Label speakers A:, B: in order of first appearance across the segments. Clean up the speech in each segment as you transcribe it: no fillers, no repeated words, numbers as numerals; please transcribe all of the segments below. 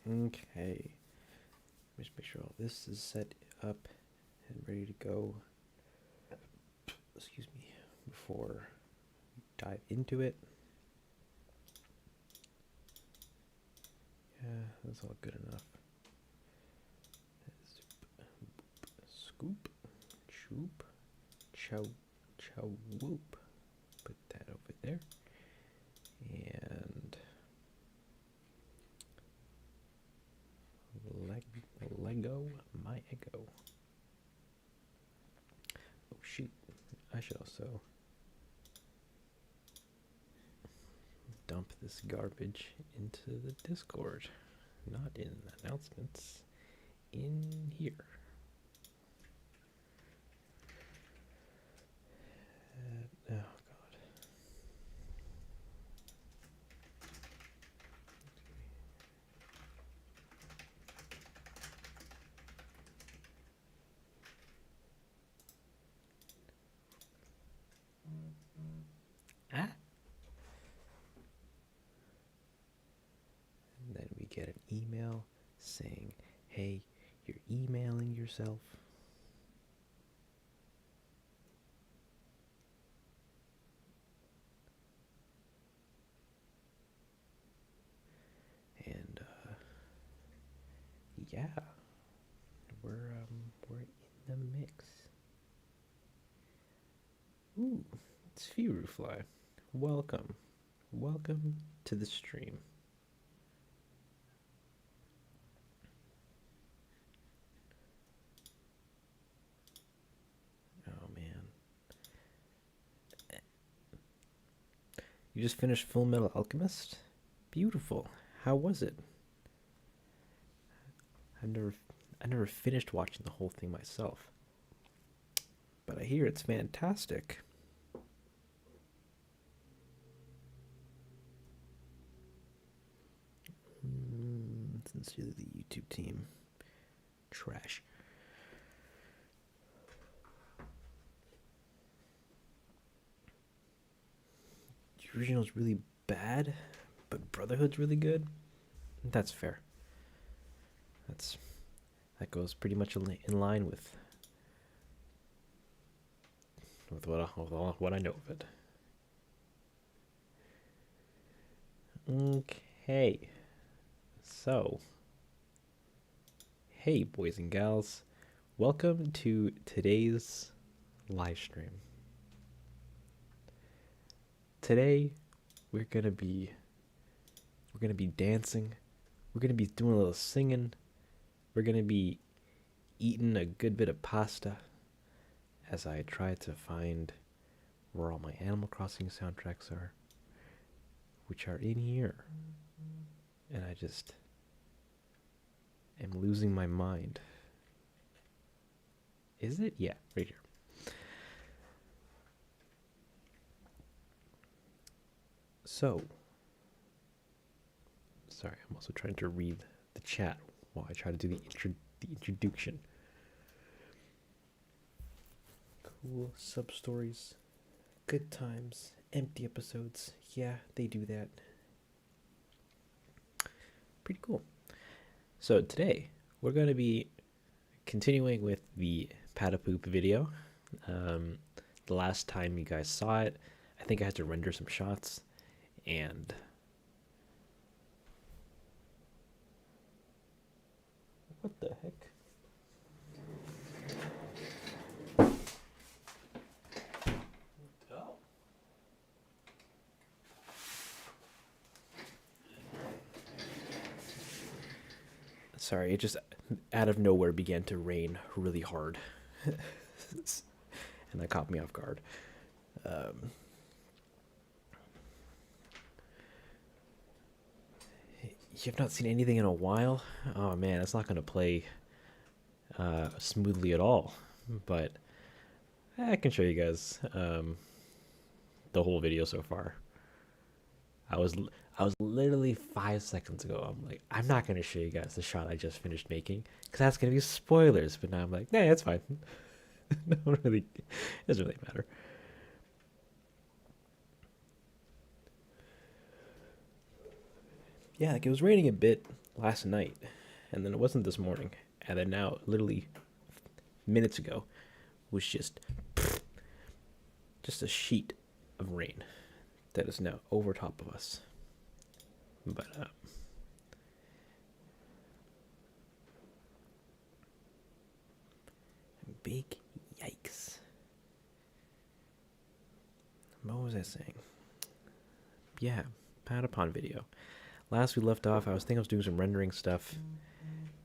A: Okay, just make sure all this is set up and ready to go. Excuse me, before we dive into it. Yeah, that's all good enough. Scoop, choop, chow, chow, whoop. Put that over there. And Lego my ego. Oh shoot, I should also dump this garbage into the Discord, not in announcements, in here. Oh god. Ah. And then we get an email saying, hey, you're emailing yourself. And yeah, we're in the mix. Ooh, it's Fly. Welcome to the stream. Oh man, you just finished Full Metal Alchemist? Beautiful. How was it? I never finished watching the whole thing myself, but I hear it's fantastic. Sincerely, the YouTube team. Trash. The original's really bad, but Brotherhood's really good. That's fair. That goes pretty much in line with what I know of it. Okay, so hey boys and gals, welcome to today's live stream. Today we're gonna be dancing, we're gonna be doing a little singing, we're gonna be eating a good bit of pasta as I try to find where all my Animal Crossing soundtracks are, which are in here. And I just am losing my mind. Is it? Yeah, right here. So, sorry, I'm also trying to read the chat while I try to do the introduction. Cool sub-stories, good times, empty episodes. Yeah, they do that. Pretty cool. So today, we're going to be continuing with the Patapoop video. The last time you guys saw it, I think I had to render some shots, and what the heck? Oh. Sorry, it just out of nowhere began to rain really hard. And that caught me off guard. You've not seen anything in a while? Oh man, it's not going to play smoothly at all. But I can show you guys the whole video so far. I was I was literally 5 seconds ago. I'm like, I'm not gonna show you guys the shot I just finished making because that's gonna be spoilers. But now I'm like, nah, it's fine. No, really, it doesn't really matter. Yeah, like it was raining a bit last night, and then it wasn't this morning, and then now, literally minutes ago, was just a sheet of rain that is now over top of us. But big yikes. What was I saying? Yeah, Patapon video. Last we left off, I was thinking I was doing some rendering stuff,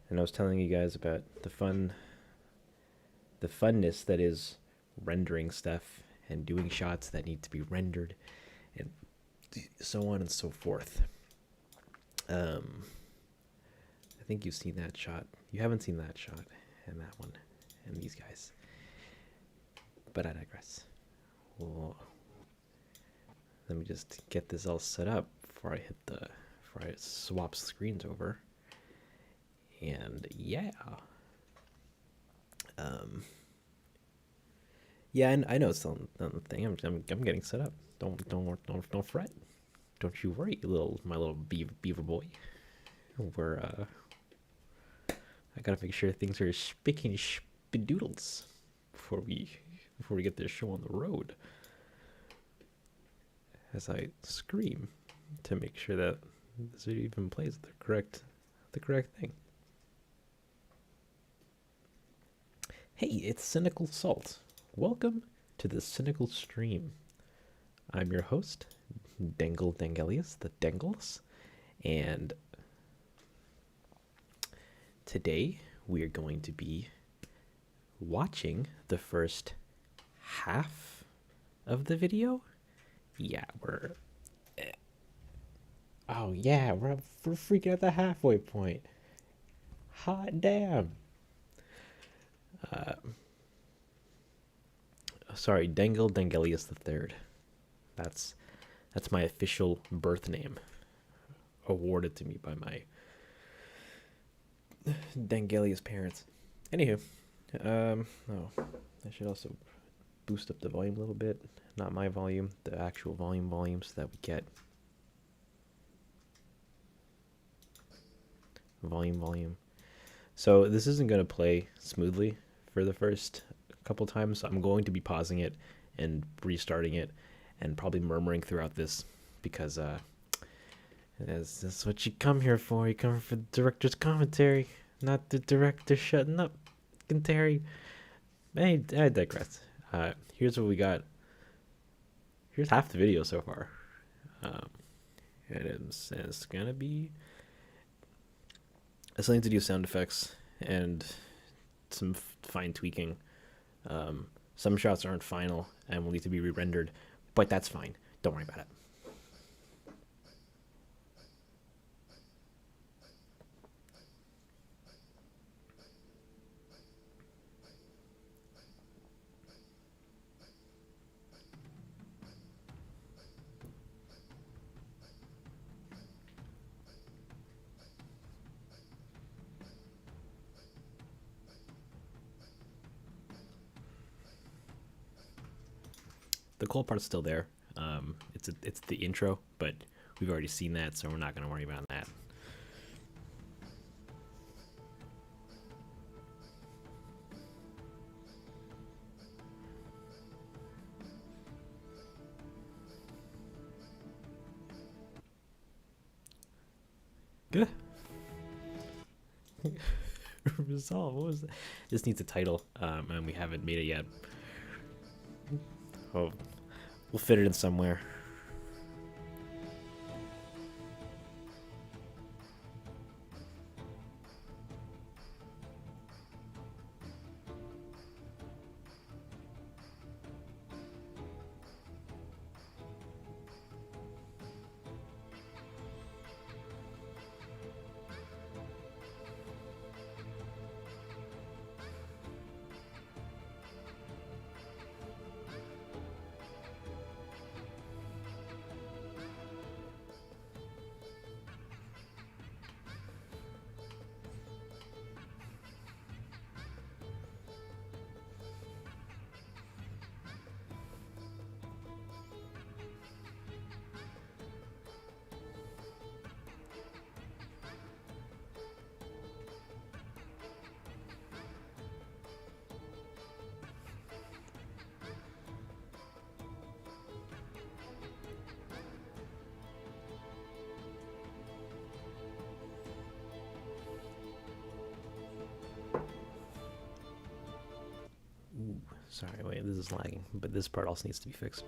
A: and I was telling you guys about the funness that is rendering stuff and doing shots that need to be rendered, and so on and so forth. I think you've seen that shot. You haven't seen that shot, and that one, and these guys. But I digress. Well, let me just get this all set up before I swap screens over. And yeah, yeah, I know it's not the thing. I'm getting set up. Don't fret. Don't you worry, my little beaver boy. We're I gotta make sure things are spick and spadoodles before we get this show on the road. As I scream to make sure that this video even plays the correct thing. Hey, it's Cynical Salt. Welcome to the Cynical Stream. I'm your host, Dengelius, the Dengles, and today we are going to be watching the first half of the video. Yeah, we're freaking at the halfway point. Hot damn. Sorry, Dengelius the Third. That's my official birth name, awarded to me by my Dengelius parents. Anywho, I should also boost up the volume a little bit. Not my volume, the actual volume, so that we get volume. So this isn't going to play smoothly for the first couple times. So I'm going to be pausing it and restarting it and probably murmuring throughout this because that's what you come here for. You come for the director's commentary, not the director shutting up. Terry. Hey, I digress. Here's what we got. Here's half the video so far. It's gonna be something to do with sound effects and some fine tweaking. Some shots aren't final and will need to be re-rendered, but that's fine. Don't worry about it. The cool part's still there. It's the intro, but we've already seen that, so we're not going to worry about that. Good. Resolve. What was that? This needs a title, and we haven't made it yet. Oh, we'll fit it in somewhere. Sorry, wait, this is lagging, but this part also needs to be fixed.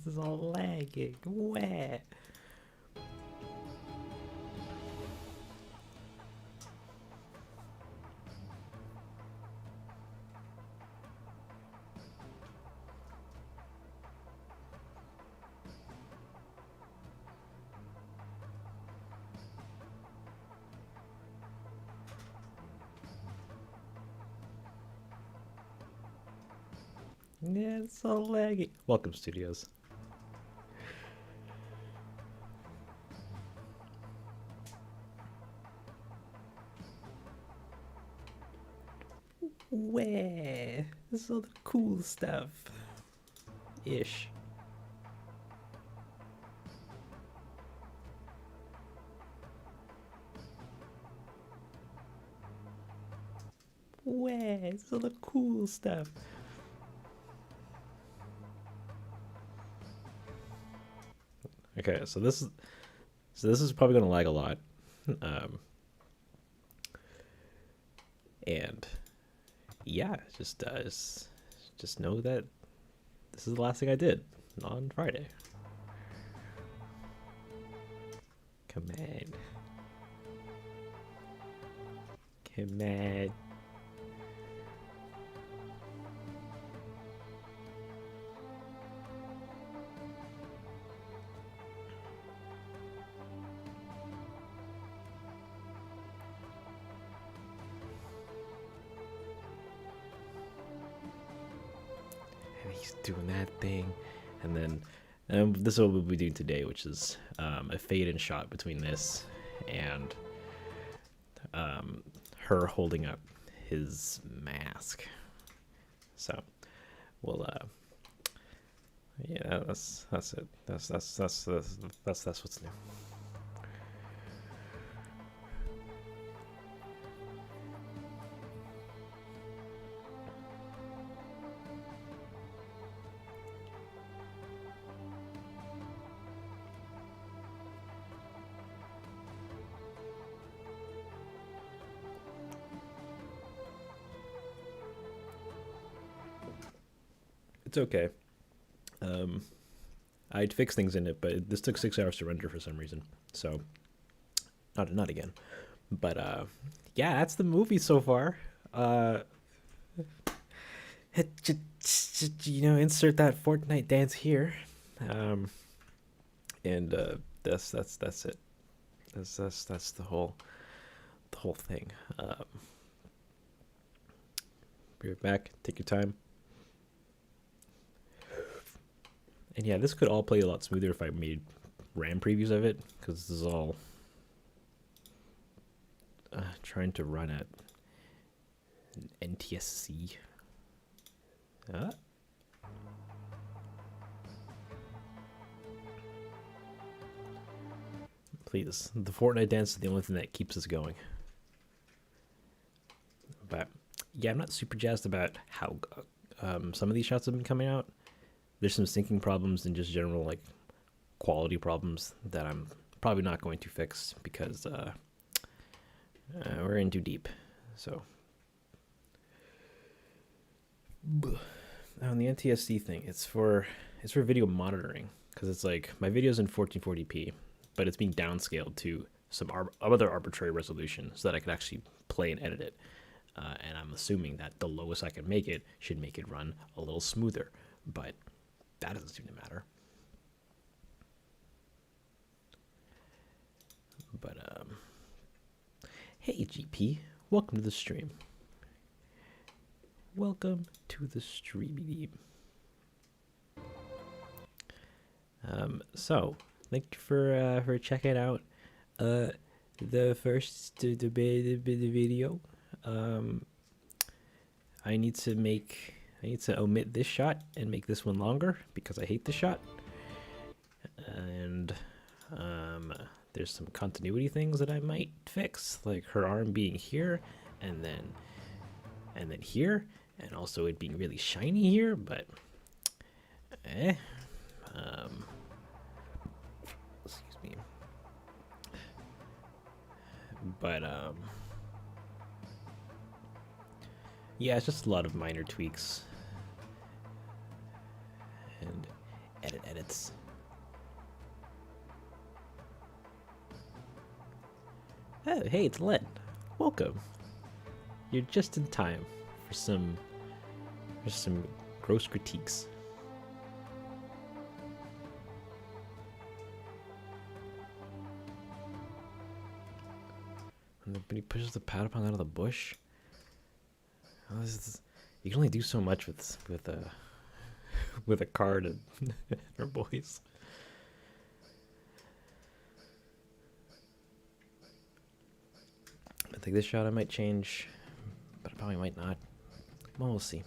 A: This is all lagging. Wah. Yeah, it's so laggy. Welcome, studios. Where? This is all the cool stuff. Ish. Where? This is all the cool stuff. Okay, so this is probably gonna lag a lot. And yeah, just know that this is the last thing I did on Friday. Come on. Come on. He's doing that thing, and then this is what we'll be doing today, which is a fade-in shot between this and her holding up his mask. So we'll yeah, that's it. That's what's new. It's okay. I'd fix things in it, but this took 6 hours to render for some reason. So, not again. But yeah, that's the movie so far. Insert that Fortnite dance here, and that's it. That's the whole thing. Be right back. Take your time. And yeah, this could all play a lot smoother if I made RAM previews of it, because this is all trying to run at NTSC. Please, the Fortnite dance is the only thing that keeps us going. But yeah, I'm not super jazzed about how some of these shots have been coming out. There's some syncing problems and just general like quality problems that I'm probably not going to fix because we're in too deep. So on the NTSC thing, it's for video monitoring, because it's like my video's in 1440p, but it's being downscaled to some other arbitrary resolution so that I could actually play and edit it. And I'm assuming that the lowest I can make it should make it run a little smoother, but that doesn't seem to matter. But hey GP, welcome to the stream. Welcome to the streamy. So thank you for checking out the first video. I need to omit this shot and make this one longer because I hate this shot. And there's some continuity things that I might fix, like her arm being here, and then here, and also it being really shiny here. But eh, um, excuse me. But yeah, it's just a lot of minor tweaks and edits. Oh, hey, it's Len. Welcome. You're just in time for some gross critiques. When he pushes the Patapon out of the bush, oh, you can only do so much with with a card and our boys. I think this shot I might change, but I probably might not. Well, we'll see.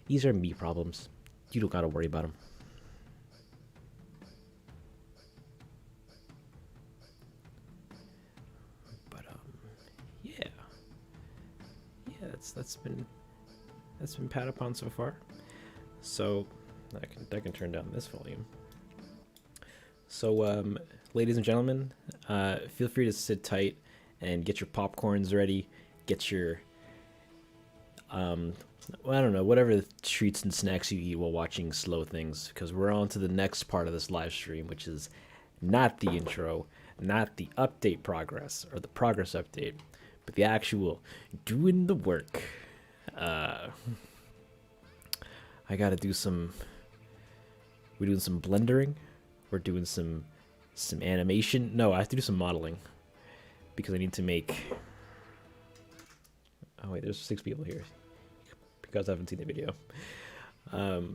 A: These are me problems. You don't gotta worry about them. But yeah, that's been Patapon so far. So I can turn down this volume. So ladies and gentlemen, feel free to sit tight and get your popcorns ready. Get your well, I don't know, whatever treats and snacks you eat while watching Slow Things, because we're on to the next part of this live stream, which is not the intro, not the update progress or the progress update, but the actual doing the work. I gotta do some. We're doing some blendering. We're doing some animation. No, I have to do some modeling because I need to make. Oh wait, there's 6 people here. Because I haven't seen the video. We're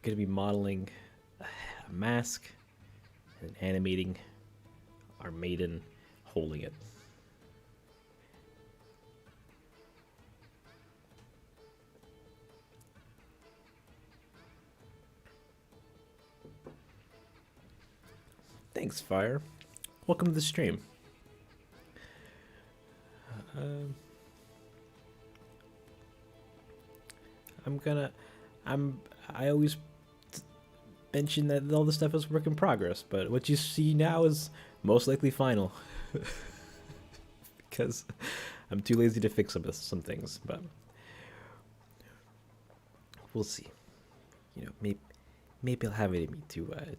A: gonna be modeling a mask and animating our maiden holding it. Thanks, Fire. Welcome to the stream. I always mention that all this stuff is work in progress, but what you see now is most likely final. Because I'm too lazy to fix some things, but we'll see. You know, maybe I'll have it in me to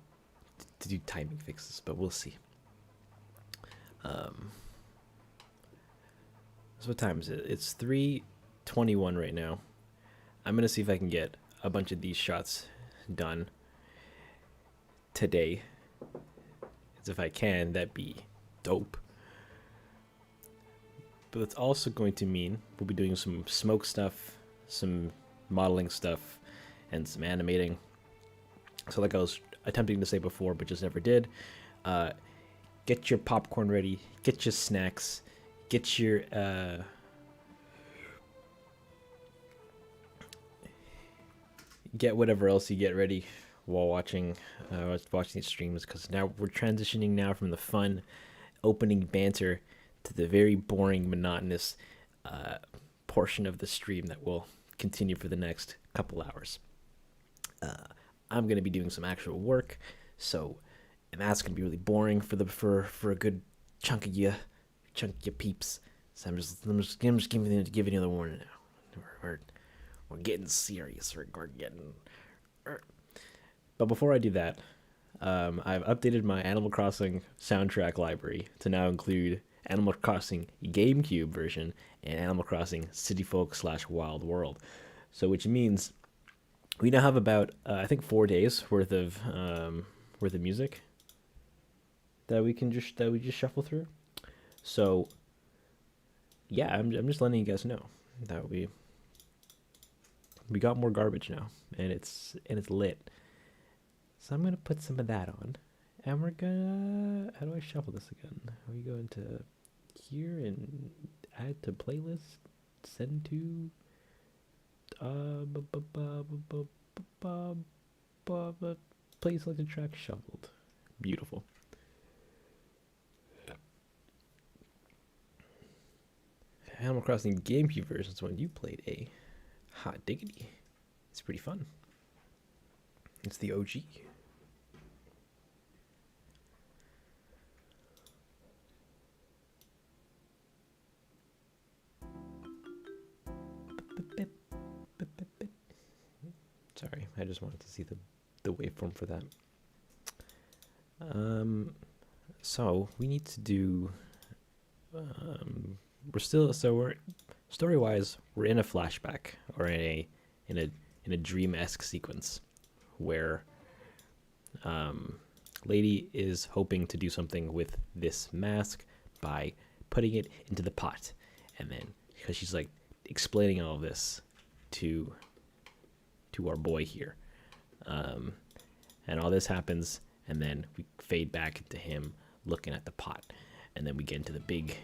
A: do timing fixes, but we'll see. So what time is it? It's 3:21 right now. I'm gonna see if I can get a bunch of these shots done today. As if I can, that'd be dope. But it's also going to mean we'll be doing some smoke stuff, some modeling stuff, and some animating. So like I was attempting to say before, but just never did, get your popcorn ready, get your snacks, get your get whatever else you get ready while watching these streams, because now we're transitioning now from the fun opening banter to the very boring, monotonous portion of the stream that will continue for the next couple hours. I'm gonna be doing some actual work, and that's gonna be really boring for a good chunk of you peeps. So I'm just giving you the warning now. We're getting serious. We're getting. But before I do that, I've updated my Animal Crossing soundtrack library to now include Animal Crossing GameCube version and Animal Crossing City Folk / Wild World. So which means we now have about I think 4 days worth of music that we just shuffle through. So yeah, I'm just letting you guys know that we got more garbage now, and it's lit. So I'm gonna put some of that on, and we're gonna. How do I shuffle this again? We go into here and add to playlist, send to. Play selected track shuffled. Beautiful. Animal Crossing GameCube version is when you played a hot diggity. It's pretty fun. It's the OG. Sorry, I just wanted to see the waveform for that. So we need to do. We're story-wise, we're in a flashback or in a dream-esque sequence where Lady is hoping to do something with this mask by putting it into the pot, and then because she's like explaining all of this to our boy here, and all this happens, and then we fade back into him looking at the pot, and then we get into the big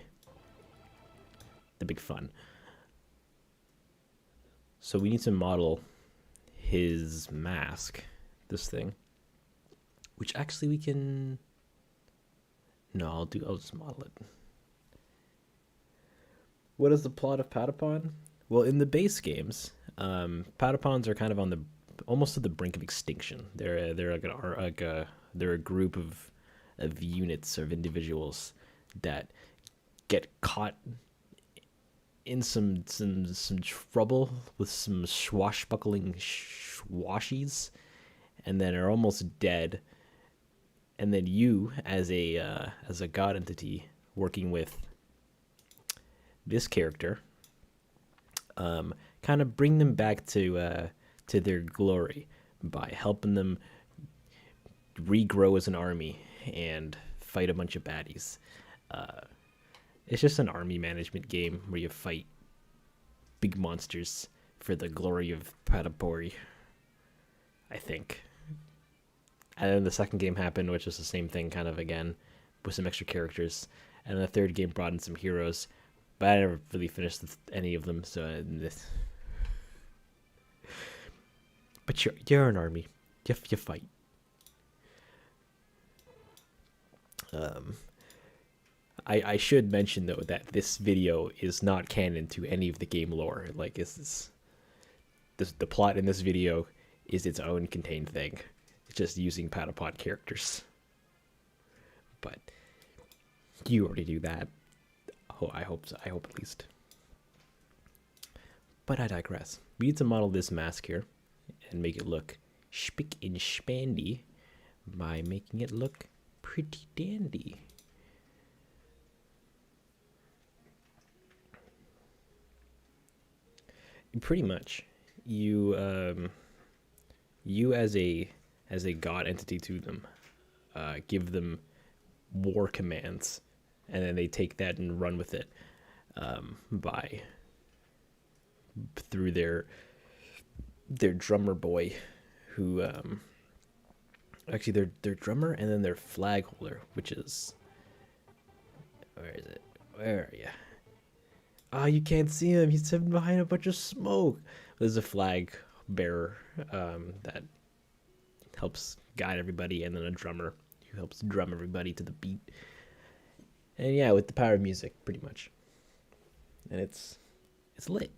A: fun. So we need to model his mask, this thing, which actually we can. No, I'll just model it. What is the plot of Patapon? Well, in the base games, Patapons are kind of on almost to the brink of extinction. They're a group of units of individuals that get caught in some trouble with some swashbuckling swashies, and then are almost dead. And then you, as a god entity, working with this character, kind of bring them back to their glory by helping them regrow as an army and fight a bunch of baddies. It's just an army management game where you fight big monsters for the glory of Pataponing, I think. And then the second game happened, which was the same thing kind of again, with some extra characters. And the third game brought in some heroes, but I never really finished any of them, so this. But you're an army. You fight. I should mention though that this video is not canon to any of the game lore. Like, the plot in this video is its own contained thing. It's just using Patapon characters. But you already do that. Oh, I hope so. I hope at least. But I digress. We need to model this mask here and make it look spick and spandy by making it look pretty dandy. Pretty much, you as a god entity to them, give them war commands, and then they take that and run with it, through their drummer boy, who actually their drummer and then their flag holder, which is, where is it? Where are you? Oh, you can't see him. He's hidden behind a bunch of smoke. There's a flag bearer that helps guide everybody, and then a drummer who helps drum everybody to the beat. And yeah, with the power of music, pretty much. And it's lit.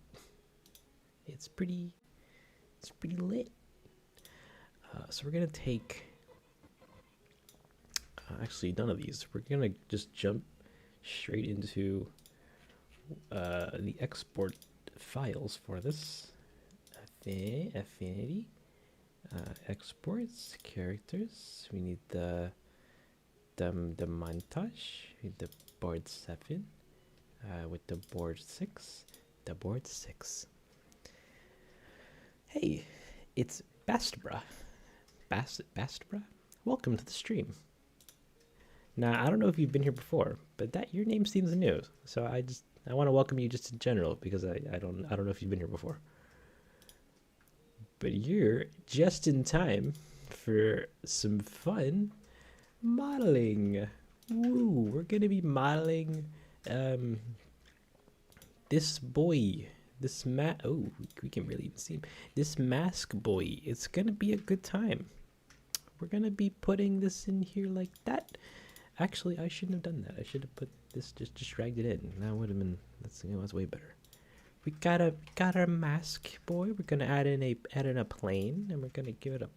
A: It's pretty lit. So we're gonna take. Actually, none of these. We're gonna just jump straight into the export files for this. Affinity, exports, characters. We need the montage. We need the board 7 with the board 6. The board 6. Hey, it's Bastbra. Bastbra? Welcome to the stream. Now, I don't know if you've been here before, but your name seems new. So I want to welcome you just in general, because I don't know if you've been here before. But you're just in time for some fun modeling. Woo! We're gonna be modeling this boy. Oh, we can really even see him. This mask boy. It's gonna be a good time. we're gonna be putting this in here like that. Actually, I shouldn't have done that. I should have put this, just dragged it in. That would have been, that's way better. We got our mask, boy. We're gonna add in a plane, and we're gonna give it a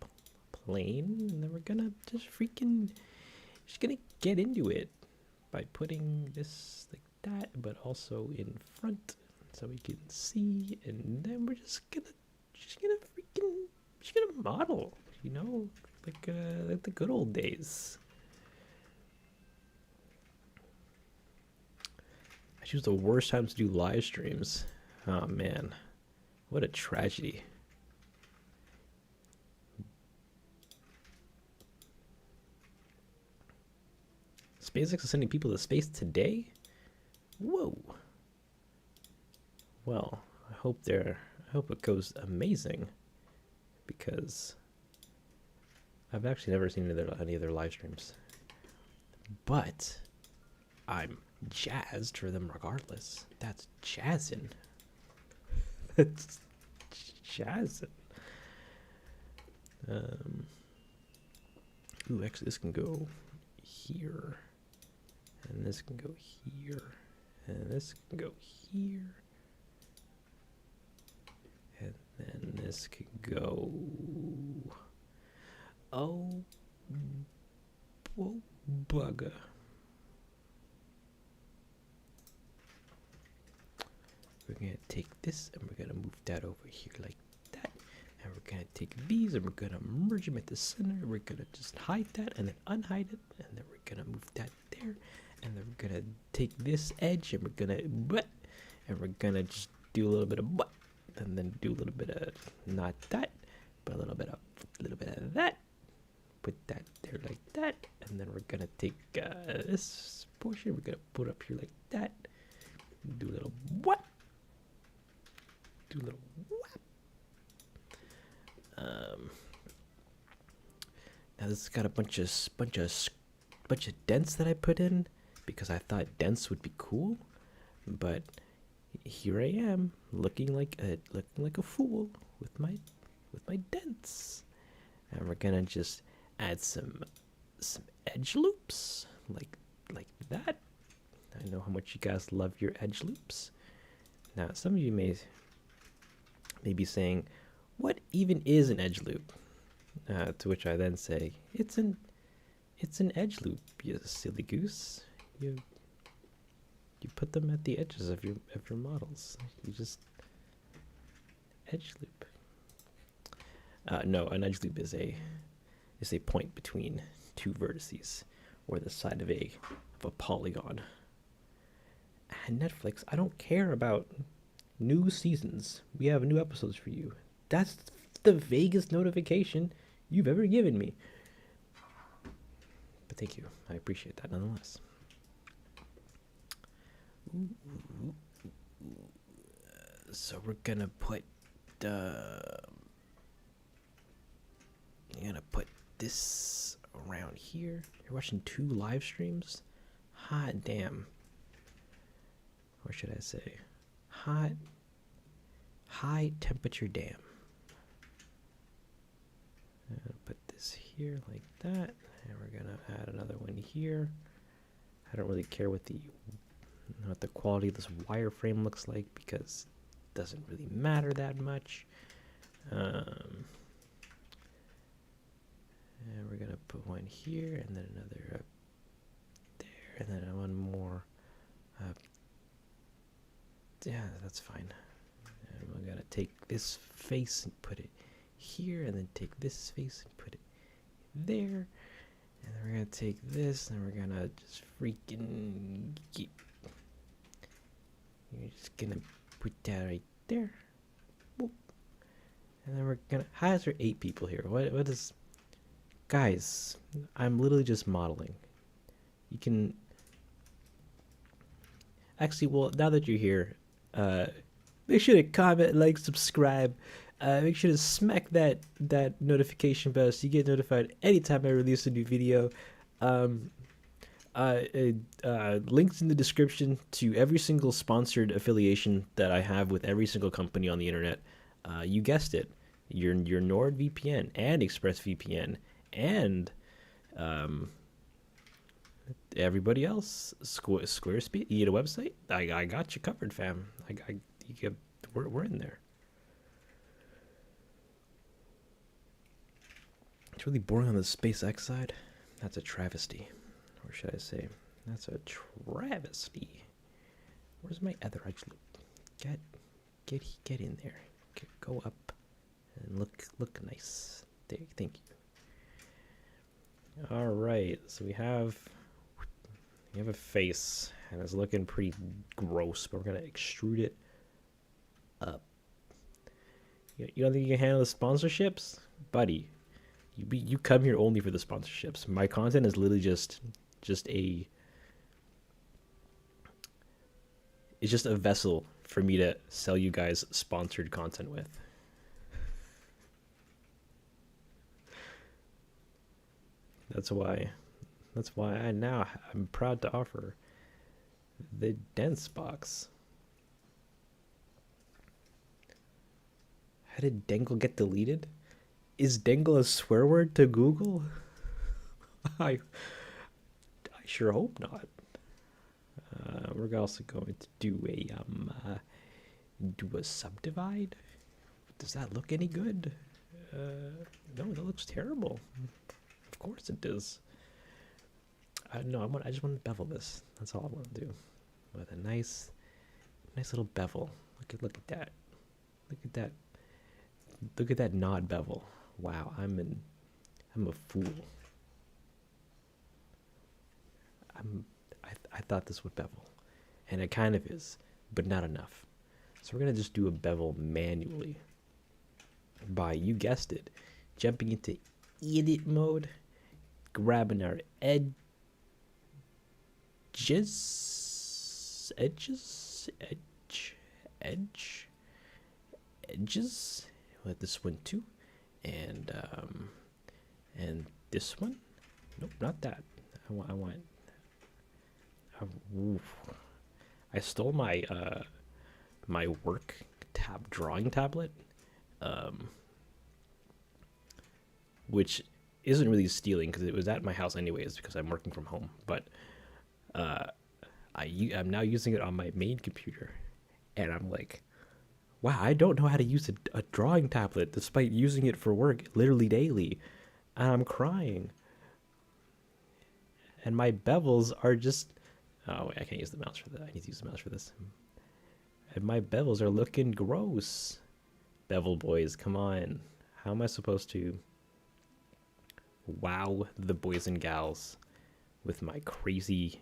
A: plane, and then we're gonna just gonna get into it by putting this like that, but also in front so we can see, and then we're just gonna model, you know, like the good old days. I choose the worst times to do live streams. Oh man, what a tragedy. SpaceX is sending people to space today? Whoa. Well, I hope it goes amazing, because I've actually never seen any of their live streams. But I'm jazzed for them regardless. That's jazzin'. That's jazzin'. Ooh, actually this can go here. And this can go here. And this can go here. And then this can go... Oh, bugger. We're going to take this and we're going to move that over here like that. And we're going to take these and we're going to merge them at the center. We're going to just hide that and then unhide it. And then we're going to move that there. And then we're going to take this edge and we're going to butt. And we're going to just do a little bit of butt. And then do a little bit of, not that, but a little bit of that. Put that there like that. And then we're going to take this portion. We're going to put up here like that. Do a little what? Do a little whap. Now this has got a bunch of dents that I put in because I thought dents would be cool, but here I am looking like a fool with my dents. And we're gonna just add some edge loops like that. I know how much you guys love your edge loops. Now some of you may be saying, what even is an edge loop? To which I then say, it's an edge loop, you silly goose. You put them at the edges of your models. You just edge loop. No, an edge loop is a point between two vertices, or the side of a polygon. And Netflix, I don't care about new seasons. We have new episodes for you. That's the vaguest notification you've ever given me. But thank you. I appreciate that nonetheless. So we're gonna put this around here. You're watching 2 live streams? Hot damn. Or should I say high temperature damn. Put this here like that, and we're gonna add another one here. I don't really care what the quality of this wireframe looks like because it doesn't really matter that much. And we're gonna put one here, and then another up there, and then one more up. Yeah, that's fine. And we're gonna take this face and put it here, and then take this face and put it there, and then we're gonna take this and we're gonna just freaking keep. You're just gonna put that right there. Boop. And then we're gonna. How is there 8 people here? What is? Guys, I'm literally just modeling. You can. Actually, well, now that you're here, make sure to comment, like, subscribe. Make sure to smack that notification bell so you get notified anytime I release a new video. Links in the description to every single sponsored affiliation that I have with every single company on the internet. You guessed it, your NordVPN and ExpressVPN and um, everybody else, Squarespace, you need a website? I got you covered, fam. You get, we're in there. It's really boring on the SpaceX side. That's a travesty. Or should I say, that's a travesty. Where's my other edge? Get in there. Go up and look nice. There, thank you. All right, so we have a face, and it's looking pretty gross, but we're gonna extrude it up. You don't think you can handle the sponsorships, buddy? You come here only for the sponsorships. My content is literally just a vessel for me to sell you guys sponsored content with. That's why I'm proud to offer the Dense box. How did Dangle get deleted? Is Dangle a swear word to Google? I sure hope not. We're also going to do a subdivide. Does that look any good? No, that looks terrible. Of course it does. No, I just want to bevel this. That's all I want to do. With a nice little bevel. Look at that. Look at that nod bevel. Wow, I'm a fool. I thought this would bevel, and it kind of is, but not enough. So we're gonna just do a bevel manually by, you guessed it, jumping into edit mode, grabbing our edges, with this one too, and this one. Nope, not that. I stole my my work drawing tablet, which isn't really stealing because it was at my house anyways because I'm working from home. But I'm now using it on my main computer, and I'm like, wow, I don't know how to use a drawing tablet despite using it for work literally daily, and I'm crying. And my bevels are just, oh wait, I can't use the mouse for that. I need to use the mouse for this. And my bevels are looking gross. Bevel boys, come on. How am I supposed to wow the boys and gals with my crazy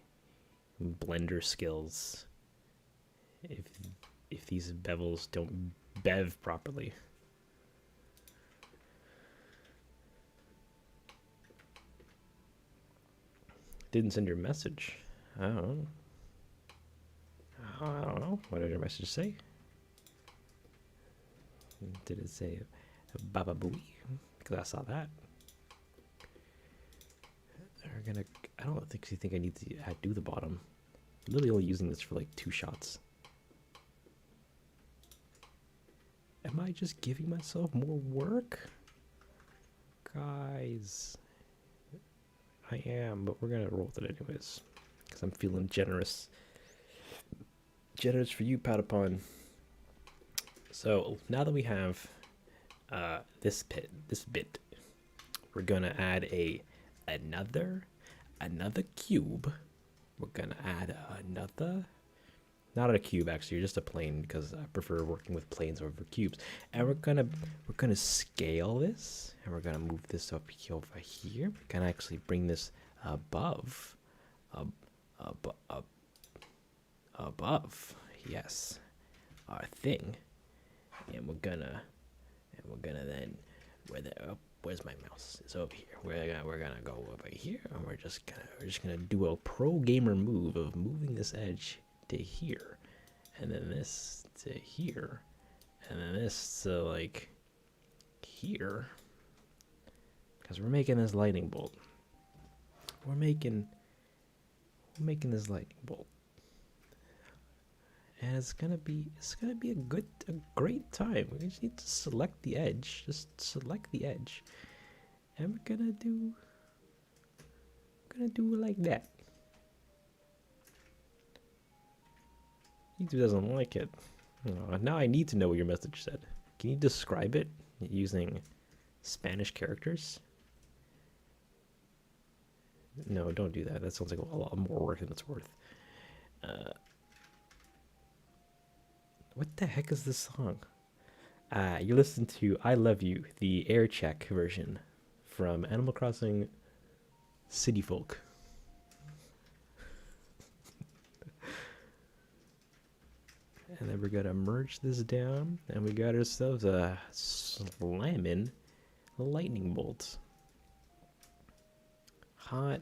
A: blender skills if these bevels don't bev properly? Didn't send your message. I don't know. What did your message say? Did it say Baba Booey? Because I saw that. I don't think I need to do the bottom. I'm literally only using this for like 2 shots. Am I just giving myself more work? Guys, I am, but we're gonna roll with it anyways. Because I'm feeling generous. Generous for you, Patapon. So now that we have this bit, we're gonna add another cube. We're gonna add another, not a cube actually, just a plane because I prefer working with planes over cubes. And we're gonna scale this, and we're gonna move this up over here. We're gonna actually bring this above, yes, our thing. And we're gonna then, where's my mouse? It's over here. We're gonna go over here, and we're just gonna do a pro gamer move of moving this edge to here, and then this to here, and then this to like here, because we're making this lightning bolt. We're making this lightning bolt. And it's gonna be a great time. We just need to select the edge. Just select the edge. And we're gonna do it like that. YouTube doesn't like it. Oh, now I need to know what your message said. Can you describe it using Spanish characters? No, don't do that. That sounds like a lot more work than it's worth. What the heck is this song? You listen to I Love You, the air check version from Animal Crossing City Folk. And then we're gonna merge this down, and we got ourselves a slamming lightning bolt. Hot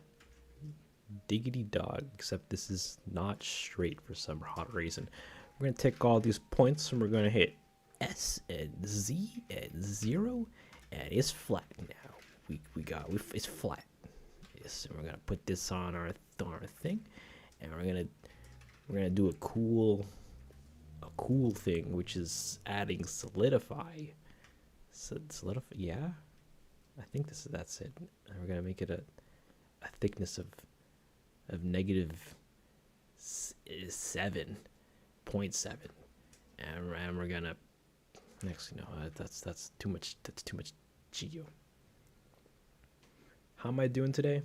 A: diggity dog, except this is not straight for some hot reason. We're gonna take all these points and we're gonna hit S and Z and 0, and it's flat now. It's flat. Yes, and we're gonna put this on our thing, and we're gonna do a cool thing, which is adding solidify. Solidify, yeah. I think that's it. And we're gonna make it a thickness of negative 7.7, and we're gonna actually no, that's too much. That's too much geo. How am I doing today?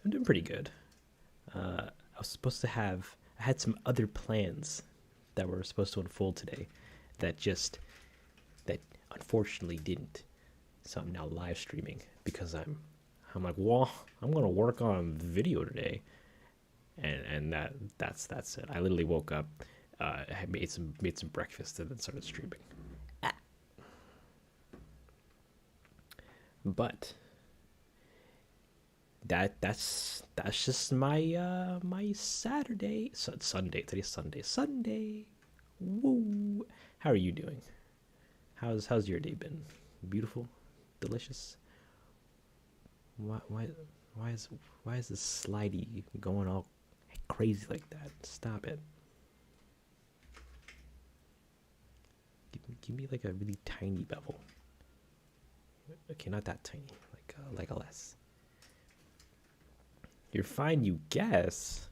A: I'm doing pretty good. I had some other plans that were supposed to unfold today that unfortunately didn't. So I'm now live streaming because I'm like, well, I'm gonna work on video today, and that's it. I literally woke up, I made some breakfast, and then started streaming. But that's just my my Saturday. So it's Sunday. Today's Sunday. Woo! How are you doing? How's your day been? Beautiful, delicious. Why is this slidey going all crazy like that? Stop it. Give me like a really tiny bevel. Okay, not that tiny. Like a less. You're fine, you guess.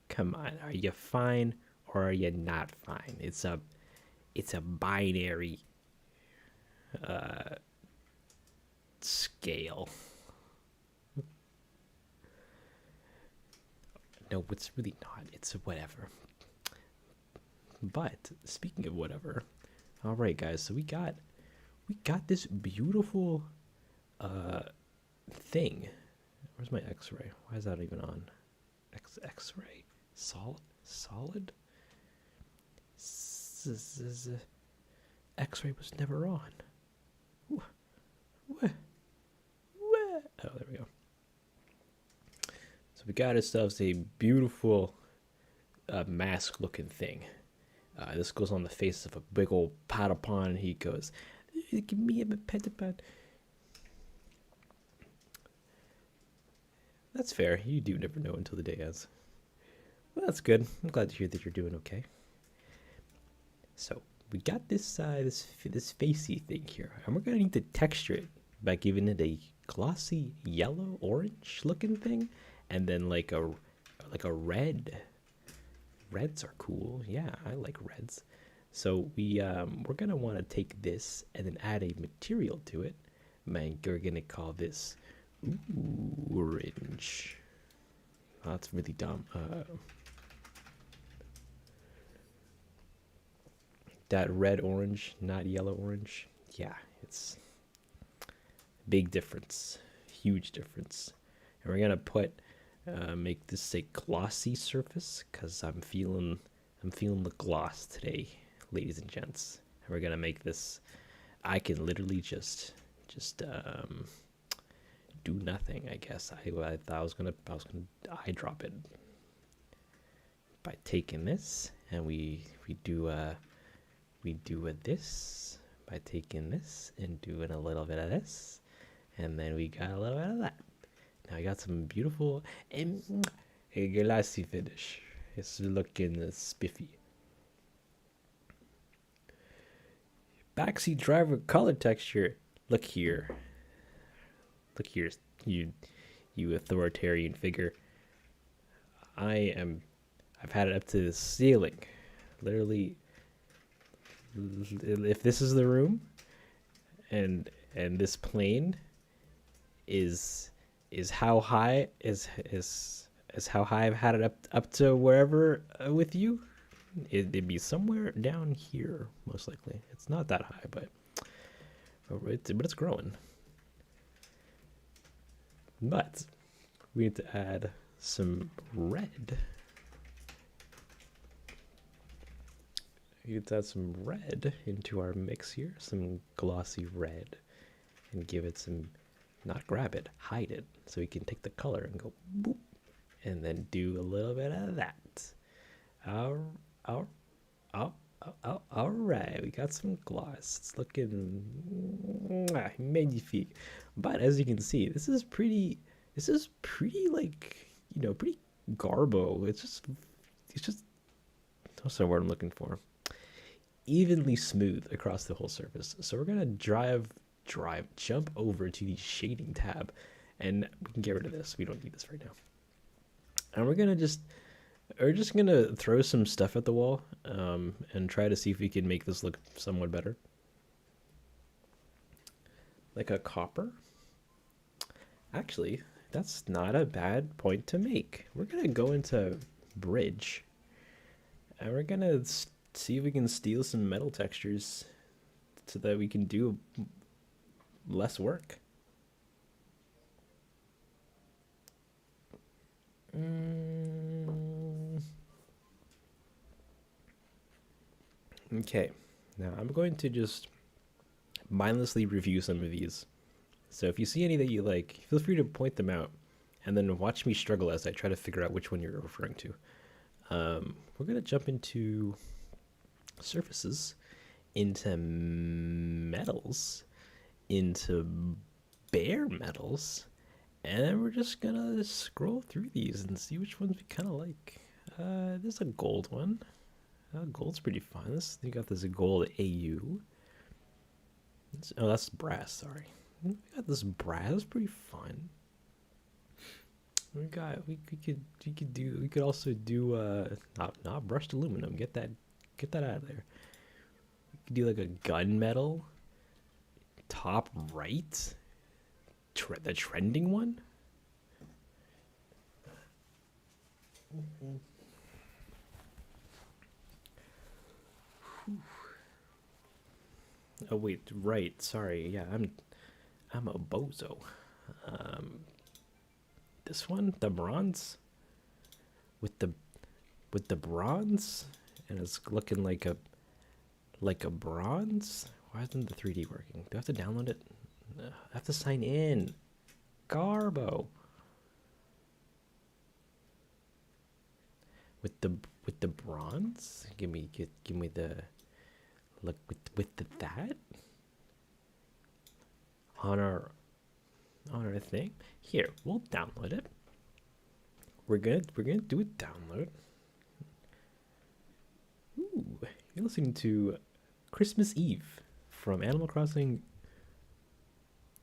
A: Come on, are you fine or are you not fine? It's a binary scale. No, it's really not. It's whatever. But speaking of whatever, all right, guys. So we got this beautiful thing. Where's my X-ray? Why is that even on? X-ray solid. X-ray was never on. What? Oh, there we go. So we got ourselves a beautiful mask-looking thing. This goes on the face of a big old Patapon, and he goes, "Give me a Patapon." That's fair. You do never know until the day ends. Well, that's good. I'm glad to hear that you're doing okay. So we got this this facey thing here, and we're gonna need to texture it by giving it a glossy yellow orange looking thing, and then like a red. Reds are cool. Yeah, I like reds. So we're gonna want to take this and then add a material to it. Man, we're gonna call this orange. Oh, that's really dumb. That red orange, not yellow orange. Yeah, it's big difference, huge difference. And we're gonna make this a glossy surface because I'm feeling the gloss today, ladies and gents. And we're gonna make this. I can literally just do nothing. I guess I thought I was gonna eye drop it by taking this, and we do this by taking this and doing a little bit of this, and then we got a little bit of that. Now I got some beautiful and a glassy finish. It's looking spiffy. Backseat driver color texture. Look here. Look here, you you authoritarian figure. I've had it up to the ceiling. Literally, if this is the room and this plane is how high is how high I've had it up to wherever with you, it'd be somewhere down here most likely. It's not that high, but it's growing. But we need to add some red. We need to add some red into our mix here, some glossy red, and give it some, not grab it, hide it, so we can take the color and go boop, and then do a little bit of that. All right, we got some gloss. It's looking magnifique. But as you can see, this is pretty like, pretty garbo. It's just what's the word I'm looking for? Evenly smooth across the whole surface. So we're gonna jump over to the shading tab, and we can get rid of this. We don't need this right now. And we're just gonna throw some stuff at the wall, and try to see if we can make this look somewhat better. Like a copper. Actually, that's not a bad point to make. We're gonna go into bridge, and we're gonna see if we can steal some metal textures so that we can do less work. Okay, now I'm going to just mindlessly review some of these. So if you see any that you like, feel free to point them out, and then watch me struggle as I try to figure out which one you're referring to. We're going to jump into surfaces, into metals, into bare metals, and then we're just going to scroll through these and see which ones we kind of like. There's a gold one. Gold's pretty fun. You got this gold AU. Oh, that's brass, sorry. We got this brass, pretty fun. We could also do not brushed aluminum. Get that out of there. We could do like a gunmetal. Top right. The trending one. Oh wait, right. Sorry. Yeah, I'm a bozo. This one, the bronze, with the bronze, and it's looking like a bronze. Why isn't the 3D working? Do I have to download it? I have to sign in. Garbo. With the bronze. Give me the look with that on our thing. Here, we'll download it. We're gonna do a download. Ooh, you're listening to Christmas Eve from Animal Crossing.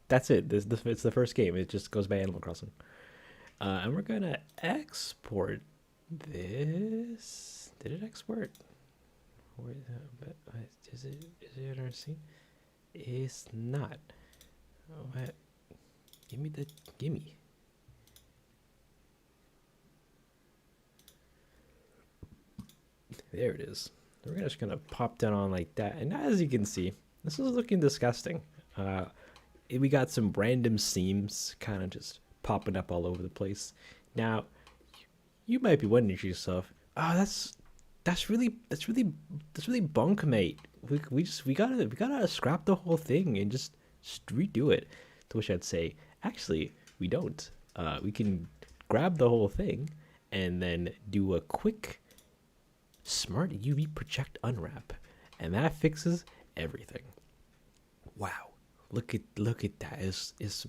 A: That's it. It's the first game. It just goes by Animal Crossing. And we're gonna export this. Did it export? Where is it? Is it in our scene? It's not. What? Gimme. There it is. We're just gonna pop that on like that, and as you can see, this is looking disgusting. We got some random seams kind of just popping up all over the place. Now, you might be wondering to yourself, "Oh, that's really bunk, mate. We gotta scrap the whole thing and just redo it." To which I'd say, actually, we don't. We can grab the whole thing and then do a quick smart UV project unwrap, and that fixes everything. Wow, look at that. It's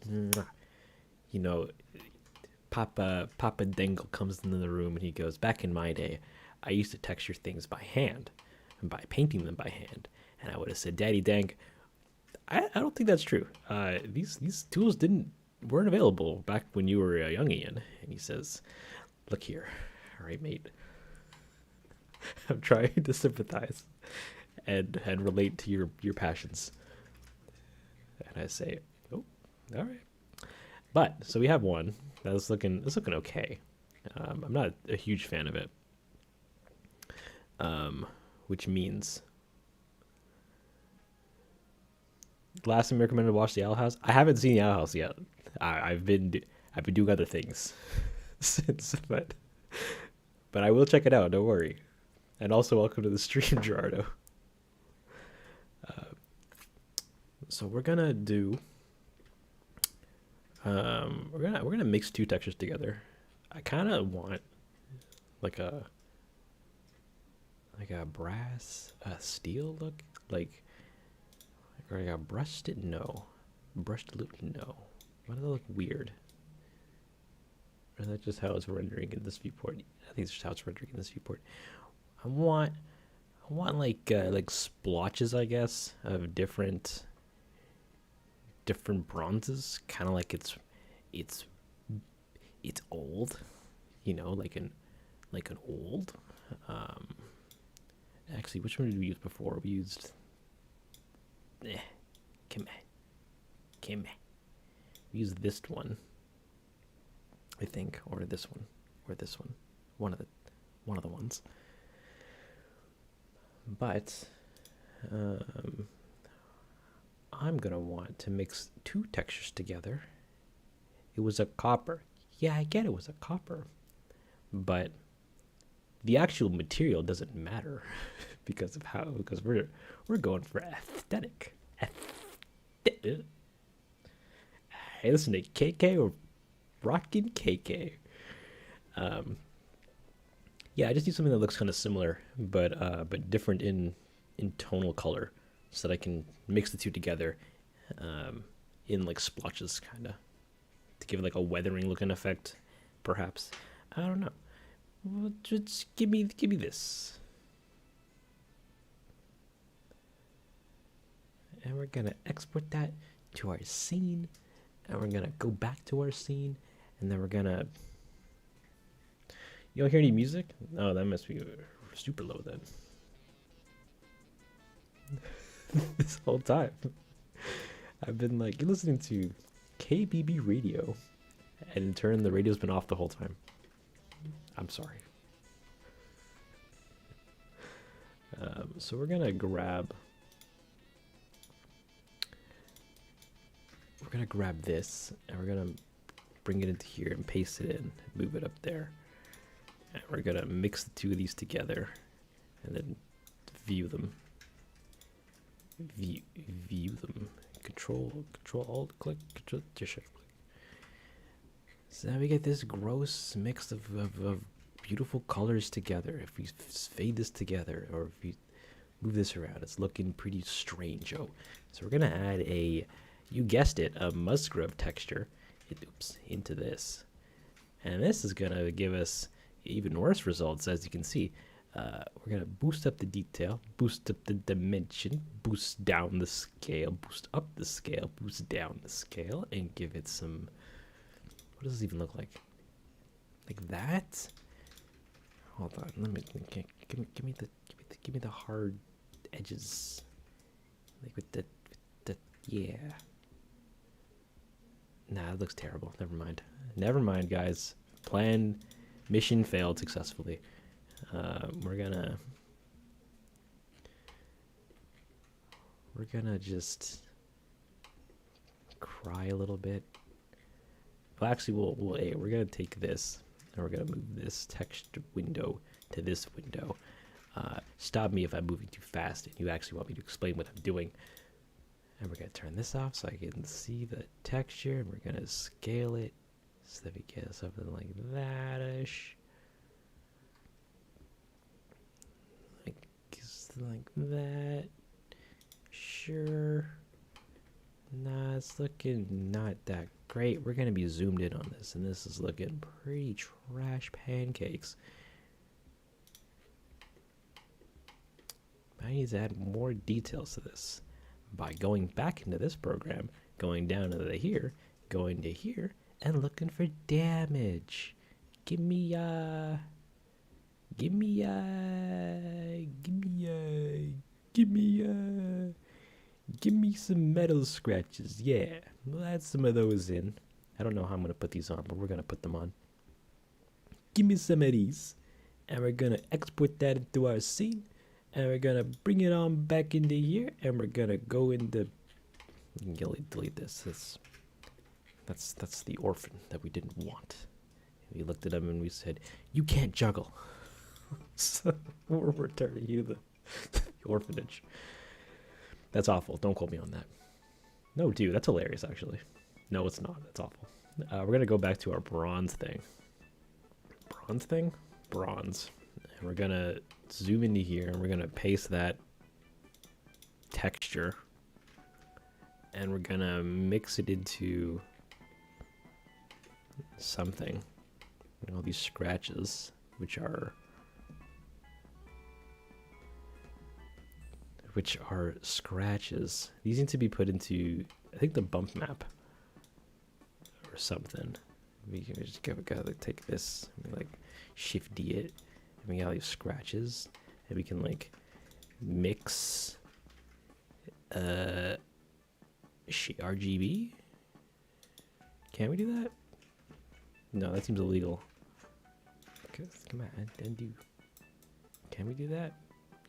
A: Papa Dingle comes into the room and he goes, "Back in my day, I used to texture things by hand, and by painting them by hand." And I would have said, "Daddy Dank, I don't think that's true. These tools didn't weren't available back when you were a young Ian. And he says, look here, all right, mate. I'm trying to sympathize and relate to your passions. And I say, oh, all right. But so we have one that's looking okay. I'm not a huge fan of it, which means last time I recommended to watch the Owl House. I haven't seen the Owl House yet. I've been doing other things since, but I will check it out. Don't worry. And also, welcome to the stream, Gerardo. So we're gonna do. We're gonna mix two textures together. I kind of want like a brass, steel look, like or like a brushed it. No, brushed loop. No. Why does that look weird? Or is that just how it's rendering in this viewport? I think it's just how it's rendering in this viewport. I want like splotches, I guess, of different bronzes, kind of like it's old, you know, like an old. Actually, which one did we use before? We used Kime. We used this one, I think, or this one, one of the ones. But I'm gonna want to mix two textures together. It was a copper. Yeah, I get it was a copper, but the actual material doesn't matter because we're going for aesthetic. Hey, listen to KK or rockin' KK. Yeah, I just need something that looks kind of similar, but different in tonal color, so that I can mix the two together, in like splotches, kind of, to give it like a weathering looking effect, perhaps. I don't know. Well, just give me this, and we're gonna export that to our scene, and we're gonna go back to our scene, and then we're gonna. You don't hear any music? Oh, that must be super low then. This whole time, I've been like listening to KBB radio, and in turn, the radio's been off the whole time. I'm sorry. So we're gonna grab this, and we're gonna bring it into here and paste it in, move it up there. And we're gonna mix the two of these together, and then view them. View them. Control Alt click. Control Shift click. So now we get this gross mix of beautiful colors together. If we fade this together, or if we move this around, it's looking pretty strange. Oh, so we're gonna add you guessed it, a Musgrove texture. Into this, and this is gonna give us even worse results. As you can see, we're gonna boost up the detail, boost up the dimension, boost down the scale, boost up the scale, boost down the scale, and give it some. What does this even look like? Like that? Hold on, let me give me the hard edges, like with the yeah. Nah, it looks terrible. Never mind, guys. Mission failed successfully. We're gonna just cry a little bit. Well, actually, we're gonna take this, and we're gonna move this text window to this window. Stop me if I'm moving too fast and you actually want me to explain what I'm doing. And we're gonna turn this off so I can see the texture, and we're gonna scale it so that we get something like that-ish. Like that. Sure. Nah, it's looking not that great. We're gonna be zoomed in on this, and this is looking pretty trash pancakes. I need to add more details to this by going back into this program, going down into here, go into here and looking for damage. Give me give me give me some metal scratches. Yeah, we'll add some of those in. I don't know how I'm gonna put these on, but we're gonna put them on. Give me some of these, and we're gonna export that into our scene, and we're gonna bring it on back into here, and we're gonna go into. You can delete this. That's the orphan that we didn't want. We looked at him and we said, "You can't juggle." So we're returning you the orphanage. That's awful. Don't quote me on that. No, dude, that's hilarious, actually. No, it's not. That's awful. We're going to go back to our bronze thing. Bronze thing? Bronze. And we're going to zoom into here, and we're going to paste that texture. And we're going to mix it into something. All these scratches, which are scratches. These need to be put into, I think, the bump map or something. We can just gotta take this and like shift D it, and we got all these scratches, and we can like mix RGB. Can we do that? No, that seems illegal. Come on, undo. Can we do that?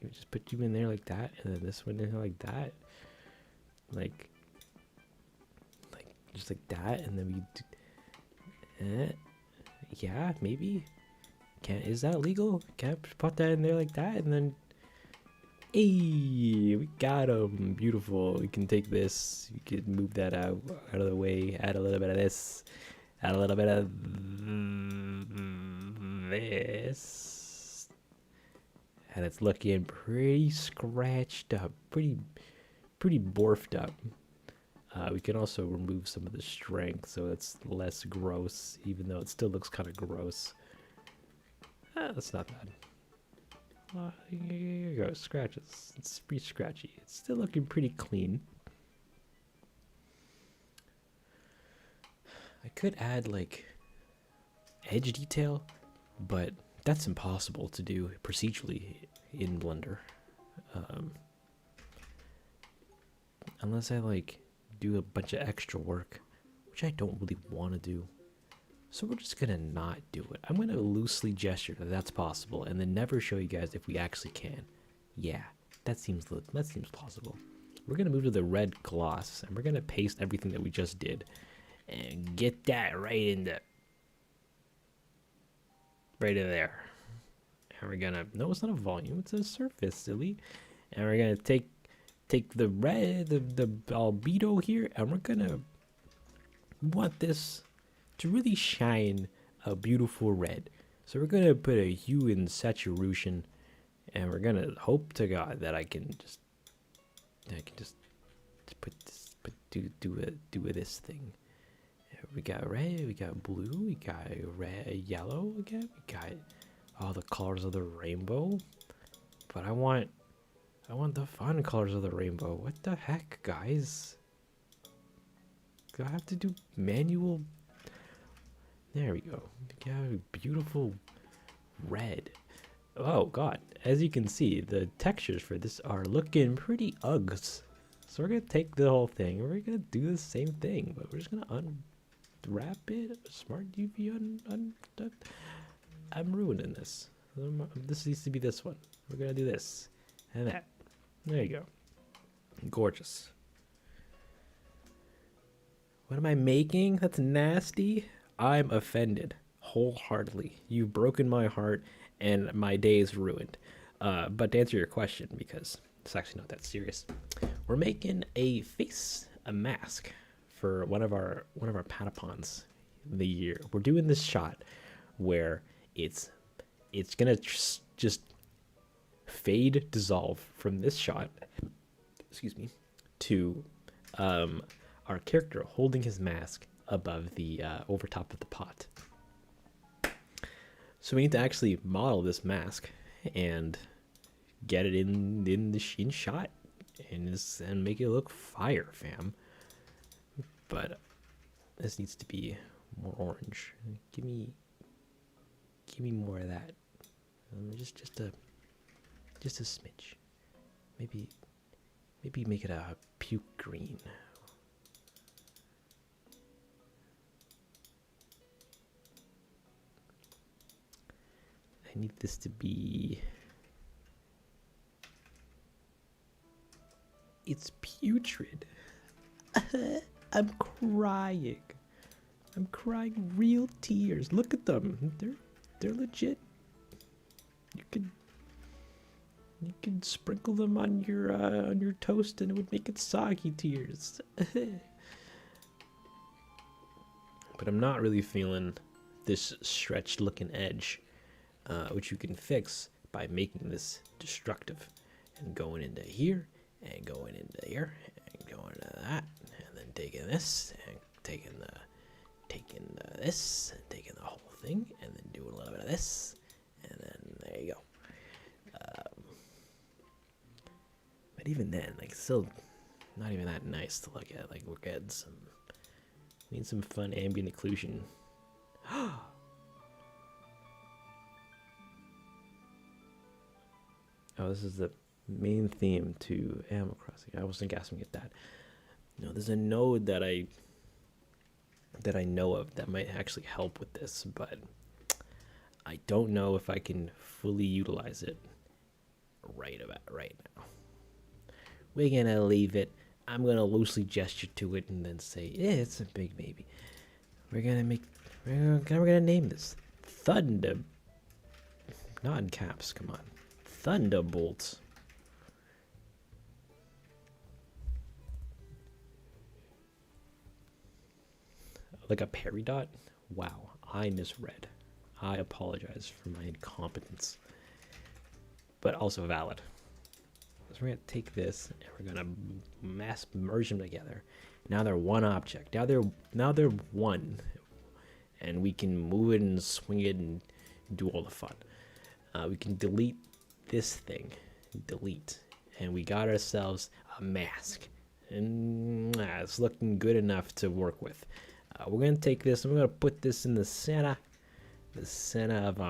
A: You just put you in there like that, and then this one in there like that, like just like that, and then we do, yeah, maybe. Is that legal? Can I put that in there like that, and then, hey, we got him. Beautiful. We can take this. We can move that out of the way. Add a little bit of this. Add a little bit of this, and it's looking pretty scratched up, pretty borfed up. We can also remove some of the strength so it's less gross, even though it still looks kind of gross. That's not bad. Here you go, scratches. It's pretty scratchy. It's still looking pretty clean. I could add like edge detail, but that's impossible to do procedurally in Blender. Unless I like do a bunch of extra work, which I don't really want to do. So we're just gonna not do it. I'm gonna loosely gesture that that's possible, and then never show you guys if we actually can. Yeah, that seems plausible. We're gonna move to the red gloss, and we're gonna paste everything that we just did, and get that right in there. And we're gonna, no, it's not a volume, it's a surface, silly. And we're gonna take the red, the albedo here, and we're gonna want this to really shine a beautiful red. So we're gonna put a hue and saturation, and we're gonna hope to God that I can just put this, do this thing. We got red, we got blue, we got red, yellow again, we got all the colors of the rainbow. But I want the fun colors of the rainbow. What the heck, guys? Do I have to do manual? There we go. We got a beautiful red. Oh god, as you can see, the textures for this are looking pretty uggs. So we're gonna take the whole thing and we're gonna do the same thing, but we're just gonna unwrap it. Smart UV I'm ruining this. This needs to be this one. We're gonna do this and that. There you go. Gorgeous. What am I making? That's nasty. I'm offended wholeheartedly. You've broken my heart and my day is ruined. But to answer your question, because it's actually not that serious, we're making a mask for one of our Patapons the year. We're doing this shot where it's gonna just fade dissolve from this shot, excuse me, to our character holding his mask above the over top of the pot. So we need to actually model this mask and get it in shot and make it look fire, fam. But This needs to be more orange. Give me more of that. Just a smidge. Maybe make it a puke green. I need this to be. It's putrid. I'm crying. I'm crying real tears. Look at them. They're legit. You could sprinkle them on your toast and it would make it soggy tears. But I'm not really feeling this stretched looking edge, which you can fix by making this destructive and going into here and going into here and going to that and then taking this and taking this and taking the whole thing and then doing a little bit of this and then there you go. But even then, like, still not even that nice to look at. Like, we're getting some fun ambient occlusion. Oh, this is the main theme to Animal Crossing. I wasn't guessing at that. No, there's a node that I know of that might actually help with this, but I don't know if I can fully utilize it right now. We're gonna leave it. I'm gonna loosely gesture to it and then say, yeah, it's a big baby. We're gonna name this Thunder. Not in caps, come on. Thunderbolt. Like a peridot? Wow, I misread. I apologize for my incompetence. But also valid. So we're gonna take this and we're gonna mass merge them together. Now they're one object. Now they're one, and we can move it and swing it and do all the fun. We can delete this thing, and we got ourselves a mask, and it's looking good enough to work with. We're gonna take this and we're gonna put this in the center of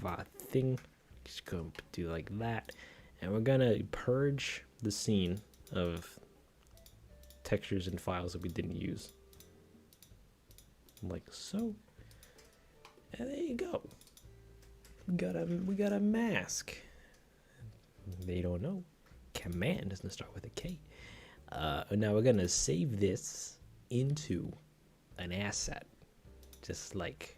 A: our thing. Just gonna do like that, and we're gonna purge the scene of textures and files that we didn't use, like so. And there you go. We got a mask. They don't know. Command doesn't start with a K. Now we're gonna save this into an asset, just like.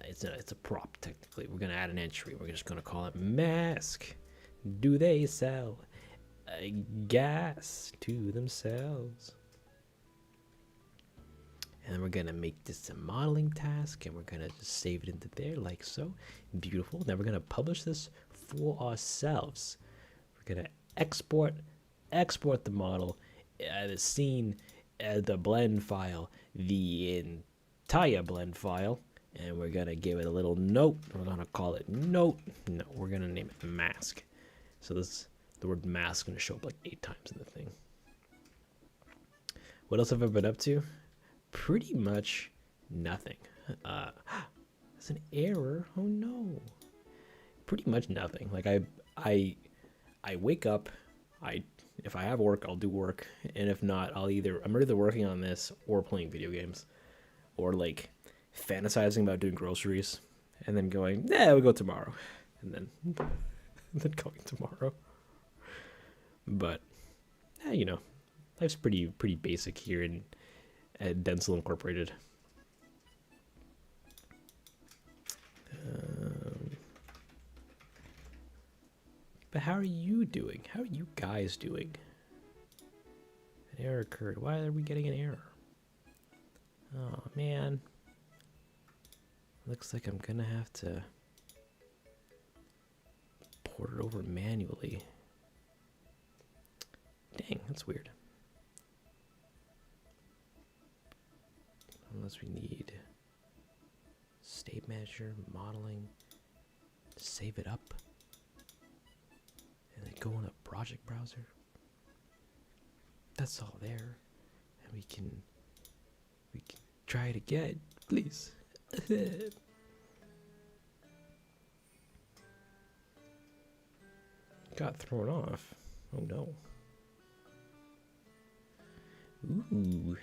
A: It's a prop, technically. We're going to add an entry. We're just going to call it mask. Do they sell gas to themselves? And then we're going to make this a modeling task, and we're going to just save it into there like so. Beautiful. Now we're going to publish this for ourselves. We're going to export the model, the scene, the blend file, the entire blend file. And we're going to give it a little note. We're going to call it note. No, we're going to name it mask. So the word mask is going to show up like 8 times in the thing. What else have I been up to? Pretty much nothing. That's an error. Oh no. Pretty much nothing. Like I wake up. If I have work, I'll do work. And if not, I'm either working on this or playing video games. Or like fantasizing about doing groceries and then going, we'll go tomorrow, and then going tomorrow. But life's pretty basic here at Densle Incorporated. But how are you doing? How are you guys doing? An error occurred. Why are we getting an error? Oh man. Looks like I'm gonna have to port it over manually. Dang, that's weird. Unless we need state manager, modeling, save it up, and then go in a project browser. That's all there. we can try it again, please. Got thrown off. Oh no. Ooh.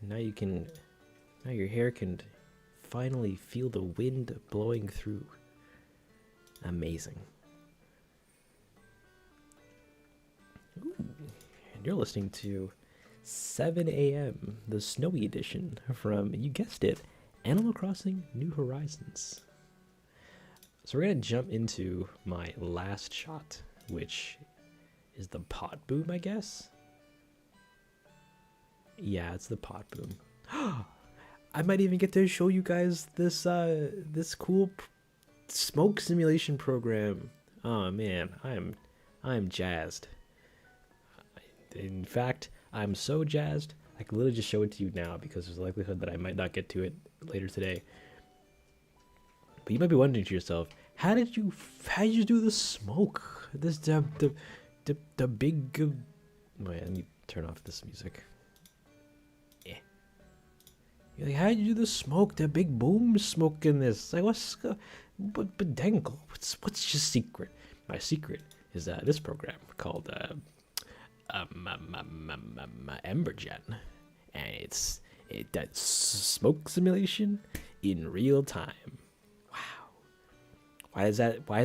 A: Now your hair can finally feel the wind blowing through. Amazing. Ooh. And you're listening to 7 a.m., the snowy edition from, you guessed it, Animal Crossing New Horizons. So we're going to jump into my last shot, which is the pot boom, I guess? Yeah, it's the pot boom. I might even get to show you guys this this cool smoke simulation program. Oh man, I'm jazzed. In fact, I'm so jazzed, I can literally just show it to you now because there's a likelihood that I might not get to it later today. But you might be wondering to yourself, how did you do the smoke? This the big. Wait, let me turn off this music. Yeah. You're like, how did you do the smoke? The big boom smoke in this. Like, but Densle, what's your secret? My secret is this program called Embergen, and it's that smoke simulation in real time. Wow. Why is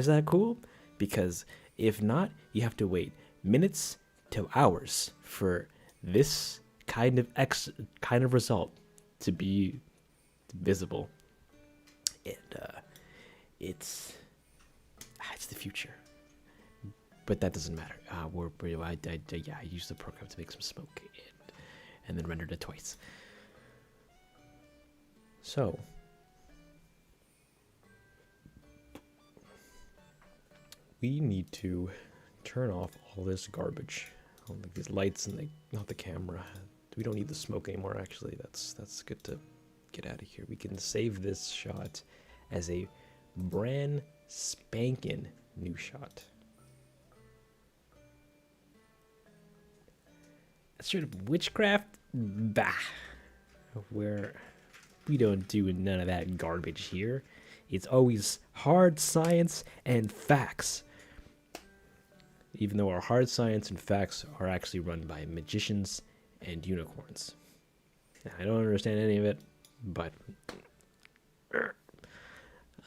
A: that cool? Because if not, you have to wait minutes to hours for this kind of result to be visible. And it's the future. But that doesn't matter. I used the program to make some smoke and then rendered it twice. So we need to turn off all this garbage, like these lights and not the camera. We don't need the smoke anymore. Actually, that's good to get out of here. We can save this shot as a brand spankin' new shot. Sort of witchcraft, bah, where we don't do none of that garbage here. It's always hard science and facts. Even though our hard science and facts are actually run by magicians and unicorns. I don't understand any of it, but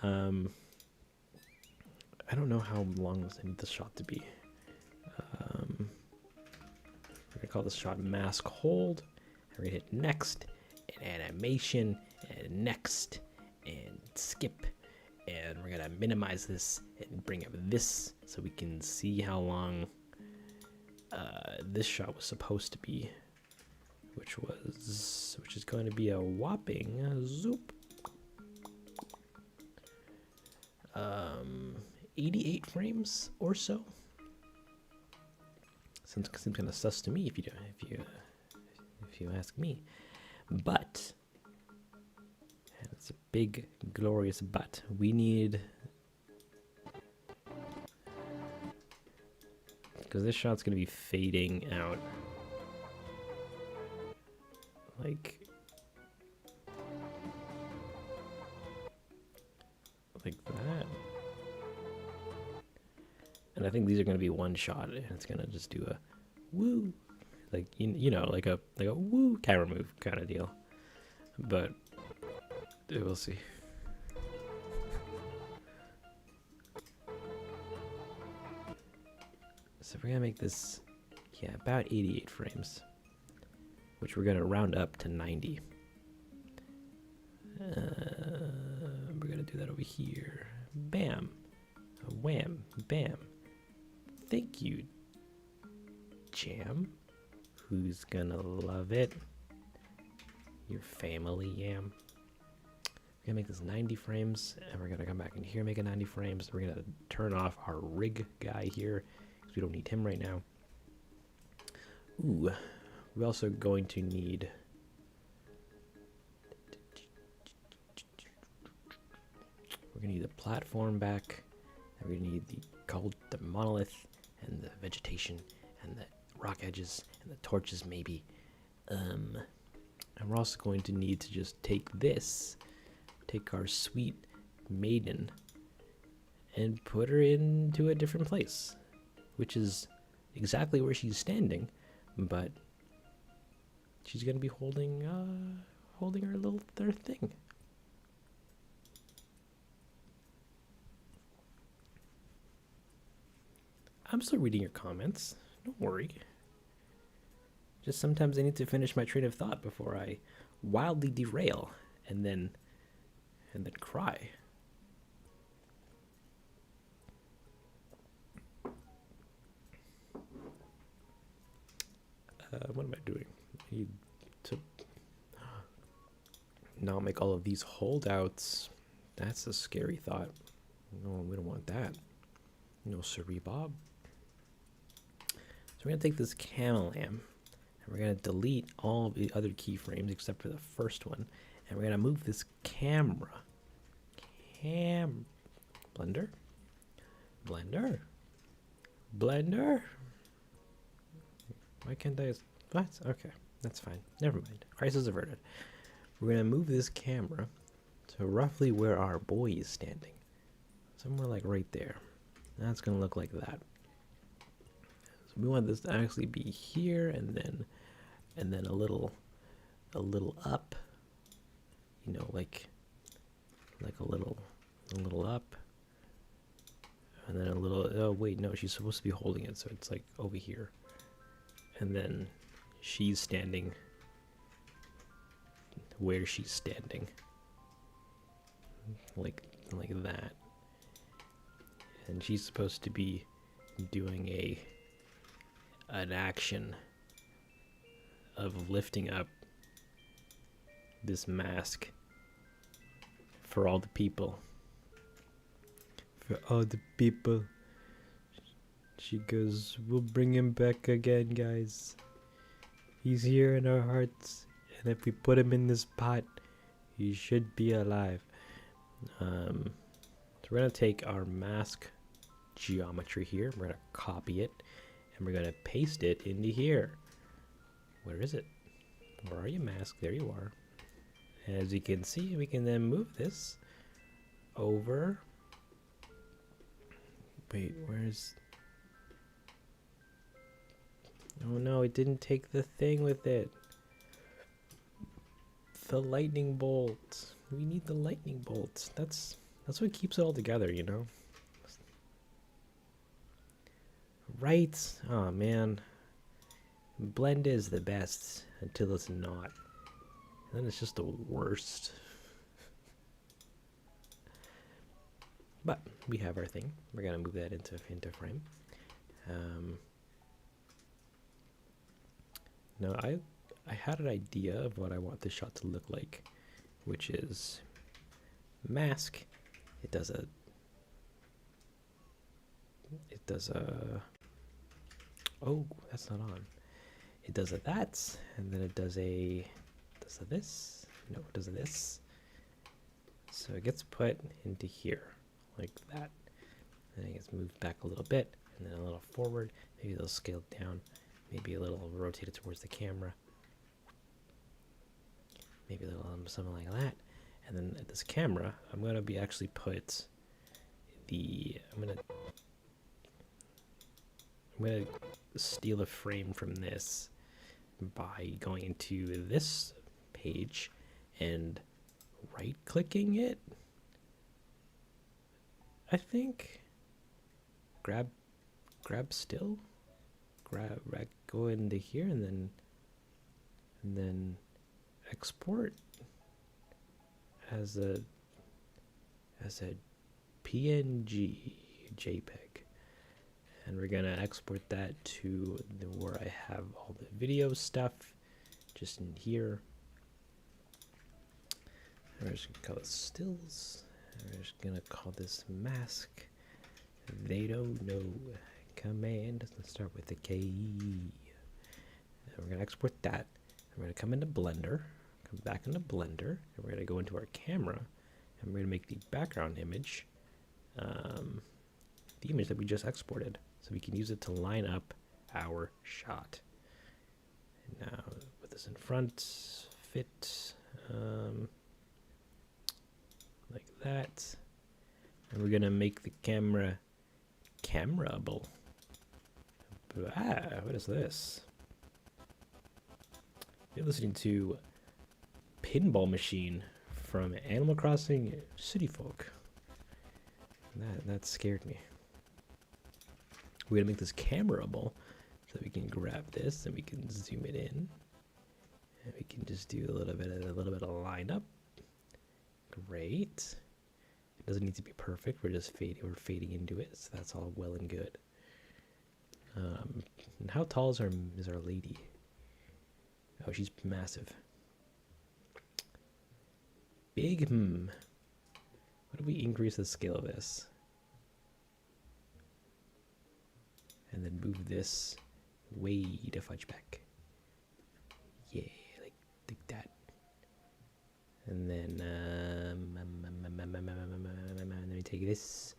A: I don't know how long I need this shot to be. We're gonna call this shot mask hold. We're gonna hit next, and animation, and next, and skip. And we're gonna minimize this and bring up this so we can see how long this shot was supposed to be, which is going to be a whopping zoop 88 frames or so. Seems kind of sus to me if you ask me, but it's a big glorious but. We need, because this shot's gonna be fading out like that. And I think these are going to be one shot, and it's going to just do a woo, like you know, like a woo camera move kind of deal. But we'll see. So we're going to make this, about 88 frames, which we're going to round up to 90. We're going to do that over here. Bam. Wham. Bam. Thank you, Jam. Who's gonna love it? Your family, Yam. We're gonna make this 90 frames, and we're gonna come back in here, make it 90 frames. We're gonna turn off our rig guy here, because we don't need him right now. Ooh, we're also going to need... We're gonna need the platform back, and we're gonna need the monolith, and the vegetation, and the rock edges, and the torches maybe. And we're also going to need to just take our sweet maiden, and put her into a different place, which is exactly where she's standing, but she's gonna be holding her little third thing. I'm still reading your comments. Don't worry. Just sometimes I need to finish my train of thought before I wildly derail and then cry. What am I doing? I need to not make all of these holdouts. That's a scary thought. No, we don't want that. No, siree, Bob. So we're going to take this camel lamb, and we're going to delete all of the other keyframes except for the first one. And we're going to move this camera. Blender? Blender? Blender? Why can't I? What? Okay, that's fine. Never mind. Crisis averted. We're going to move this camera to roughly where our boy is standing. Somewhere like right there. That's going to look like that. So we want this to actually be here, and then a little up. You know, like a little up. And then a little, oh wait, no, she's supposed to be holding it, so it's like over here. And then she's standing where she's standing. Like that. And she's supposed to be doing an action of lifting up this mask for all the people. For all the people. She goes, we'll bring him back again, guys. He's here in our hearts. And if we put him in this pot, he should be alive. So we're going to take our mask geometry here. We're going to copy it. And we're going to paste it into here. Where is it? Where are you, mask? There you are. As you can see, we can then move this over. Wait, where's... Oh no, it didn't take the thing with it. The lightning bolt. We need the lightning bolt. That's what keeps it all together, you know? Right? Oh man. Blend is the best until it's not. And then it's just the worst. But we have our thing. We're gonna move that into frame. Now I had an idea of what I want this shot to look like, which is mask. It does a oh, that's not on. It does a that, and then it does a this. No, it does a this. So it gets put into here like that. And it gets moved back a little bit, and then a little forward. Maybe they'll scale down. Maybe a little rotated towards the camera. Maybe a little something like that. And then at this camera, I'm gonna be actually put the I'm gonna steal a frame from this by going into this page and right clicking it. I think grab still, go into here and then export as a PNG JPEG, and we're gonna export that to where I have all the video stuff, just in here. And we're just gonna call it stills. And we're just gonna call this mask. They don't know. Command. Let's start with the K. And we're gonna export that. And we're gonna come into Blender. Come back into Blender, and we're gonna go into our camera, and we're gonna make the background image, the image that we just exported, so we can use it to line up our shot. And now with this in front, fit, like that. And we're gonna make the camera cameraable. What is this? You're listening to Pinball Machine from Animal Crossing City Folk. That scared me. We're gonna make this cameraable so we can grab this and we can zoom it in, and we can just do a little bit of lineup. Great. It doesn't need to be perfect. We're fading into it, so that's all well and good. And how tall is our lady? Oh, she's massive. Big. What if we increase the scale of this? And then move this way to fudge back. Yeah, like that. And then we take this,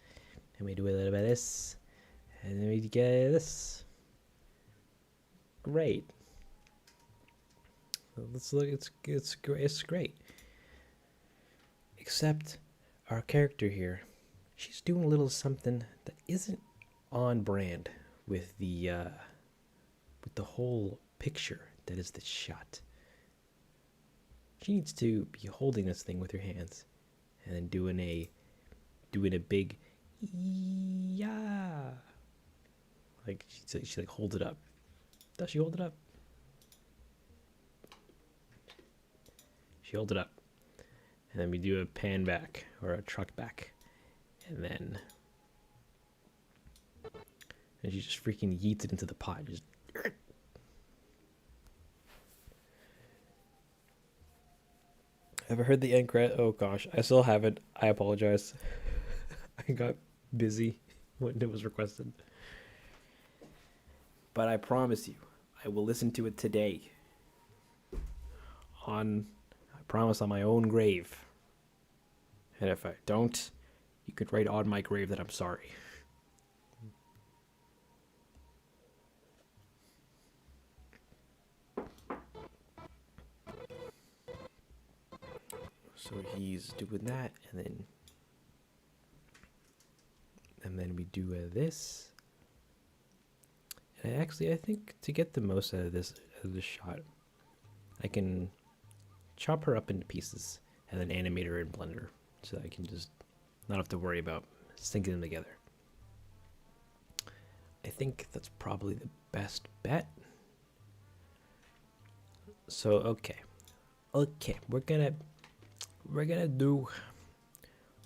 A: and we do a little bit of this, and then we get this. Great. Let's look. It's great. Except our character here, she's doing a little something that isn't on brand with the whole picture that is the shot. She needs to be holding this thing with her hands, and then doing a big yeah. Like she like holds it up. Does she hold it up? She holds it up, and then we do a pan back or a truck back, and then she just freaking yeets it into the pot. Just ever heard the end credit? Oh gosh, I still haven't. I apologize. I got busy when it was requested. But I promise you, I will listen to it today. I promise, on my own grave. And if I don't, you could write on my grave that I'm sorry. So he's doing that, and then we do this. And I think to get the most out of this shot, I can chop her up into pieces and then animate her in Blender, so that I can just not have to worry about syncing them together. I think that's probably the best bet. So okay, we're gonna do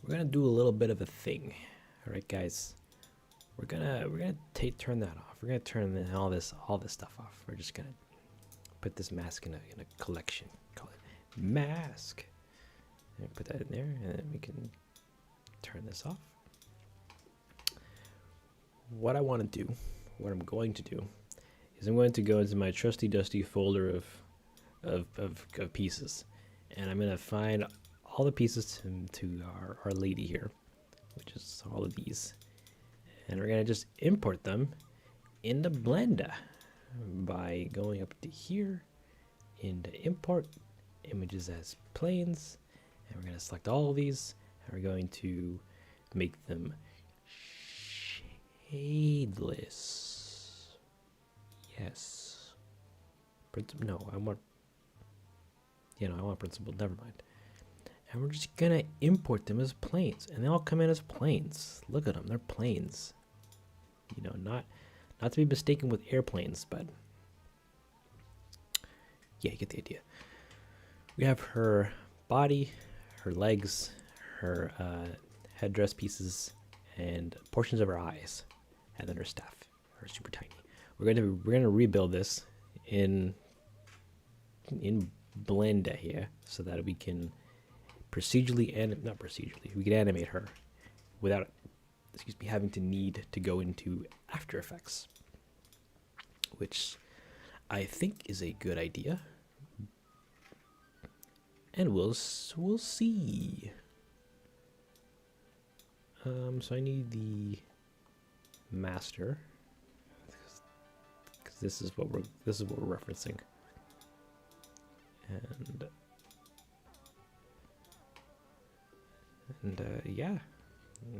A: a little bit of a thing. All right, guys, we're gonna turn that off. We're gonna turn all this stuff off. We're just gonna put this mask in a collection. Call it mask. And put that in there, and then we can turn this off. What I'm going to do, is I'm going to go into my trusty dusty folder of pieces, and I'm gonna find all the pieces to our lady here, which is all of these, and we're gonna just import them into Blender by going up to here into import images as planes, and we're gonna select all of these, and we're going to make them shadeless. Yes. No, I want principal. Never mind. And we're just gonna import them as planes, and they all come in as planes. Look at them; they're planes. You know, not to be mistaken with airplanes, but yeah, you get the idea. We have her body, her legs, her headdress pieces, and portions of her eyes, and then her staff, her super tiny. We're gonna rebuild this in Blender here, so that we can we can animate her without, having to need to go into After Effects, which I think is a good idea. And we'll see. So I need the master, because this is what we're referencing.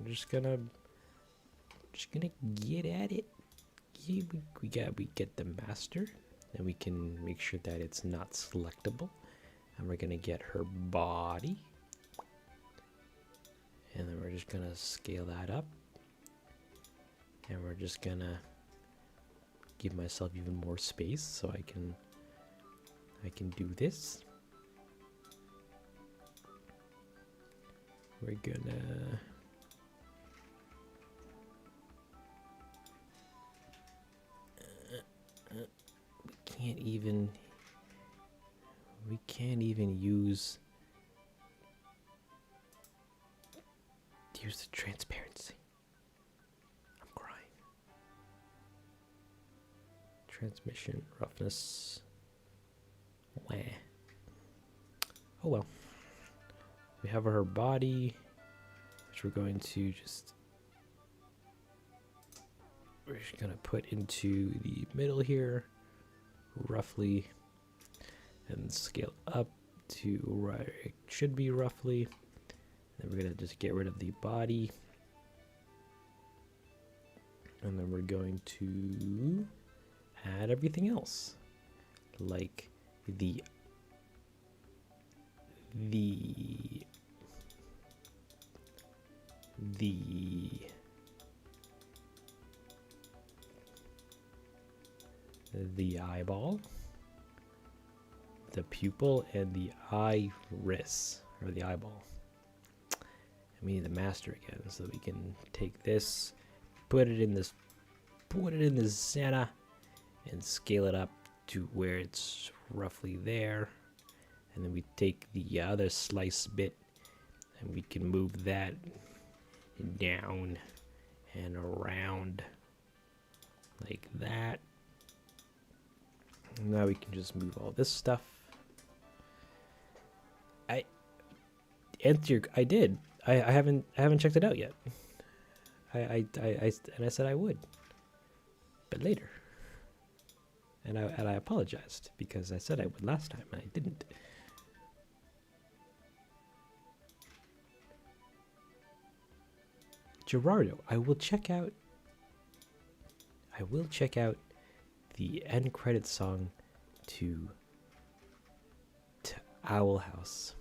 A: just gonna get at it. Yeah, we get the master, and we can make sure that it's not selectable. And we're gonna get her body, and then we're just gonna scale that up, and we're just gonna give myself even more space so I can do this. We're gonna we can't even use the transparency. I'm crying. Transmission roughness. Wah. Oh well. We have her body, which we're going to we're just gonna put into the middle here, roughly, and scale up to where it should be roughly. Then we're gonna just get rid of the body, and then we're going to add everything else, like the eyeball, the pupil, and the iris, or the eyeball. And we need the master again, so we can take this, put it in the center, and scale it up to where it's roughly there. And then we take the other slice bit, and we can move that down and around like that. Now we can just move all this stuff. I did. I haven't checked it out yet. I said I would, but later. And I apologized because I said I would last time and I didn't. Gerardo, I will check out the end credit song to Owl House.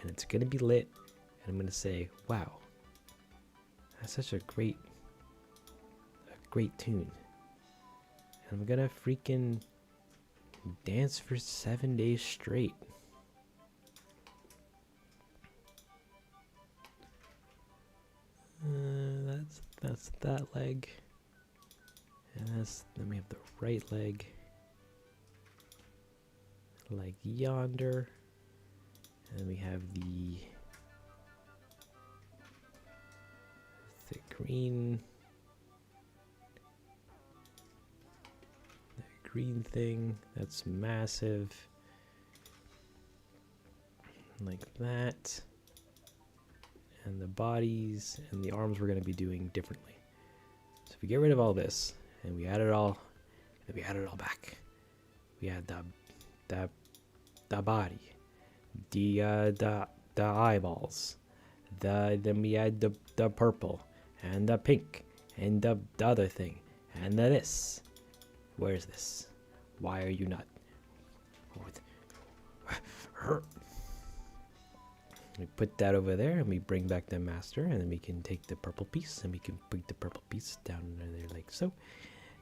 A: And it's gonna be lit, and I'm gonna say, wow, that's such a great tune. And I'm gonna freaking dance for 7 days straight. That's that leg. And then we have the right leg, like yonder. And then we have the green thing that's massive, like that. And the bodies and the arms we're going to be doing differently. So if we get rid of all this and we add it all, then we add it all back. We add the body, the eyeballs, then we add the purple and the pink and the other thing and the this. Where's this? Why are you not? We put that over there and we bring back the master, and then we can take the purple piece and we can put the purple piece down in there like so.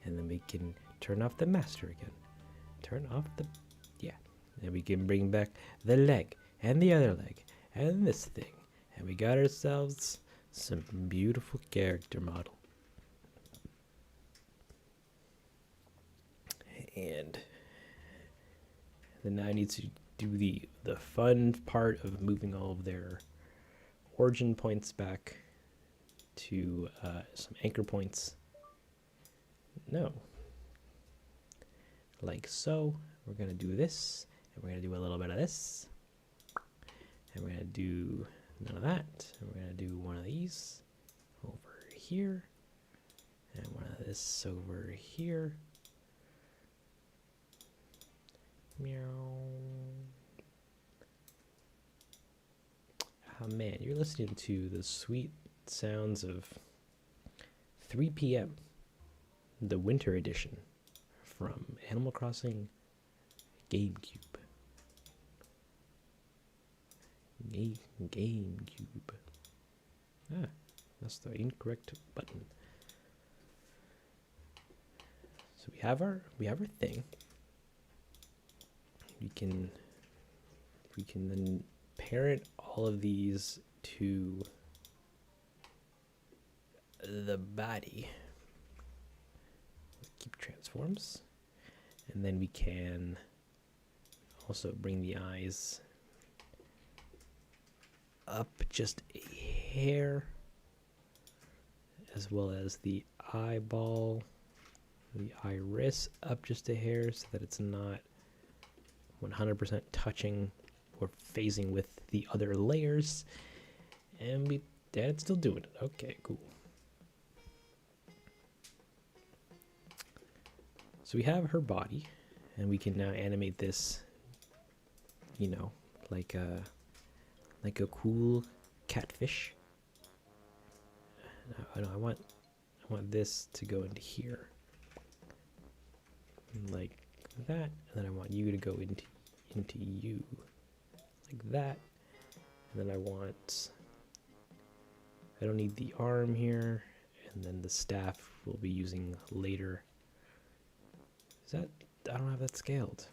A: And then we can turn off the master again. Turn off the, yeah. And we can bring back the leg and the other leg and this thing. And we got ourselves some beautiful character model. And then I need to do the fun part of moving all of their origin points back to some anchor points. No. Like so. We're going to do this, and we're going to do a little bit of this, and we're going to do none of that, and we're going to do one of these over here, and one of this over here. Meow. Oh man, you're listening to the sweet sounds of 3 p.m., the winter edition from Animal Crossing GameCube. GameCube. Ah, that's the incorrect button. So we have our thing. We can then parent all of these to the body. Keep transforms, and then we can also bring the eyes up just a hair, as well as the eyeball, the iris up just a hair, so that it's not 100% touching or phasing with the other layers. And it's still doing it. Okay, cool. So we have her body, and we can now animate this, you know, like a cool catfish. I want this to go into here, like that, and then I want you to go into you, like that, and then I don't need the arm here, and then the staff we'll be using later. I don't have that scaled.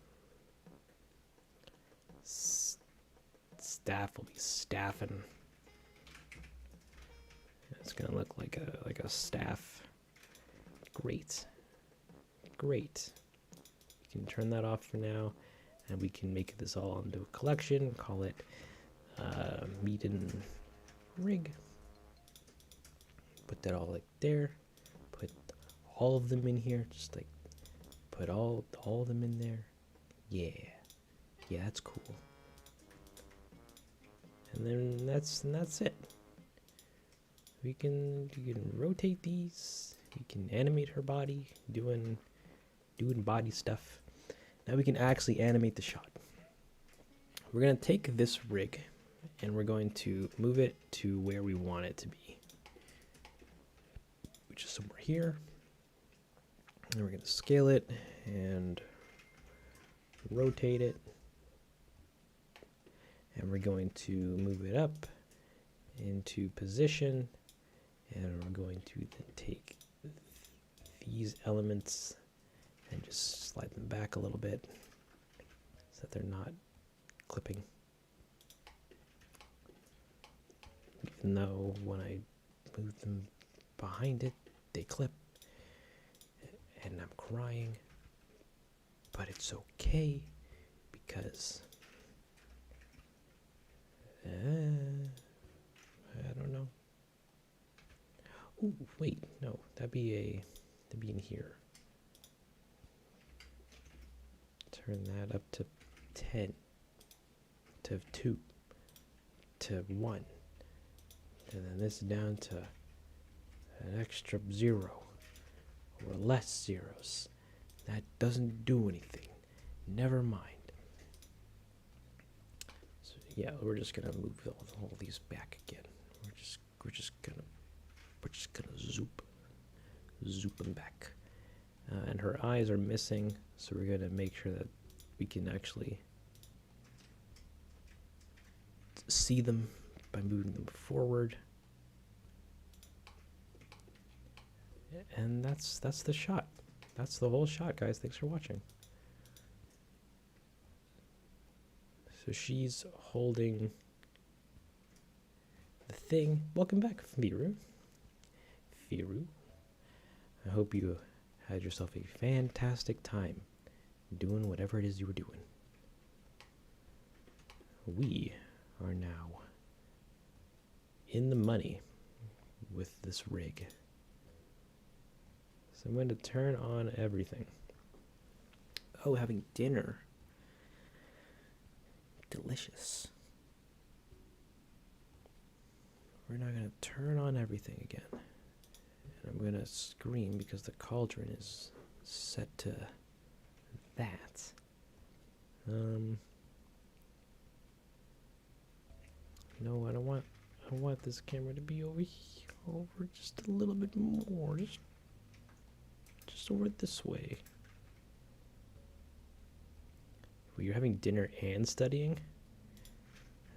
A: Staff will be staffing. It's gonna look like a staff. Great. We can turn that off for now, and we can make this all into a collection. Call it meat and rig. Put that all like there. Put all of them in here, just like. Put all of them in there. Yeah, that's cool. And then that's it. You can rotate these. We can animate her body, doing body stuff. Now we can actually animate the shot. We're gonna take this rig, and we're going to move it to where we want it to be, which is somewhere here. And we're going to scale it and rotate it. And we're going to move it up into position. And we're going to then take these elements and just slide them back a little bit so that they're not clipping. Even though when I move them behind it, they clip. And I'm crying, but it's okay because I don't know. Oh wait, no, that'd be in here. Turn that up to 10, to 2, to 1, and then this down to an extra 0. Or less zeros. That doesn't do anything. Never mind. So yeah, we're just gonna move all these back again. We're just gonna zoop them back. And her eyes are missing, so we're gonna make sure that we can actually see them by moving them forward. And that's the shot. That's the whole shot, guys. Thanks for watching. So she's holding the thing. Welcome back, Firu. I hope you had yourself a fantastic time doing whatever it is you were doing. We are now in the money with this rig. So I'm going to turn on everything. Oh, having dinner. Delicious. We're now going to turn on everything again. And I'm going to scream because the cauldron is set to that. No, I don't want this camera to be over here, over just a little bit more, just over this way. Well, you're having dinner and studying?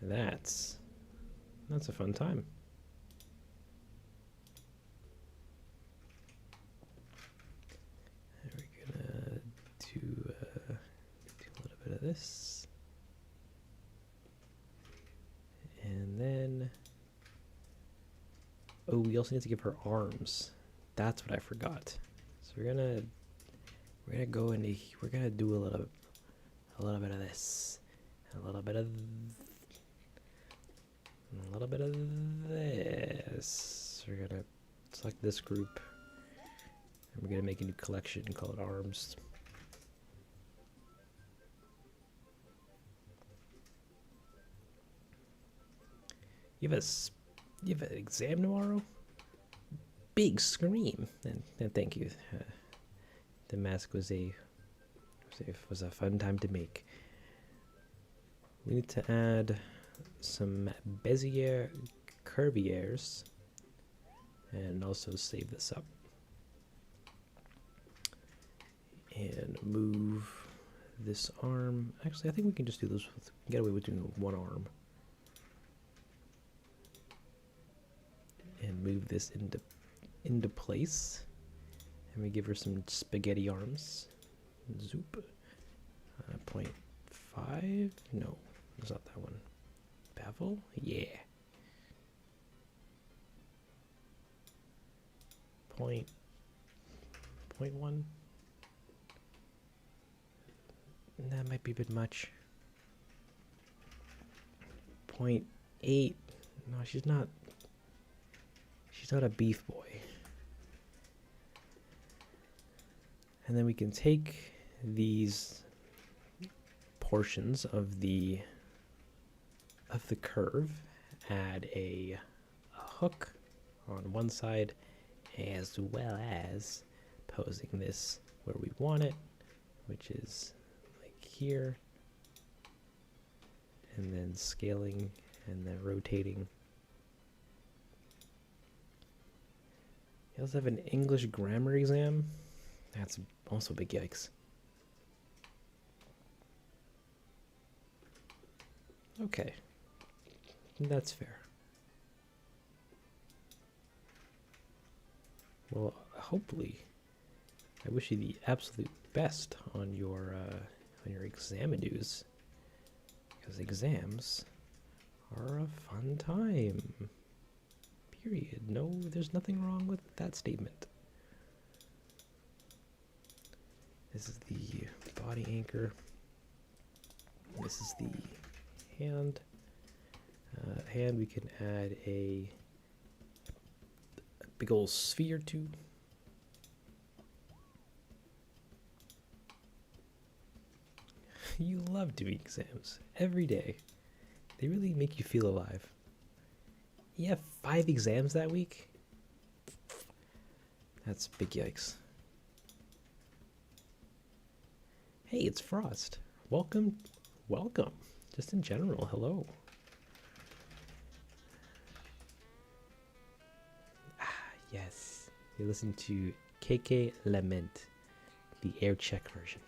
A: That's a fun time. And we're gonna do a little bit of this. And then, oh, we also need to give her arms. That's what I forgot. So we're gonna go into, we're gonna do a little bit of this, a little bit of this. We're gonna select this group, and we're gonna make a new collection called arms. You have an exam tomorrow? Big scream! And thank you. The mask was a fun time to make. We need to add some Bezier Curviers and also save this up and move this arm. Actually, I think we can just do this with, get away with doing one arm. And move this into place, and we give her some spaghetti arms. Zoop. 0.5? No, it's not that one. Bevel? Yeah. 0.1. That might be a bit much. 0.8. No, she's not. She's not a beef boy. And then we can take these portions of the curve, add a hook on one side, as well as posing this where we want it, which is like here, and then scaling and then rotating. You also have an English grammar exam. That's also big yikes. Okay, that's fair. Well, hopefully, I wish you the absolute best on your examinees, because exams are a fun time. Period. No, there's nothing wrong with that statement. This is the body anchor. This is the hand. Hand we can add a big old sphere to. You love doing exams every day. They really make you feel alive. You have 5 exams that week? That's big yikes. Hey, it's Frost. Welcome. Welcome. Just in general, hello. Ah, yes. You listen to KK Lament, the air check version.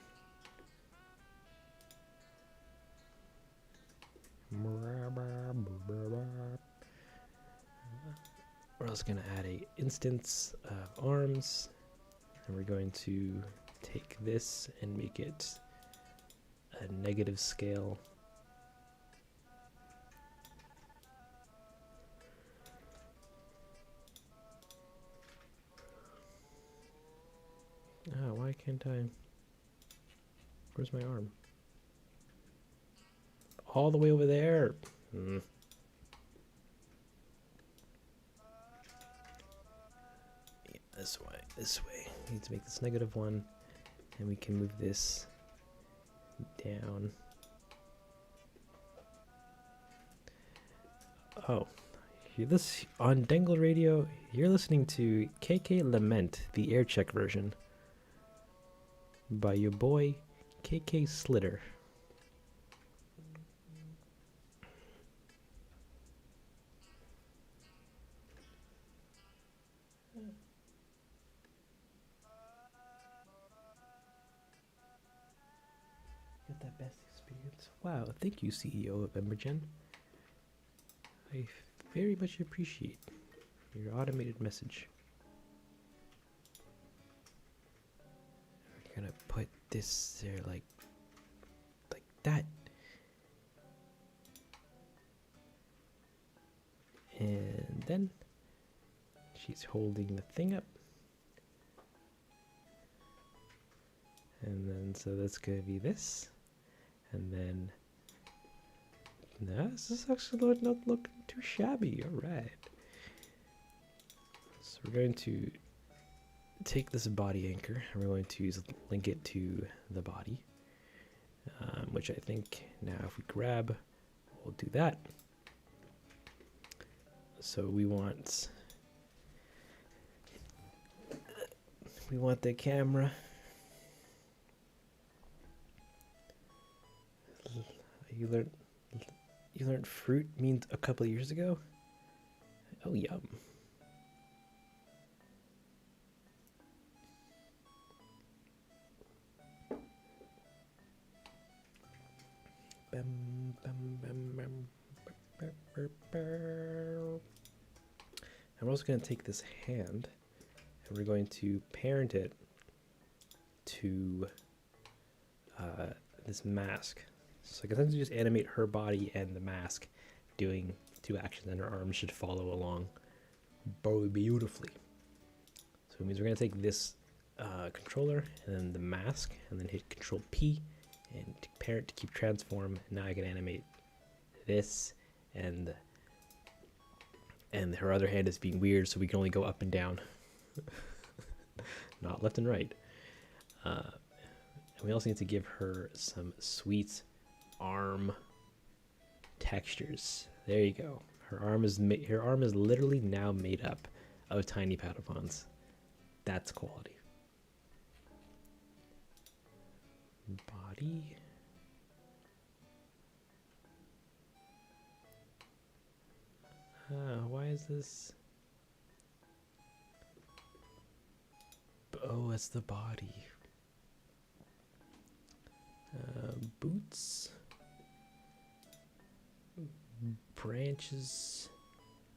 A: We're also going to add a instance of arms, and we're going to take this and make it a negative scale. Ah, why can't I? Where's my arm? All the way over there. Yeah, this way, this way. We need to make this -1, and we can move this down. Oh, this on Densle Radio. You're listening to KK Lament, the air check version, by your boy KK Slitter. best experience. Wow, thank you, CEO of Embergen. I very much appreciate your automated message. We're gonna put this there like that. And then she's holding the thing up. And then, so that's going to be this. And then, no, this is actually not looking too shabby. All right. So we're going to take this body anchor and we're going to link it to the body. Which I think now if we grab, we'll do that. So we want the camera. You learned fruit means a couple of years ago? Oh, yum. I'm also going to take this hand and we're going to parent it to this mask. So I can essentially just animate her body and the mask doing two actions, and her arms should follow along beautifully. So it means we're going to take this controller and then the mask and then hit Control P and parent to keep transform. Now I can animate this, and her other hand is being weird, so we can only go up and down, not left and right. And we also need to give her some sweet arm textures. There you go. Her arm is literally now made up of tiny Patapons. That's quality. Body. Why is this? Oh, it's the body. Boots. Branches.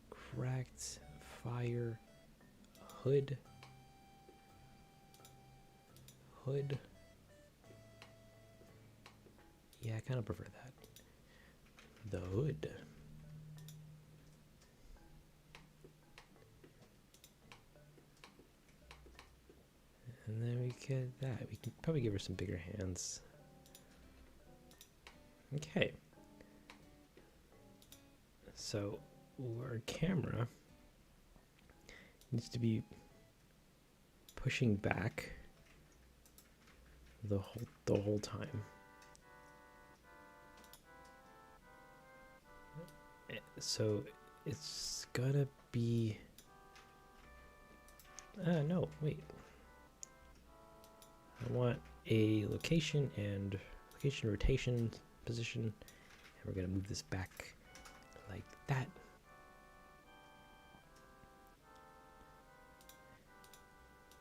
A: Cracked. Fire. Hood. Yeah, I kind of prefer that. The hood. And then we get that. We can probably give her some bigger hands. Okay. So our camera needs to be pushing back the whole time. So it's gonna be no, wait. I want a location and rotation position, and we're gonna move this back like that.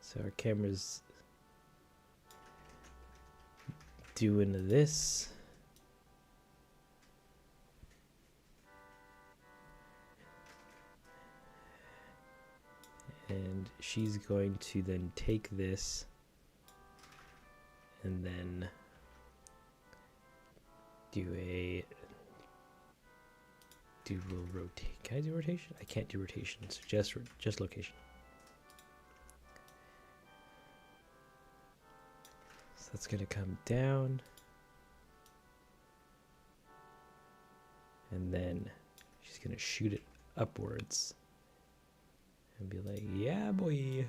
A: So our camera's doing this. And she's going to then take this and then do a rotate. Can I do rotation? I can't do rotation, so just location. So that's gonna come down, and then she's gonna shoot it upwards and be like, yeah, boy.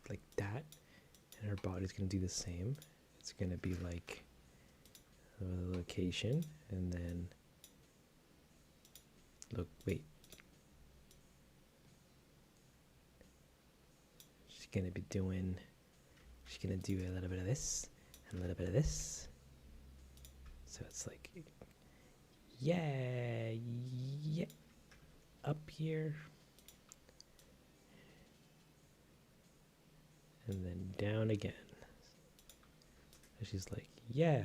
A: Like that. And her body's gonna do the same. It's gonna be like the location, and then look, wait. She's gonna do a little bit of this and a little bit of this. So it's like, yeah, up here. and then down again. And she's like, yeah,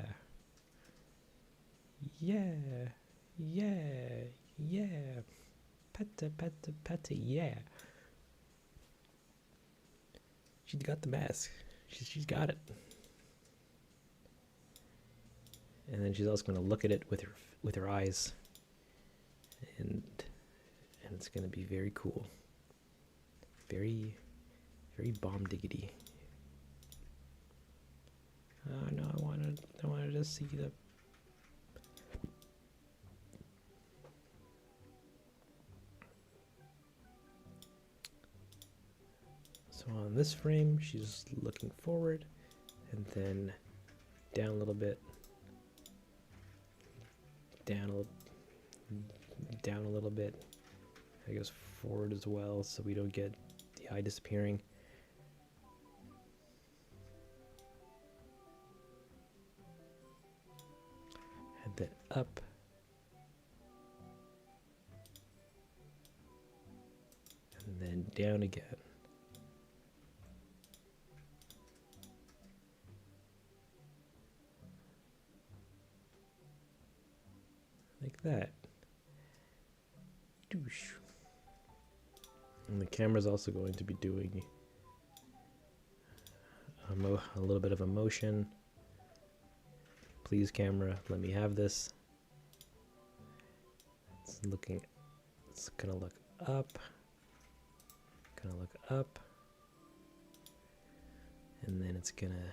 A: yeah, yeah, yeah, pata, pata, pata, yeah. She's got the mask. She's got it. And then she's also going to look at it with her eyes, and it's going to be very cool, very bomb diggity. Oh no, I wanted to see the. So on this frame, she's looking forward, and then down a little bit, down a little bit. I guess forward as well, so we don't get the eye disappearing. And then up. And then down again. Like that. Doosh. And the camera's also going to be doing a little bit of a motion. Please, camera, let me have this. It's gonna look up. Gonna look up. And then it's gonna.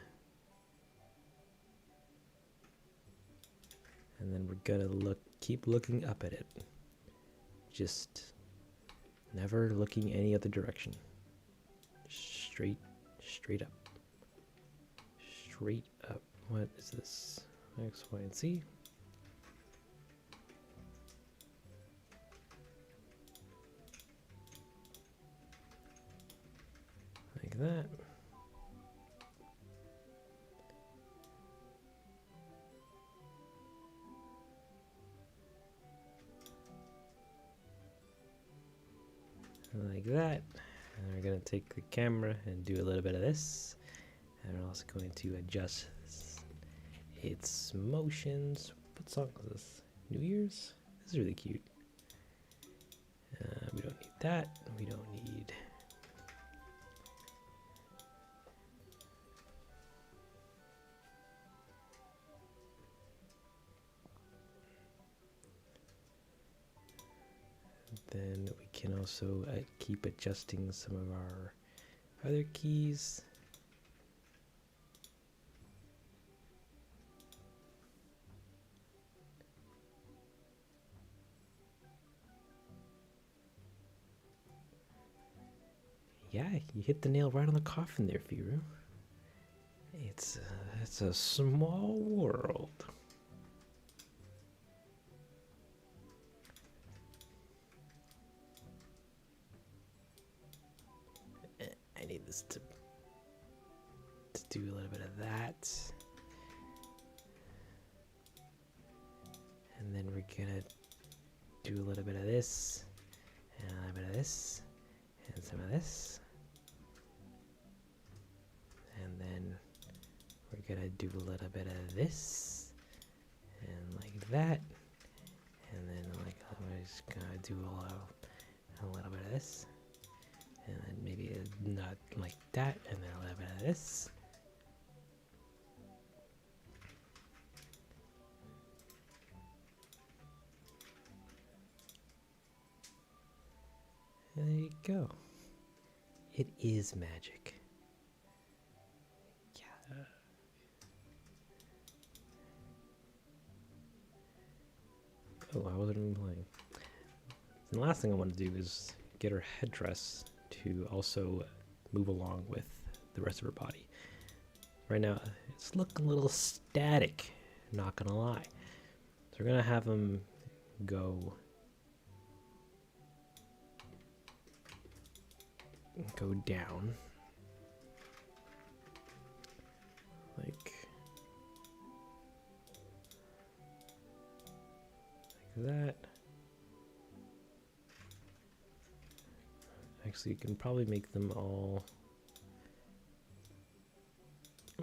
A: And then we're gonna keep looking up at it. Just never looking any other direction. Straight up. Straight up. What is this? X, Y, and Z. Like that. Like that. And we're going to take the camera and do a little bit of this. And we're also going to adjust its motions. What song is this? New Year's? This is really cute. We don't need that. We don't need... Then we can also keep adjusting some of our other keys. Yeah, you hit the nail right on the coffin there, Firu. It's a small world. I need this to do a little bit of that. And then we're gonna do a little bit of this, and a little bit of this, and some of this. And then we're gonna do a little bit of this, and like that. And then like I'm just gonna do a little bit of this. And then maybe not like that, and then a little bit of this. And there you go. It is magic. Yeah. Oh, I wasn't even playing. And the last thing I want to do is get her headdress to also move along with the rest of her body. Right now, it's looking a little static, not gonna lie. So we're gonna have them go down. Like that. Actually, you can probably make them all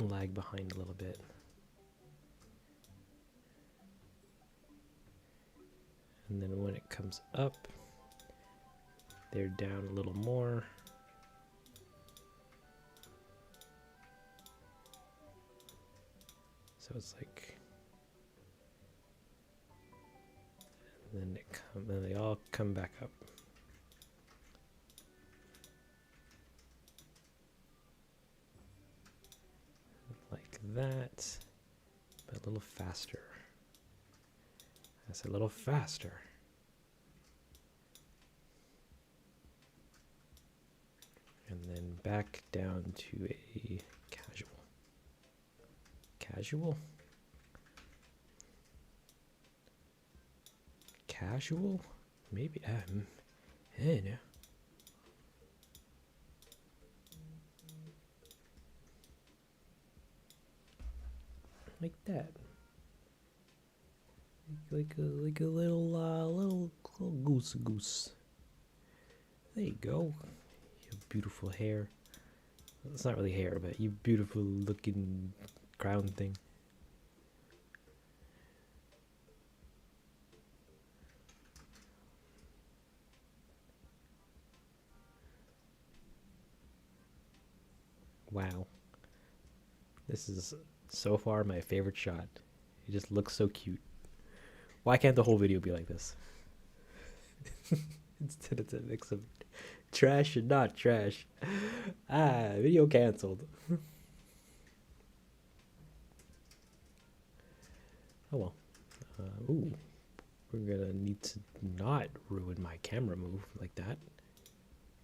A: lag behind a little bit. And then when it comes up, they're down a little more. So it's like, and then they all come back up. Like that, but a little faster. That's a little faster. And then back down to a casual. Casual? Casual? Maybe. Yeah. Like that. Like a little goose. There you go. You beautiful hair. It's not really hair, but you beautiful looking crown thing. Wow. This is so far my favorite shot. It just looks so cute. Why can't the whole video be like this? Instead it's a mix of trash and not trash. Video canceled. Oh well. Ooh. We're gonna need to not ruin my camera move like that.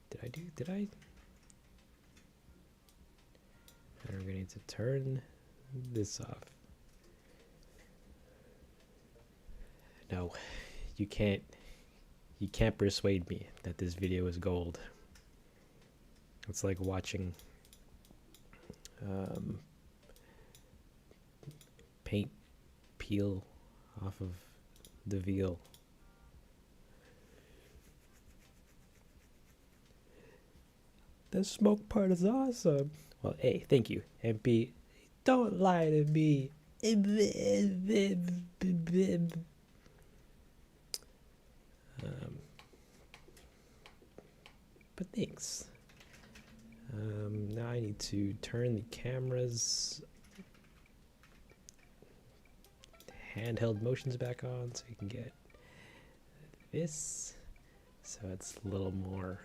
A: Did I? And we're gonna need to turn this off. No, you can't persuade me that this video is gold. It's like watching paint peel off of the veal. The smoke part is awesome. Well, A, thank you. And B, don't lie to me. But thanks. Now I need to turn the camera's handheld motions back on so you can get this. So it's a little more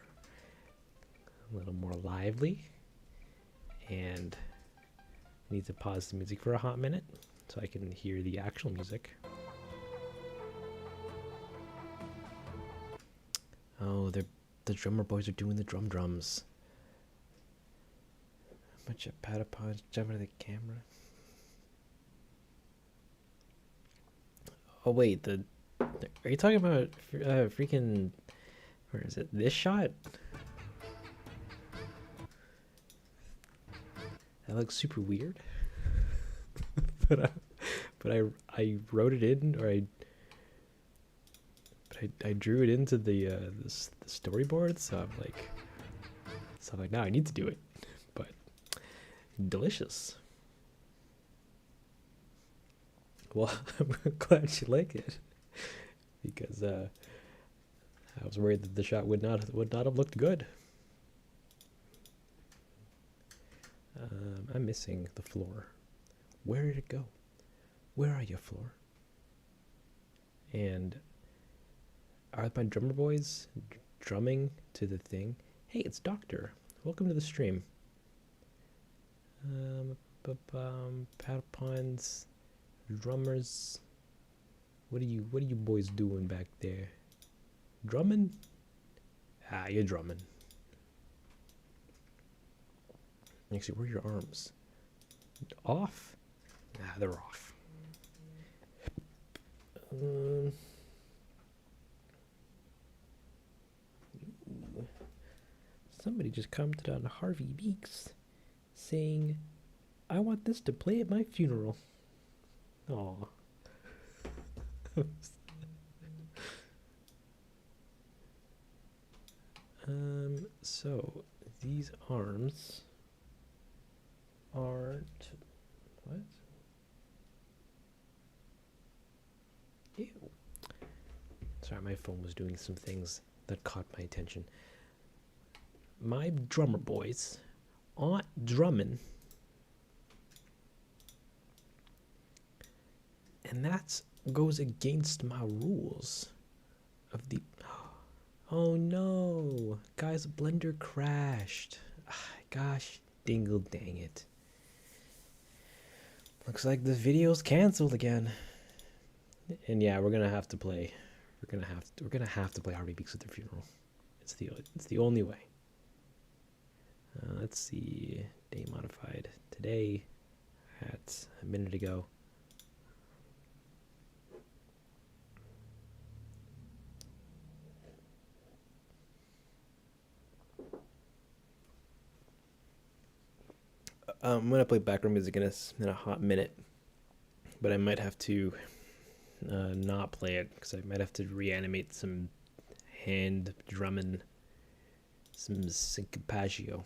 A: lively. And I need to pause the music for a hot minute so I can hear the actual music. Oh, the drummer boys are doing the drums. A bunch of Patapons jumping to the camera. Oh wait, are you talking about freaking? Where is it? This shot? That looks super weird. but I wrote it in, or I drew it into the storyboard, so I'm like, now I need to do it. But delicious. Well, I'm glad you like it, because I was worried that the shot would not have looked good. I'm missing the floor. Where did it go? Where are you, floor? And are my drummer boys drumming to the thing? Hey, it's Doctor. Welcome to the stream. Patapons, drummers. What are you boys doing back there? Drumming? You're drumming. Actually, where are your arms? Off? They're off. Somebody just commented on Harvey Beaks saying, I want this to play at my funeral. Aw. So these arms aren't. What? Ew. Sorry, my phone was doing some things that caught my attention. My drummer boys aren't drumming. And that goes against my rules of the. Oh no! Guys, Blender crashed. Gosh, dingle dang it. Looks like the video's canceled again. And yeah, we're gonna have to play. We're gonna have to play Harvey Beaks at their funeral. It's the only way. Let's see. Day modified today at a minute ago. I'm gonna play background music in a hot minute, but I might have to not play it because I might have to reanimate some hand drumming, some syncopagio,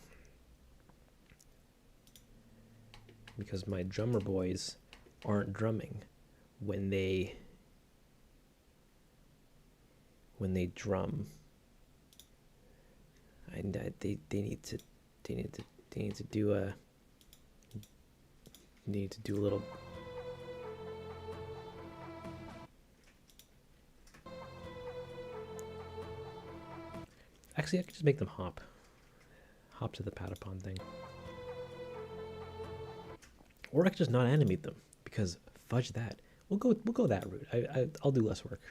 A: because my drummer boys aren't drumming when they drum. And they need to do a little. Actually, I could just make them hop to the Patapon thing, or I could just not animate them because fudge that. We'll go that route. I'll do less work.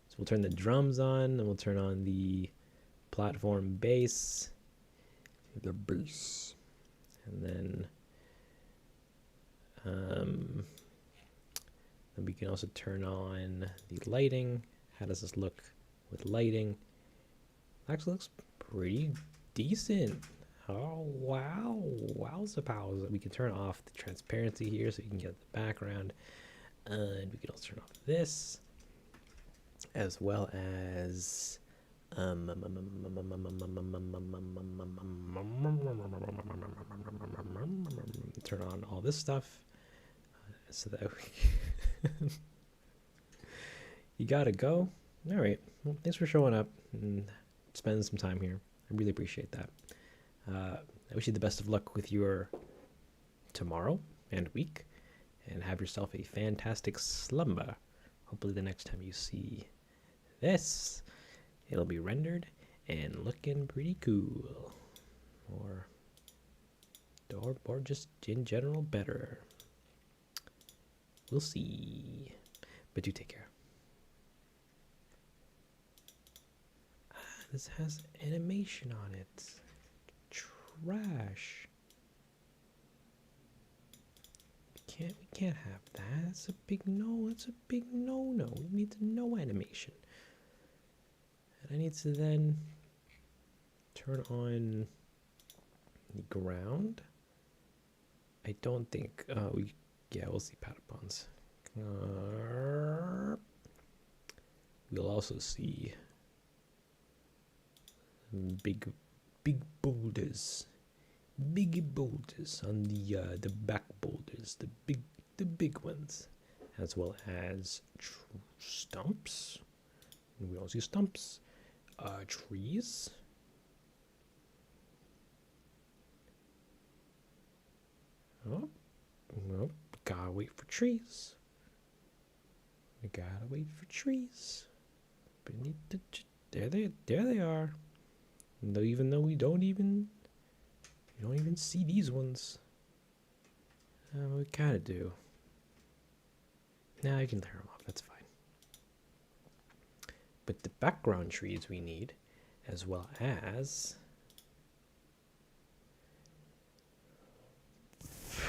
A: So we'll turn the drums on, and we'll turn on the platform bass, and then we can also turn on the lighting. How does this look with lighting? Actually looks pretty decent. Oh wow, wowza pals. We can turn off the transparency here so you can get the background, and we can also turn off this, as well as turn on all this stuff, so that you gotta go. All right, well, thanks for showing up and spending some time here. I really appreciate that. I wish you the best of luck with your tomorrow and week, and have yourself a fantastic slumber. Hopefully the next time you see this, it'll be rendered and looking pretty cool, or just in general better. We'll see, but do take care. This has animation on it. Trash. We can't have that. That's a big no. That's a big no. We need no animation. And I need to then turn on the ground. I don't think we'll see Patapons. We'll also see big boulders, on the back boulders, the big ones, as well as stumps. We don't see stumps. Trees. Oh, well, gotta wait for trees. We gotta wait for trees. Beneath there they are. Though, even though we don't even see these ones. We kind of do. Now I can clear them off. That's fine. But the background trees we need, as well as.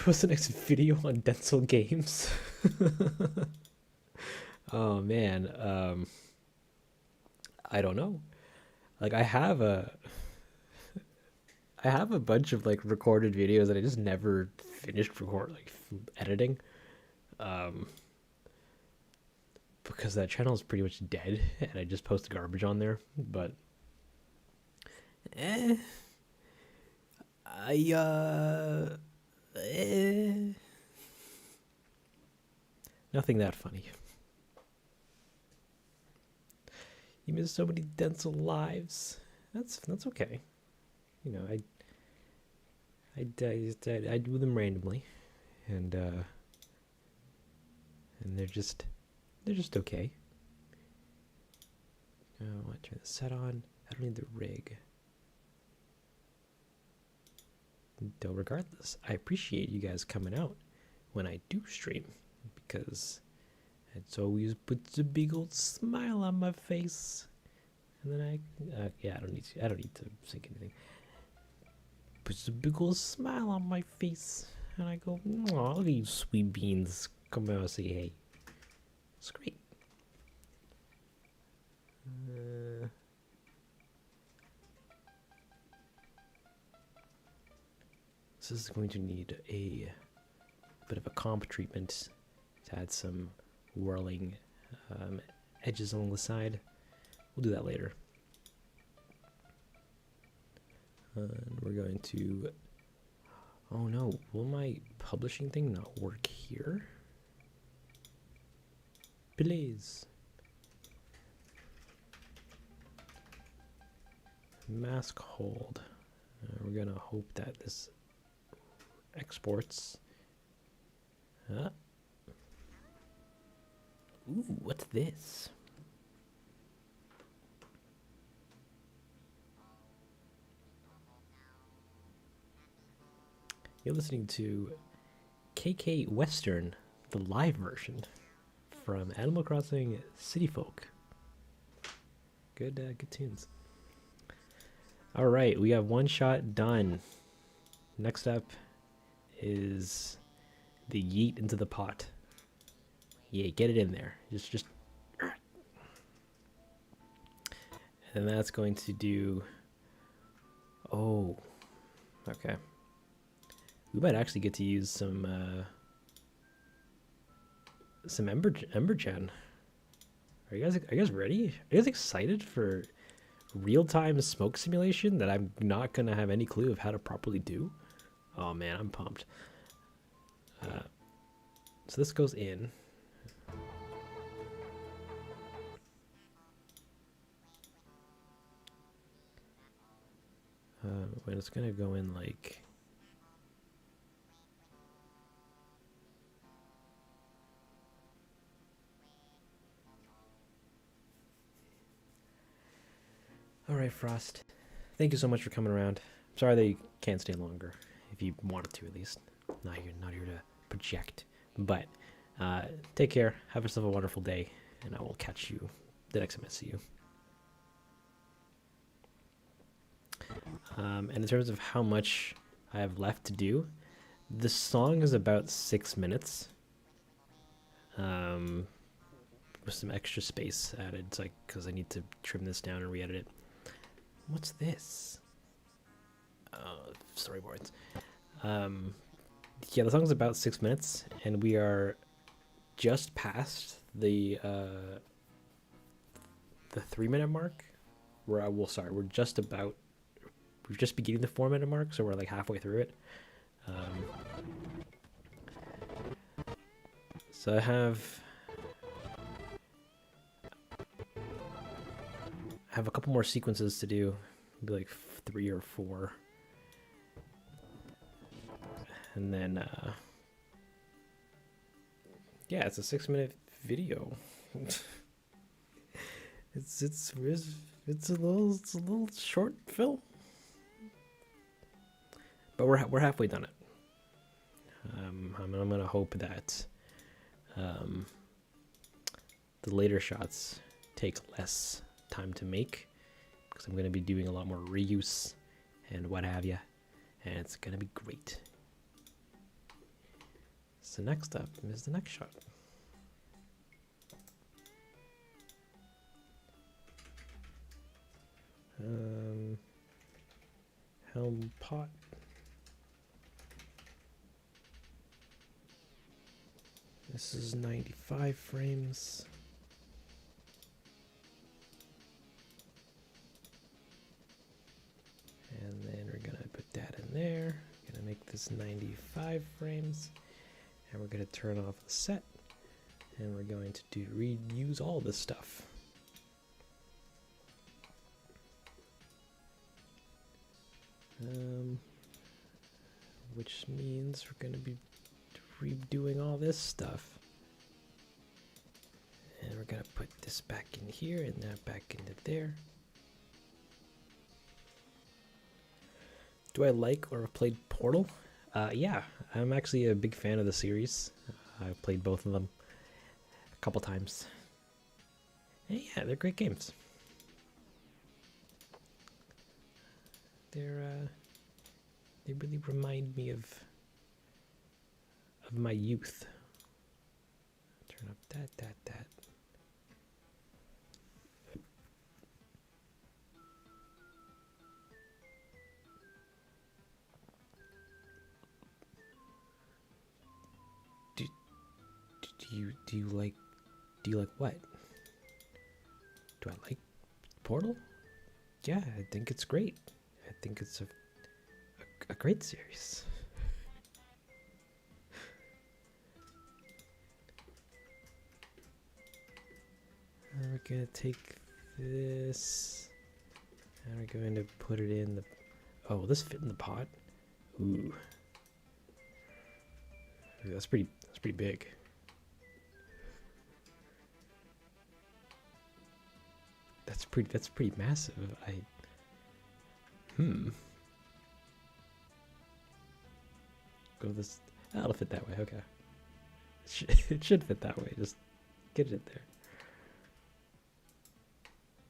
A: What's the next video on Densle games? Oh man, I don't know. Like I have a bunch of like recorded videos that I just never finished editing, because that channel is pretty much dead and I just post garbage on there. But I Nothing that funny. You missed so many Densle lives. That's okay. You know, I do them randomly, and they're just okay. I want to turn the set on. I don't need the rig. Though regardless, I appreciate you guys coming out when I do stream, because it always puts a big old smile on my face. And then I don't need to sync anything. Puts a big old smile on my face, and I go, "Aw, look at you, sweet beans! Come out and say hey." It's great. This is going to need a bit of a comp treatment to add some whirling edges along the side. We'll do that later. And we're going to... Oh no, will my publishing thing not work here? Please. Mask hold. We're gonna hope that this exports. Ooh, what's this? You're listening to KK Western, the live version from Animal Crossing City Folk. Good tunes. All right, we have one shot done. Next up is the yeet into the pot. Yeah, get it in there. Just. And that's going to do. Oh, okay. We might actually get to use some Ember Gen. Are you guys ready? Are you guys excited for real-time smoke simulation that I'm not gonna have any clue of how to properly do? Oh man, I'm pumped. So this goes in. When it's gonna go in like. All right, Frost. Thank you so much for coming around. I'm sorry that you can't stay longer, if you wanted to at least. Not here to project. But take care. Have yourself a wonderful day, and I will catch you the next time I see you. And in terms of how much I have left to do, the song is about 6 minutes. With some extra space added, it's like because I need to trim this down and re-edit it. What's this? Storyboards. Yeah, the song's about 6 minutes, and we are just past the 3-minute mark. We're just beginning the 4-minute mark, so we're like halfway through it. So I have a couple more sequences to do, maybe like 3 or 4, and then yeah, it's a 6-minute video. it's a little short film, but we're halfway done it. I'm gonna hope that the later shots take less time to make, because I'm going to be doing a lot more reuse and what have you, and it's going to be great. So next up is the next shot. Helm pot. This is 95 frames. And then we're gonna put that in there. Gonna make this 95 frames, and we're going to turn off the set, and we're going to reuse all this stuff. Which means we're going to be redoing all this stuff. And we're going to put this back in here and that back into there. Do I like or have played Portal? Yeah, I'm actually a big fan of the series. I've played both of them a couple times. And yeah, they're great games. They really remind me of my youth. Turn up that. Do you like what? Do I like Portal? Yeah, I think it's great. I think it's a great series. We're gonna take this and we're going to put it in the... Oh, will this fit in the pot? Ooh. That's pretty big. That's pretty massive. Go this. That'll fit that way. Okay. It should fit that way. Just get it there.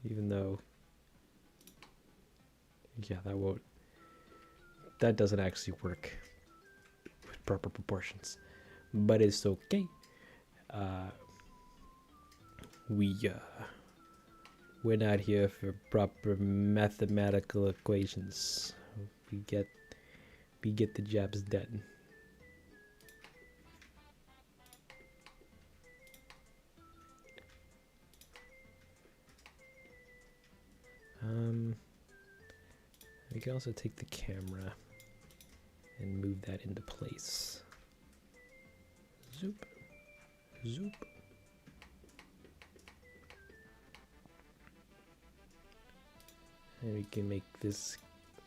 A: Even though, yeah, that doesn't actually work with proper proportions, but it's okay. We're not here for proper mathematical equations. We get the jobs done. We can also take the camera and move that into place. Zoop. Zoop. And we can make this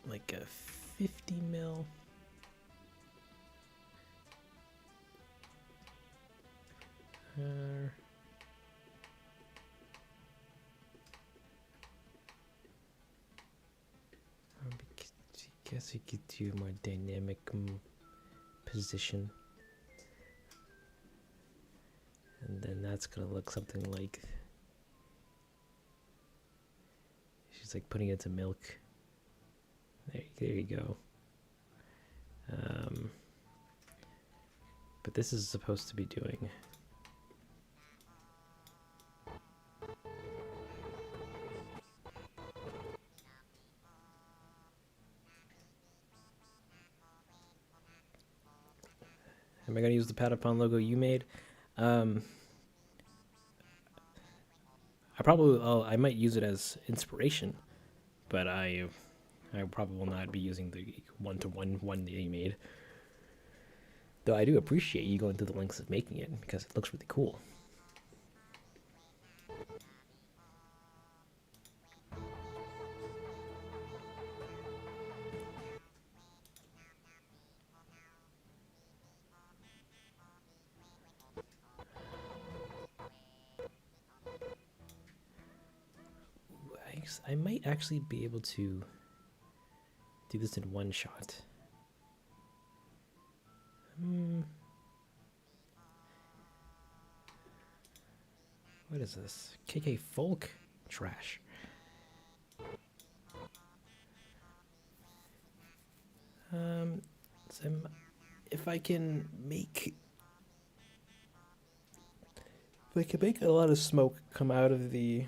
A: like a 50 mil. I guess we could do a more dynamic position. And then that's gonna look something like... She's like putting it to milk. There you go. But this is supposed to be doing... Am I going to use the Patapon logo you made? I might use it as inspiration, but I probably will not be using the one-to-one one that you made. Though I do appreciate you going through the lengths of making it because it looks really cool. I might actually be able to do this in one shot. What is this? KK Folk? Trash. So if I can make a lot of smoke come out of the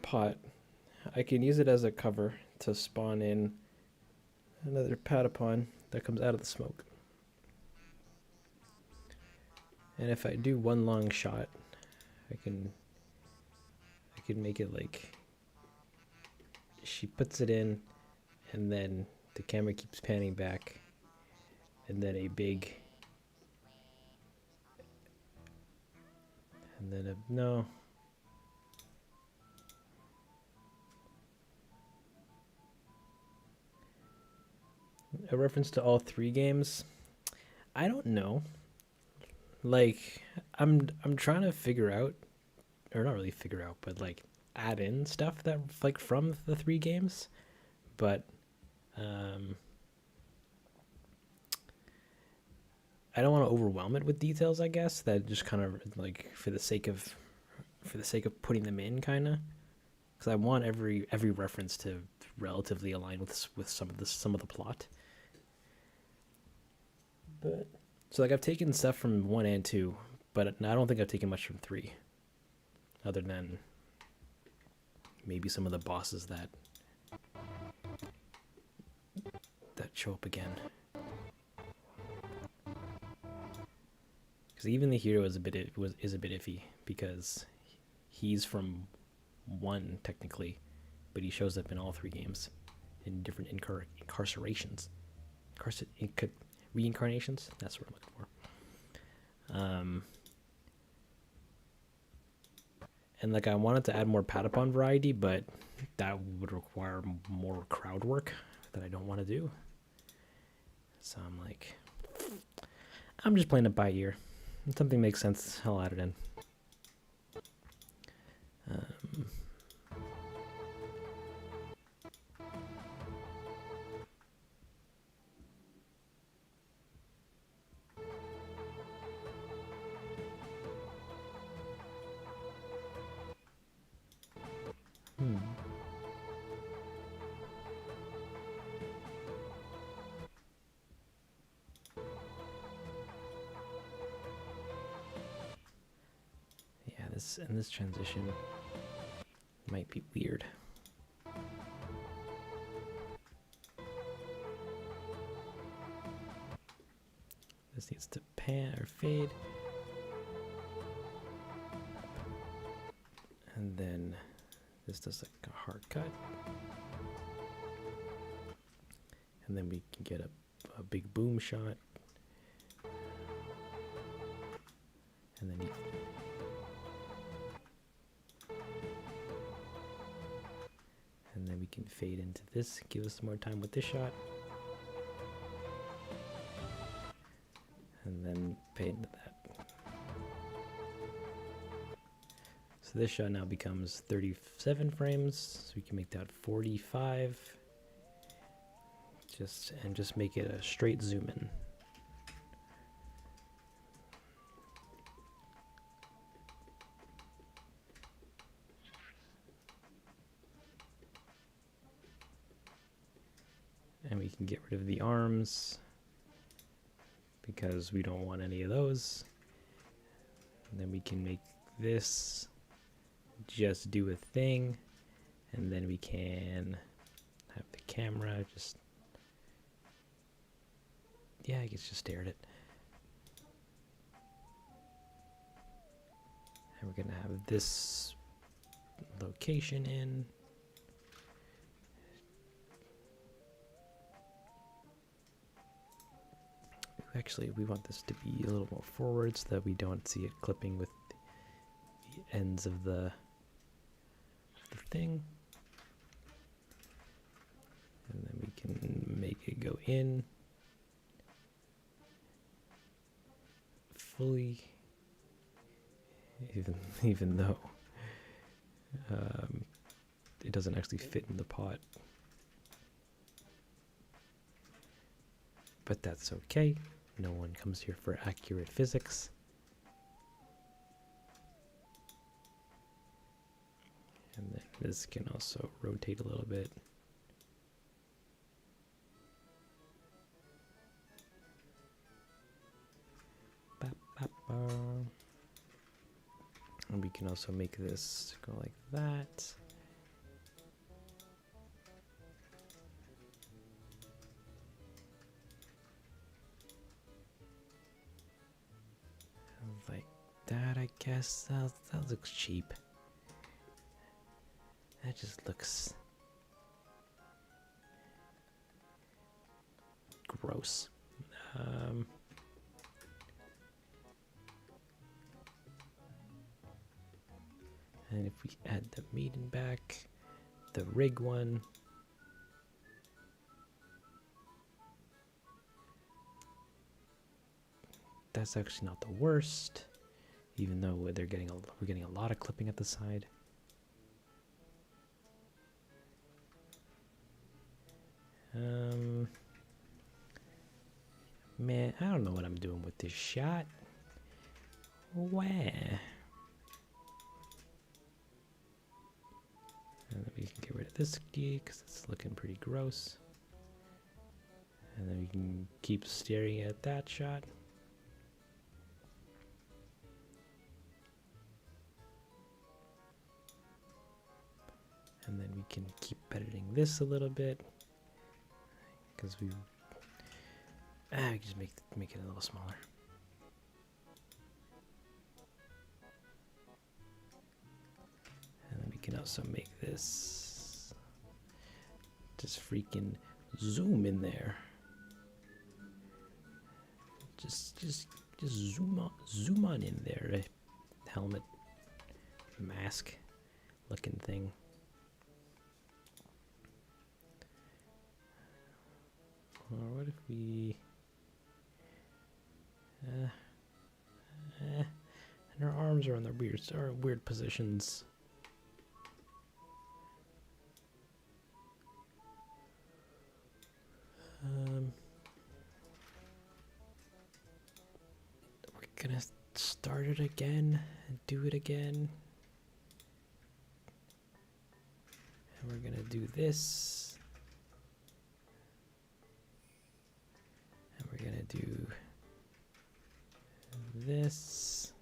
A: pot, I can use it as a cover to spawn in another Patapon that comes out of the smoke. And if I do one long shot, I can make it like she puts it in and then the camera keeps panning back, and then a big, and then a, no. A reference to all three games? I don't know. Like, I'm trying to figure out, or not really figure out, but like add in stuff that like from the three games, but um, I don't want to overwhelm it with details. I guess that just kind of like for the sake of putting them in, kind of, because I want every reference to relatively align with some of the plot. But so like I've taken stuff from 1 and 2, but I don't think I've taken much from 3, other than maybe some of the bosses that show up again. Because even the hero is a bit iffy, because he's from 1 technically, but he shows up in all 3 games in different incarcerations. Reincarnations? That's what I'm looking for. And like I wanted to add more Patapon variety, but that would require more crowd work that I don't want to do. So I'm like, I'm just playing it by ear. If something makes sense, I'll add it in. Yeah, this transition might be weird. This needs to pan or fade. And then this does like a hard cut. And then we can get a big boom shot. And then we can fade into this, give us some more time with this shot. And then fade into that. So this shot now becomes 37 frames, so we can make that 45. Just make it a straight zoom in. And we can get rid of the arms because we don't want any of those. And then we can make this just do a thing, and then we can have the camera just, yeah, I guess just stare at it. And we're gonna have this location in. Actually, we want this to be a little more forward so that we don't see it clipping with the ends of the thing. And then we can make it go in fully, even though it doesn't actually fit in the pot. But that's okay. No one comes here for accurate physics. And then this can also rotate a little bit. And we can also make this go like that. Like that, I guess. That looks cheap. That just looks... gross. And if we add the maiden back, the rig one, that's actually not the worst, even though we're getting a lot of clipping at the side. Man, I don't know what I'm doing with this shot. Where? And then we can get rid of this ski because it's looking pretty gross. And then we can keep staring at that shot. And then we can keep editing this a little bit because we can just make it a little smaller. And then we can also make this just freaking zoom in there. Just zoom on in there. A helmet mask looking thing. Or what if we and our arms are on their weird positions. We're gonna start it again and do it again. And we're gonna do this. And we're gonna do this.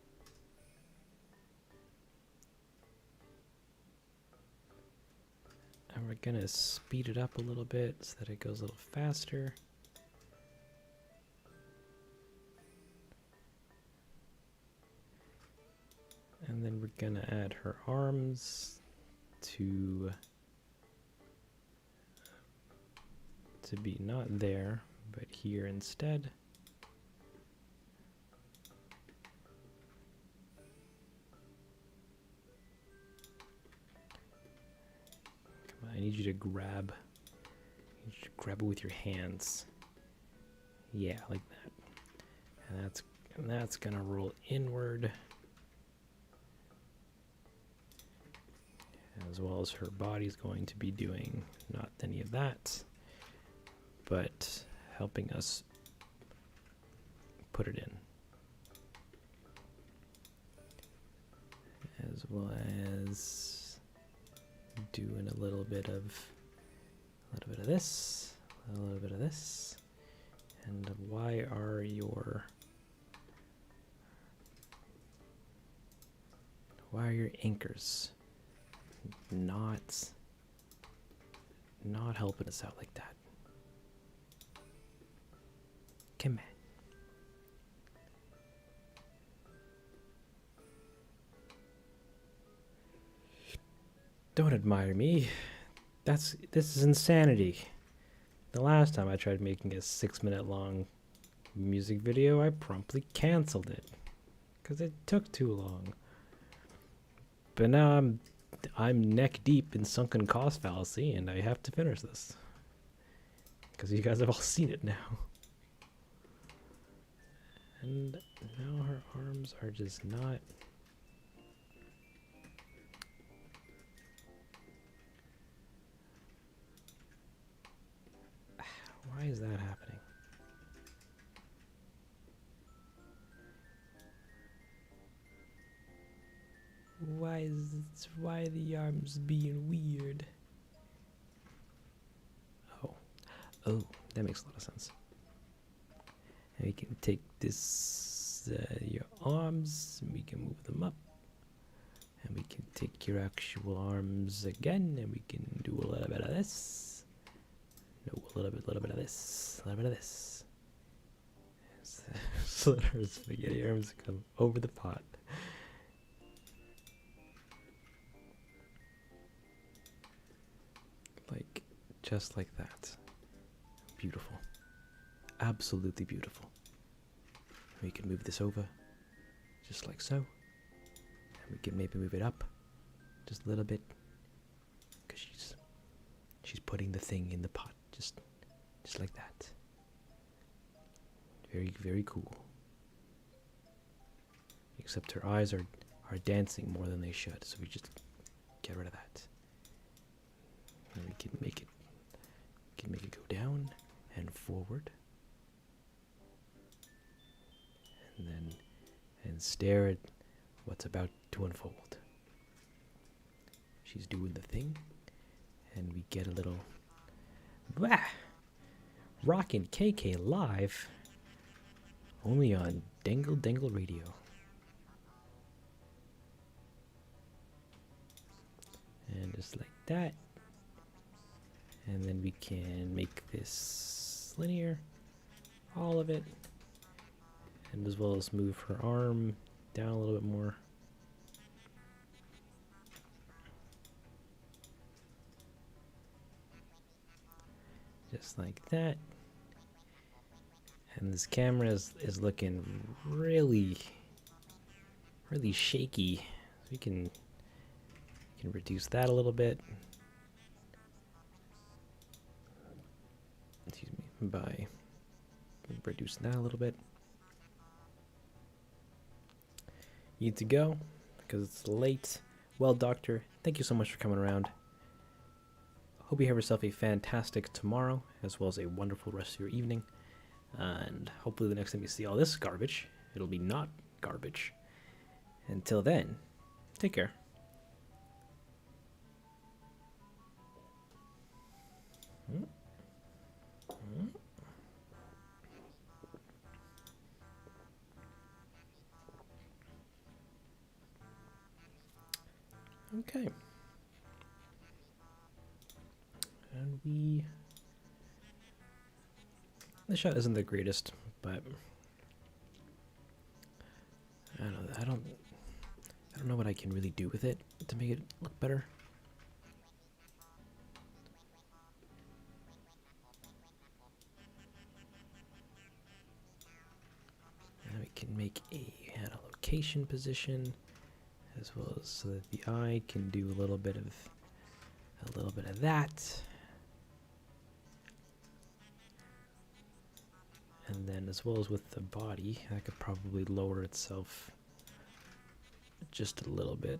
A: And we're gonna speed it up a little bit so that it goes a little faster. And then we're gonna add her arms to be not there, but here instead. Come on, I need you to grab. Grab it with your hands. Yeah, like that. And that's gonna roll inward. As well as her body's going to be doing not any of that, but helping us put it in. As well as doing a little bit of this, a little bit of this. And why are your anchors not helping us out like that? Come on. Don't admire me. This is insanity. The last time I tried making a 6-minute long music video, I promptly canceled it because it took too long. But now I'm neck deep in sunken cost fallacy, and I have to finish this because you guys have all seen it now. And now her arms are just not. Why is that happening? Why the arms being weird? Oh, that makes a lot of sense. And we can take this, your arms, and we can move them up. And we can take your actual arms again, and we can do a little bit of this. No, a little bit of this, a little bit of this. So that her spaghetti arms come over the pot. Like, just like that. Beautiful. absolutely beautiful. We can move this over, just like so. And we can maybe move it up, just a little bit, because she's putting the thing in the pot, just like that. Very, very cool. Except her eyes are dancing more than they should, so we just get rid of that. And we can make it go down and forward. And stare at what's about to unfold. She's doing the thing, and we get a little Rockin' KK live, only on Dangle Radio. And just like that. And then we can make this linear, all of it. And as well as move her arm down a little bit more. Just like that. And this camera is looking really shaky. So we can reduce that a little bit. Excuse me, by reducing that a little bit. You need to go because it's late. Well, doctor, thank you so much for coming around. Hope you have yourself a fantastic tomorrow, as well as a wonderful rest of your evening. And hopefully the next time you see all this garbage, it'll be not garbage. Until then, take care. Okay. And the shot isn't the greatest, but I don't know what I can really do with it to make it look better. And we can make a location position, as well as so that the eye can do a little bit of that. And then as well as with the body, I could probably lower itself just a little bit.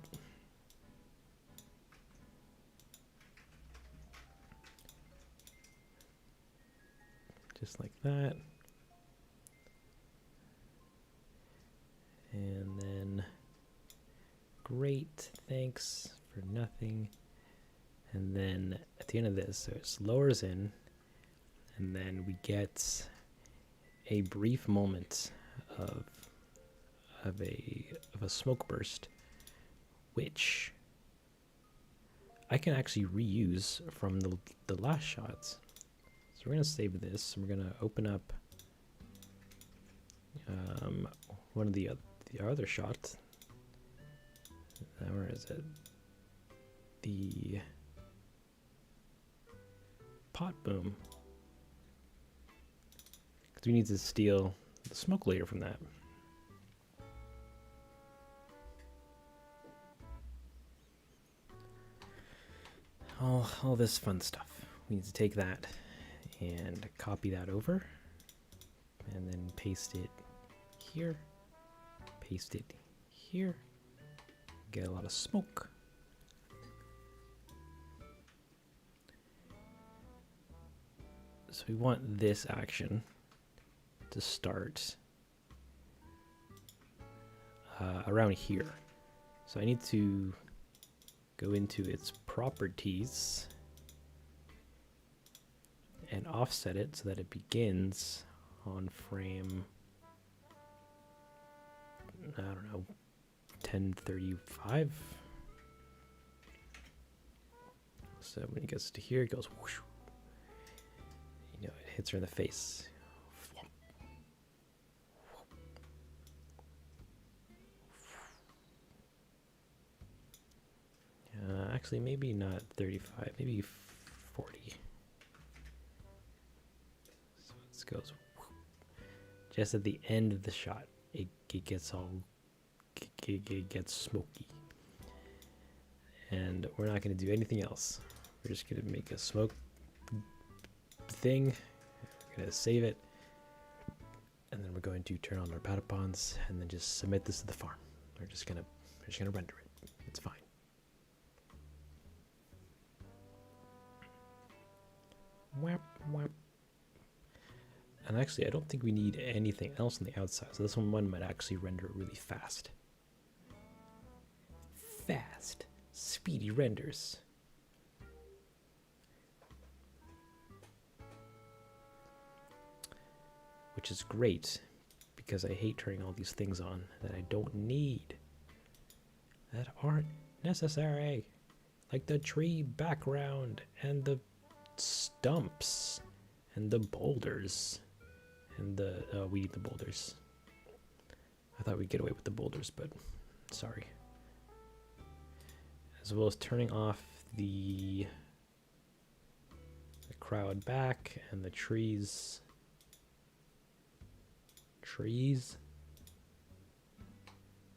A: Just like that. And then, great, thanks for nothing. And then at the end of this, so it lowers in, and then we get a brief moment of a smoke burst, which I can actually reuse from the last shots. So we're gonna save this. And we're gonna open up one of the other shots. Where is it? The pot boom. Because we need to steal the smoke layer from that. All this fun stuff. We need to take that and copy that over, and then paste it here, paste it here, get a lot of smoke. So we want this action to start around here. So I need to go into its properties and offset it so that it begins on frame, I don't know, 1035. So when it gets to here, it goes whoosh. You know, it hits her in the face. Actually, maybe not 35, maybe 40. So it goes. Whoop. just at the end of the shot, it gets all, it gets smoky. And we're not going to do anything else. We're just going to make a smoke thing. We're going to save it. And then we're going to turn on our Patapons and then just submit this to the farm. We're just gonna render it. It's fine. Whap, whap. And actually, I don't think we need anything else on the outside. So this one might actually render really fast. Fast, speedy renders. Which is great, because I hate turning all these things on that I don't need, that aren't necessary, like the tree background and the stumps and the boulders and the we need the boulders. I thought we'd get away with the boulders, but sorry. As well as turning off the crowd back and the trees.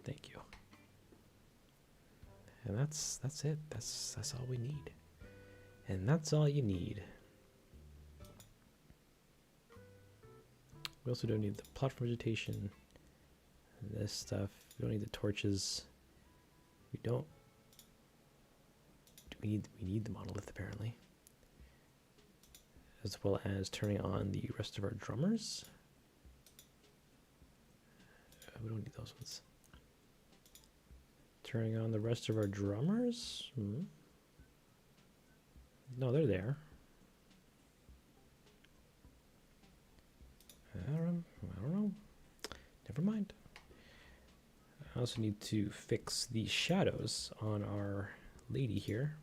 A: Thank you. And that's it. That's all we need. And that's all you need. We also don't need the platform vegetation. This stuff. We don't need the torches. We don't. We need the monolith apparently. As well as turning on the rest of our drummers. We don't need those ones. Turning on the rest of our drummers? No, they're there. I don't know. Never mind. I also need to fix the shadows on our lady here.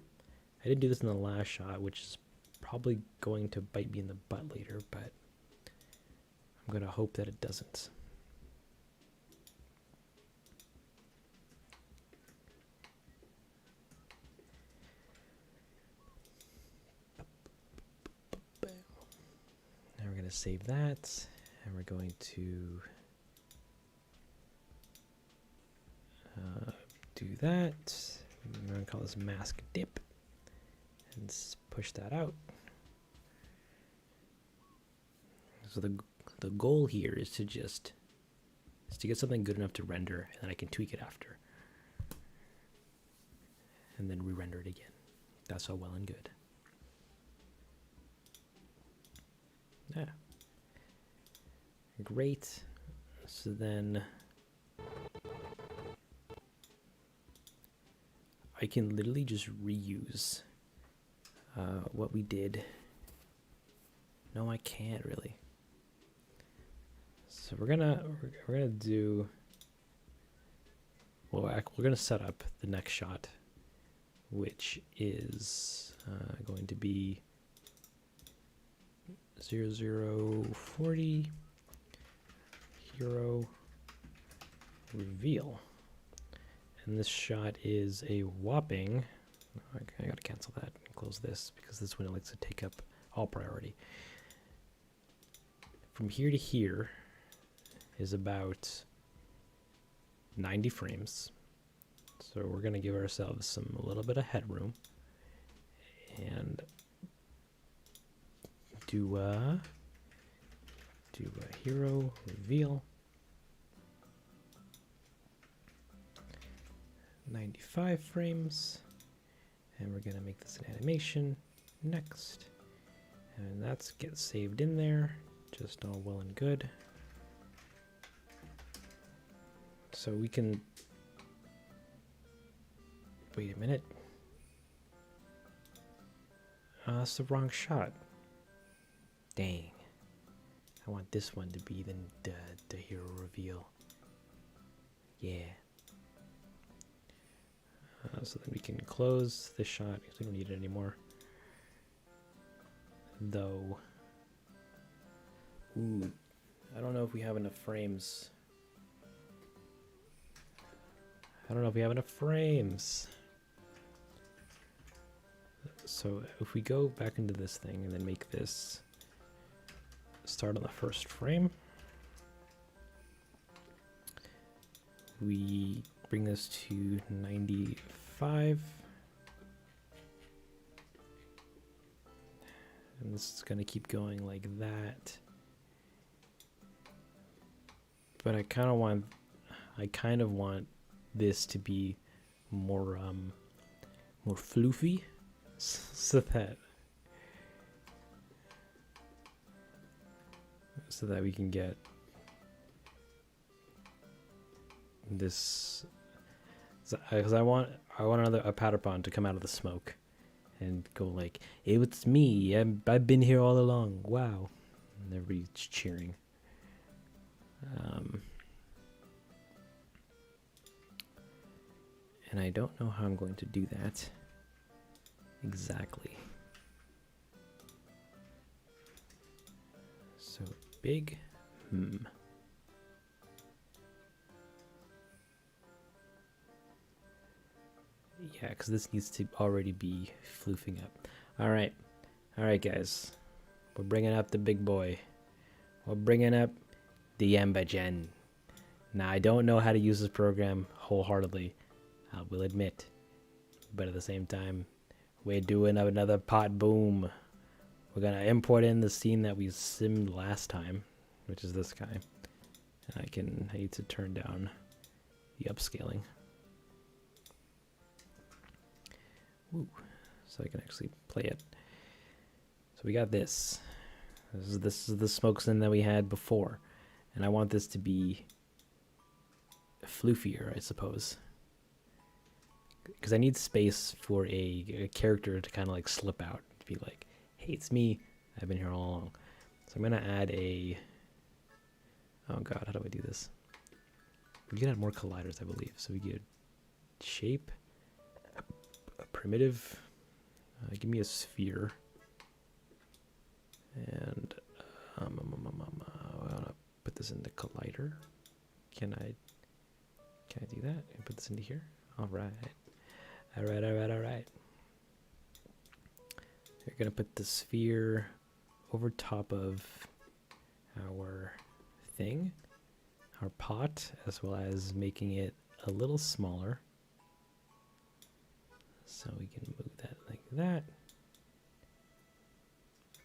A: I didn't do this in the last shot, which is probably going to bite me in the butt later, but I'm going to hope that it doesn't. Now we're going to save that, and we're going to do that. I'm going to call this mask dip and push that out. So the goal here is to get something good enough to render, and then I can tweak it after, and then re-render it again. That's all well and good. Yeah. Great. So then I can literally just reuse what we did. No, I can't really. So we're gonna do. Well, we're gonna set up the next shot, which is going to be 0040 hero reveal. And this shot is a whopping, I gotta cancel that and close this because this one likes to take up all priority. From here to here is about 90 frames. So we're gonna give ourselves a little bit of headroom and do a hero reveal. 95 frames, and we're gonna make this an animation next, and that's get saved in there, just all well and good. So we can wait a minute. That's the wrong shot. Dang, I want this one to be the hero reveal. Yeah. So that we can close this shot because we don't need it anymore. Though, ooh, I don't know if we have enough frames. So if we go back into this thing and then make this start on the first frame. we bring this to 95. And this is going to keep going like that. But I kind of want this to be more more floofy, so that we can get this, because I want a Patapon to come out of the smoke and go like, "Hey, it's me. I've been here all along. Wow!" And everybody's cheering. And I don't know how I'm going to do that exactly. So big, Yeah, because this needs to already be floofing up. All right, guys. We're bringing up the big boy. We're bringing up the Ambagen. Now, I don't know how to use this program wholeheartedly, I will admit. But at the same time, we're doing another pot boom. We're going to import in the scene that we simmed last time, which is this guy. And I need to turn down the upscaling. Ooh, so I can actually play it. So we got this. This is the smoke scene that we had before. And I want this to be floofier, I suppose. Because I need space for a character to kind of like slip out. To be like, hey, it's me. I've been here all along. So I'm going to add a... Oh god, how do I do this? We can add more colliders, I believe. So we get shape, a primitive, give me a sphere. And I want to put this into collider. Can I do that? And put this into here? All right. We're gonna put the sphere over top of our thing, our pot, as well as making it a little smaller. So we can move that like that.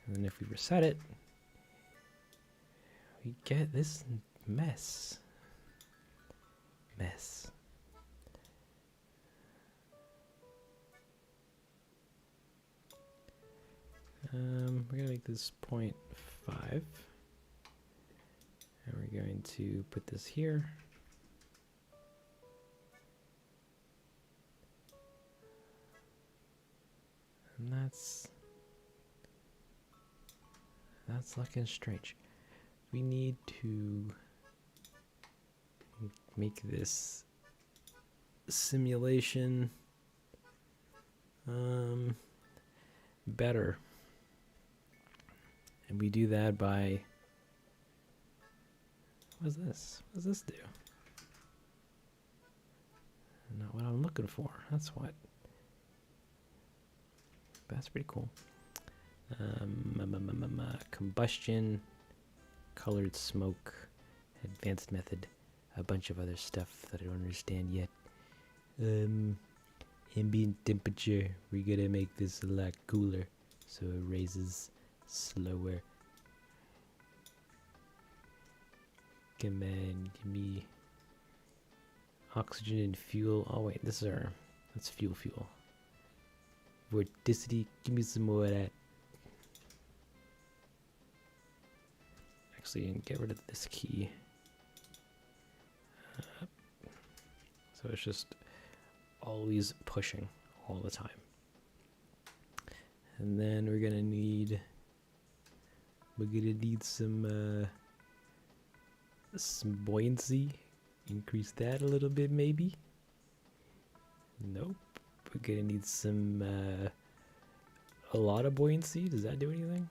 A: And then if we reset it, we get this mess. We're gonna make this 0.5. And we're going to put this here. And that's looking strange. We need to make this simulation better. And we do that by... What is this? What does this do? Not what I'm looking for. That's what. That's pretty cool. Combustion, colored smoke, advanced method, a bunch of other stuff that I don't understand yet. Ambient temperature, we're gonna make this a lot cooler so it raises slower. Come on, give me oxygen and fuel. Oh wait, that's fuel. Vorticity, give me some more of that. Actually, get rid of this key. So it's just always pushing all the time. And then we're gonna need some buoyancy. Increase that a little bit, maybe. Nope. We're gonna need some a lot of buoyancy. Does that do anything?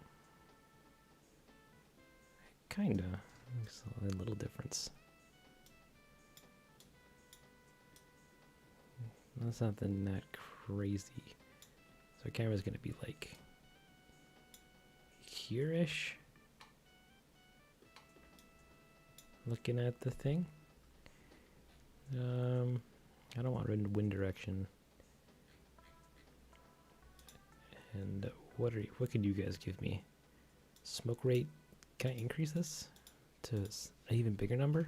A: Kinda. Makes a little difference. That's nothing that crazy. So our camera's gonna be like here-ish. Looking at the thing. I don't want wind direction. And what could you guys give me? Smoke rate. Can I increase this to an even bigger number?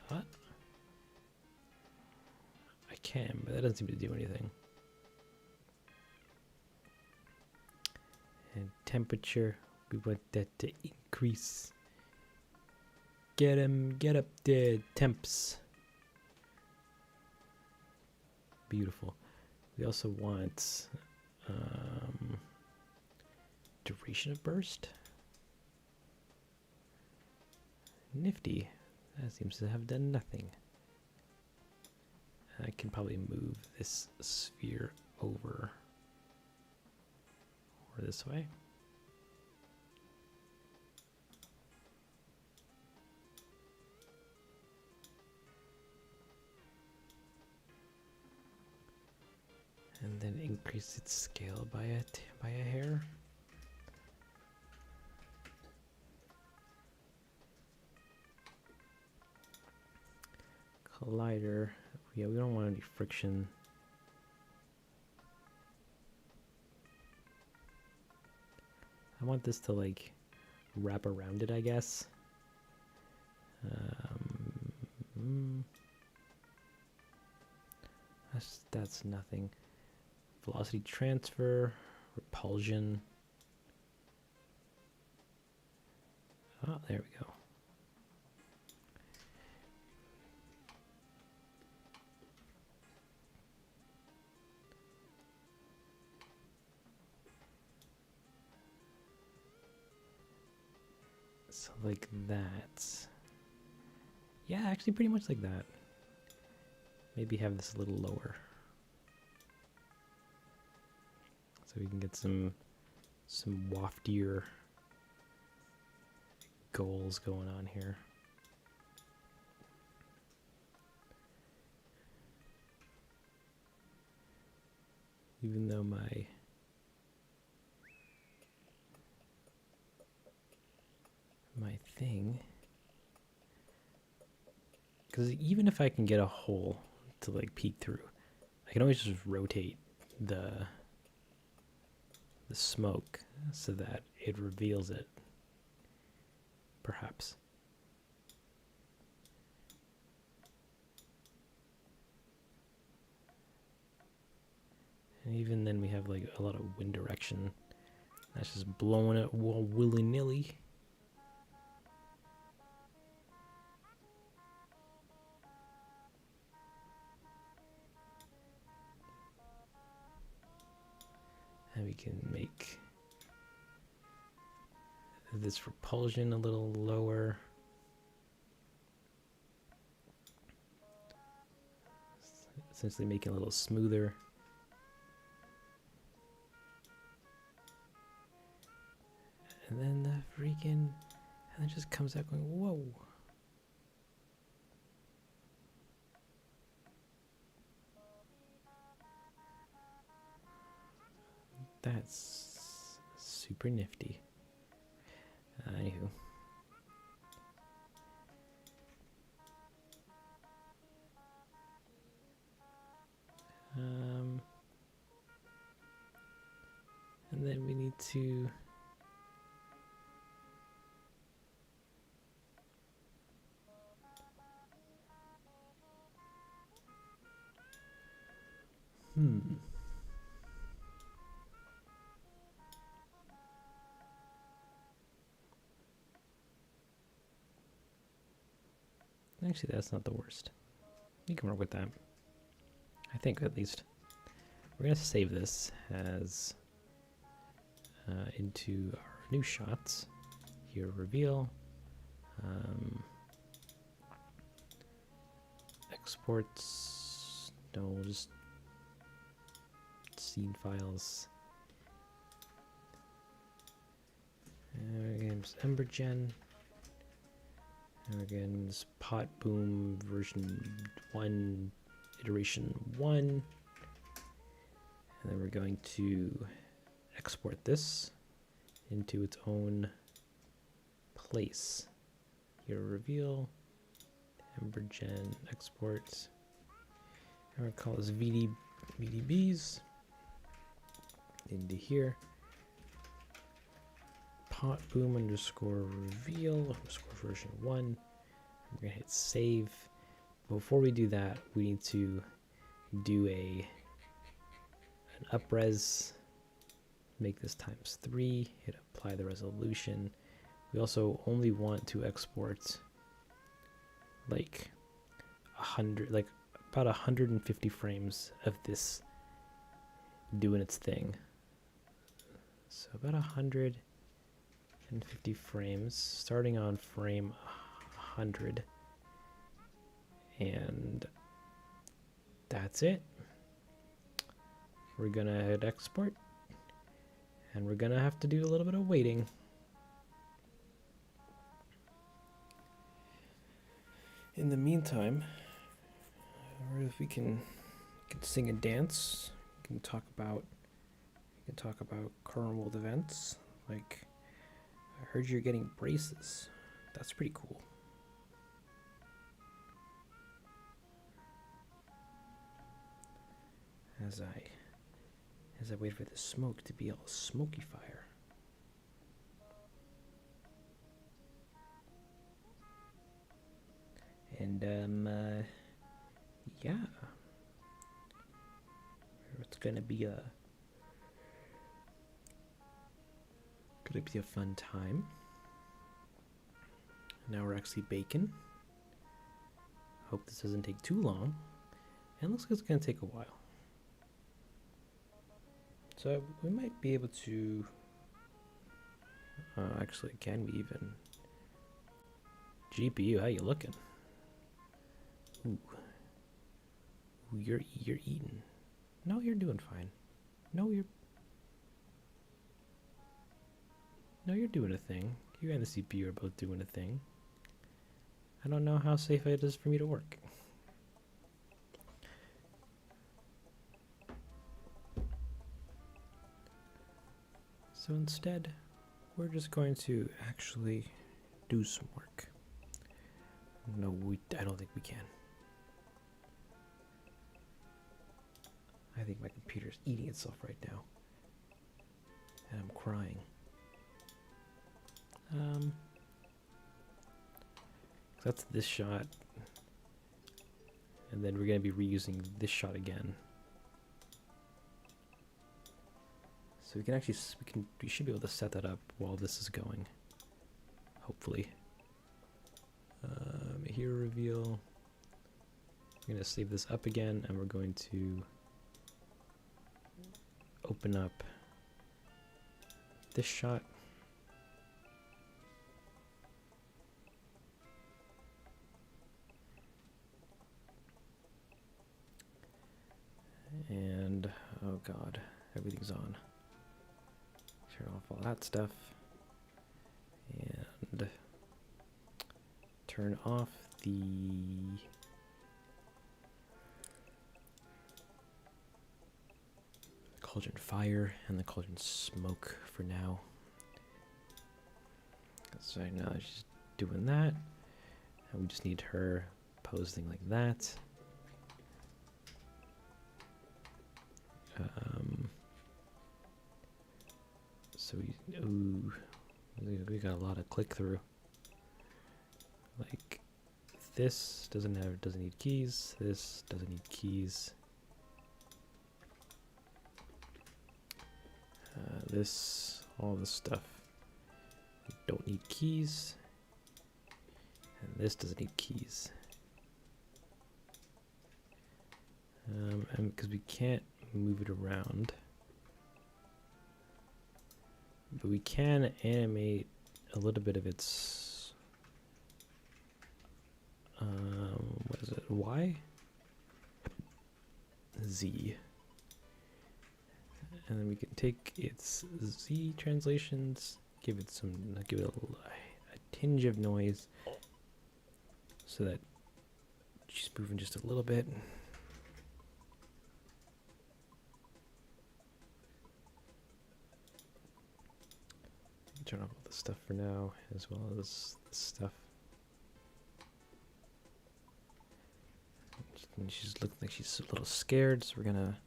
A: What? I can, but that doesn't seem to do anything. And temperature, we want that to increase. Get up there, temps. Beautiful. We also want duration of burst. Nifty. That seems to have done nothing. I can probably move this sphere over or this way. And then increase its scale by a hair. Collider. Yeah, we don't want any friction. I want this to like wrap around it, I guess. That's nothing. Velocity transfer, repulsion. Oh, there we go. So like that. Yeah, actually pretty much like that. Maybe have this a little lower. So we can get some waftier goals going on here. Even though my thing, because even if I can get a hole to like peek through, I can always just rotate the smoke so that it reveals it, perhaps. And even then we have like a lot of wind direction. That's just blowing it willy-nilly. And we can make this repulsion a little lower. Essentially making it a little smoother. And then the freaking, and it just comes out going, whoa. That's super nifty. Anywho. And then we need to actually, that's not the worst. You can work with that. I think, at least. We're going to save this as into our new shots. Here, reveal. Exports. No, we'll just scene files. And again, just Embergen. And again, this Pot Boom version 1, iteration 1. And then we're going to export this into its own place. Here, reveal. Embergen exports. I'm going to call this VDBs into here. Pot boom underscore reveal underscore version 1. We're going to hit save. Before we do that, we need to do an upres, make this times 3, hit apply the resolution. We also only want to export like 100, like about 150 frames of this doing its thing. So about 150 frames, starting on frame 100. And that's it. We're gonna hit export, and we're gonna have to do a little bit of waiting. In the meantime, or if we can sing and dance, we can talk about current world events. Like, I heard you're getting braces. That's pretty cool. As I wait for the smoke to be all smoky fire. And yeah, it's gonna be a fun time. Now we're actually baking. Hope this doesn't take too long, and looks like it's gonna take a while. So we might be able to, actually, can we even, GPU, how you looking? Ooh, you're eating. No, you're doing fine. No, you're doing a thing. You and the CPU are both doing a thing. I don't know how safe it is for me to work. So instead, we're just going to actually do some work. No, I don't think we can. I think my computer's eating itself right now. And I'm crying. That's this shot. And then we're going to be reusing this shot again. So we can actually, we should be able to set that up while this is going. Hopefully. Hero reveal. I'm going to save this up again, and we're going to open up this shot. And, oh god, everything's on. Turn off all that stuff. And turn off the cauldron fire and the cauldron smoke for now. So now she's doing that. And we just need her posing like that. So we got a lot of click through. Like this doesn't need keys. This doesn't need keys. All this stuff don't need keys, and this doesn't need keys. And because we can't move it around, but we can animate a little bit of its what is it, Y? Z. And then we can take its Z translations, give it a tinge of noise so that she's moving just a little bit. Turn off all this stuff for now, as well as this stuff. And she's looking like she's a little scared, so we're gonna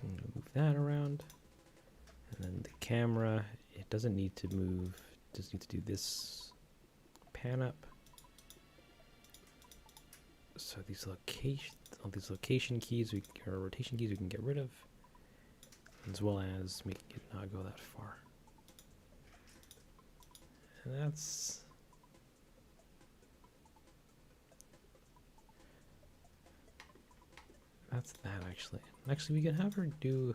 A: move that around. And then the camera, it doesn't need to move, just need to do this pan up. So these all these location keys or rotation keys we can get rid of, as well as making it not go that far. And that's that actually. Actually, we can have her do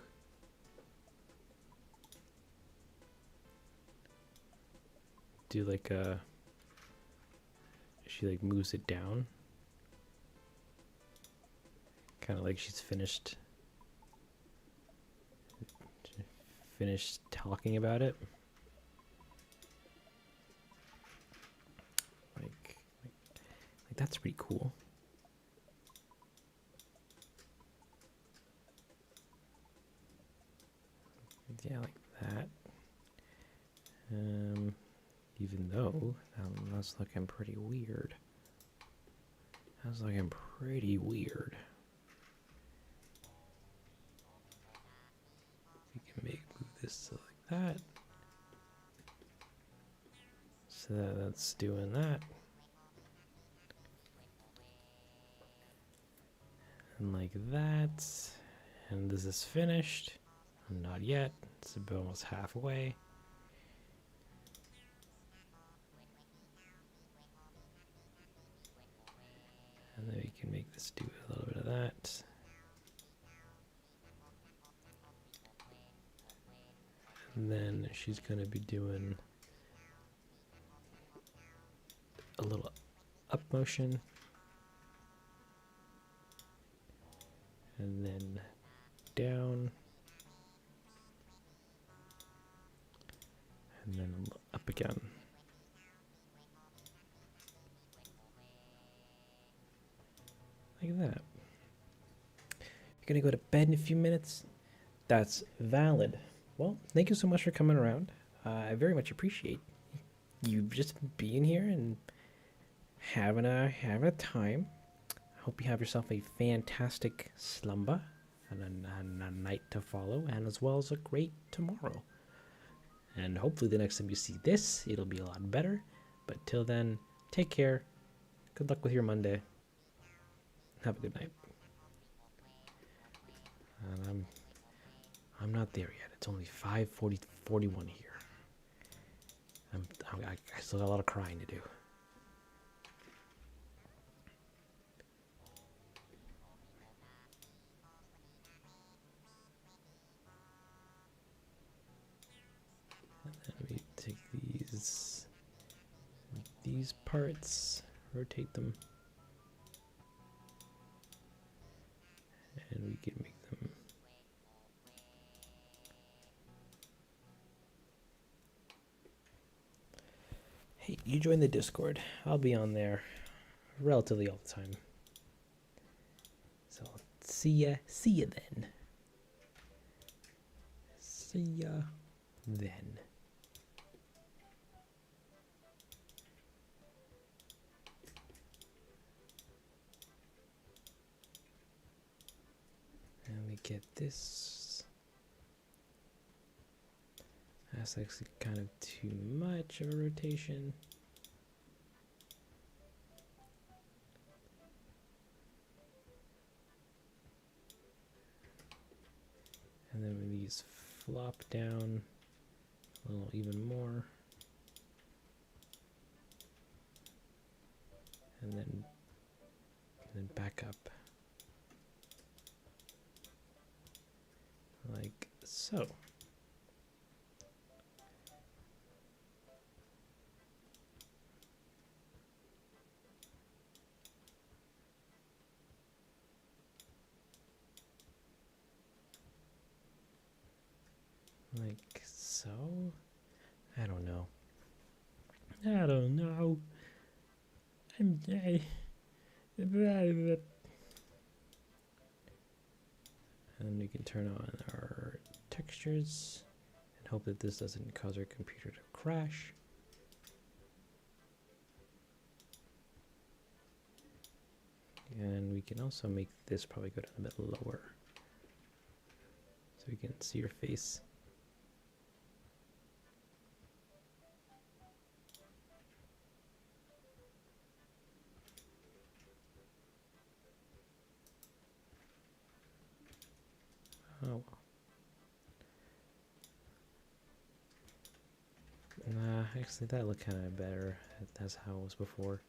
A: like a, she like moves it down, kind of like she's finished talking about it. Like that's pretty cool. Yeah, like that. Even though that's looking pretty weird. That's looking pretty weird. We can move this like that. So that's doing that. And like that. And this is finished. Not yet. It's almost halfway. And then we can make this do a little bit of that. And then she's going to be doing a little up motion. And then down. And then up again. Like that. You're gonna go to bed in a few minutes? That's valid. Well, thank you so much for coming around. I very much appreciate you just being here and having a time. I hope you have yourself a fantastic slumber and a night to follow, and as well as a great tomorrow. And hopefully the next time you see this, it'll be a lot better. But till then, take care. Good luck with your Monday. Have a good night. And I'm not there yet. It's only 5:41 here. I still got a lot of crying to do. And then we take these parts, rotate them, and we can make them hey, you join the Discord. I'll be on there relatively all the time. So see ya then. See ya then. And we get this. That's actually kind of too much of a rotation. And then when these flop down a little even more. And then back up. Like so. Like so? I don't know. I'm gay. And we can turn on our textures and hope that this doesn't cause our computer to crash. And we can also make this probably go down a bit lower so we can see your face. Oh well. Nah, actually that looked kind of better. That's how it was before.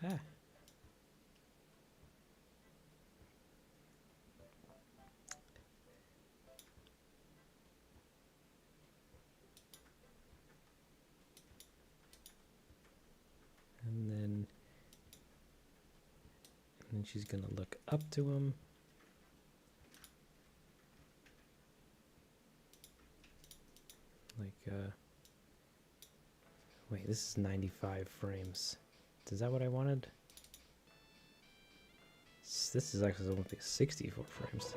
A: Ah. And then she's gonna look up to him. Like, wait, this is 95 frames. Is that what I wanted? This is actually only 64 frames.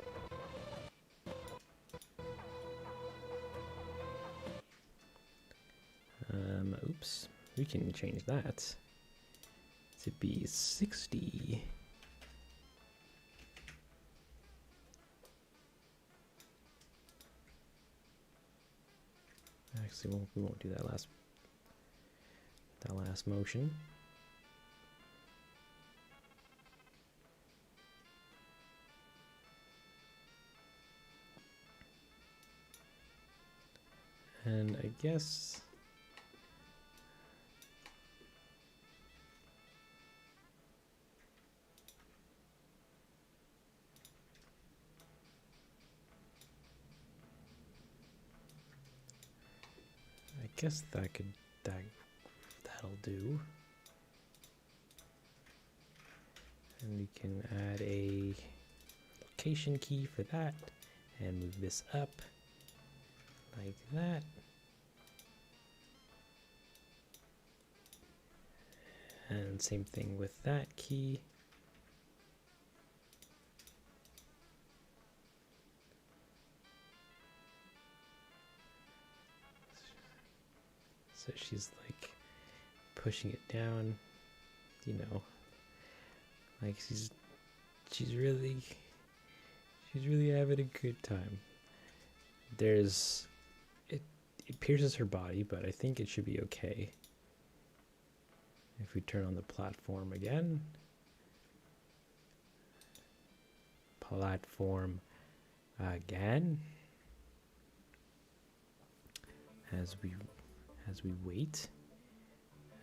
A: Oops. We can change that to be 60. Actually, we won't do that last motion. And I guess that'll do. And we can add a location key for that and move this up like that. And same thing with that key. So she's like pushing it down, you know, like she's really having a good time. It pierces her body, but I think it should be okay. If we turn on the platform again. Platform again. As we wait.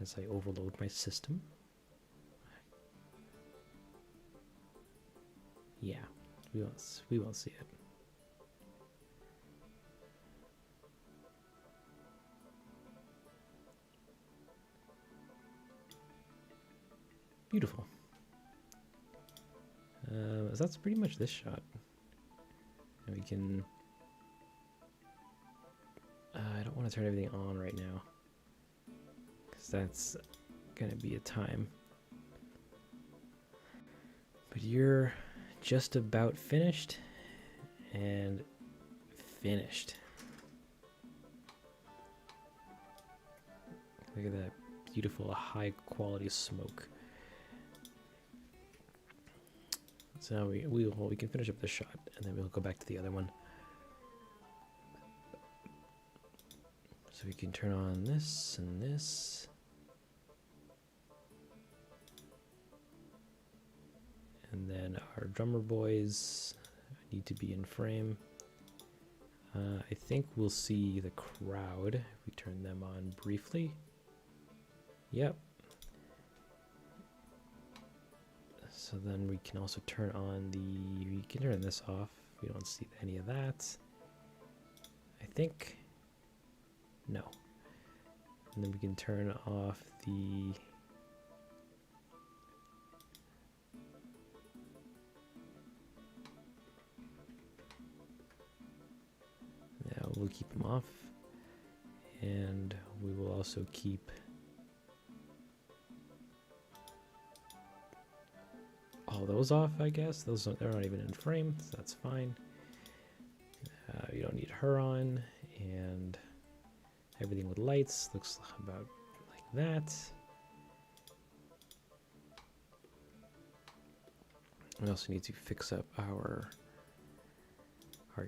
A: As I overload my system. Yeah, we won't see it. Beautiful. So that's pretty much this shot. And we can... I don't want to turn everything on right now. Because that's going to be a time. But you're just about finished. And finished. Look at that beautiful high quality smoke. So we can finish up this shot and then we'll go back to the other one. So we can turn on this and this. And then our drummer boys need to be in frame. I think we'll see the crowd if we turn them on briefly. Yep. So then we can also turn on we can turn this off. We don't see any of that. I think. No. And then we can turn off the... Yeah, we'll keep them off. And we will also keep all those off, I guess. They're not even in frame, so that's fine. You don't need her on, and everything with lights looks about like that. We also need to fix up our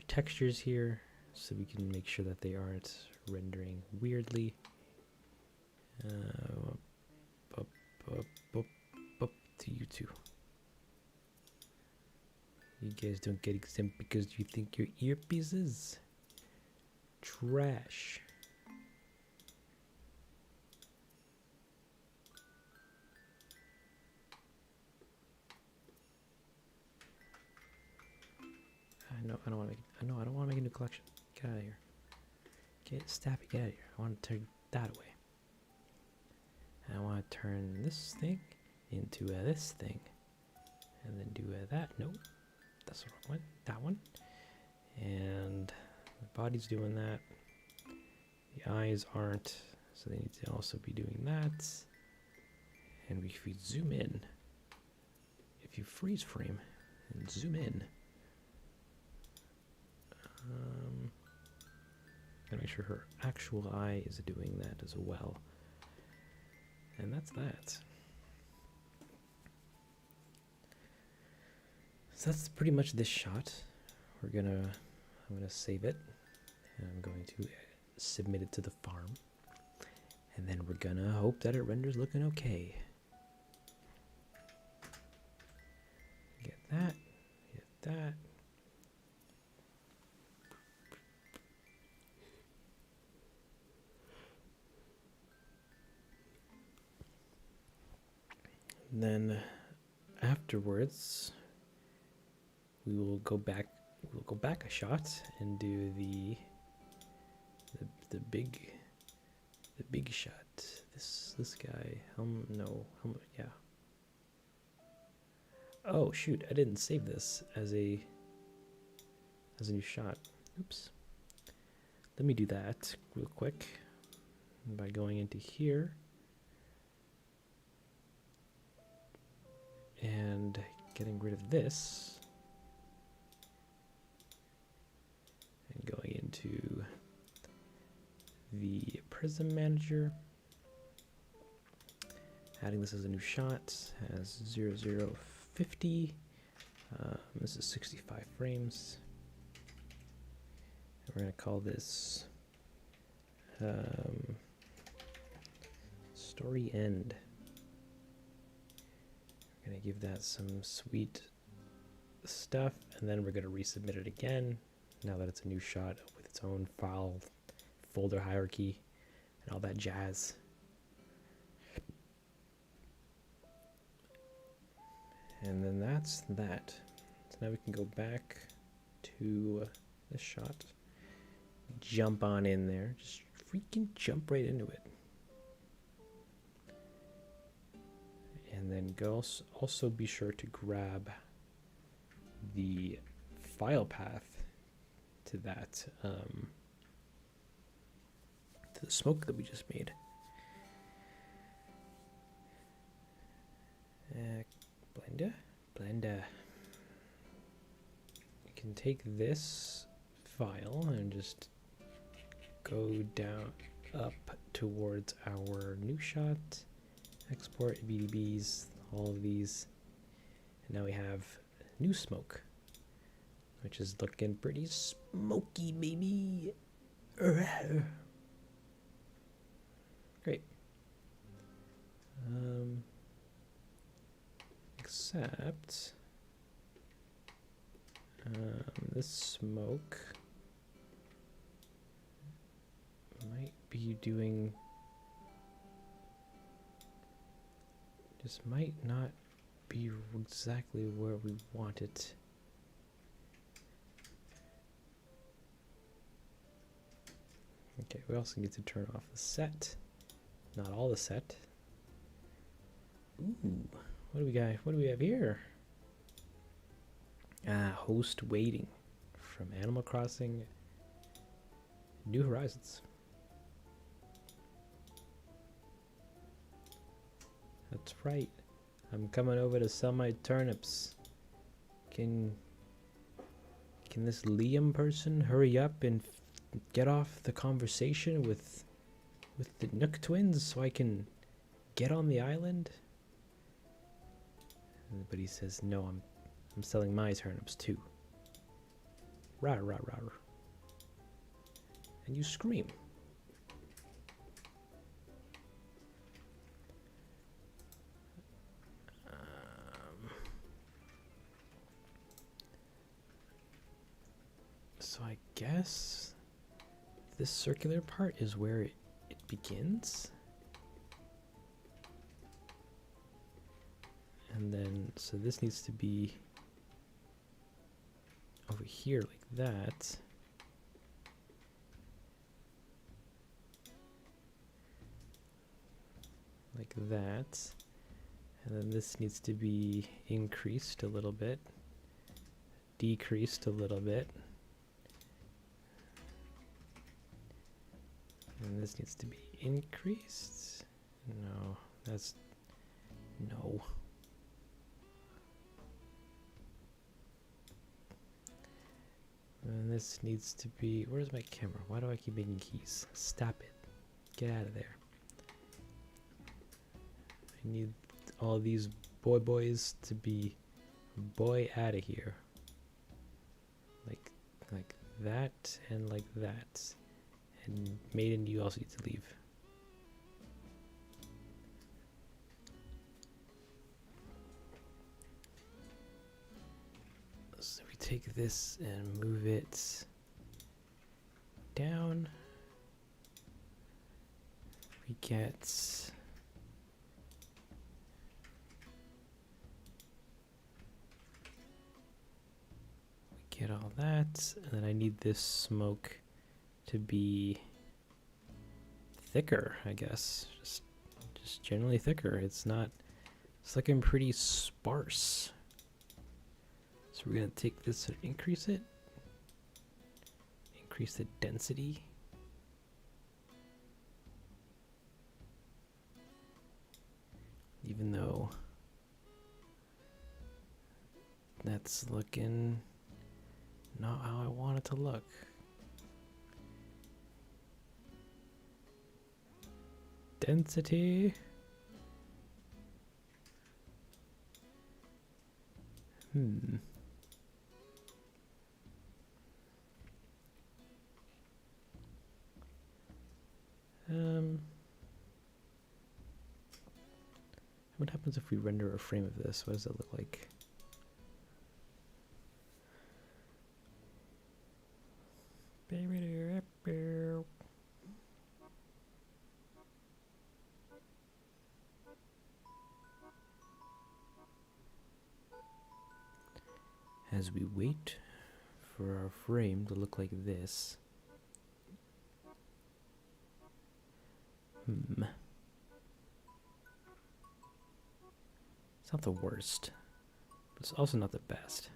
A: textures here so we can make sure that they aren't rendering weirdly. Up to you two. You guys don't get exempt because you think your earpiece is trash. I don't want to make a new collection. Get out of here. Get out of here. I want to turn that away. And I want to turn this thing into this thing. And then do that. Nope. That's the wrong one. That one. And the body's doing that. The eyes aren't. So they need to also be doing that. And if we zoom in, if you freeze frame and zoom in, gotta make sure her actual eye is doing that as well. And that's that. So that's pretty much this shot. I'm gonna save it, and I'm going to submit it to the farm, and then we're gonna hope that it renders looking okay. Get that, get that. And then afterwards, we will go back. We'll go back a shot and do the big shot. This guy. Yeah. Oh shoot! I didn't save this as a new shot. Oops. Let me do that real quick by going into here and getting rid of this and going into the prism manager, adding this as a new shot as 0050. This is 65 frames. We're going to call this story end. We're going to give that some sweet stuff, and then we're going to resubmit it again now that it's a new shot with its own file folder hierarchy and all that jazz. And then that's that. So now we can go back to this shot. Jump on in there. Just freaking jump right into it. And then go also be sure to grab the file path to that, to the smoke that we just made. Blender. You can take this file and just go down up towards our new shot, export VDBs, all of these, and now we have new smoke, which is looking pretty smoky, baby. Great. Except this smoke might be doing, just might not be exactly where we want it. Okay, we also need to turn off the set, not all the set. Ooh, what do we got? What do we have here? Host waiting from Animal Crossing New Horizons. That's right. I'm coming over to sell my turnips. Can this Liam person hurry up and get off the conversation with the Nook twins so I can get on the island? But he says, no, I'm selling my turnips too. Rah, rah, rah, rah. And you scream. So I guess this circular part is where it begins. And then, so this needs to be over here like that. Like that. And then this needs to be increased a little bit, decreased a little bit. And this needs to be increased. No, that's no. And this needs to be, where's my camera? Why do I keep making keys? Stop it. Get out of there. I need all these boys to be boy out of here. Like that and like that. And Maiden, you also need to leave. So we take this and move it down. We get all that, and then I need this smoke to be thicker, I guess. Just generally thicker. It's looking pretty sparse. So we're gonna take this and increase it. Increase the density. Even though that's looking not how I want it to look. Density. What happens if we render a frame of this? What does it look like? As we wait for our frame to look like this. It's not the worst, but it's also not the best.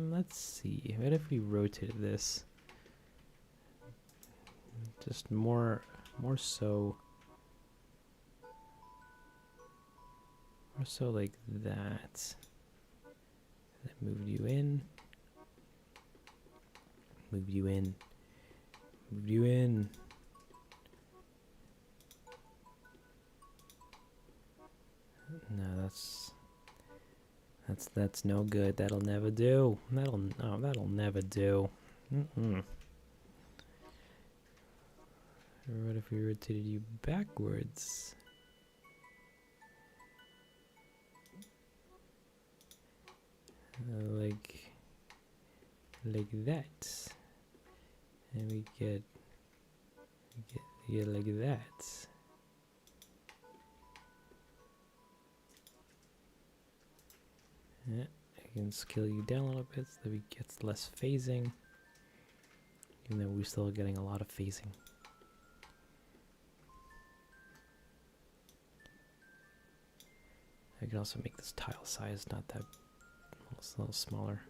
A: Let's see. What if we rotated this? Just more so like that. I moved you in. Moved you in. Moved you in. No, that's no good. That'll never do. That'll never do. What if we rotated you backwards? Like that. And we get like that. Yeah, I can scale you down a little bit so that we get less phasing. Even though we're still getting a lot of phasing. I can also make this tile size not that, a little smaller.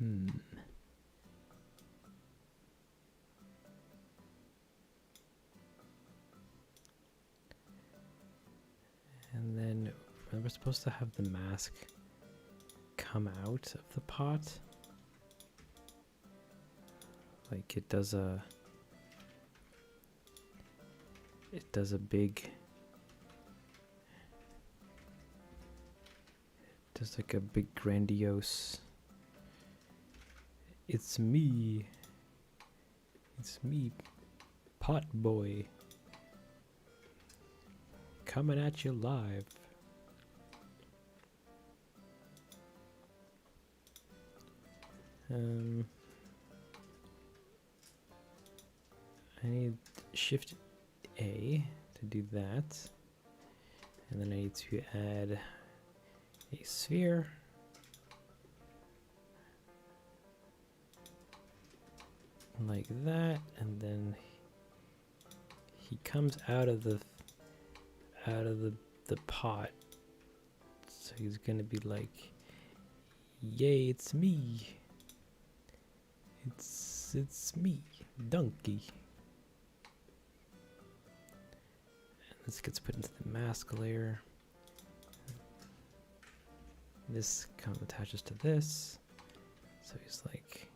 A: And then we're supposed to have the mask come out of the pot. Like it does a big, does like a big grandiose, it's me, pot boy, coming at you live. I need Shift A to do that, and then I need to add a sphere. Like that, and then he comes out of the pot, so he's gonna be like, yay, it's me, it's me, donkey. And this gets put into the mask layer. This attaches to this, so he's like,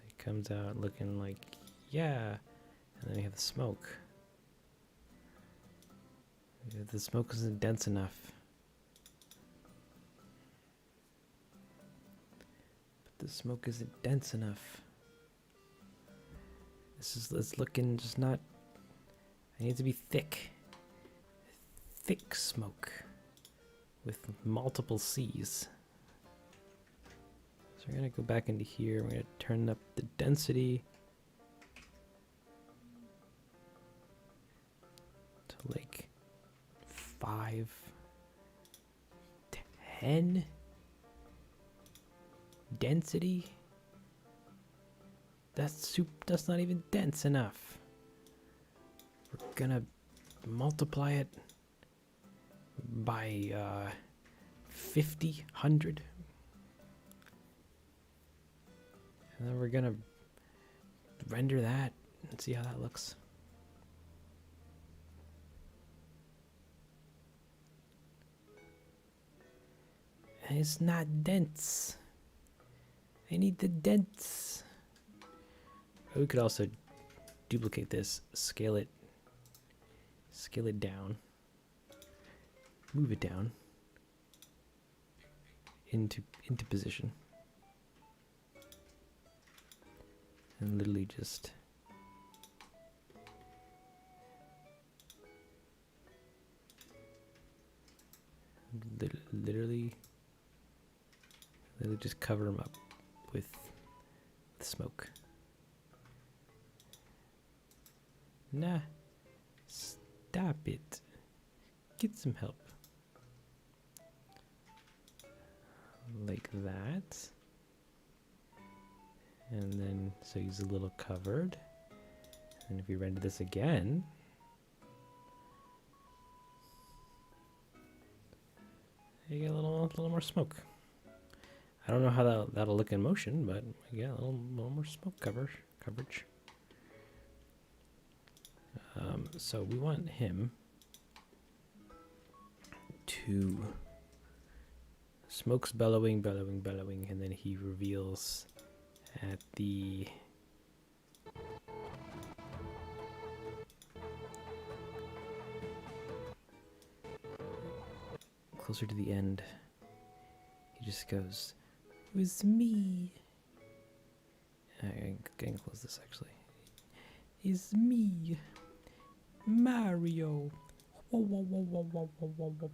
A: he comes out looking like, yeah. And then we have the smoke. The smoke isn't dense enough. But the smoke isn't dense enough. It's looking just not, it needs to be thick. Thick smoke with multiple C's. So we're gonna go back into here, we're gonna turn up the density to like 5, 10 density. That's not even dense enough. We're gonna multiply it by 50, 100, and then we're gonna render that and see how that looks. And it's not dense. I need the dense. We could also duplicate this, scale it down, move it down into position, and literally just literally just cover them up with the smoke. Nah, stop it. Get some help. Like that. And then, so he's a little covered. And if we render this again, you get a little more smoke. I don't know how that'll look in motion, but we get a little more smoke coverage. So we want him to smoke's bellowing, and then he reveals at the closer to the end. He just goes, "It was me." I can close this actually. It's me, Mario. Whoa, whoa, whoa, whoa, whoa, whoa, whoa, whoa.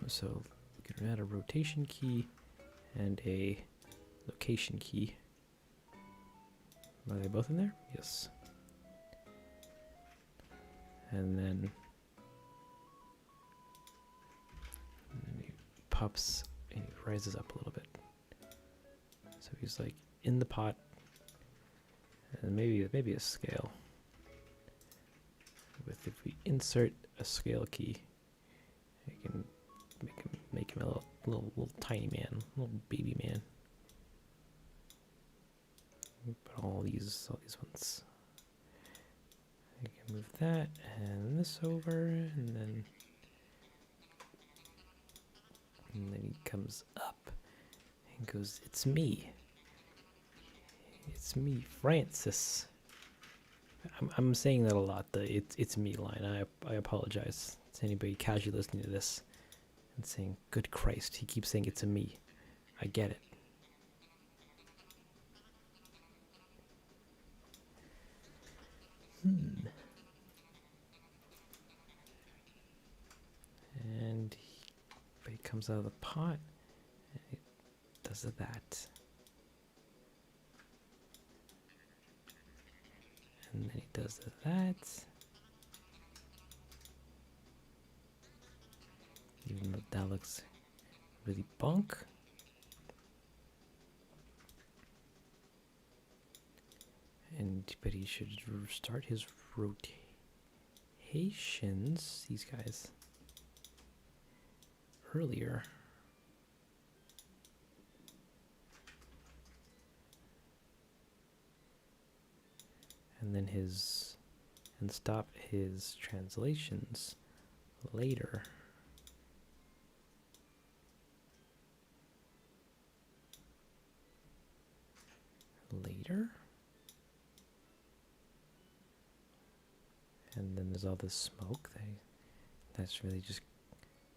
A: So we can add a rotation key and a location key. Are they both in there? Yes. And then he pops and he rises up a little bit. So he's like in the pot, and maybe a scale. with if we insert a scale key, I can make him a little tiny man, little baby man. Put all these ones. I can move that and this over, and then he comes up and goes, "It's me. It's me, Francis." I'm saying that a lot. The "it's me" line. I apologize to anybody casually listening to this and saying, "Good Christ, he keeps saying it's a me." I get it. And he comes out of the pot and he does that. And then he does that. Even though that looks really bunk. But he should start his rotations, these guys, earlier. And then stop his translations later. And then there's all this smoke that's really just,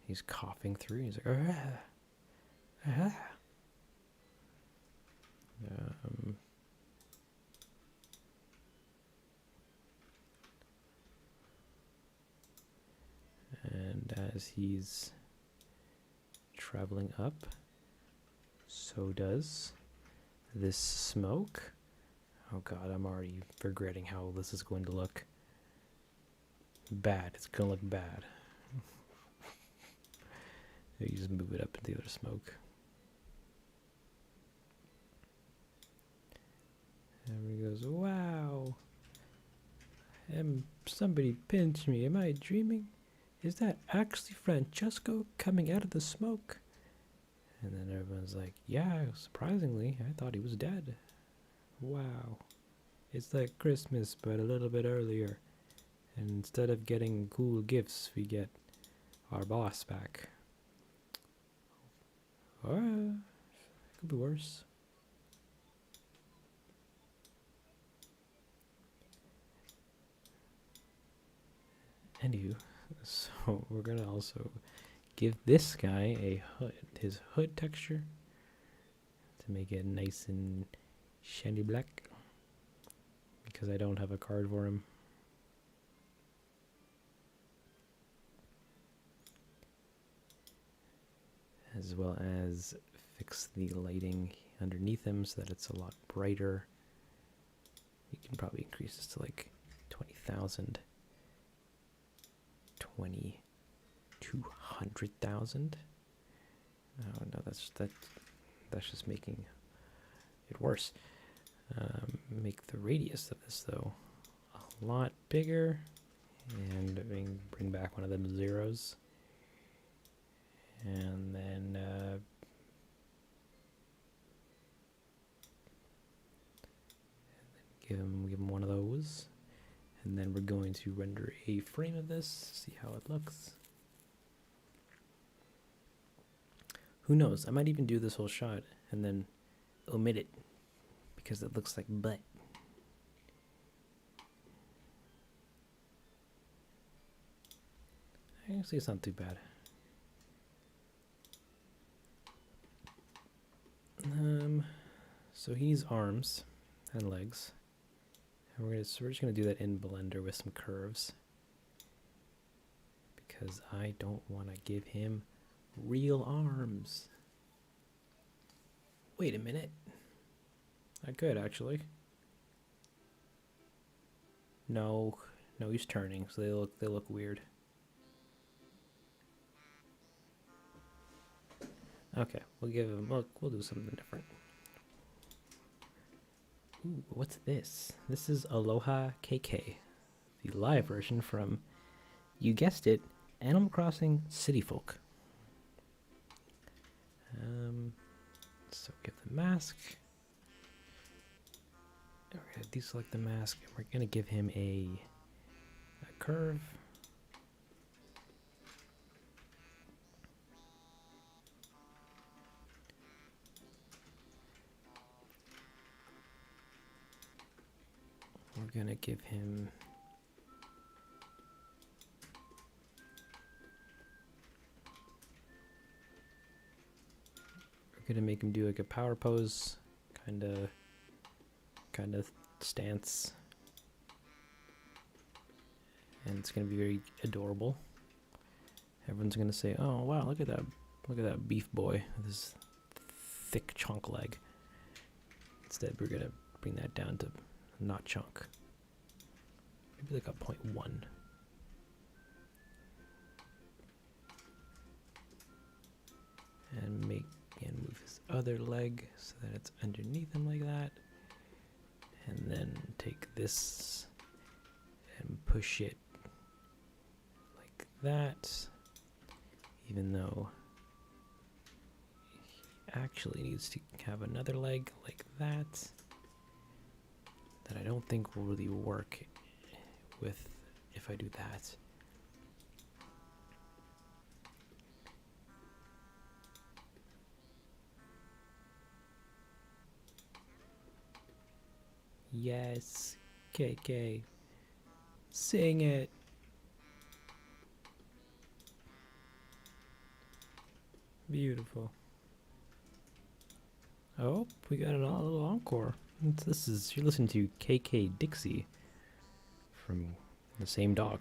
A: he's coughing through. He's like, and as he's traveling up, so does this smoke. Oh god, I'm already regretting how this is going to look. Bad. It's gonna look bad. You just move it up into the other smoke. And he goes, "Wow. Somebody pinched me. Am I dreaming? Is that actually Francesco coming out of the smoke?" And then everyone's like, "Yeah, surprisingly, I thought he was dead. Wow. It's like Christmas, but a little bit earlier. And instead of getting cool gifts, we get our boss back. Or could be worse." Anywho, so we're gonna also give this guy a hood, his hood texture, to make it nice and shiny black, because I don't have a card for him. As well as fix the lighting underneath him so that it's a lot brighter. You can probably increase this to like 20,000. 200,000. Oh no, that's just making it worse. Make the radius of this though a lot bigger, and bring back one of them zeros, and then give him one of those. And then we're going to render a frame of this, see how it looks. Who knows? I might even do this whole shot and then omit it because it looks like butt. Actually, it's not too bad. So he's arms and legs. And we're just gonna do that in Blender with some curves, because I don't want to give him real arms. Wait a minute. I could actually. No, he's turning, so they look weird. Okay, we'll give him. We'll do something different. Ooh, what's this? This is Aloha KK. the live version from, you guessed it, Animal Crossing City Folk. So give the mask. We're going to deselect the mask, and we're going to give him a curve. We're going to give him gonna make him do like a power pose kind of stance, and it's gonna be very adorable. Everyone's gonna say, oh wow, look at that beef boy with his thick chunk leg. Instead we're gonna bring that down to not chunk, maybe like a 0.1. And move his other leg so that it's underneath him like that. And then take this and push it like that. Even though he actually needs to have another leg like that. That I don't think will really work with if I do that. Yes, KK. Sing it. Beautiful. Oh, we got a little encore. You're listening to KK Dixie from the same dog.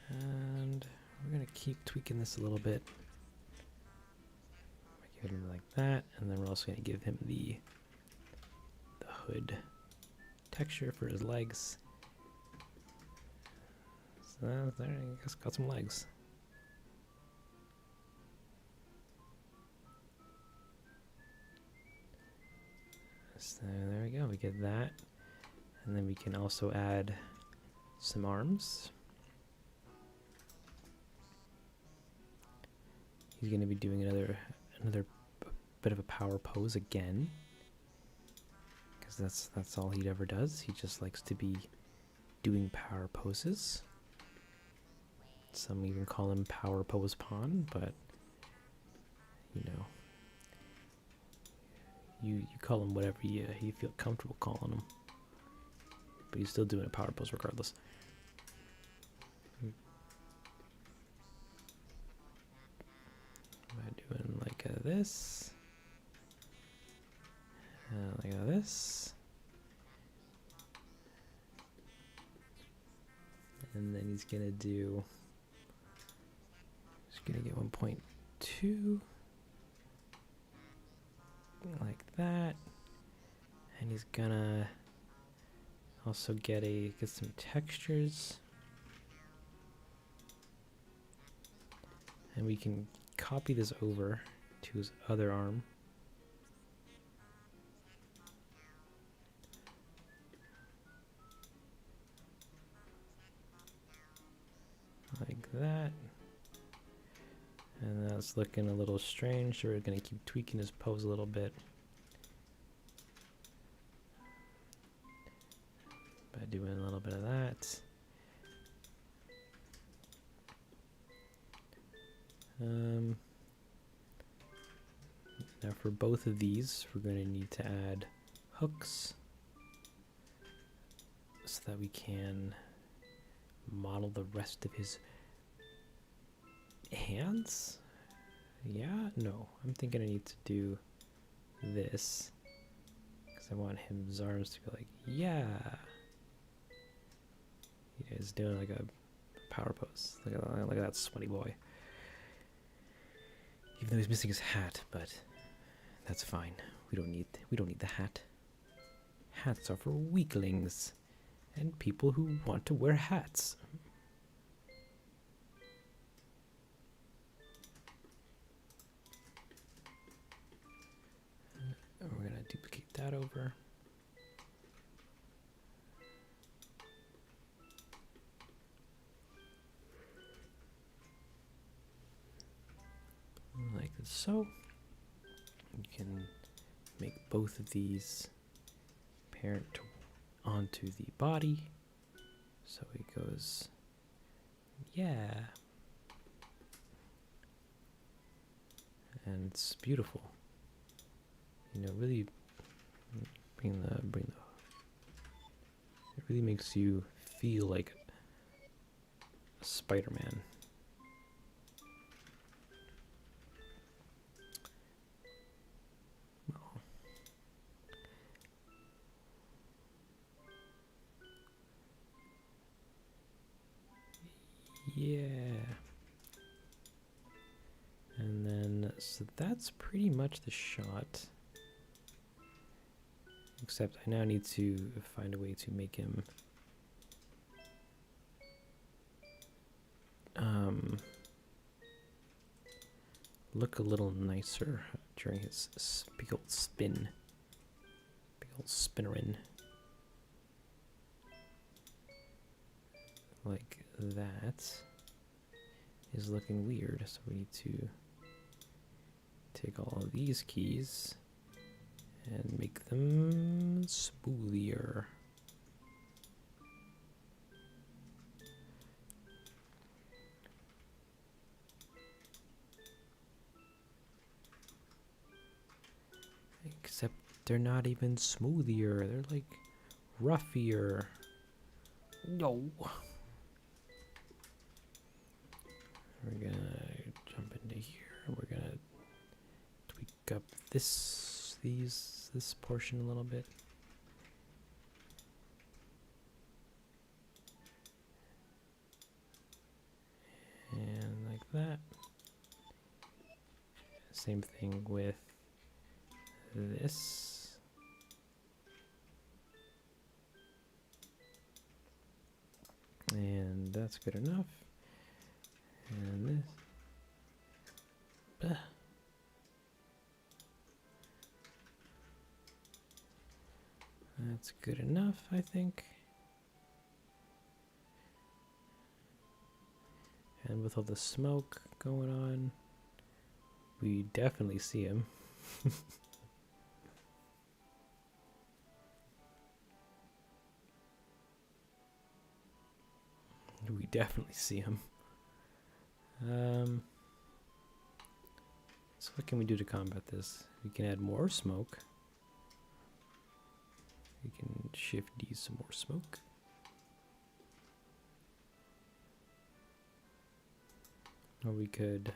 A: And we're gonna keep tweaking this a little bit. Give him like that, and then we're also gonna give him the hood texture for his legs. So there, I guess got some legs. So there we go, we get that. And then we can also add some arms. He's going to be doing another bit of a power pose again, because that's all he ever does. He just likes to be doing power poses. Some even call him Power Pose Pawn, but you know, you call him whatever you feel comfortable calling him, but he's still doing a power pose regardless. Doing like this, like this, and then he's gonna get 1.2 like that, and he's gonna also get some textures, and we can copy this over to his other arm. Like that. And that's looking a little strange, so we're going to keep tweaking his pose a little bit. By doing a little bit of that. Now for both of these, we're going to need to add hooks so that we can model the rest of his hands. Yeah, no, I'm thinking I need to do this because I want his arms to be like, yeah. He's doing like a power pose. Look at that sweaty boy. Even though he's missing his hat, but that's fine. We don't need the hat. Hats are for weaklings and people who want to wear hats. that over. Like so. You can make both of these parent onto the body. So it goes, yeah. And it's beautiful. You know, really bring the it really makes you feel like a Spider-Man. Oh. Yeah. And then, so that's pretty much the shot. Except I now need to find a way to make him look a little nicer during his big old spin. Big old spinnerin. Like that is looking weird, so we need to take all of these keys and make them smoother. Except they're not even smoother, they're like roughier. No. We're gonna jump into here. We're gonna tweak up this portion a little bit. And like that. Same thing with this. And that's good enough. And this. That's good enough, I think. And with all the smoke going on, we definitely see him. We definitely see him. So what can we do to combat this? We can add more smoke. We can shift D some more smoke. Or we could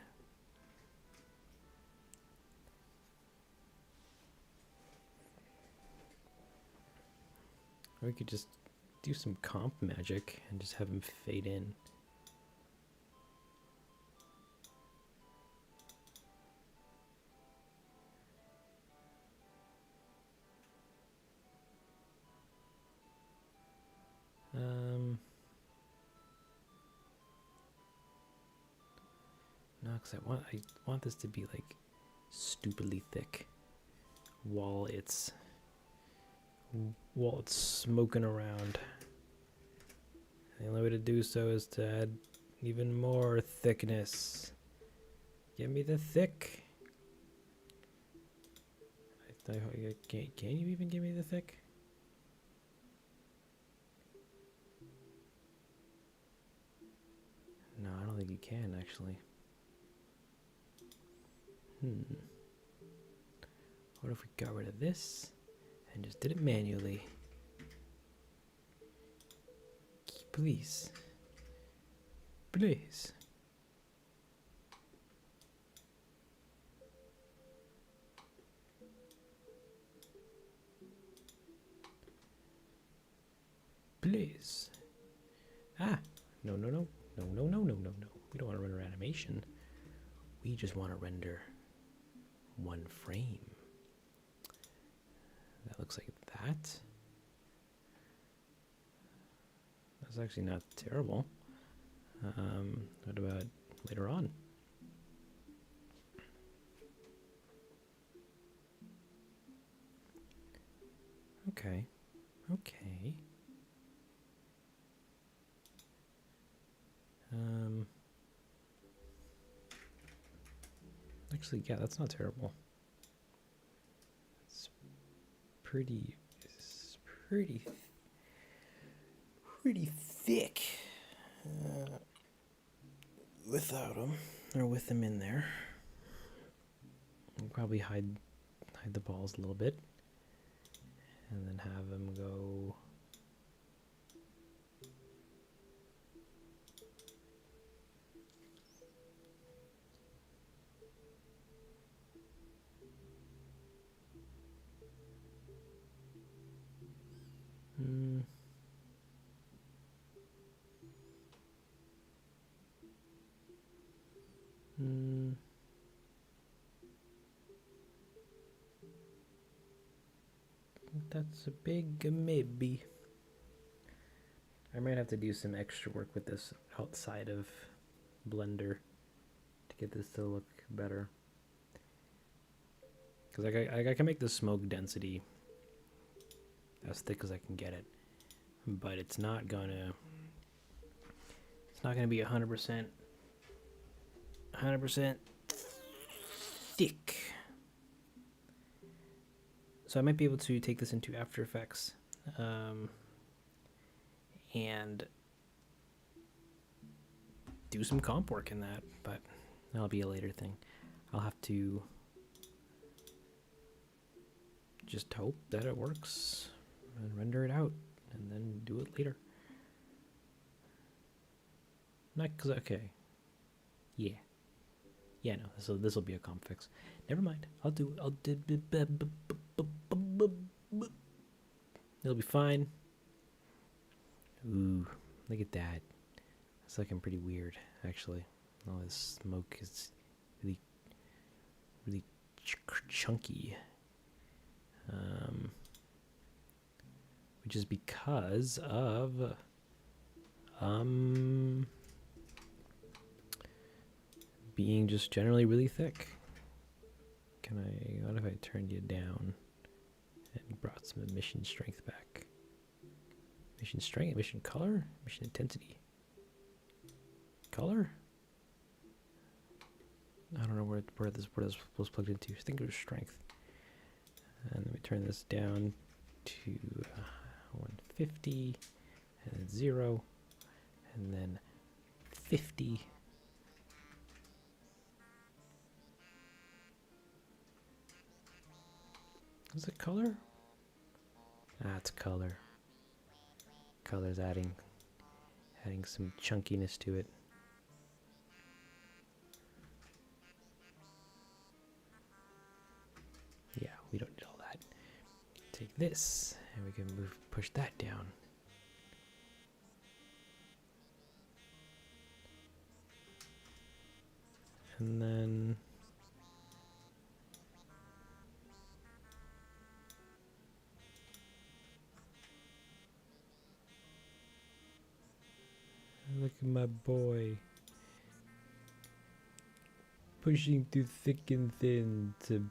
A: just do some comp magic and just have him fade in. No, because I want this to be like stupidly thick while it's smoking around. The only way to do so is to add even more thickness. Give me the thick. Can you even give me the thick? No, I don't think you can actually. What if we got rid of this and just did it manually? Please. Please. Please. Ah. No. We don't want to render animation. We just want to render one frame. That looks like that. That's actually not terrible. What about later on? Okay. Okay. Actually, yeah, that's not terrible. It's pretty, it's pretty thick. Without them, or with them in there. I'll probably hide the balls a little bit, and then have them go. That's a big maybe. I might have to do some extra work with this outside of Blender to get this to look better. Because I can make the smoke density as thick as I can get it, but it's not gonna be 100% thick. So I might be able to take this into After Effects and do some comp work in that, but that'll be a later thing. I'll have to just hope that it works and render it out and then do it later. Not because, okay. Yeah. Yeah, no, this will be a comp fix. Never mind. I'll do it'll be fine. Ooh, look at that. It's looking pretty weird, actually. All this smoke is really chunky. Which is because of being just generally really thick. What if I turned you down and brought some emission strength back? Emission strength, emission color, emission intensity. Color? I don't know where this was plugged into. I think it was strength. And let me turn this down to 150, and then 0, and then 50. Is it color? Ah, it's color. Color's adding some chunkiness to it. Yeah, we don't need all that. Take this, and we can push that down. And then look at my boy pushing through thick and thin to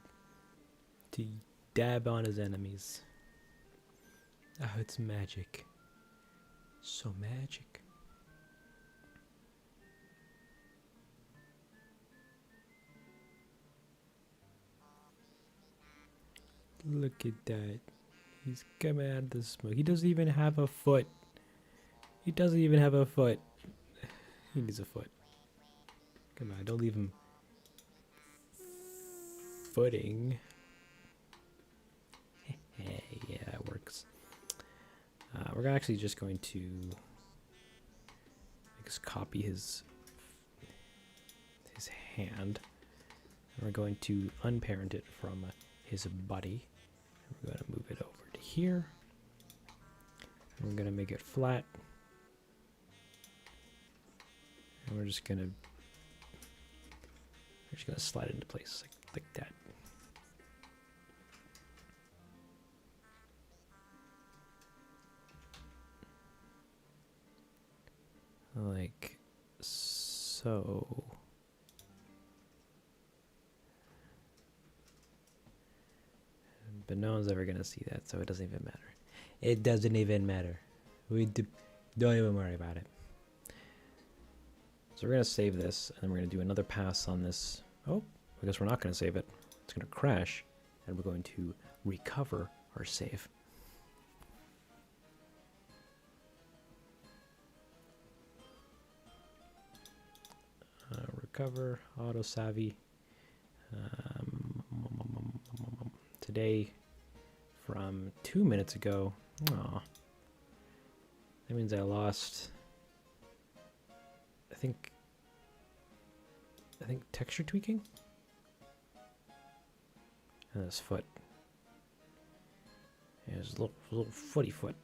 A: dab on his enemies. Oh, it's magic. So magic. Look at that. He's coming out of the smoke. He doesn't even have a foot. He doesn't even have a foot. He needs a foot. Come on, don't leave him footing. Hey, yeah, that works. We're actually just going to copy his hand. And we're going to unparent it from his body. And we're going to move it over to here. And we're going to make it flat. And we're just going to slide it into place like that. Like so. But no one's ever going to see that, so it doesn't even matter. It doesn't even matter. Don't even worry about it. So we're going to save this, and then we're going to do another pass on this. Oh, I guess we're not going to save it. It's going to crash, and we're going to recover our save. Recover, auto savvy. Today from 2 minutes ago. Aw. That means I lost, I think texture tweaking? And this foot. Yeah, it's a little footy foot.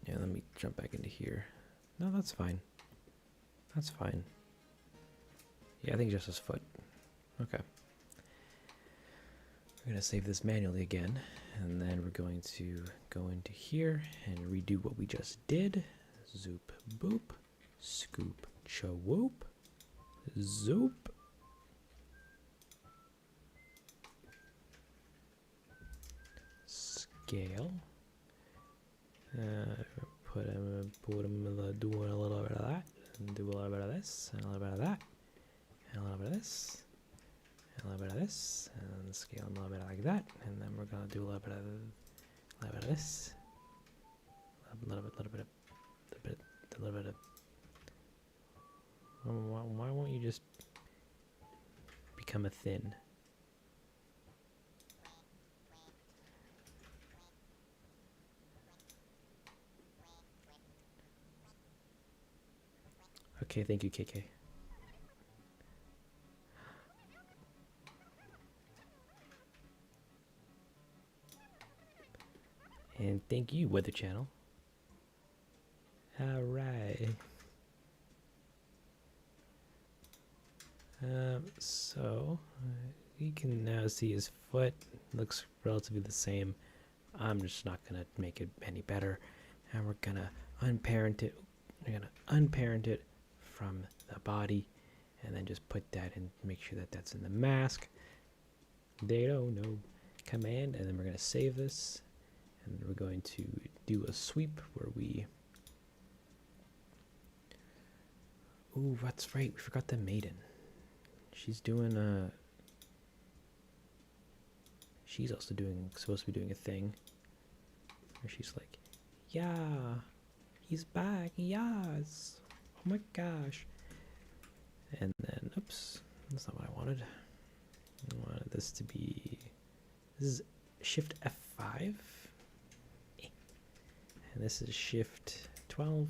A: Yeah, let me jump back into here. No, that's fine. That's fine. Yeah, I think just his foot. Okay. We're going to save this manually again, and then we're going to go into here and redo what we just did. Zoop, boop, scoop, cha-whoop, zoop. Scale. Put him doing a little bit of that, and do a little bit of this, and a little bit of that, and a little bit of this, and a little bit of this, and scale a little bit like that, and then we're gonna do a little bit of this, a little bit of. Why won't you just become a thin? Okay, thank you, KK. And thank you, Weather Channel. Alright. So, you can now see his foot. Looks relatively the same. I'm just not going to make it any better. And we're going to unparent it. We're going to unparent it from the body, and then just put that in, make sure that that's in the mask. They don't know command, and then we're going to save this, and we're going to do a sweep where we. Ooh, that's right. We forgot the maiden. She's doing a. She's also supposed to be doing a thing where she's like, "Yeah, he's back. Yes. Oh my gosh." And then, oops, that's not what I wanted. I wanted this to be, this is Shift F5. And this is Shift 12.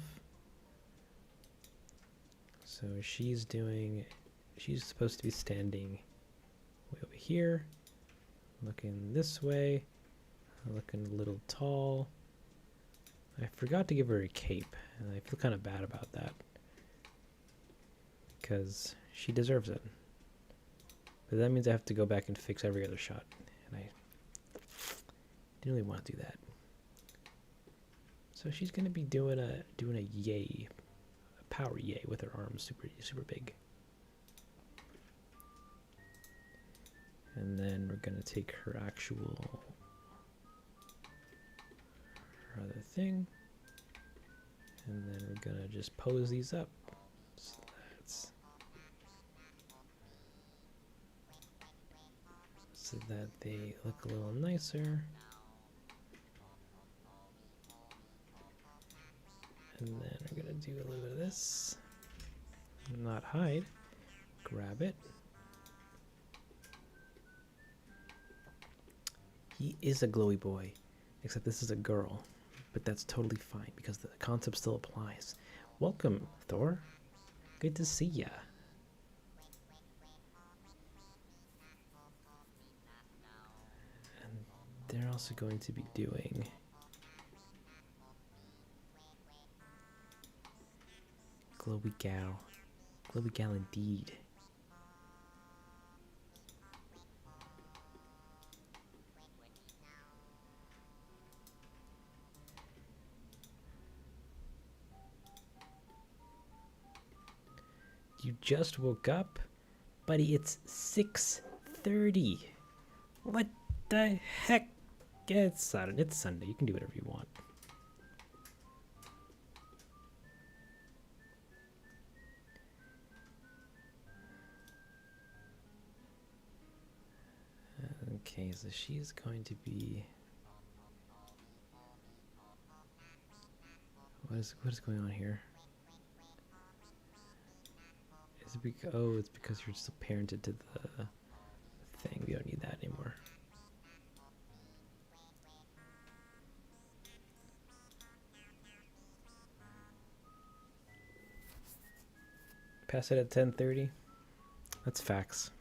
A: So she's supposed to be standing way over here, looking this way, looking a little tall. I forgot to give her a cape, and I feel kind of bad about that, because she deserves it. But that means I have to go back and fix every other shot, and I didn't really want to do that. So she's gonna be doing a yay, a power yay with her arms super big. And then we're gonna take her other thing, and then we're gonna just pose these up. So that they look a little nicer. And then we're gonna do a little bit of this. Not hide. Grab it. He is a glowy boy, except this is a girl. But that's totally fine because the concept still applies. Welcome, Thor. Good to see ya. And they're also going to be doing glowy gal. Glowy gal indeed. You just woke up? Buddy, it's 6:30. What? the heck? Yeah, it's Saturday. It's Sunday. You can do whatever you want. Okay, so she's going to be. What is going on here? Is it because it's because you're still parented to the thing. We don't need that anymore. Pass it at 10:30. That's facts.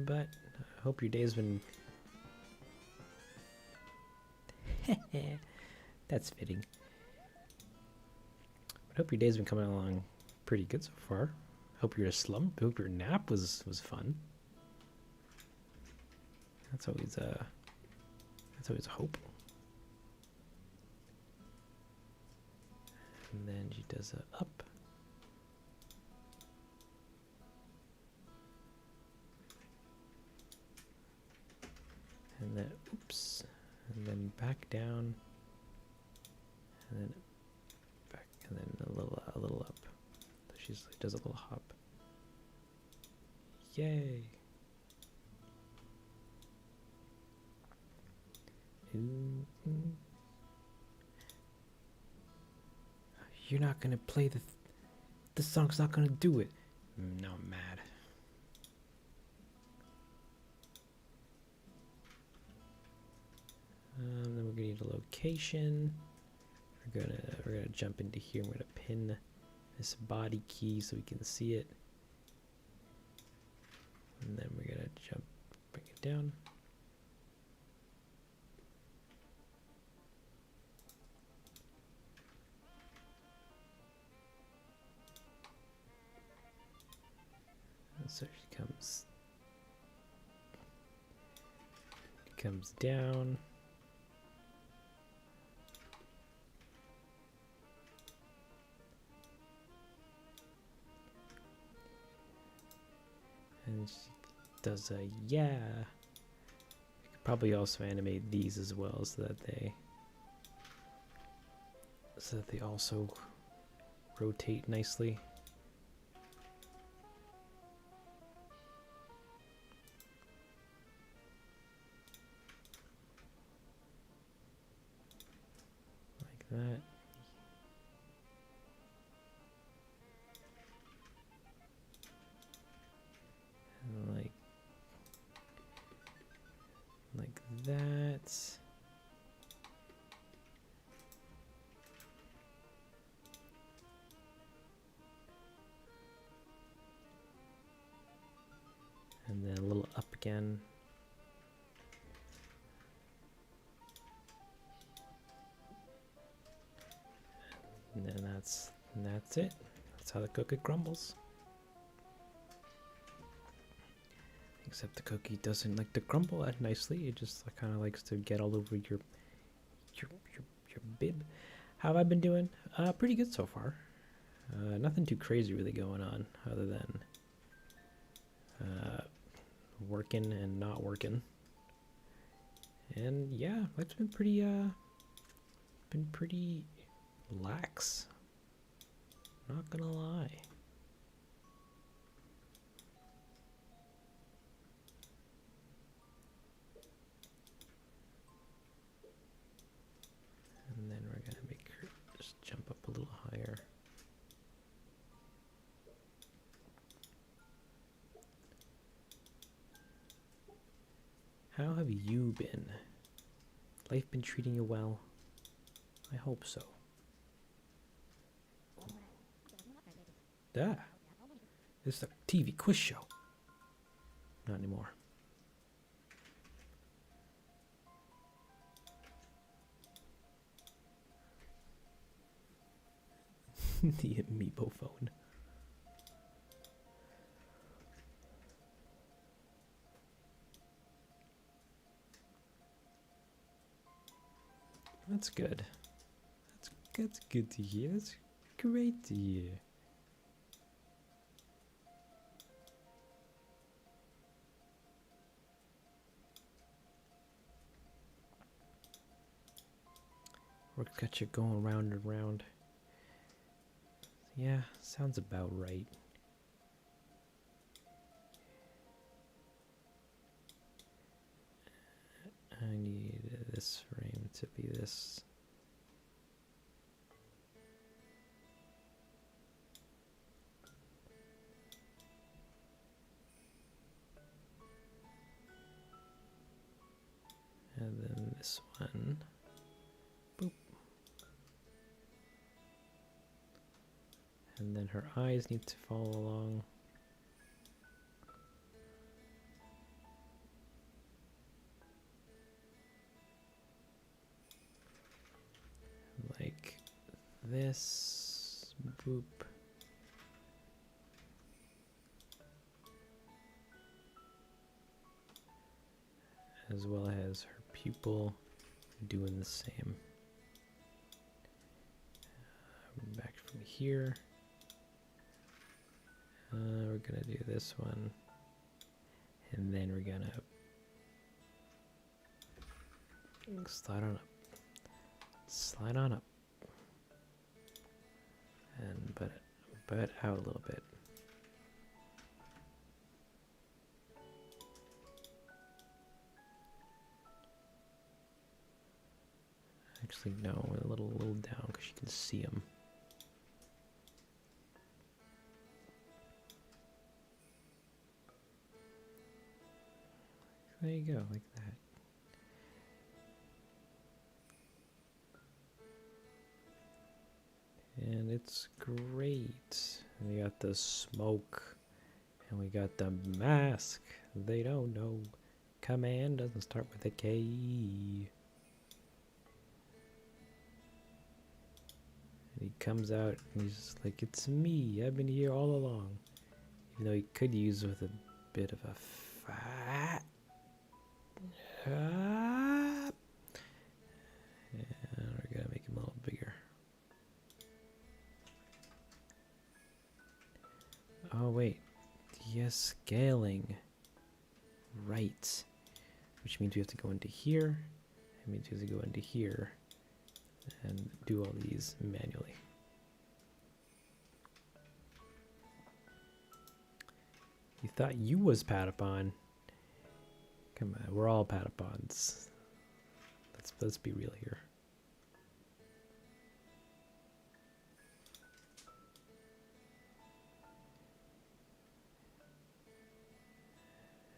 A: But I hope your day's been. That's fitting. I hope your day's been coming along pretty good so far. Hope your hope your nap was fun. That's always a hope. And then she does a up. And then oops. And then back down. And then back, and then a little up. So she does a little hop. Yay! You're not gonna play the song's not gonna do it. Now I'm mad. Then we're gonna need a location. We're gonna jump into here. We're gonna pin this body key so we can see it. And then we're gonna bring it down. And so she comes down. And she does a yeah. We could probably also animate these as well so that they also rotate nicely. Like that. And like that. And then a little up again. And then that's it. That's how the cookie crumbles. Except the cookie doesn't like to crumble that nicely. It just kind of likes to get all over your bib. How have I been doing? Pretty good so far. Nothing too crazy really going on other than working and not working. And yeah, life's been pretty lax. Not gonna lie. And then we're gonna make her just jump up a little higher. How have you been? Life been treating you well? I hope so. Ah, this is a TV quiz show. Not anymore. The amiibo phone. That's good. That's good to hear. That's great to hear. Work's got you going round and round. Yeah, sounds about right. I need this frame to be this. And then this one. Boop. And then her eyes need to follow along. Like this. Boop. As well as her pupil doing the same. Back from here. We're gonna do this one. And then we're gonna slide on up. Slide on up. And butt out a little bit. Actually, no, a little down because you can see them. There you go, like that. And it's great. And we got the smoke. And we got the mask. They don't know. Command doesn't start with a K. He comes out and he's just like, it's me, I've been here all along. Even though he could use with a bit of a fat. And we're gonna make him a little bigger. Oh wait, yes, scaling. Right. Which means we have to go into here. It means we have to go into here. And do all these manually. You thought you was Patapon. Come on, we're all Patapons. Let's be real here.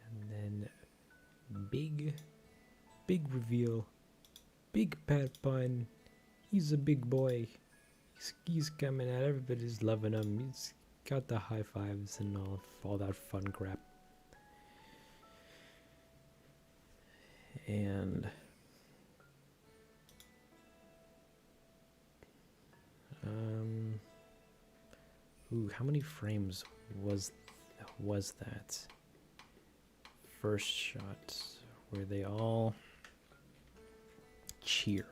A: And then big reveal. Big Patapon. He's a big boy. He's coming out. Everybody's loving him. He's got the high fives and all that fun crap. And ooh, how many frames was that first shot where they all cheer?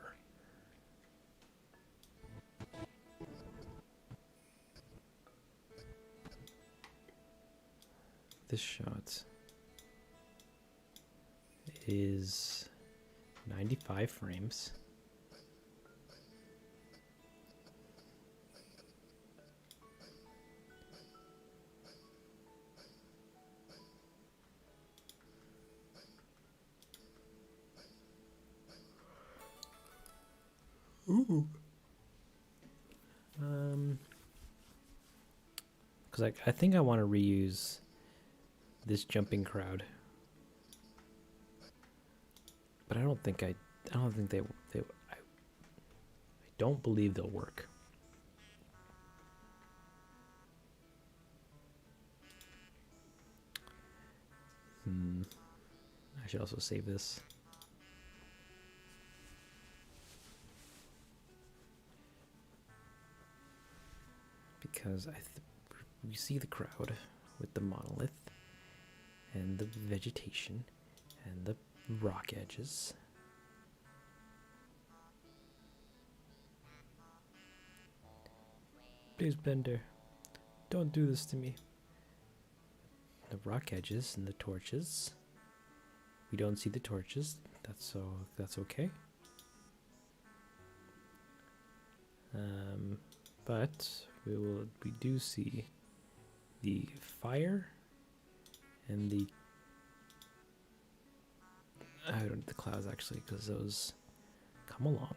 A: This shot is 95 frames. Ooh. Because I think I want to reuse this jumping crowd, but I don't think I don't believe they'll work. I should also save this. Because we see the crowd with the monolith and the vegetation and the rock edges. Please, Bender, don't do this to me. The rock edges and the torches. We don't see the torches. That's okay. But we do see the fire and the I don't need the clouds actually because those come along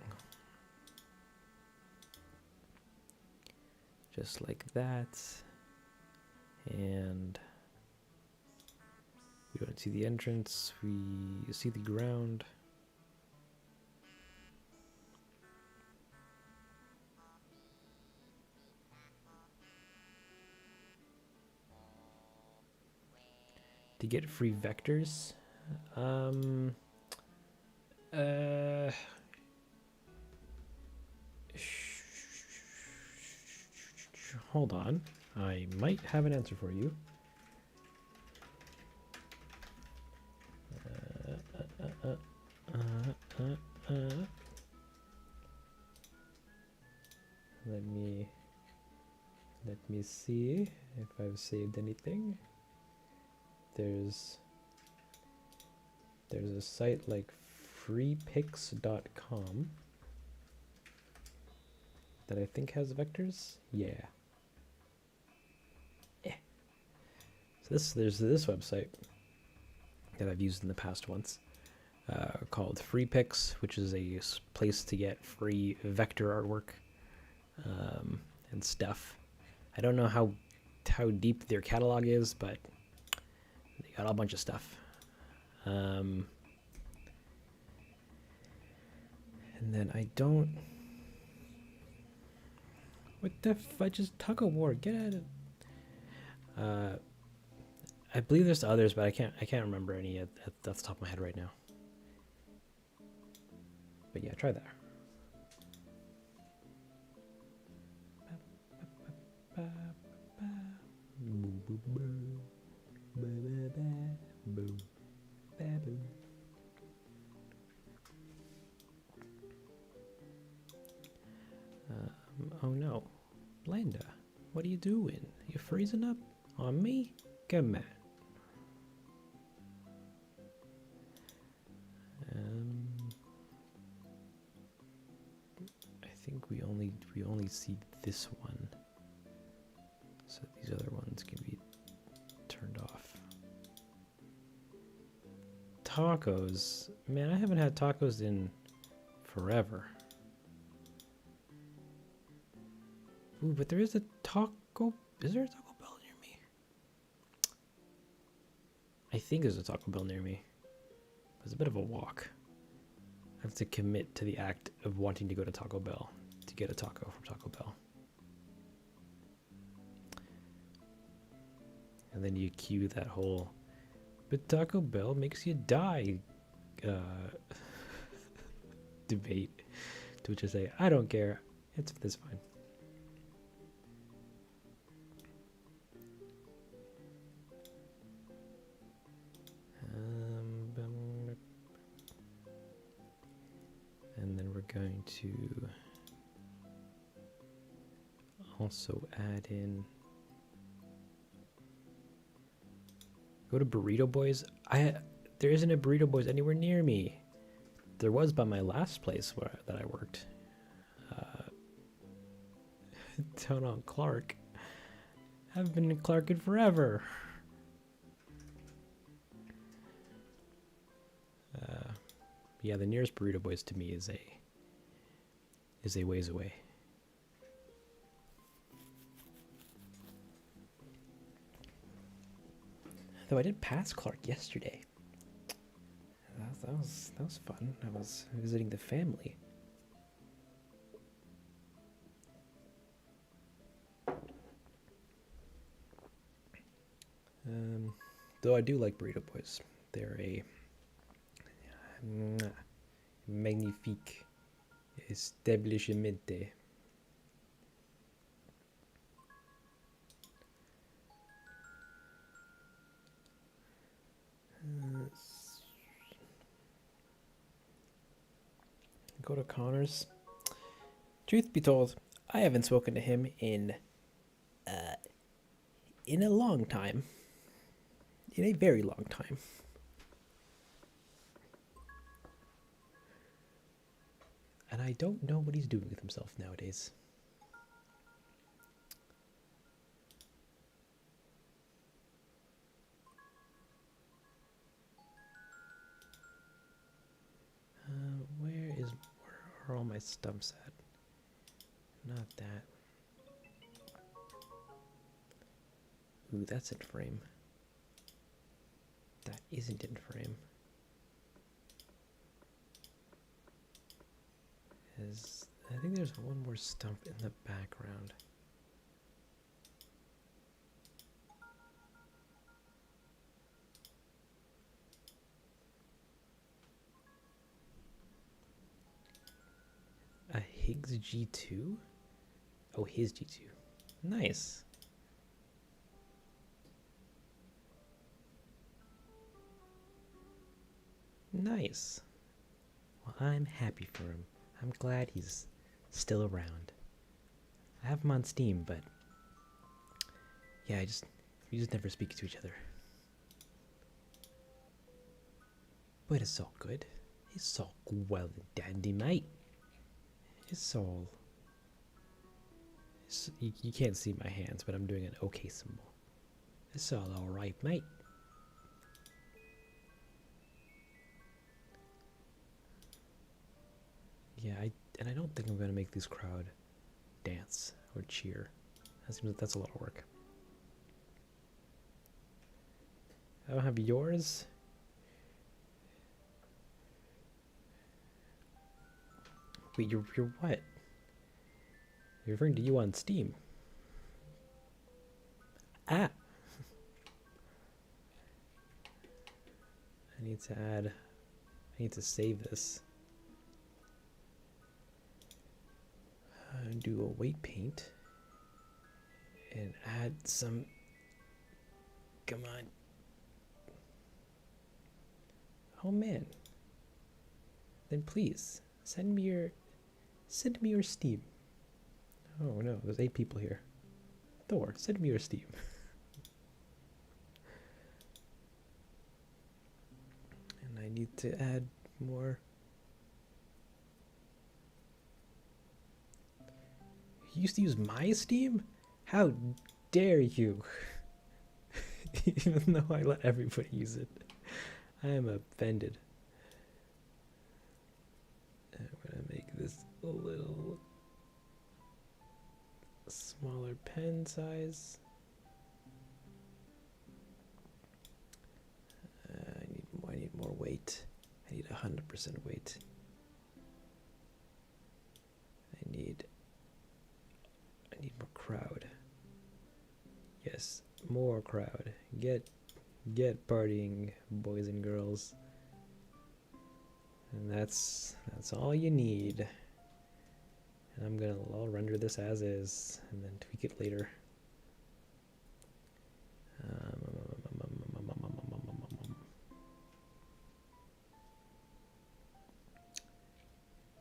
A: just like that, and we don't see the entrance. We see the ground. To get free vectors, hold on, I might have an answer for you. Let me see if I've saved anything. There's a site like freepix.com that I think has vectors. Yeah. So there's this website that I've used in the past once, called FreePix, which is a place to get free vector artwork and stuff. I don't know how deep their catalog is, but they got a bunch of stuff. And then I don't. What the fudge is tug of war? Get out of. I believe there's others, but I can't remember any at the top of my head right now. But yeah, try that. Oh no, Blanda, what are you doing? You freezing up on me? Come on. I think we only see this one, so these other ones can be turned off. Tacos, man, I haven't had tacos in forever. Ooh, but there is a taco. Is there a Taco Bell near me? I think there's a Taco Bell near me. It's a bit of a walk. I have to commit to the act of wanting to go to Taco Bell to get a taco from Taco Bell. And then you cue that whole, but Taco Bell makes you die debate. To which I say, I don't care. It's fine. And then we're going to also add in, go to Burrito Boys. There isn't a Burrito Boys anywhere near me. There was by my last place that I worked, down on Clark. I haven't been in Clark in forever. Yeah, the nearest Burrito Boys to me is a ways away. Though I did pass Clark yesterday. That was fun. I was visiting the family. Though I do like Burrito Boys. They're a magnifique establishment. Go to Connor's. Truth be told, I haven't spoken to him in a long time. In a very long time. And I don't know what he's doing with himself nowadays. Where are all my stumps at? Not that. Ooh, that's in frame. That isn't in frame. I think there's one more stump in the background. A Higgs G2? Oh, his G2. Nice. Nice. Well, I'm happy for him. I'm glad he's still around. I have him on Steam, but yeah, we just never speak to each other. But it's all good. It's all well and dandy, mate. It's all... you can't see my hands, but I'm doing an OK symbol. It's all alright, mate. Yeah, I don't think I'm going to make this crowd dance or cheer. That seems like that's a lot of work. I don't have yours. Wait, you're what? You're referring to you on Steam. Ah! I need to save this. Do a weight paint. And add some... Come on. Oh man. Then please, send me your Steam. Oh no, there's 8 people here. Thor, send me your Steam. And I need to add more. You used to use my Steam? How dare you? Even though I let everybody use it. I am offended. I'm gonna make this a little smaller pen size. I need more weight. I need 100% weight. I need more crowd. Yes, more crowd. Get partying, boys and girls. And that's all you need. And I'll render this as is and then tweak it later.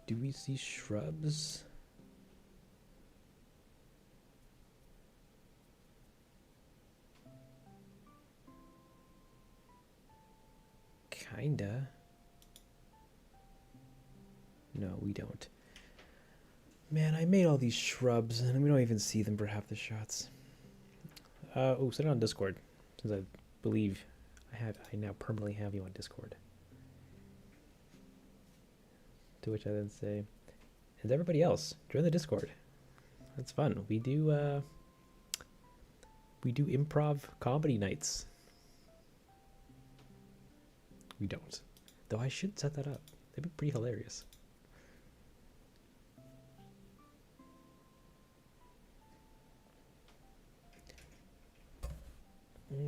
A: Do we see shrubs? Kinda. No, we don't. Man, I made all these shrubs and we don't even see them for half the shots. Oh, send it on Discord, since I believe I now permanently have you on Discord. To which I then say, and everybody else, join the Discord. That's fun. We do improv comedy nights. We don't. Though I should set that up. That'd be pretty hilarious.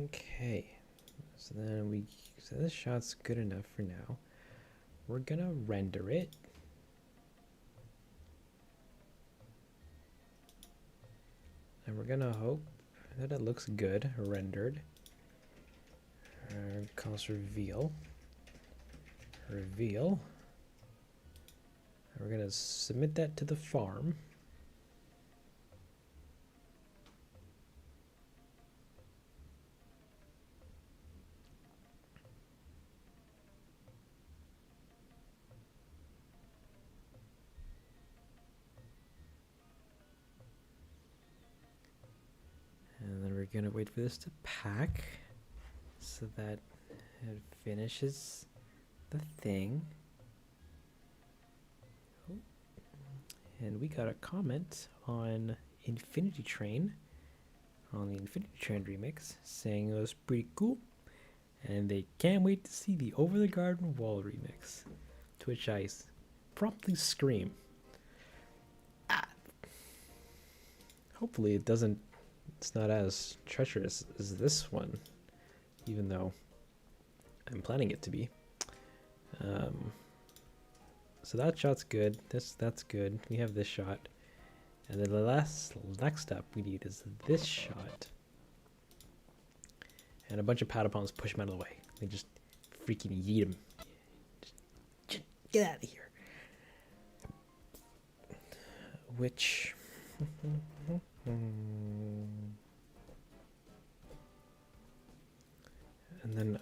A: Okay. So this shot's good enough for now. We're gonna render it. And we're gonna hope that it looks good rendered. Calls reveal. Reveal. And we're gonna submit that to the farm. And then we're gonna wait for this to pack so that it finishes the thing. Oh, And we got a comment on Infinity Train, on the Infinity Train remix, saying it was pretty cool. And they can't wait to see the Over the Garden Wall remix. To which I promptly scream. Ah! Hopefully it's not as treacherous as this one, even though I'm planning it to be. So that shot's good. That's good. We have this shot. And then the next up we need is this shot. And a bunch of Patapons push him out of the way. They just freaking yeet him. Just get out of here. Which... And then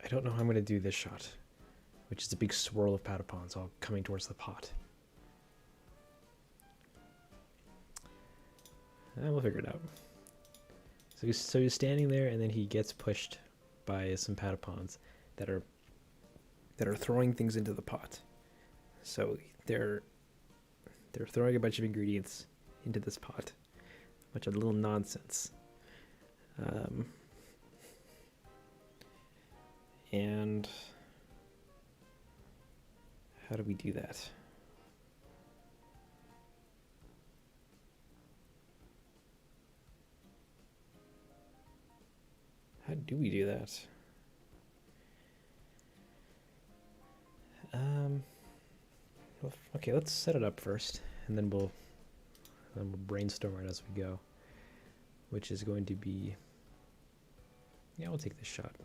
A: I don't know how I'm going to do this shot, which is a big swirl of Patapons all coming towards the pot. We'll figure it out. So he's standing there, and then he gets pushed by some Patapons that are throwing things into the pot. So they're throwing a bunch of ingredients into this pot, a bunch of little nonsense. And how do we do that? How do we do that? Well, okay, let's set it up first, and then we'll brainstorm it as we go. Which is going to be, yeah, we'll take this shot.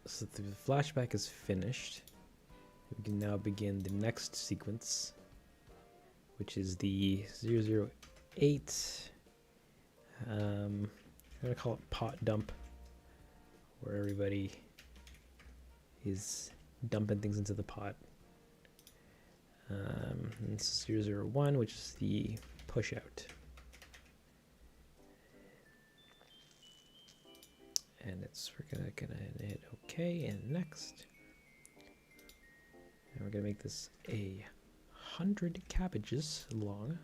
A: So the flashback is finished. We can now begin the next sequence, which is the 008. I'm gonna call it pot dump, where everybody is dumping things into the pot. And this is 001, which is the push out. And we're gonna hit OK and next. And we're gonna make this 100 cabbages long.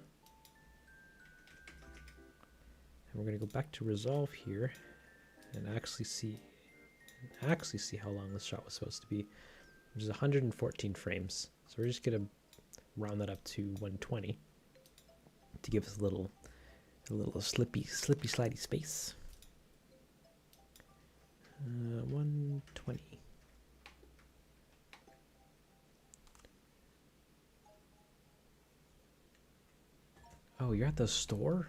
A: And we're gonna go back to resolve here and actually see how long this shot was supposed to be, which is 114 frames. So we're just gonna round that up to 120 to give us a little slippy slidey space. 120. Oh, you're at the store?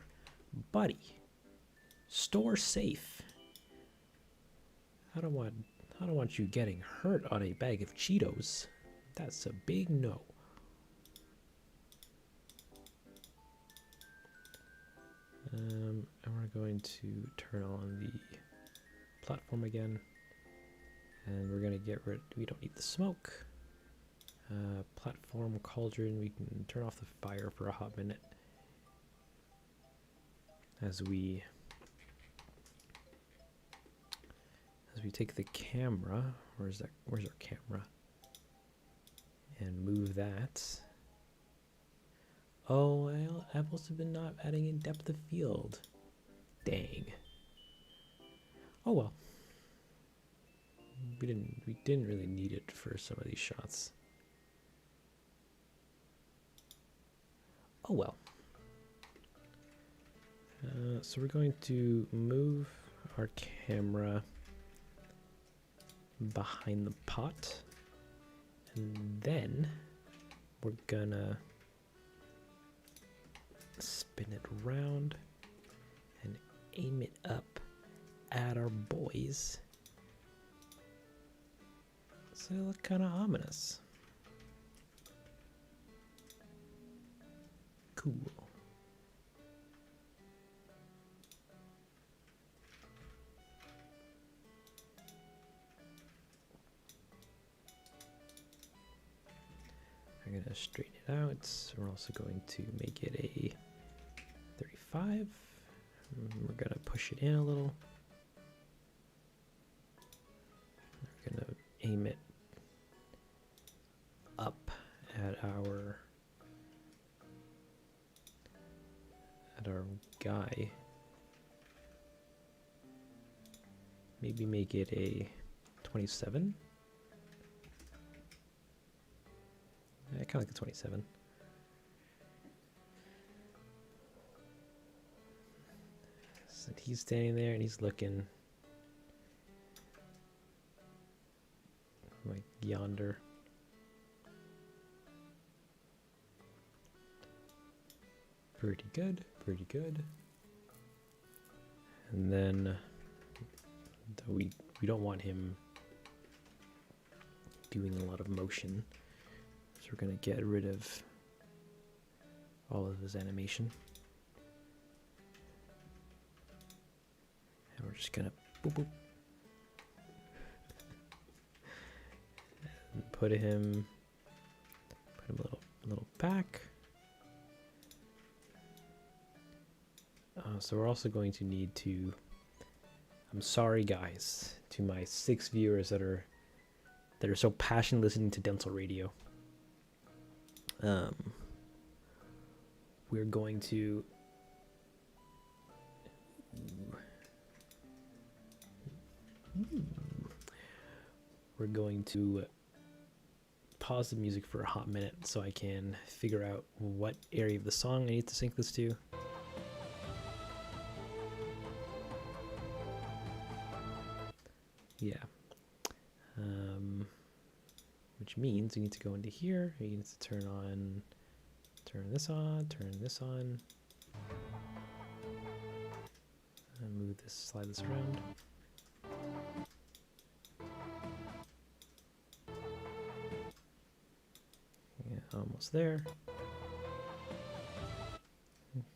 A: Buddy. Store safe. I don't want you getting hurt on a bag of Cheetos. That's a big no. And we're going to turn on the platform again, and we're gonna get rid. We don't need the smoke. Platform cauldron. We can turn off the fire for a hot minute as we take the camera. Where's our camera? And move that. Oh, I've also been not adding in depth of field. Dang. Oh well. We didn't really need it for some of these shots. Oh well. So we're going to move our camera behind the pot, and then we're gonna spin it around and aim it up at our boys, so they look kind of ominous. Cool. I'm going to straighten it out. We're also going to make it a 35. We're going to push it in a little. We're going to aim it up high. Maybe make it a 27. I kind of like the 27. So he's standing there and he's looking like yonder. Pretty good, pretty good. And then we don't want him doing a lot of motion, so we're gonna get rid of all of his animation. And we're just gonna boop boop. And put him a little back. So we're also going to need to, I'm sorry guys, to my 6 viewers that are so passionate listening to Densle radio. We're going to pause the music for a hot minute so I can figure out what area of the song I need to sync this to. Yeah. Which means you need to go into here, you need to turn this on, and move this, slide this around. Yeah, almost there.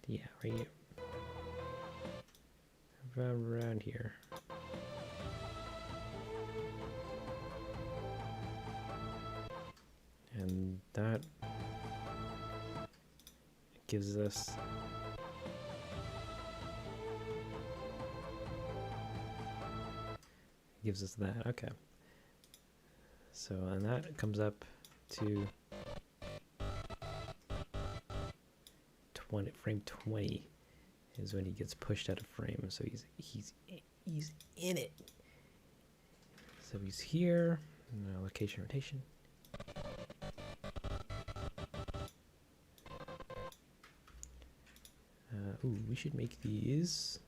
A: Yeah, right here. Around here. And that gives us that. Okay. So, and that comes up to frame 20 is when he gets pushed out of frame. So he's in it. So he's here. Location rotation. Ooh, we should make these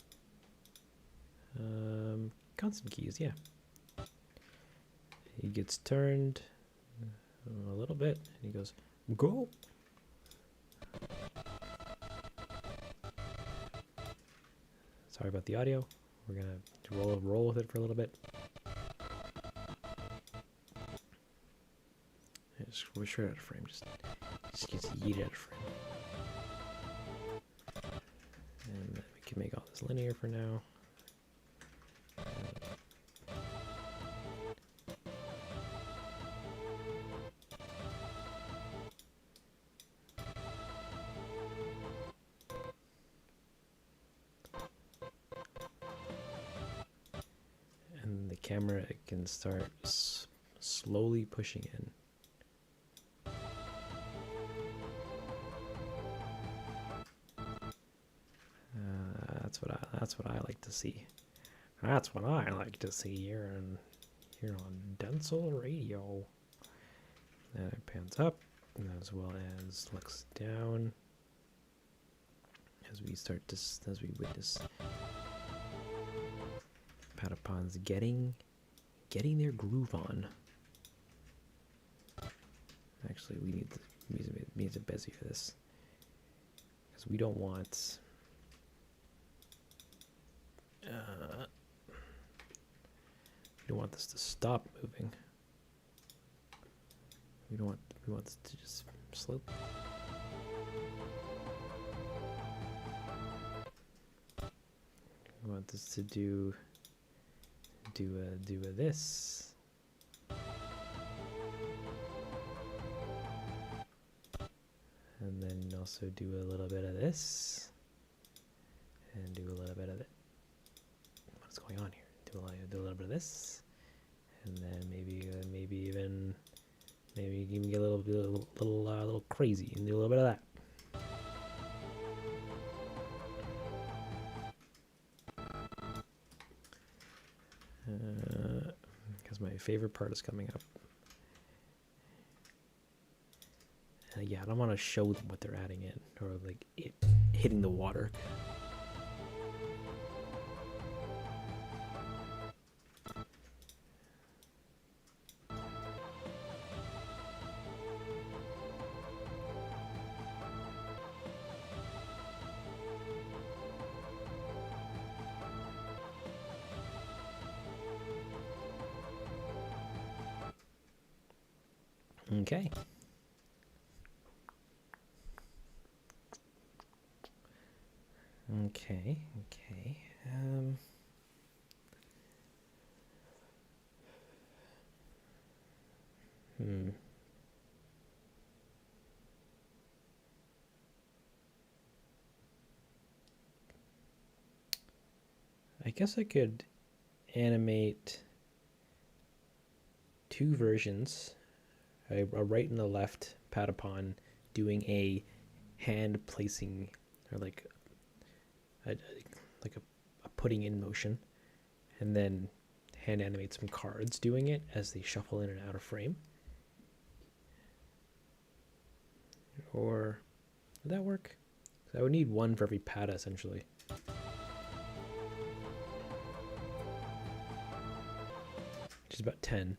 A: constant keys, yeah. He gets turned a little bit, and he goes, go! Sorry about the audio. We're gonna roll with it for a little bit. We're straight out of frame, just gets yeeted out of frame. And we can make all this linear for now. And the camera can start slowly pushing in. That's what I like to see. That's what I like to see here on Densle Radio. And it pans up, as well as looks down, as we witness Patapons getting their groove on. Actually, we need the Bezier for this, because we don't want. We don't want this to stop moving. We want this to just slope. We want this to do a this. And then also do a little bit of this. And do a little bit of it. What's going on here? Do a little bit of this, and then maybe even get a little crazy and do a little bit of that. because my favorite part is coming up. Yeah, I don't want to show them what they're adding in, or like it hitting the water. Okay. Okay. I guess I could animate two versions. A right and a left Patapon doing a hand placing, or like a putting in motion, and then hand animate some cards doing it as they shuffle in and out of frame. Or would that work? I would need one for every pata essentially. Which is about 10.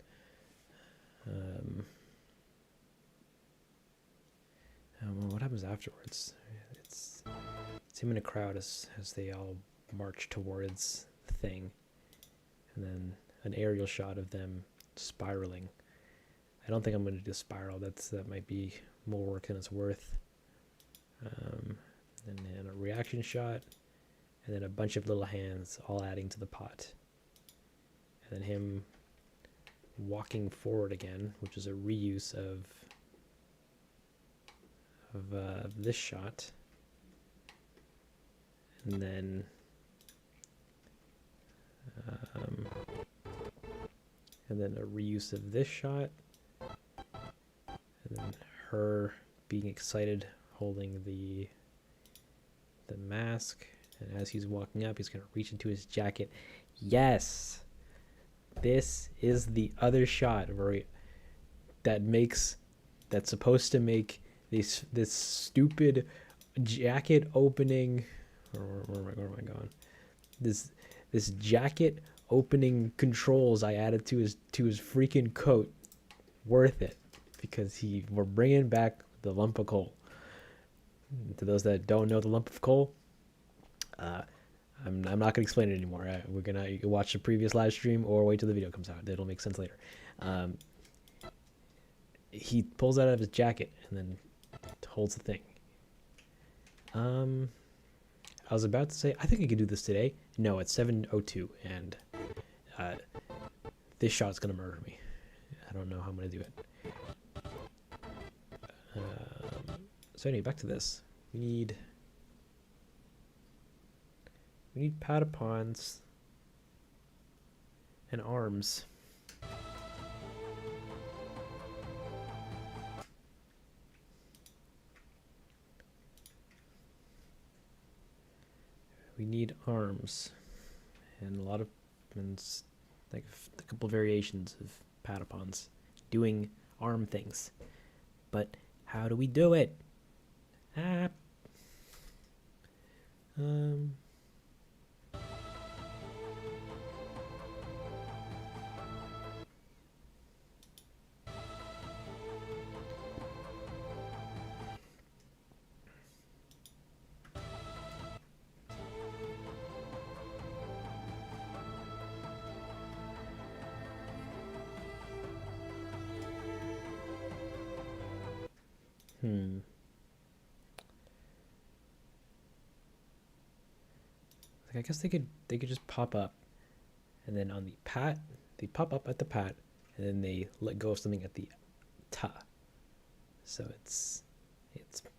A: What happens afterwards? It's him in a crowd as they all march towards the thing, and then an aerial shot of them spiraling. I don't think I'm going to do spiral. That might be more work than it's worth. And then a reaction shot, and then a bunch of little hands all adding to the pot, and then him walking forward again, which is a reuse of this shot, and then a reuse of this shot, and then her being excited holding the mask, and as he's walking up he's going to reach into his jacket. Yes, this is the other shot where that's supposed to make this stupid jacket opening, or where am I going? This jacket opening controls I added to his freaking coat worth it, because we're bringing back the lump of coal. To those that don't know the lump of coal, I'm not going to explain it anymore. You can watch the previous live stream or wait till the video comes out. It'll make sense later. He pulls that out of his jacket and then holds the thing. I was about to say, I think I could do this today. No, it's 7:02, and this shot's going to murder me. I don't know how I'm going to do it. So anyway, back to this. We need Patapons and arms. We need arms and like a couple variations of Patapons doing arm things. But how do we do it? I guess they could just pop up, and then on the pat, they pop up at the pat, and then they let go of something at the ta. So it's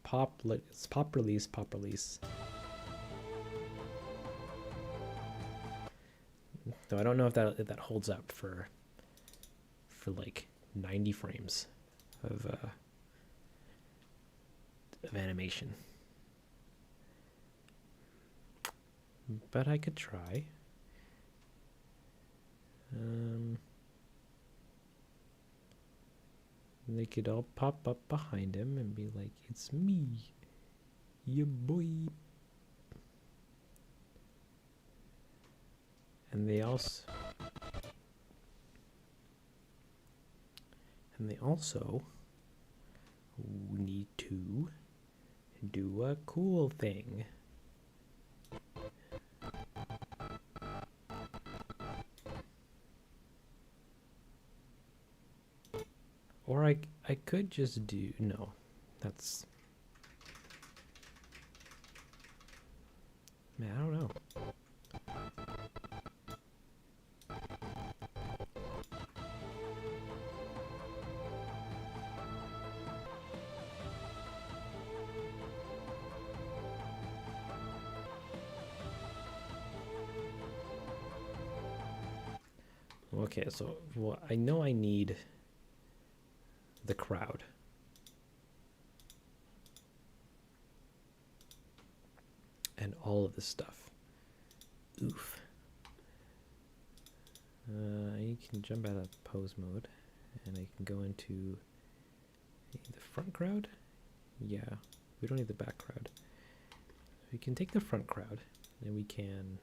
A: pop release. So I don't know if that holds up for like 90 frames of animation. But I could try. They could all pop up behind him and be like, "It's me, ya boy." And they also need to do a cool thing. Or I could just do, no, that's, man, I don't know. Okay, so well, I know I need the crowd. And all of this stuff. Oof. You can jump out of pose mode, and I can go into the front crowd. Yeah, we don't need the back crowd. We can take the front crowd, and we can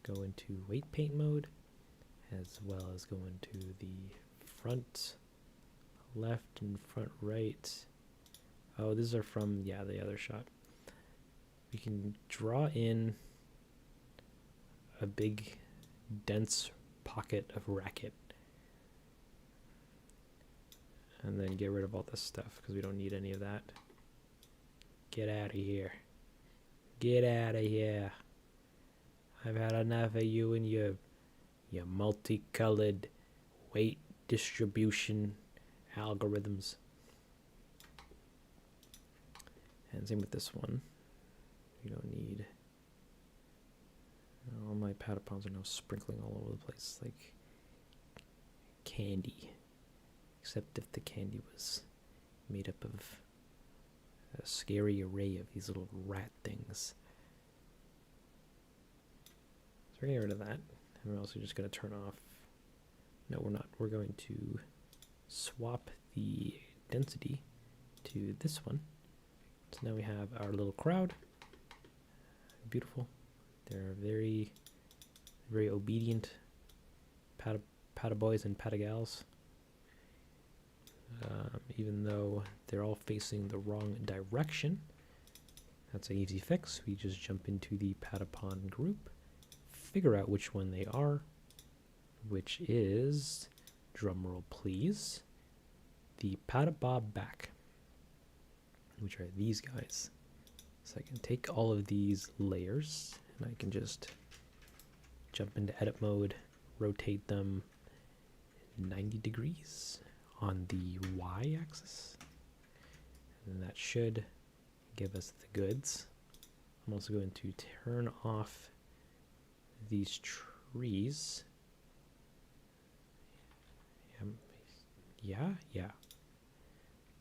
A: go into weight paint mode, as well as go into the front left and front right. Oh, these are from, yeah, the other shot. We can draw in a big, dense pocket of racket. And then get rid of all this stuff, because we don't need any of that. Get out of here. Get out of here. I've had enough of you and your multicolored weight distribution algorithms. And same with this one. We don't need... All my Patapons are now sprinkling all over the place like candy. Except if the candy was made up of a scary array of these little rat things. So we're getting rid of that. And we're also just going to turn off... No, we're not. We're going to swap the density to this one. So now we have our little crowd. Beautiful. They're very, very obedient Pataboys and Patagals. Even though they're all facing the wrong direction. That's an easy fix. We just jump into the Patapon group, figure out which one they are, which is, drumroll please, the Patabob back, which are these guys. So I can take all of these layers and I can just jump into edit mode, rotate them 90 degrees on the y-axis, and that should give us the goods. I'm also going to turn off these trees. Yeah.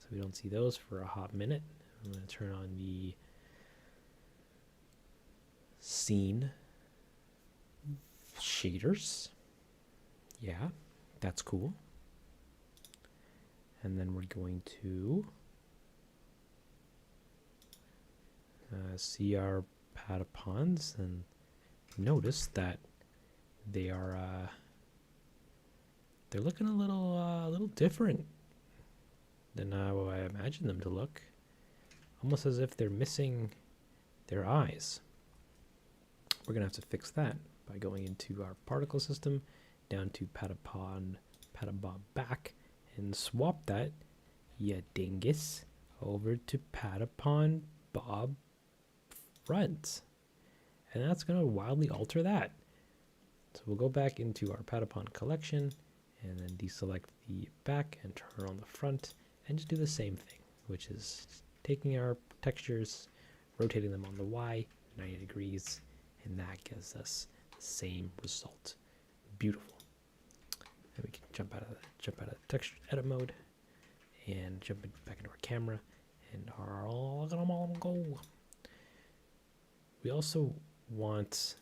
A: So we don't see those for a hot minute. I'm going to turn on the scene shaders. Yeah, that's cool. And then we're going to see our Patapons and notice that they are they're looking a little different than how I imagined them to look. Almost as if they're missing their eyes. We're gonna have to fix that by going into our particle system, down to Patabob back, and swap that, ya dingus, over to Patapon Bob front. And that's going to wildly alter that. So we'll go back into our Patapon collection and then deselect the back and turn on the front and just do the same thing, which is taking our textures, rotating them on the Y 90 degrees, and that gives us the same result. Beautiful. And we can jump out of texture edit mode and jump back into our camera and go. We also want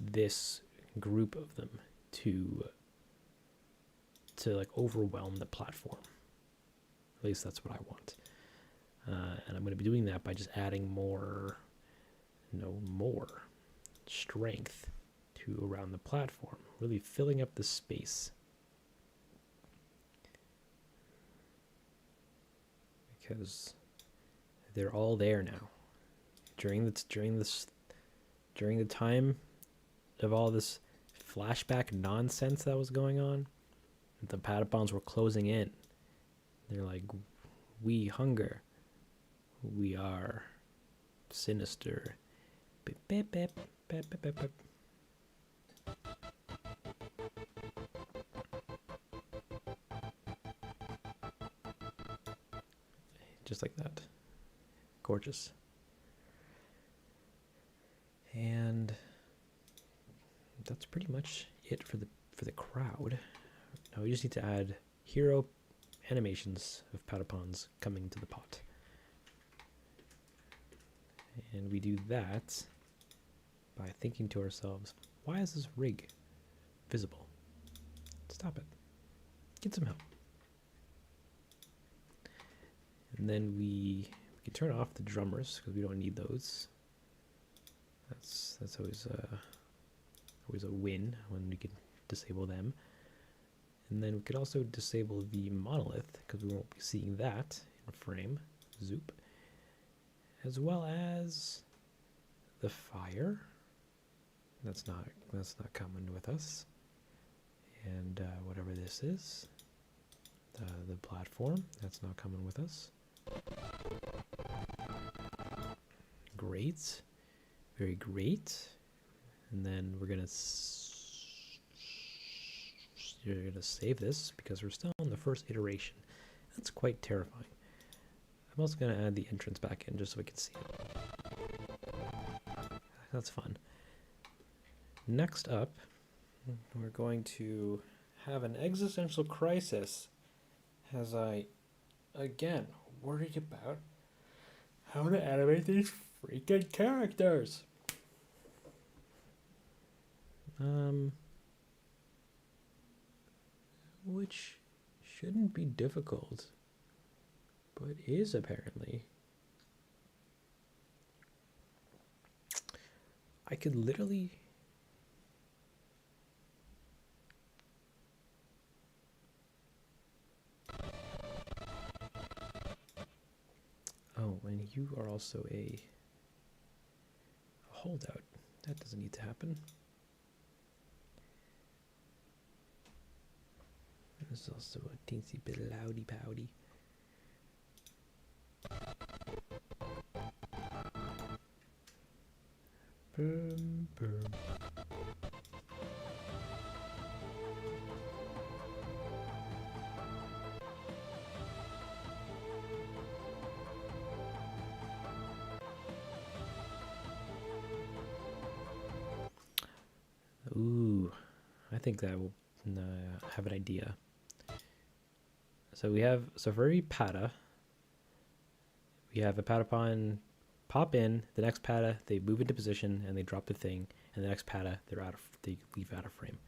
A: this group of them to like overwhelm the platform. At least that's what I want. And I'm going to be doing that by just adding more strength to around the platform, really filling up the space. Because they're all there now. During the time of all this flashback nonsense that was going on, the Patapons were closing in. They're like, we hunger. We are sinister. Beep, beep, beep, beep, beep, beep, beep. Just like that. Gorgeous. And that's pretty much it for the crowd. Now we just need to add hero animations of Patapons coming to the pot. And we do that by thinking to ourselves, why is this rig visible? Stop it. Get some help. And then we can turn off the drummers because we don't need those. That's always a win when we can disable them. And then we could also disable the monolith because we won't be seeing that in frame. Zoop. As well as the fire. That's not coming with us. And whatever this is, the platform, that's not coming with us. Great, very great. And then we're gonna save this because we're still in the first iteration. That's quite terrifying. I'm also gonna add the entrance back in just so we can see it. That's fun. Next up, we're going to have an existential crisis as I, again, worry about how to animate these freaking characters. Which shouldn't be difficult, but is apparently. I could literally oh, and you are also a holdout. That doesn't need to happen. There's also a teensy bit loudy powdy. Boom, boom. Ooh, I think that will have an idea. So for every Pata, we have a Patapon pop in, the next Pata, they move into position and they drop the thing, and the next Pata, they leave out of frame.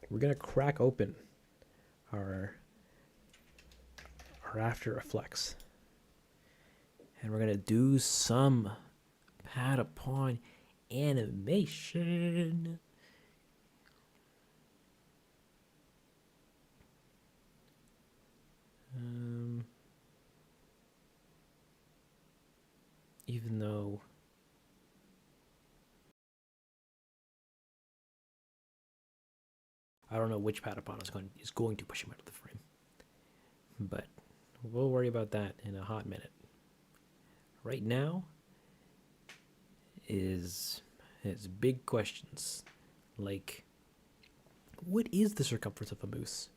A: We're gonna crack open our After Effects, and we're gonna do some Patapon animation. Even though I don't know which Patapon is going to push him out of the frame, but we'll worry about that in a hot minute. Right now is big questions like, what is the circumference of a moose?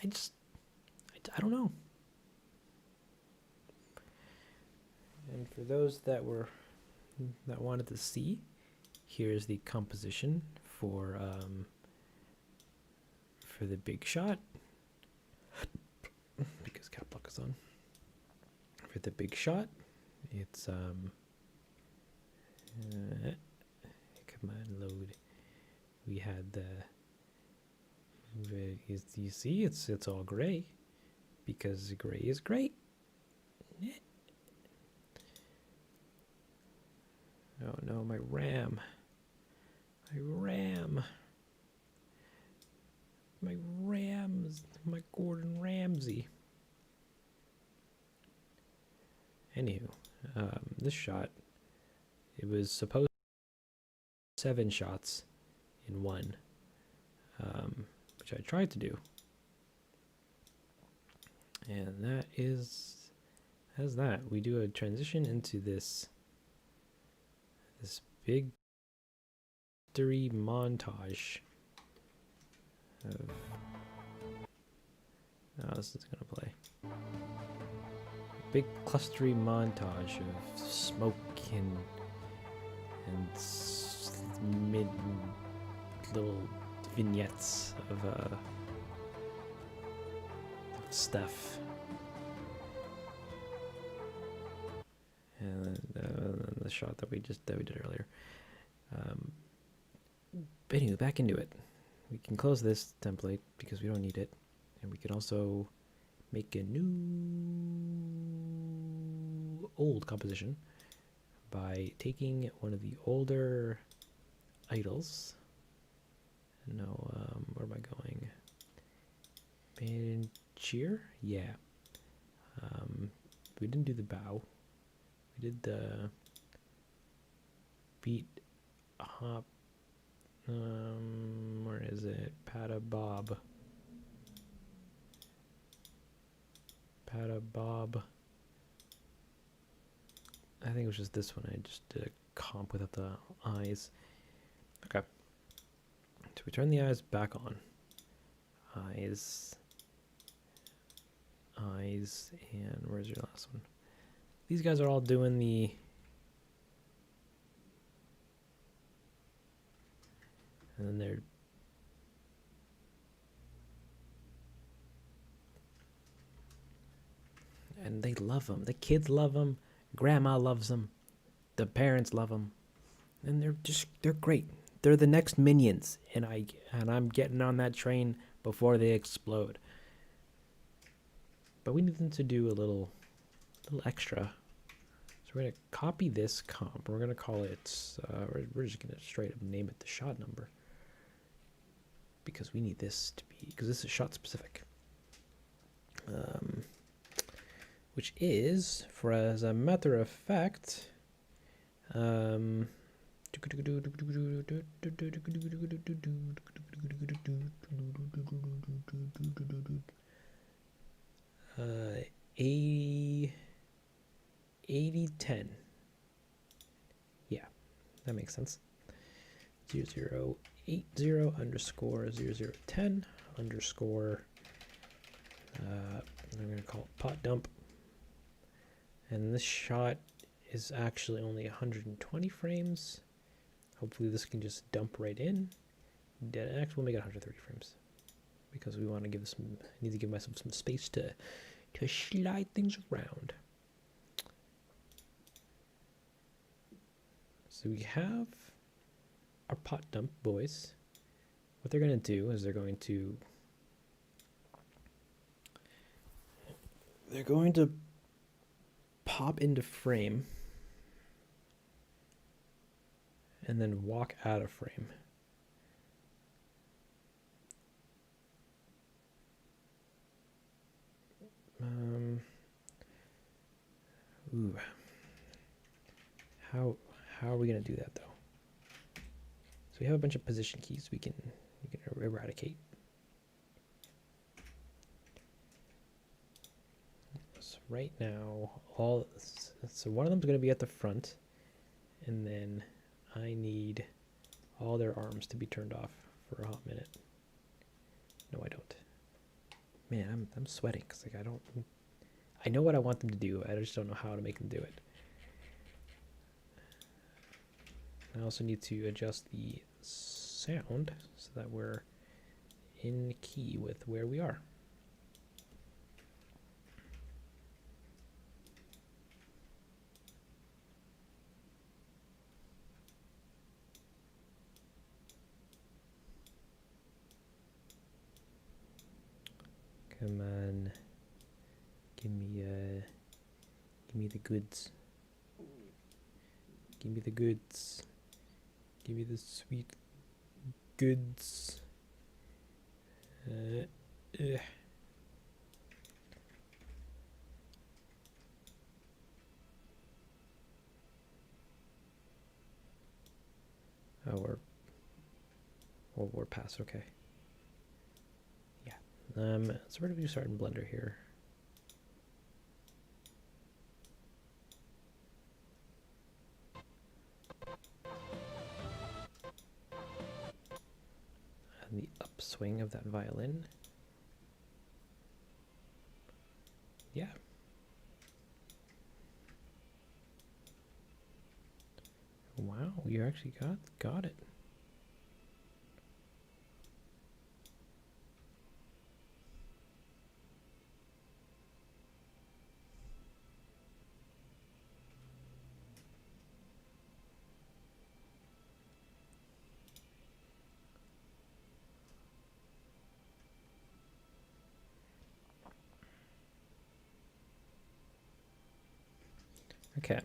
A: I don't know. And for those that wanted to see, here's the composition for the big shot, because cap lock is on. For the big shot, it's Come on, load. We had the. You see, it's all gray because gray is great. Oh no, my RAM. My RAM. My Rams. My Gordon Ramsay. Anywho, this shot, it was supposed to be 7 shots in one, which I tried to do. And that's that. We do a transition into this big victory montage of, oh, this is gonna play. Big clustery montage of smoke and mid little vignettes of stuff. And the shot that we did earlier. But anyway, back into it. We can close this template because we don't need it, and we can also make a new old composition by taking one of the older idols. No, where am I going? Cheer? Yeah. We didn't do the bow. We did the beat hop. Where is it? Patabob. I think it was just this one. I just did a comp without the eyes. Okay. So we turn the eyes back on. Eyes, and where's your last one? These guys are all doing the... And then they're... And they love them. The kids love them. Grandma loves them. The parents love them. And they're great. They're the next Minions. And I'm getting on that train before they explode. But we need them to do a little extra. So we're going to copy this comp. We're going to call it, we're just going to straight up name it the shot number. Because we need this to be, because this is shot specific. Which is, for as a matter of fact, 8010. Yeah, that makes sense. 0080 underscore 0010 underscore, I'm going to call it pot dump. And this shot is actually only 120 frames. Hopefully this can just dump right in. Actually, we'll make it 130 frames because we want to give some. I need to give myself some space to slide things around. So we have our pot dump boys. What they're going to do is they're going to pop into frame and then walk out of frame. How are we going to do that though? So we have a bunch of position keys we can eradicate. So right now, so one of them is going to be at the front, and then I need all their arms to be turned off for a hot minute. No, I don't. Man, I'm sweating because like I know what I want them to do. I just don't know how to make them do it. I also need to adjust the sound so that we're in key with where we are. Come on. Give me the goods. Give me the goods. Give me the sweet goods. Ugh. Oh, we're past. Okay. Yeah. So where do we start in Blender here? And the upswing of that violin. Yeah. Wow, you actually got it. Okay.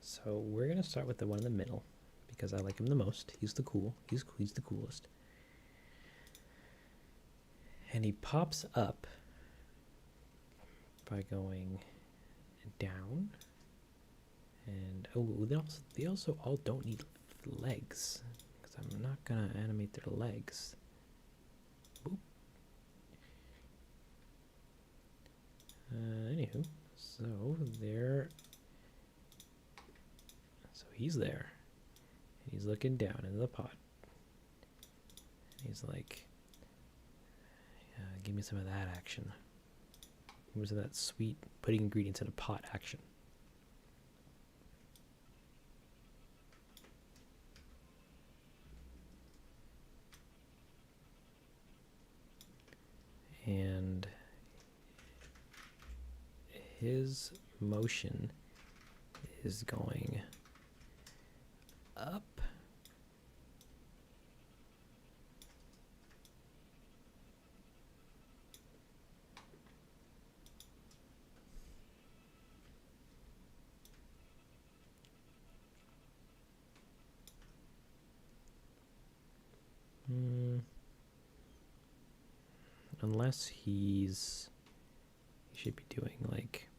A: So we're gonna start with the one in the middle because I like him the most. He's the coolest. And he pops up by going down. And oh, they also all don't need legs because I'm not gonna animate their legs. Boop. Anywho, so he's there. And he's looking down into the pot. And he's like, give me some of that action. Give me some of that sweet putting ingredients in a pot action. And his motion is going up. Unless he should be doing like,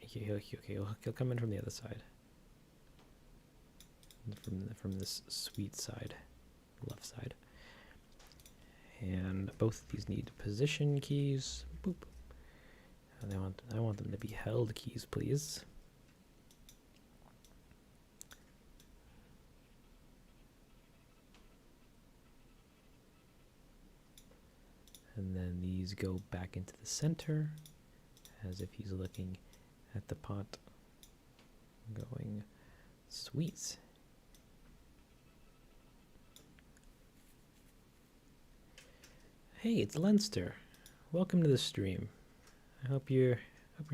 A: he'll come in from the other side, from this sweet side, left side, and both of these need position keys. Boop. And I want them to be held keys, please. And then these go back into the center as if he's looking at the pot, going sweet. Hey, it's Leinster. Welcome to the stream. I hope you're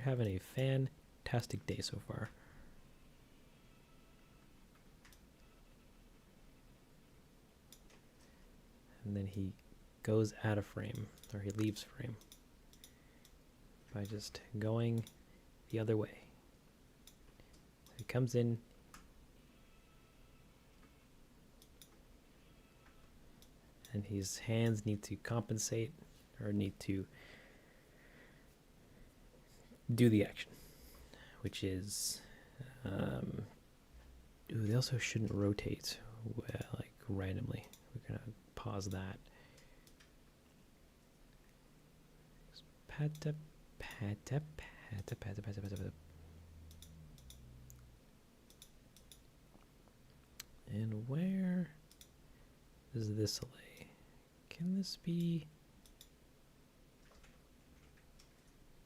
A: having a fantastic day so far. And then he goes out of frame, or he leaves frame by just going the other way. He comes in, and his hands need to compensate, or need to do the action, which is they also shouldn't rotate like randomly. We're gonna pause that. Pata. And where does this lay? Can this be?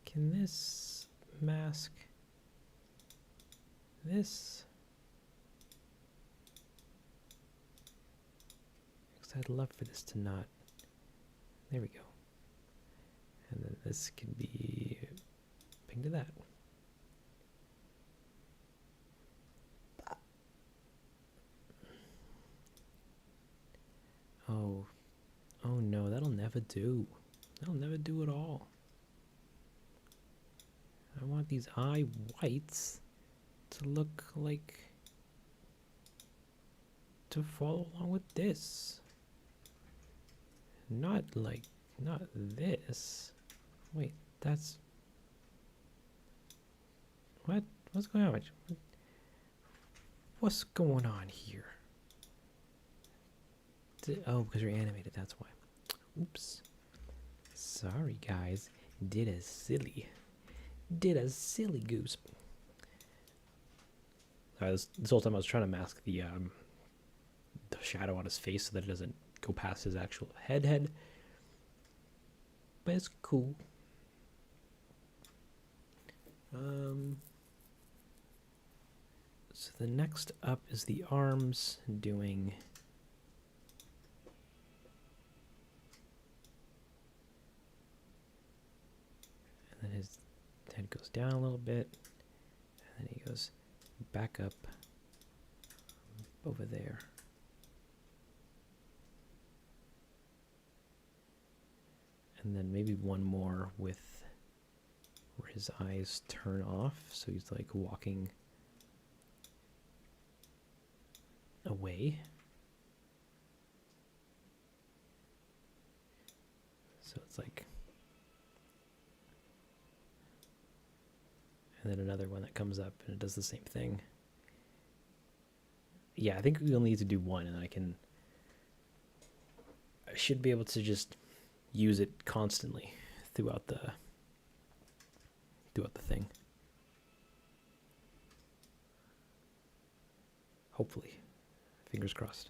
A: Can this mask this? Because I'd love for this to not. There we go. And then this can be ping to that. Oh never do. They'll never do at all. I want these eye whites to look like, to follow along with this. Not this. Wait, that's... What? What's going on? What's going on here? Oh, because you're animated, that's why. Oops. Sorry, guys. Did a silly goose. This whole time I was trying to mask the shadow on his face so that it doesn't go past his actual head. But it's cool. So the next up is the arms, doing... And then his head goes down a little bit, and then he goes back up over there. And then maybe one more with where his eyes turn off, so he's like walking away. So it's like... And then another one that comes up and it does the same thing. Yeah, I think we'll need to do one, and I should be able to just use it constantly throughout the thing. Hopefully. Fingers crossed.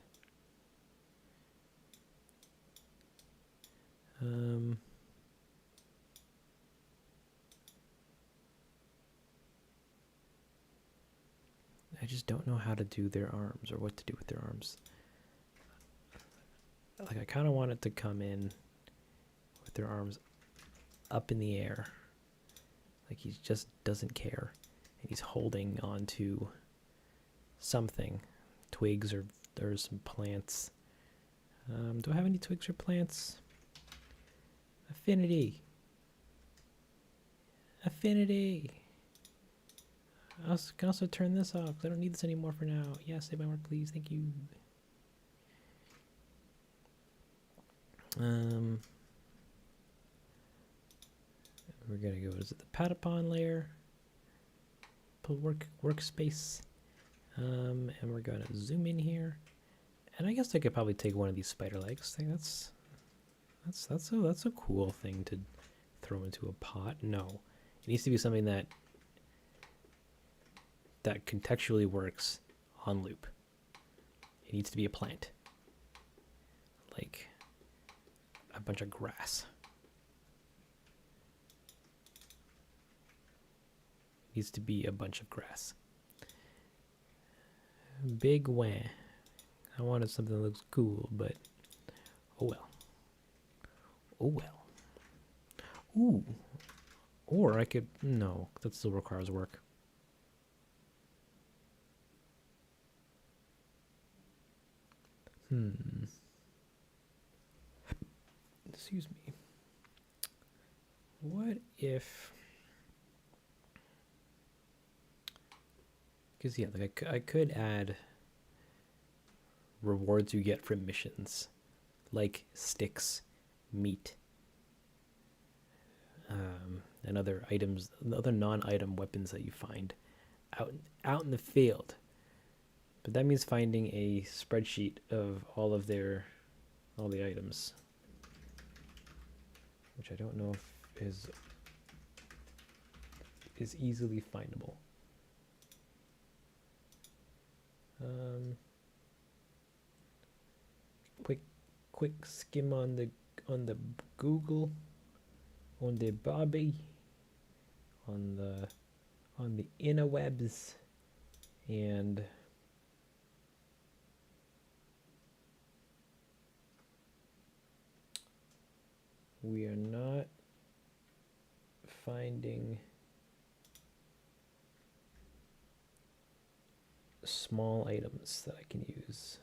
A: I just don't know how to do their arms or what to do with their arms. Like, I kind of want it to come in with their arms up in the air. Like he just doesn't care. And he's holding on to something. Twigs or there's some plants. Do I have any twigs or plants? Affinity. I can also turn this off because I don't need this anymore for now. Yeah, save my work, please. Thank you. We're gonna go to the Patapon layer. Pull workspace. And we're gonna zoom in here. And I guess I could probably take one of these spider legs. I think that's a cool thing to throw into a pot. No, it needs to be something that contextually works on loop. It needs to be a plant, like a bunch of grass. It needs to be a bunch of grass. Big wah. I wanted something that looks cool, but oh well. Oh well. Ooh. Or I could... No, that still requires work. Excuse me. What if... Because, yeah, like I could add rewards you get from missions, like sticks, meat, and other items, other non-item weapons that you find out in the field. But that means finding a spreadsheet of all the items, which I don't know if is easily findable. Quick skim on the Google, on the Bobby, on the interwebs, and we are not finding small items that I can use.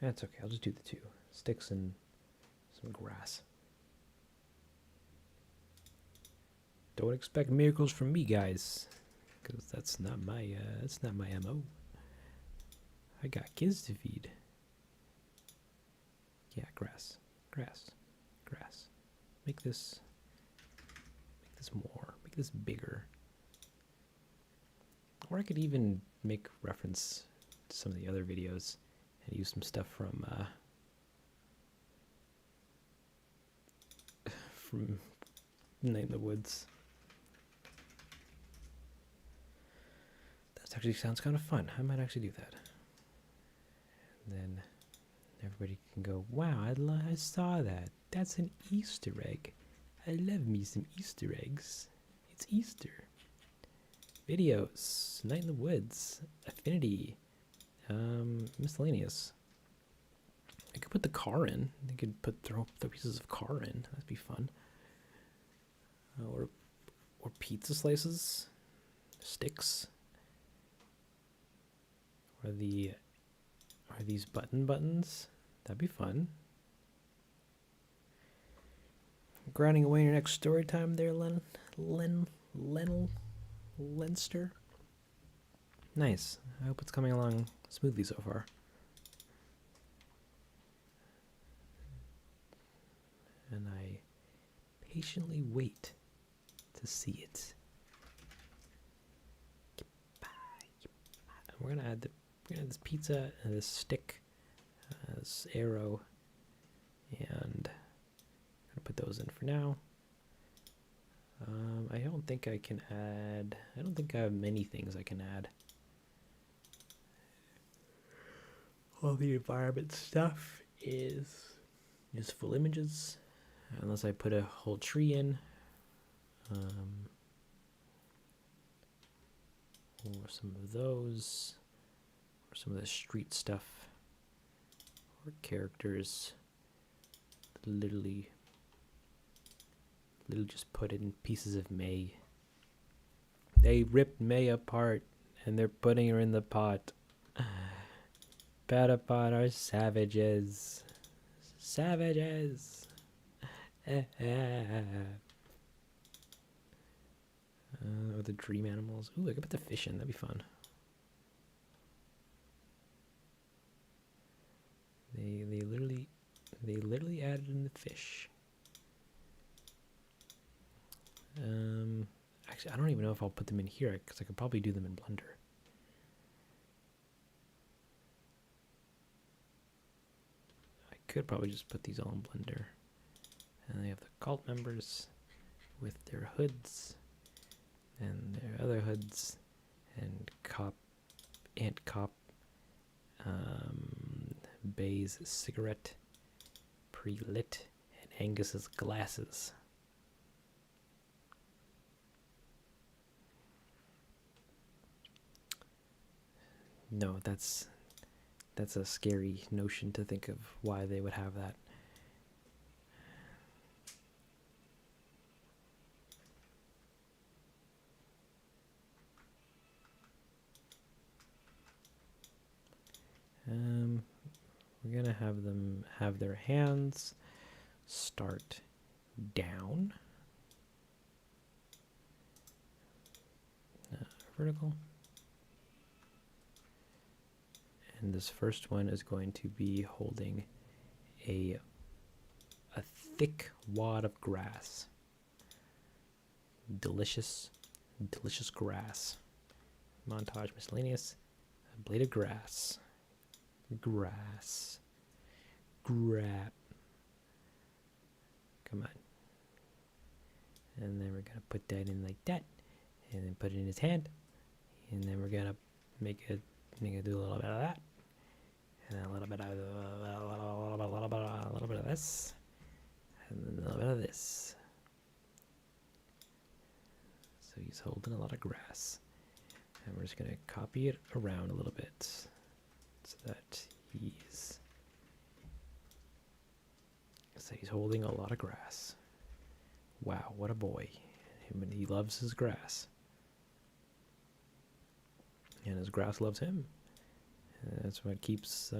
A: That's okay. I'll just do the 2 sticks and some grass. Don't expect miracles from me, guys, because that's not my MO. I got kids to feed. Yeah, grass, grass, grass. Make this more. Make this bigger. Or I could even make reference to some of the other videos and use some stuff from Night in the Woods. That actually sounds kind of fun. I might actually do that. And then everybody can go, wow, I saw that. That's an Easter egg. I love me some Easter eggs. It's Easter. Videos, Night in the Woods, Affinity, miscellaneous. I could put the car in. I could throw pieces of car in. That'd be fun. Or pizza slices, sticks. Or these buttons? That'd be fun. Grinding away in your next story time there, Lenster. Nice. I hope it's coming along smoothly so far. And I patiently wait to see it. We're gonna add this pizza and this stick, this arrow, and I'm gonna put those in for now. I don't think I can add. I don't think I have many things I can add. All the environment stuff is full images, unless I put a whole tree in. Or some of those, or some of the street stuff, or characters. Literally just put in pieces of May. They ripped May apart and they're putting her in the pot. Patapon are savages. Savages. Or the dream animals. Ooh, I could put the fish in. That'd be fun. They literally added in the fish. Actually, I don't even know if I'll put them in here because I could probably do them in Blender. I could probably just put these all in Blender. And they have the cult members with their hoods and their other hoods and Ant Cop, Bay's cigarette, pre-lit, and Angus's glasses. No, that's a scary notion to think of why they would have that. We're gonna have them have their hands start down, vertical. And this first one is going to be holding a thick wad of grass. Delicious grass. Montage miscellaneous. A blade of grass. Grass. Grab. Come on. And then we're going to put that in like that. And then put it in his hand. And then we're going to make it. I'm gonna do a little bit of that, and a little bit of this, and then a little bit of this. So he's holding a lot of grass, and we're just gonna copy it around a little bit, so that he's holding a lot of grass. Wow, what a boy! He loves his grass. And his grass loves him. And that's what keeps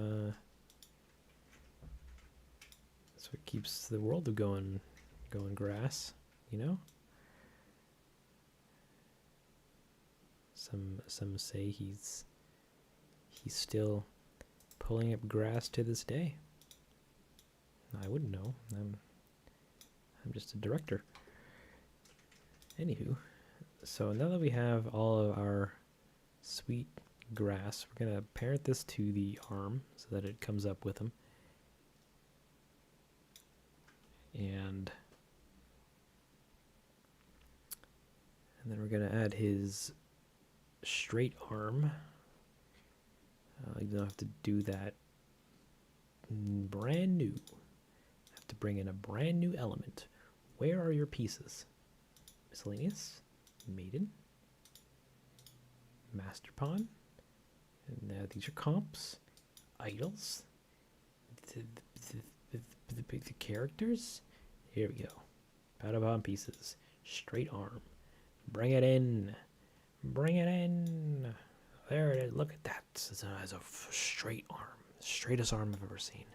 A: That's what keeps the world going grass, you know? Some say he's still pulling up grass to this day. I wouldn't know. I'm just a director. Anywho, so now that we have all of our sweet grass, we're gonna parent this to the arm so that it comes up with him. And then we're gonna add his straight arm. You don't have to do that brand new. Have to bring in a brand new element. Where are your pieces? Miscellaneous, maiden, master pawn. And now these are comps, idols, the characters. Here we go. Patapon pieces, straight arm. Bring it in. Bring it in. There it is. Look at that. It has a straight arm. Straightest arm I've ever seen.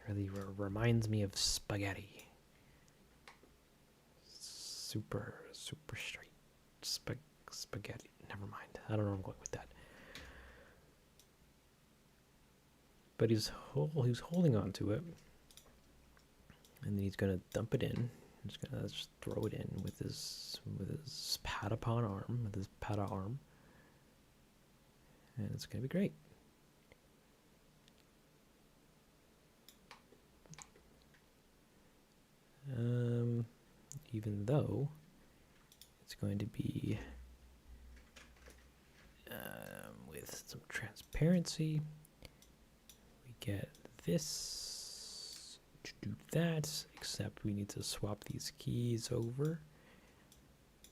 A: Really reminds me of spaghetti. Super straight. Spaghetti. Never mind. I don't know where I'm going with that. But he's holding on to it. And then he's going to dump it in. He's going to just throw it in with his Patapon arm, with his Pata arm. And it's going to be great. Even though it's going to be with some transparency, we get this to do that, except we need to swap these keys over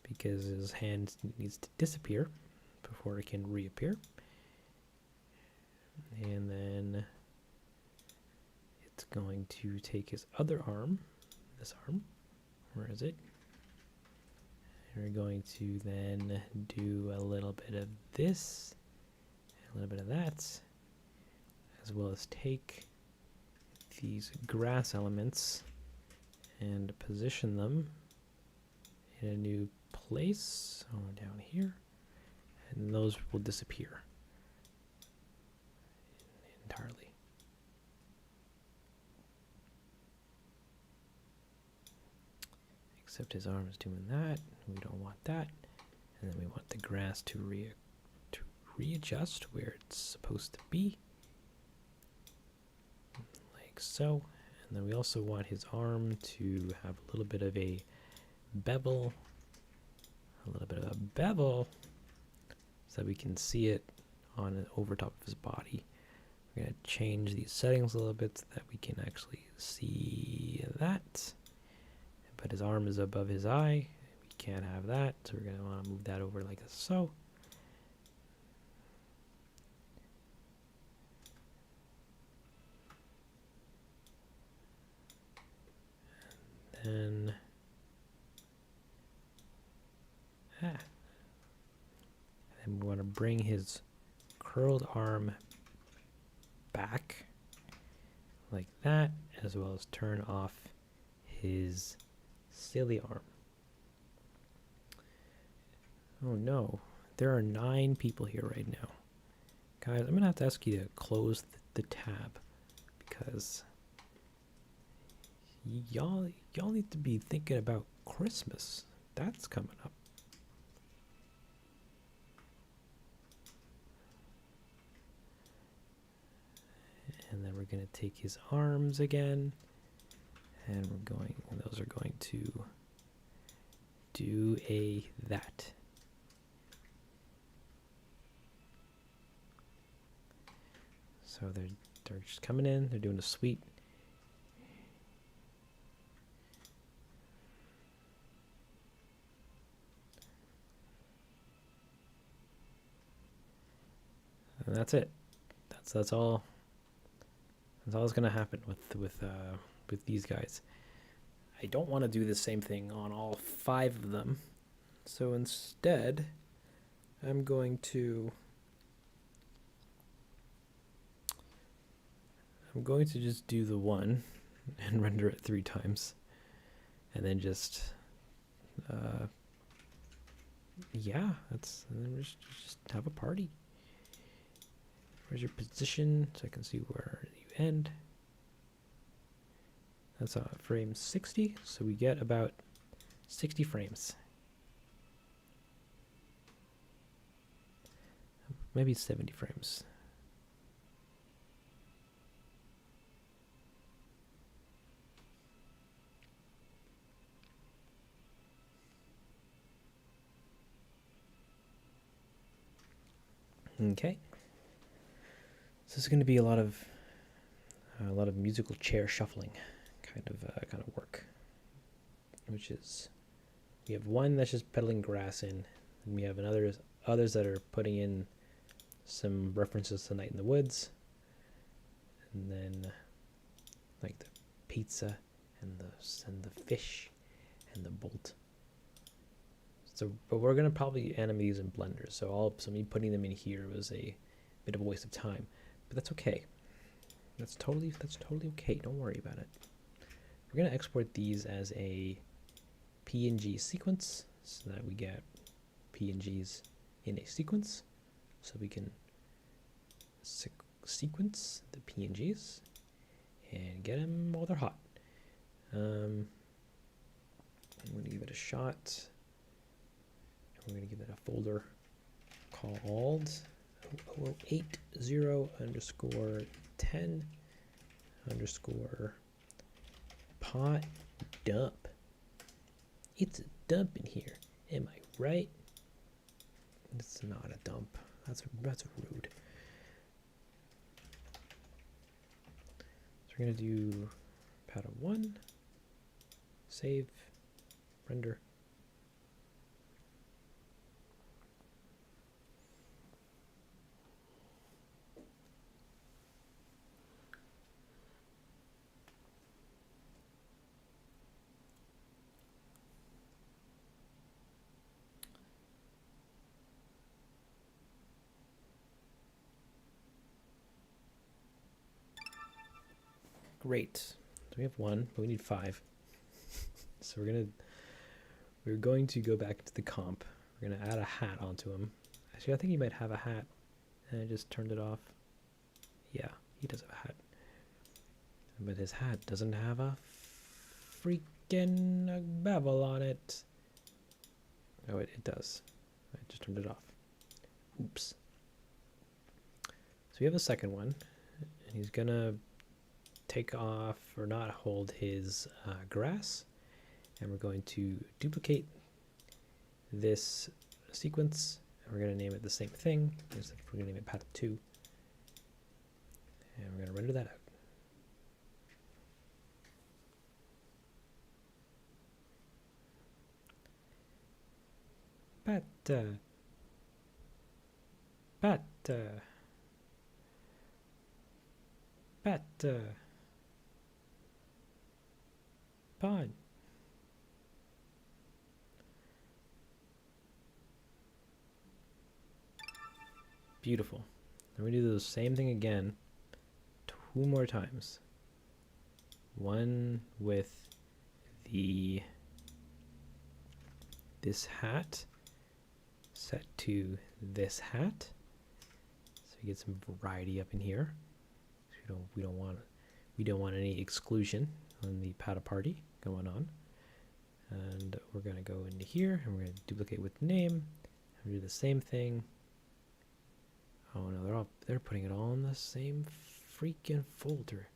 A: because his hand needs to disappear before it can reappear. And then it's going to take his other arm, this arm, where is it? And we're going to then do a little bit of this, a little bit of that, as well as take these grass elements and position them in a new place, down here, and those will disappear entirely. Except his arm is doing that. We don't want that. And then we want the grass to readjust where it's supposed to be. Like so. And then we also want his arm to have a little bit of a bevel. A little bit of a bevel. So that we can see it on over top of his body. We're going to change these settings a little bit so that we can actually see that. But his arm is above his eye. We can't have that, so we're going to want to move that over like so. And then we want to bring his curled arm back like that, as well as turn off his silly arm. Oh no, there are 9 people here right now. Guys, I'm gonna have to ask you to close the tab because y'all need to be thinking about Christmas. That's coming up. And then we're gonna take his arms again. And those are going to do that. So they're just coming in, they're doing a sweet. And that's it. That's all. That's all that's gonna happen with these guys. I don't want to do the same thing on all 5 of them. So instead, I'm going to I'm going to just do the one and render it 3 times. And then just, yeah, and then just have a party. Where's your position? So I can see where you end. That's frame 60, so we get about 60 frames. Maybe 70 frames. Okay. So this is going to be a lot of musical chair shuffling kind of work, which is, we have one that's just pedaling grass in, and we have others that are putting in some references to Night in the Woods, and then like the pizza and the fish and the bolt. So, but we're gonna probably animate these in Blender. So me putting them in here was a bit of a waste of time, but that's okay. That's totally okay. Don't worry about it. We're gonna export these as a PNG sequence so that we get PNGs in a sequence, so we can sequence the PNGs and get them while they're hot. I'm going to give it a shot. I'm going to give it a folder called 0080_10_ pot dump. It's a dump in here. Am I right? It's not a dump. That's rude. So we're going to do Pataponing, save, render. Great. So we have 1, but we need 5. So we're going to go back to the comp. We're gonna add a hat onto him. Actually, I think he might have a hat, and I just turned it off. Yeah, he does have a hat, but his hat doesn't have a freaking bevel on it. Oh, it does. I just turned it off. Oops. So we have a second one, and he's gonna take off or not hold his grass, and we're going to duplicate this sequence, and we're going to name it the same thing. We're going to name it Pat2, and we're going to render that out. Pon. Beautiful. And we do the same thing again 2 more times. One with this hat set to this hat, so you get some variety up in here. So we don't want any exclusion on the Pataparty going on. And we're gonna go into here and we're gonna duplicate with name and do the same thing. Oh no, they're putting it all in the same freaking folder.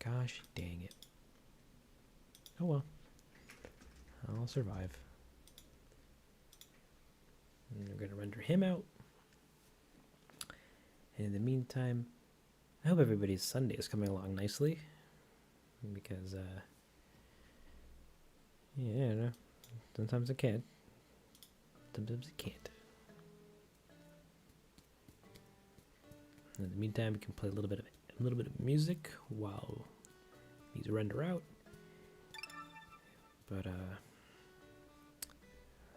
A: Gosh dang it. Oh well. I'll survive. And we're gonna render him out. And in the meantime, I hope everybody's Sunday is coming along nicely. Because yeah, no, sometimes I can. Sometimes I can't. In the meantime, we can play a little bit of music while these render out. But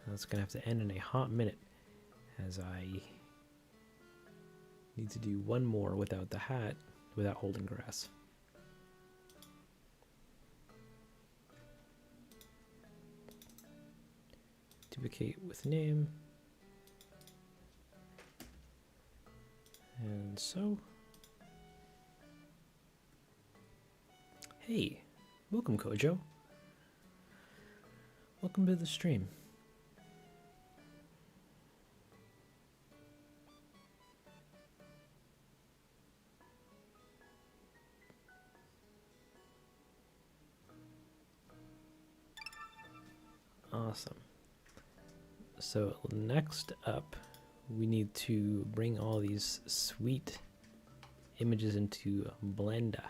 A: that's gonna have to end in a hot minute, as I need to do one more without the hat, without holding grass. duplicate with name. And so. Hey, welcome Kojo. Welcome to the stream. Awesome. So next up, we need to bring all these sweet images into Blender.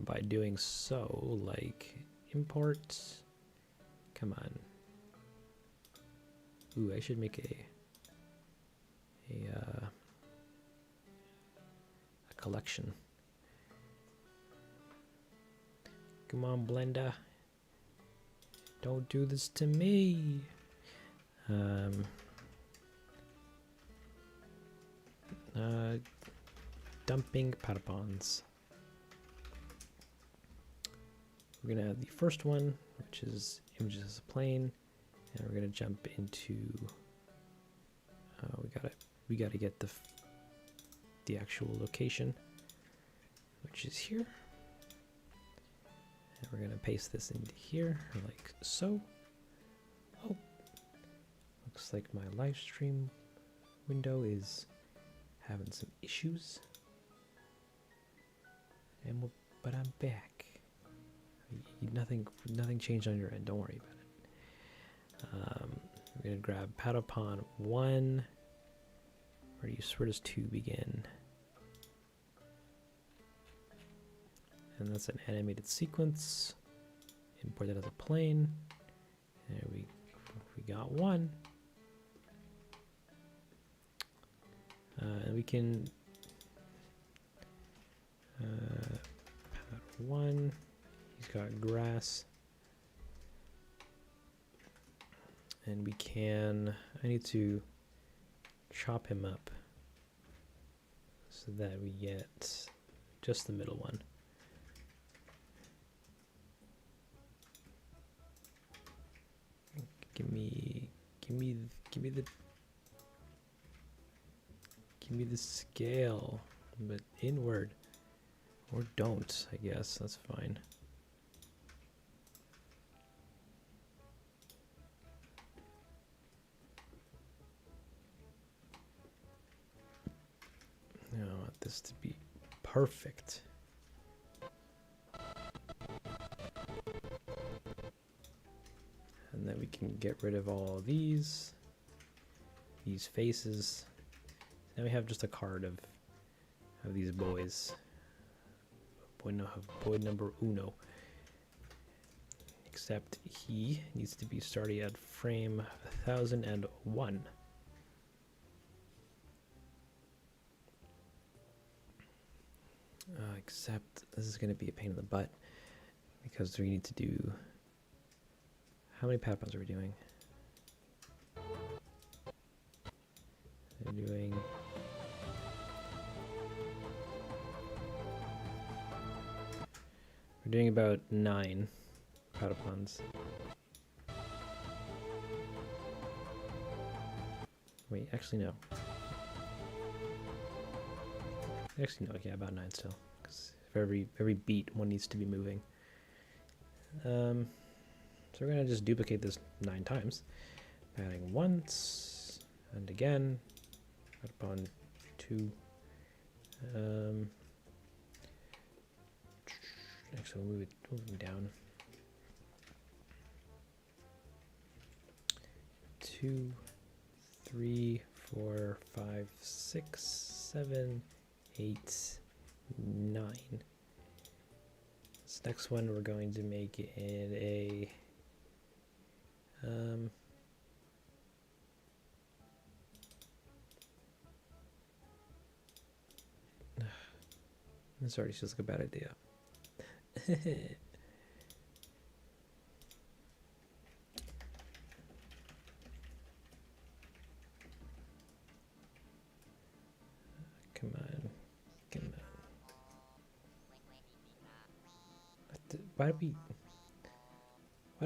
A: By doing so, like import. Come on. Ooh, I should make a collection. Come on, Blender. Don't do this to me. Dumping Patapons. We're gonna have the first one, which is images as a plane, and we're gonna jump into. We gotta get the actual location, which is here. And we're gonna paste this into here, like so. Oh, looks like my live stream window is having some issues, but I'm back. Nothing changed on your end. Don't worry about it. We're gonna grab Patapon 1. Where does 2 begin? And that's an animated sequence. Import that as a plane. There we got 1. And we can Pat 1. He's got grass. And we can, I need to chop him up so that we get just the middle one. Give me the scale, but inward, or don't, I guess, that's fine. I want this to be perfect. And then we can get rid of all these faces. Now we have just a card of these boys. Boy number uno. Except he needs to be starting at frame 1001. Except this is going to be a pain in the butt because we need to do. How many Patapons are we doing? We're doing. We're doing about 9 Patapons. Wait, actually no. Actually no, yeah, about 9 still. Because for every beat, one needs to be moving. So we're gonna just duplicate this 9 times. Adding once and again. Patapon 2. Actually, we'll move it down. 2, 3, 4, 5, 6, 7, 8, 9. This next one we're going to make it in a this already feels like a bad idea. Come on. Why do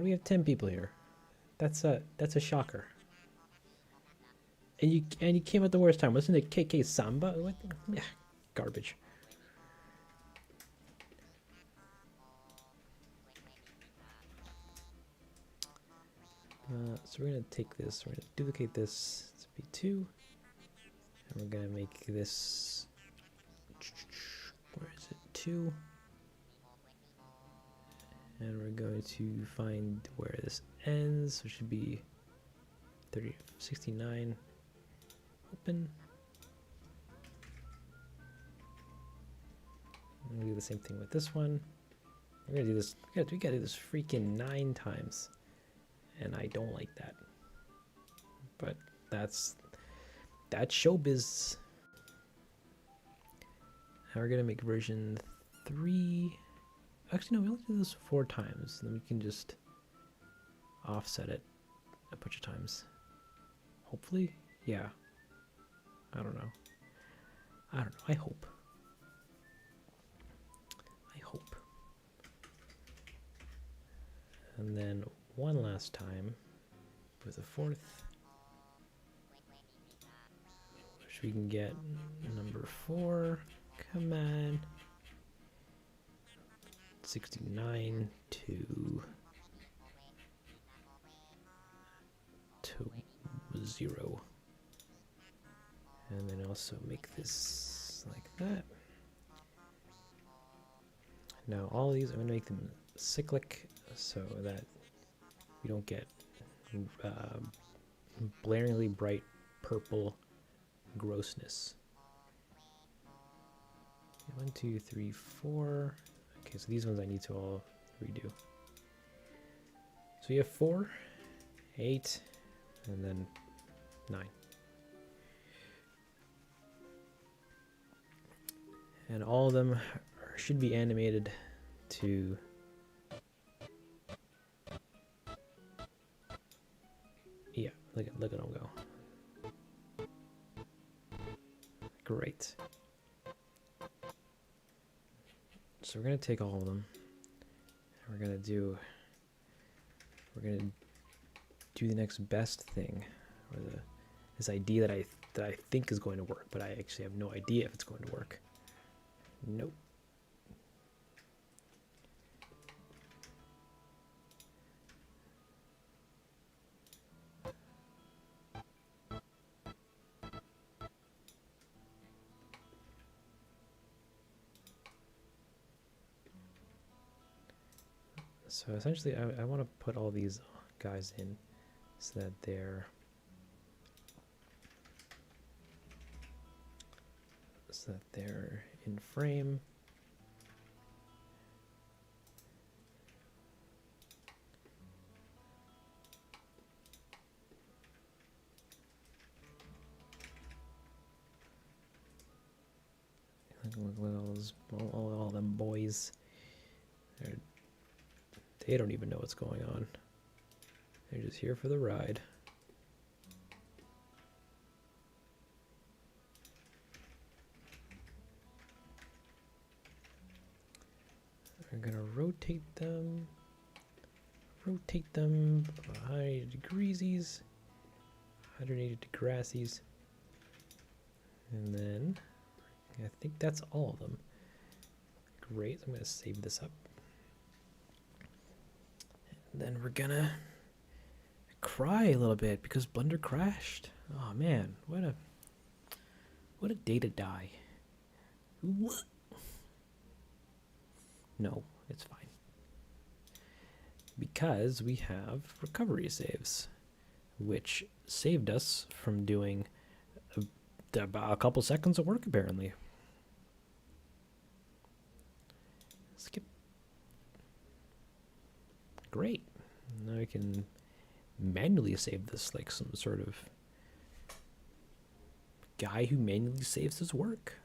A: we have 10 people here? That's a shocker. And you came at the worst time. Wasn't it KK Samba? What? Yeah, garbage. So we're gonna take this. We're gonna duplicate this to be 2, and we're gonna make this. Where is it? 2. And we're going to find where this ends, which should be 69. Open. I'm gonna do the same thing with this one. We're gonna do this. We gotta do this freaking 9 times, and I don't like that. But that's showbiz. Now we're gonna make version 3. Actually, no, we only do this 4 times, and then we can just offset it a bunch of times. Hopefully, yeah. I don't know. I hope. And then one last time with a 4th, which we can get number 4. Come on. 69 to 0. And then also make this like that. Now all these, I'm going to make them cyclic so that we don't get blaringly bright purple grossness. 1, 2, 3, 4. Okay, so these ones I need to all redo. So we have 4, 8, and then 9. And all of them should be animated to look at them go. Great. So we're gonna take all of them, and we're gonna do the next best thing, or this idea that I think is going to work, but I actually have no idea if it's going to work. Nope. So essentially, I want to put all these guys in so that they're in frame. Look at all them boys. They don't even know what's going on. They're just here for the ride. We're gonna rotate them 180 degrees, 180 degrees, and then I think that's all of them. Great, I'm gonna save this up. And then we're gonna cry a little bit because Blender crashed. Oh man, what a day to die. No, it's fine. Because we have recovery saves, which saved us from doing about a couple seconds of work, apparently. Skip. Great. Now I can manually save this like some sort of guy who manually saves his work.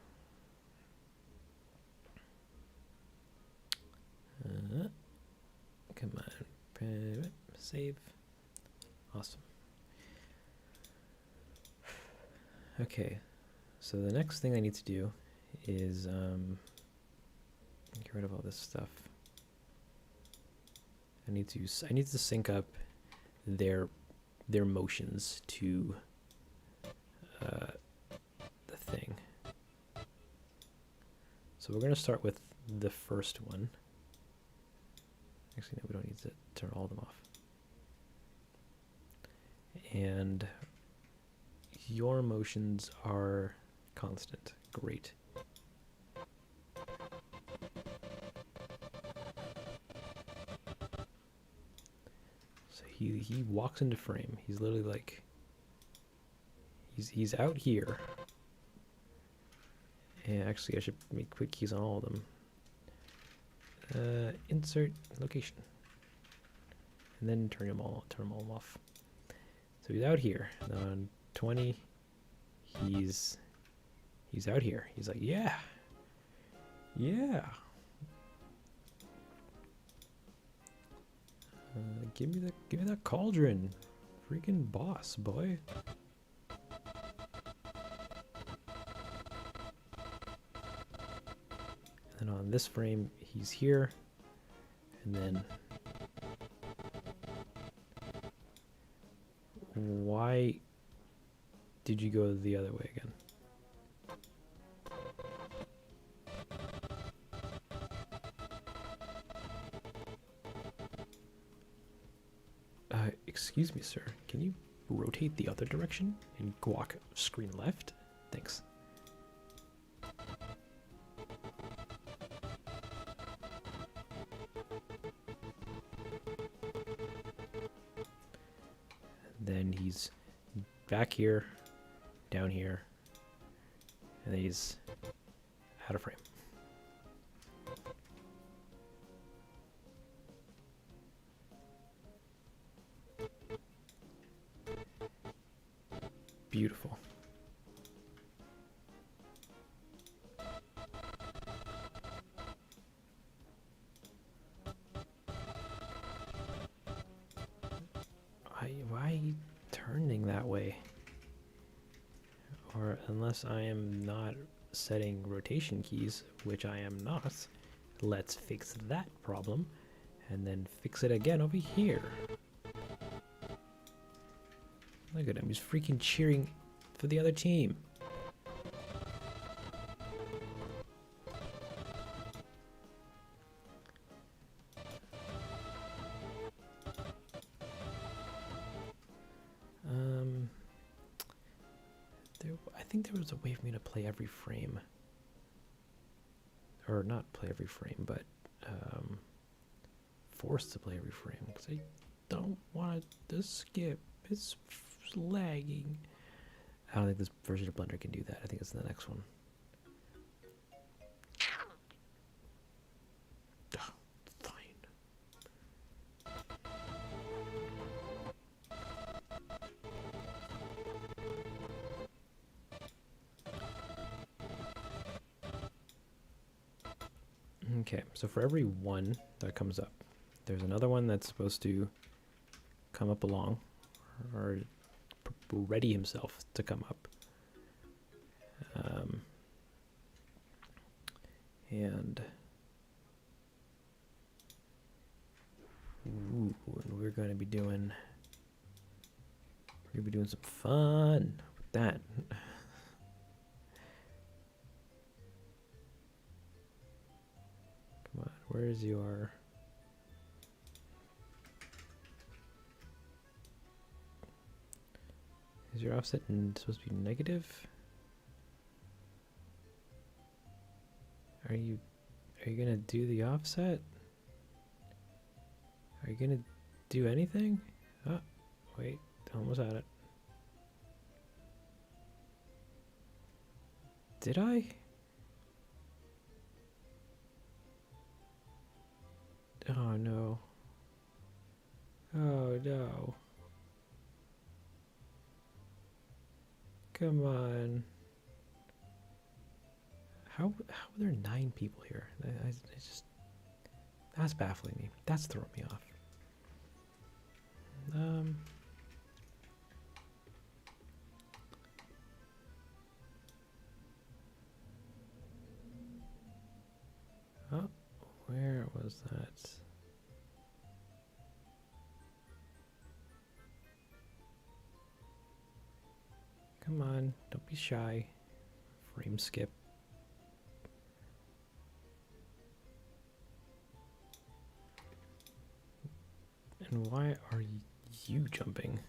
A: Come on. Save. Awesome. Okay. So the next thing I need to do is get rid of all this stuff. I need to sync up their motions to the thing. So we're going to start with the first one. Actually, no, we don't need to turn all of them off. And your motions are constant. Great. So he walks into frame. He's literally like he's out here. And actually I should make quick keys on all of them. Insert location. And then turn them all off. So he's out here. And on 20 he's out here. He's like, yeah. Yeah. Give me that cauldron. Freaking boss, boy. And on this frame, he's here. And then why did you go the other way again? Excuse me, sir. Can you rotate the other direction and walk screen left? Thanks. Then he's back here, down here, and then he's out of frame. Beautiful. Why are you turning that way? Or unless I am not setting rotation keys, which I am not, let's fix that problem and then fix it again over here. Look at him, he's freaking cheering for the other team. I think there was a way for me to play every frame. Or not play every frame, but forced to play every frame, because I don't want to skip. It's lagging. I don't think this version of Blender can do that. I think it's the next one. Oh, fine. Okay, so for every one that comes up, there's another one that's supposed to come up along, or ready himself to come up. And we're going to be doing some fun with that. Come on, where's your... Is your offset supposed to be negative? Are you gonna do the offset? Are you gonna do anything? Oh, wait, almost had it. Did I? Oh no. Oh no. Come on. How are there 9 people here? It's just, that's baffling me. That's throwing me off. Oh, where was that? Come on, don't be shy. Frame skip. And why are you jumping?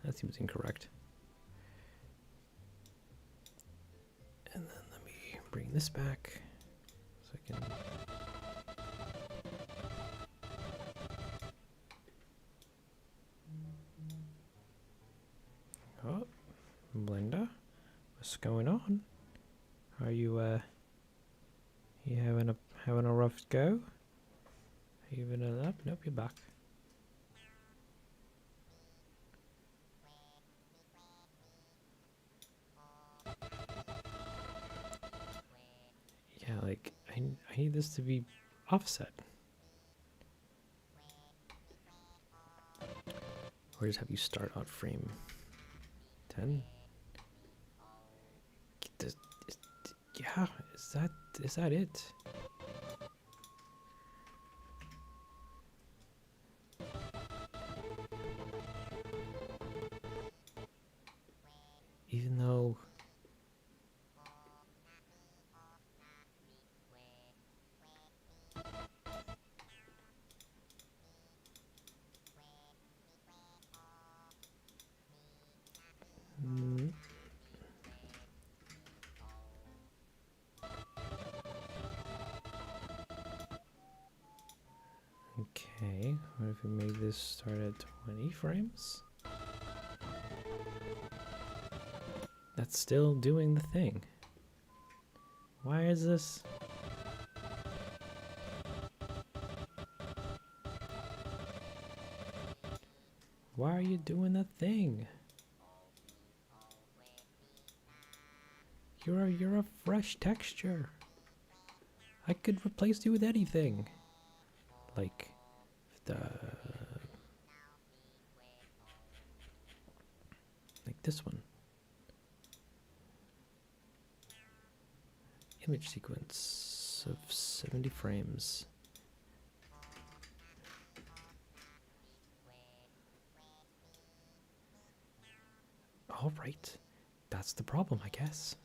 A: That seems incorrect. And then let me bring this back so I can. Oh, Blenda, what's going on? Are you you having a rough go? Are you having a up? Nope, you're back. Yeah, like I need this to be offset. Or just have you start on frame 10? Yeah, is that it? Even though okay, what if we made this start at 20 frames? That's still doing the thing. Why is this? Why are you doing the thing? You're a fresh texture. I could replace you with anything. Like this one. Image sequence of 70 frames. All right. That's the problem, I guess.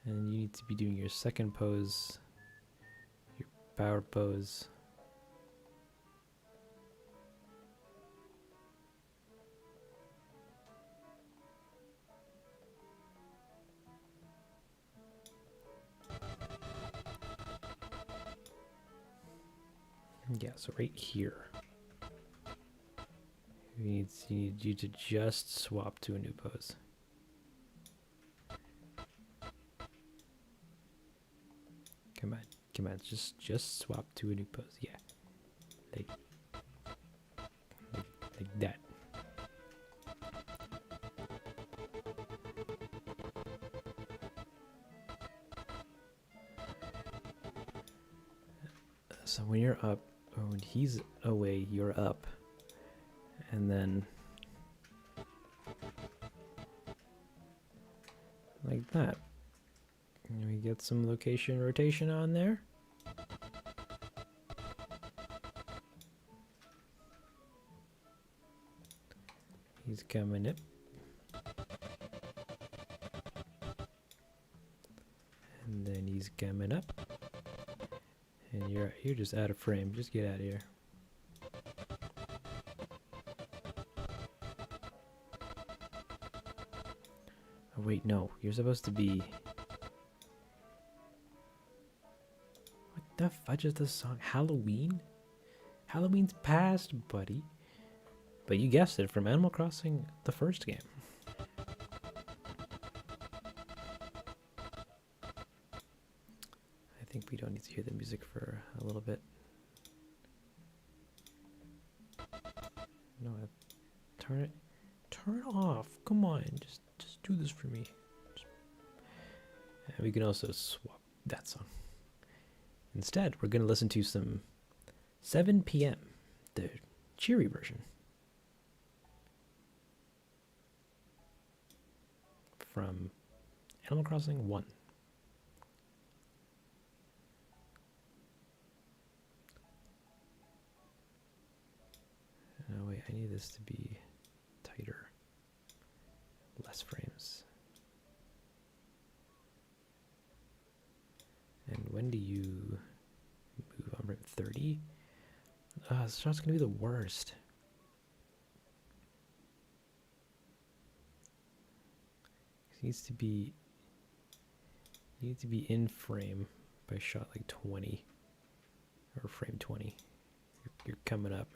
A: And you need to be doing your second pose, your power pose. Yeah, so right here. We need you to just swap to a new pose. Come on, just swap to a new pose. Yeah. Like that. So when you're up, or when he's away, you're up. And then like that. And we get some location rotation on there. He's coming up. And then he's coming up. And you're just out of frame. Just get out of here. Oh wait, no. You're supposed to be. What the fudge is this song? Halloween? Halloween's past, buddy. But you guessed it, from Animal Crossing, the first game. I think we don't need to hear the music for a little bit. No, turn it off. Come on, just do this for me. And we can also swap that song. Instead, we're gonna listen to some 7 p.m. the cheery version from Animal Crossing 1. I need this to be tighter. Less frames. And when do you move? I'm at 30. This shot's gonna be the worst. It needs to be. You need to be in frame by shot like 20 or frame 20. You're coming up.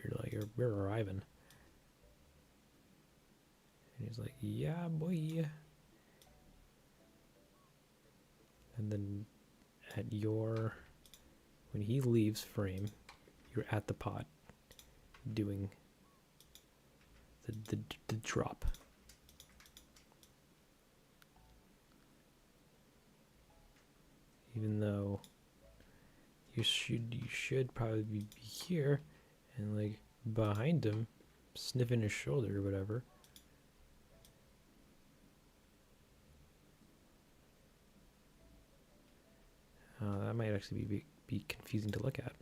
A: We're arriving. And he's like, yeah, boy. And then when he leaves frame, you're at the pot doing the drop. Even though you should probably be here and like behind him, sniffing his shoulder or whatever. That might actually be confusing to look at.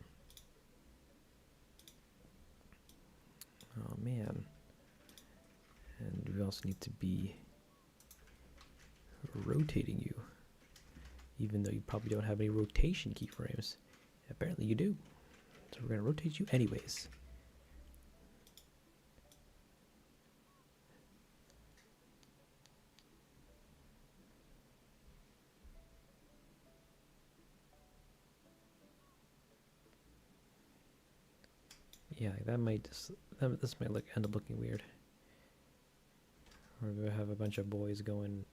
A: Oh man. And we also need to be rotating you. Even though you probably don't have any rotation keyframes. Apparently you do. So we're going to rotate you anyways. Yeah, that might just this might end up looking weird. We're gonna have a bunch of boys going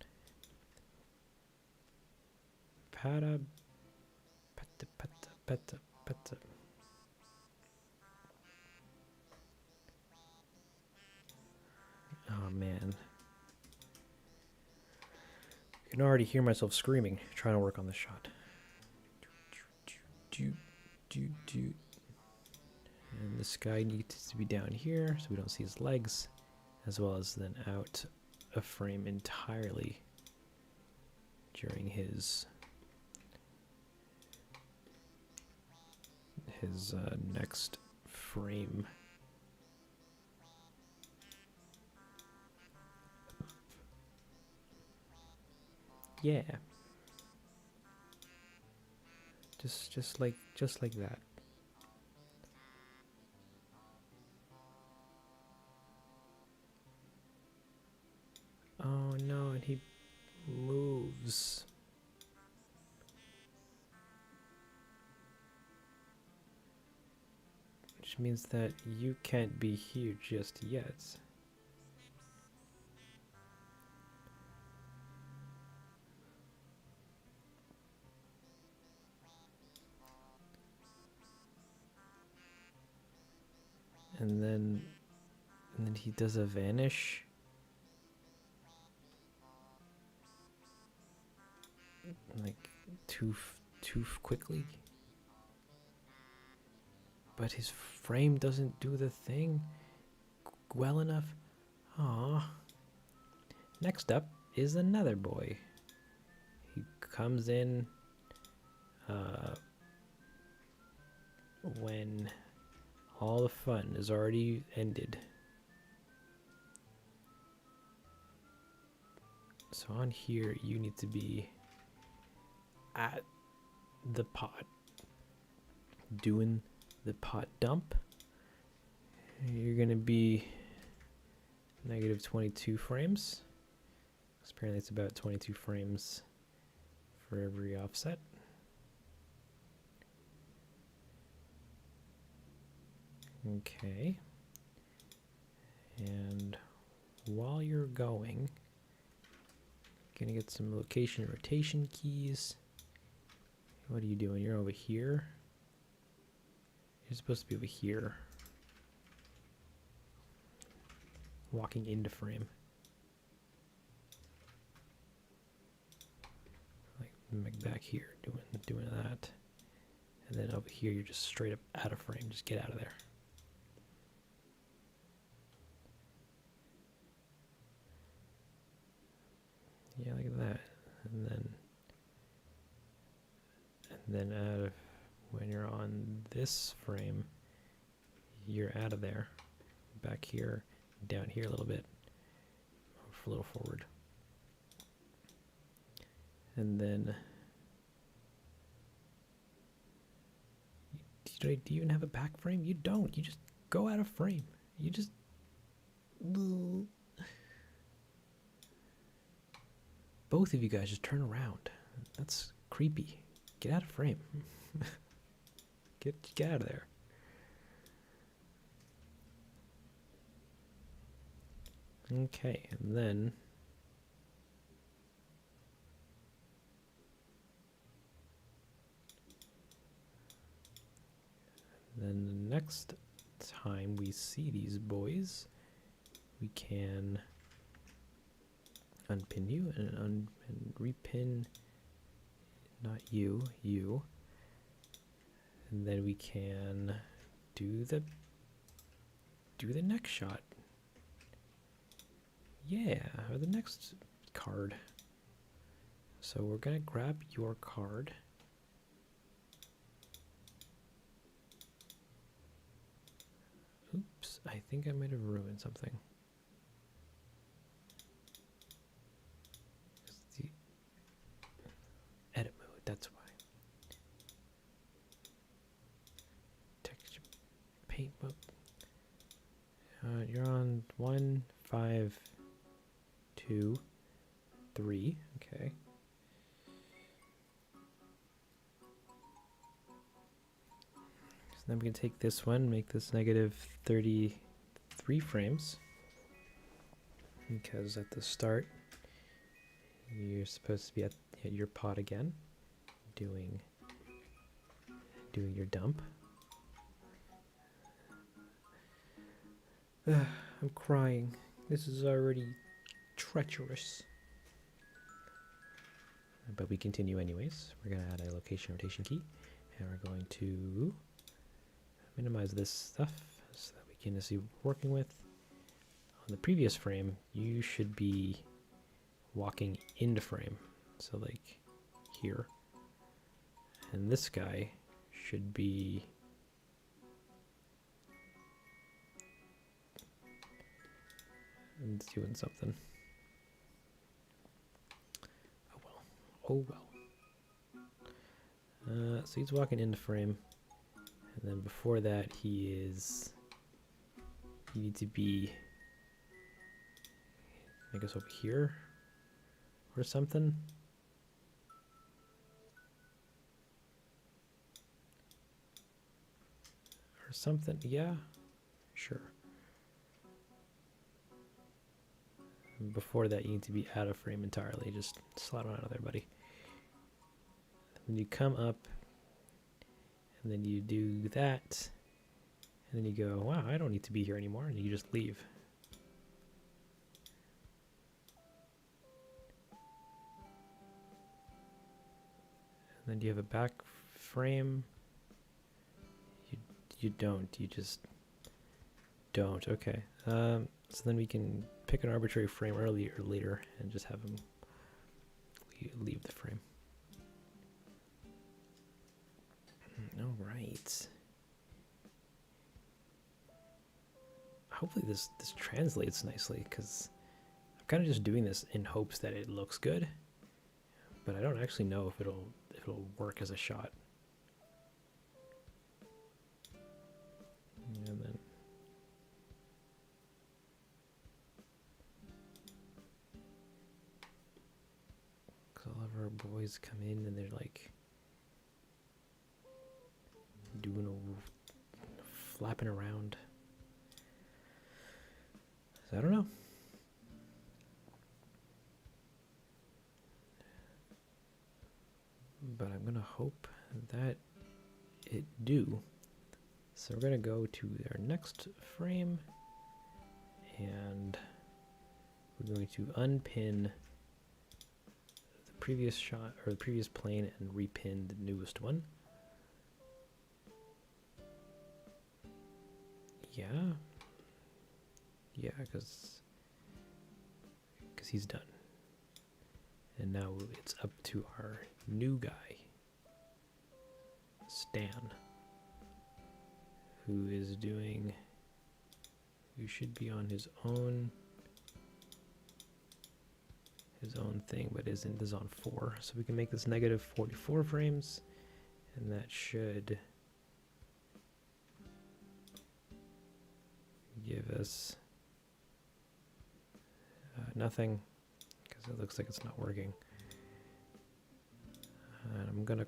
A: pata. Oh man. I can already hear myself screaming, trying to work on this shot. And this guy needs to be down here so we don't see his legs, as well as then out of frame entirely during his next frame. Yeah. Just like that. Oh no, and he moves. Which means that you can't be here just yet. And then he does a vanish. Like too quickly. But his frame doesn't do the thing well enough. Aww. Next up is another boy. He comes in when all the fun is already ended. So on here, you need to be at the pot, doing the pot dump. You're gonna be negative 22 frames. Apparently it's about 22 frames for every offset. Okay. And while you're going, gonna get some location and rotation keys. What are you doing? You're over here. You're supposed to be over here. Walking into frame. Like back here, doing that. And then over here, you're just straight up out of frame. Just get out of there. Yeah, like that. And then out of when you're on this frame, you're out of there. back here, down here a little bit, a little forward. And then, do you even have a back frame? You don't. You just go out of frame. You just... Both of you guys just turn around. That's creepy. Get out of frame. Get out of there. Okay, and then the next time we see these boys, we can unpin you and repin, not you, and then we can do the next shot. Yeah, or the next card. So we're gonna grab your card. Oops, I think I might have ruined something. It's the edit mode, that's why. Texture paint mode. You're on 1, 5, 2, 3. Okay. So then we can take this one, make this negative 33 frames. Because at the start, you're supposed to be at your pot again, doing your dump. I'm crying. This is already treacherous. But we continue anyways. We're going to add a location rotation key. And we're going to minimize this stuff so that we can see what we're working with. On the previous frame, you should be walking into frame. So like here. And this guy should be doing something. Oh well. So he's walking into frame, and then before that you need to be, I guess, over here or something. Or something, yeah, sure. Before that, you need to be out of frame entirely. Just slide on out of there, buddy. Then you come up, and then you do that, and then you go, wow, I don't need to be here anymore, and you just leave. And then do you have a back frame? You don't. You just don't. Okay. So then we can pick an arbitrary frame earlier or later and just have him leave the frame. All right. Hopefully this translates nicely, because I'm kind of just doing this in hopes that it looks good, but I don't actually know if it'll work as a shot. And then all of our boys come in and they're like doing a flapping around. So I don't know. But I'm gonna hope that it do. So we're gonna go to our next frame and we're going to unpin the previous shot or the previous plane and repin the newest one. Yeah, because he's done. And now it's up to our new guy, Stan, who is doing who should be on his own thing, but is on 4. So we can make this negative 44 frames, and that should give us nothing, because it looks like it's not working. And I'm gonna,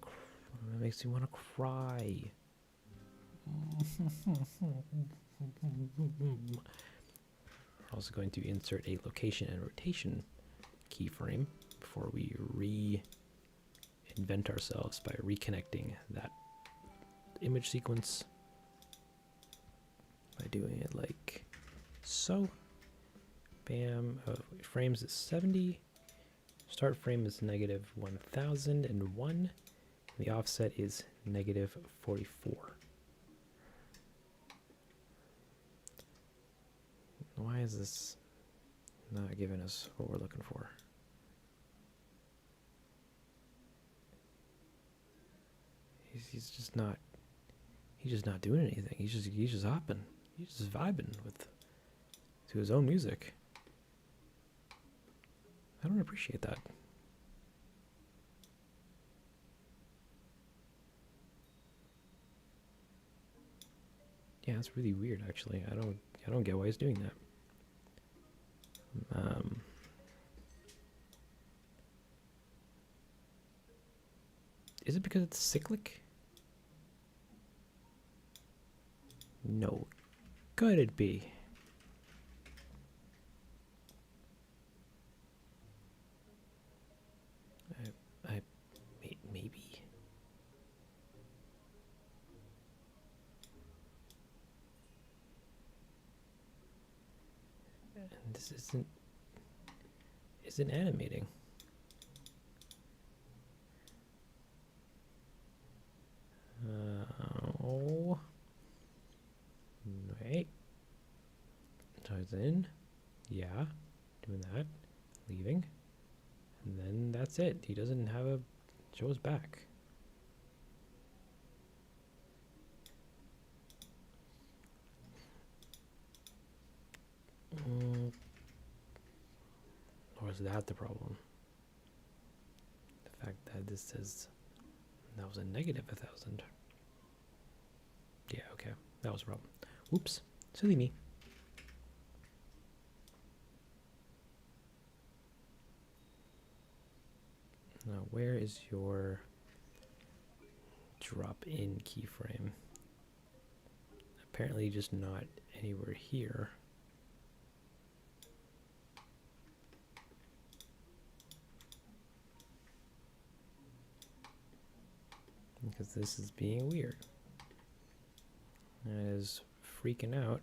A: that makes me want to cry. We're also going to insert a location and rotation keyframe before we reinvent ourselves by reconnecting that image sequence by doing it like so. Bam. Frames is 70. Start frame is negative 1001. The offset is negative 44. Why is this not giving us what we're looking for? He's just not doing anything. He's just hopping. He's just vibing to his own music. I don't appreciate that. Yeah, that's really weird actually. I don't get why he's doing that. Is it because it's cyclic? No. Could it be? Maybe. And this isn't animating. Oh. Wait. So it's in. Yeah. Doing that. Leaving. And then that's it. He doesn't have a show his back. Or is that the problem? The fact that this says that was a negative 1,000. Yeah, okay. That was a problem. Whoops. Silly me. Now, where is your drop in keyframe? Apparently just not anywhere here. Because this is being weird. It is freaking out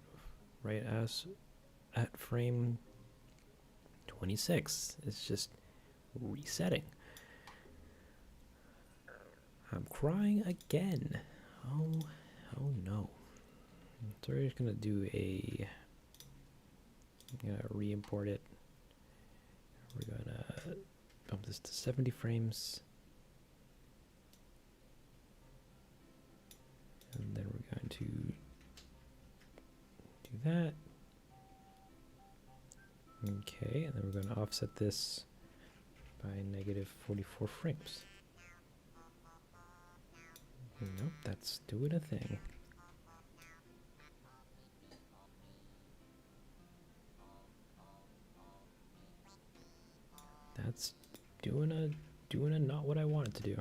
A: right as at frame 26. It's just resetting. I'm crying again. Oh no. So we're just gonna do re-import it. We're gonna bump this to 70 frames. And then we're going to do that. Okay, and then we're going to offset this by negative 44 frames. Nope, that's doing a thing. That's doing a not what I wanted to do.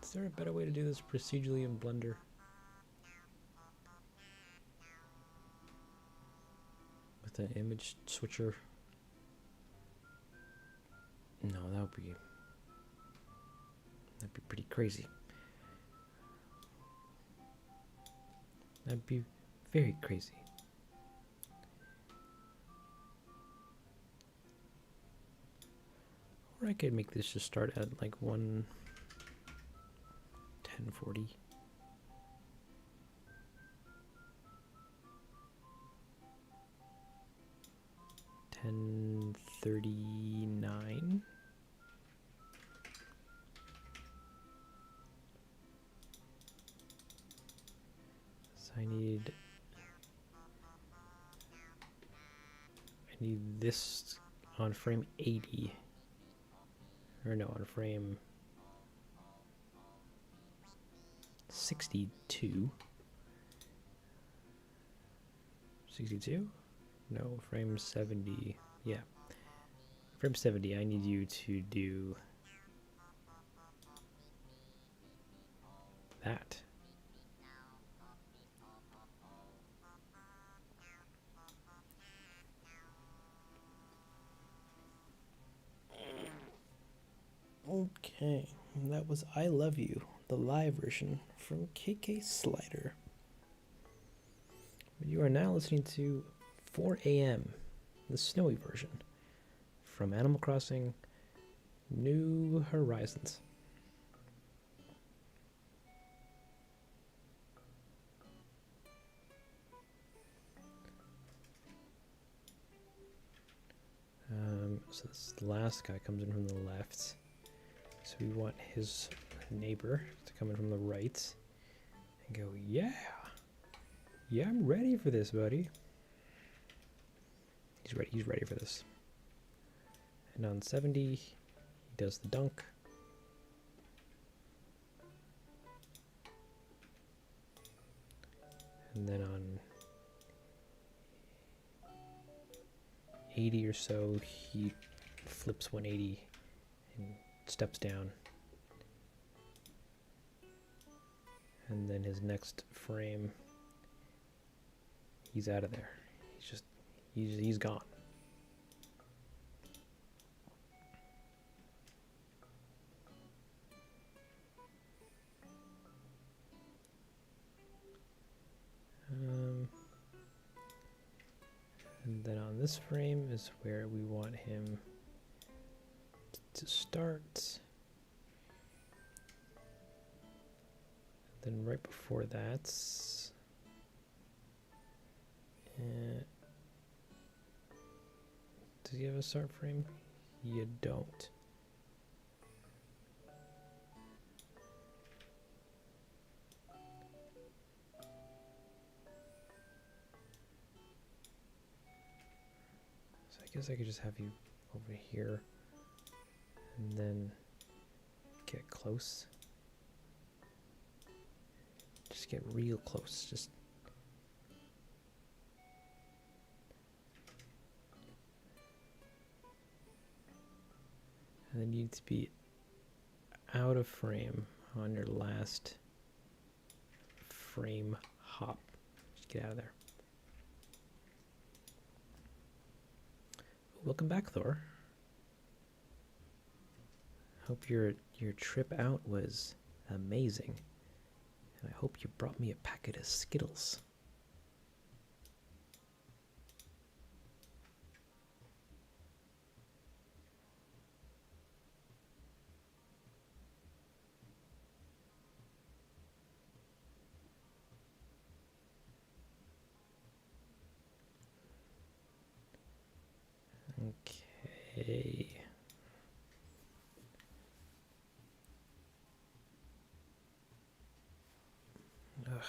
A: Is there a better way to do this procedurally in Blender? With an image switcher? No, that'd be pretty crazy. That'd be very crazy. Or I could make this just start at like 1040. 1030. 39. So I need this on frame 80. Or no, on frame 62. 62? No, frame 70. Yeah. Frame 70, I need you to do that. Okay, that was I Love You, the live version from KK Slider. You are now listening to 4 a.m., the snowy version from Animal Crossing New Horizons. So this last guy comes in from the left. So we want his neighbor to come in from the right and go, yeah, I'm ready for this, buddy. He's ready for this. And on 70, he does the dunk. And then on 80 or so, he flips 180 and steps down. And then his next frame, he's out of there. He's gone. And then on this frame is where we want him to start. Then right before that, does he have a start frame? You don't. So I guess I could just have you over here and then get close. Just get real close. Just and then you need to be out of frame on your last frame hop. Just get out of there. Welcome back, Thor. Hope your trip out was amazing. And I hope you brought me a packet of Skittles. Okay. Ugh.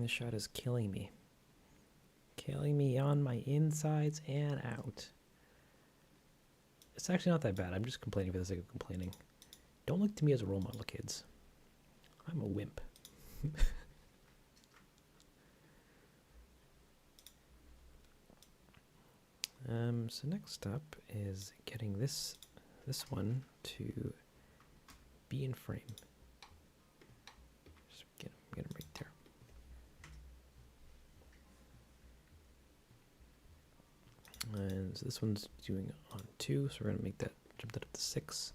A: This shot is killing me. Killing me on my insides and out. It's actually not that bad. I'm just complaining for the sake of complaining. Don't look to me as a role model, kids. I'm a wimp. So next up is getting this one to be in frame. Just get him right there. And so this one's doing on 2, so we're gonna make that jump that up to 6.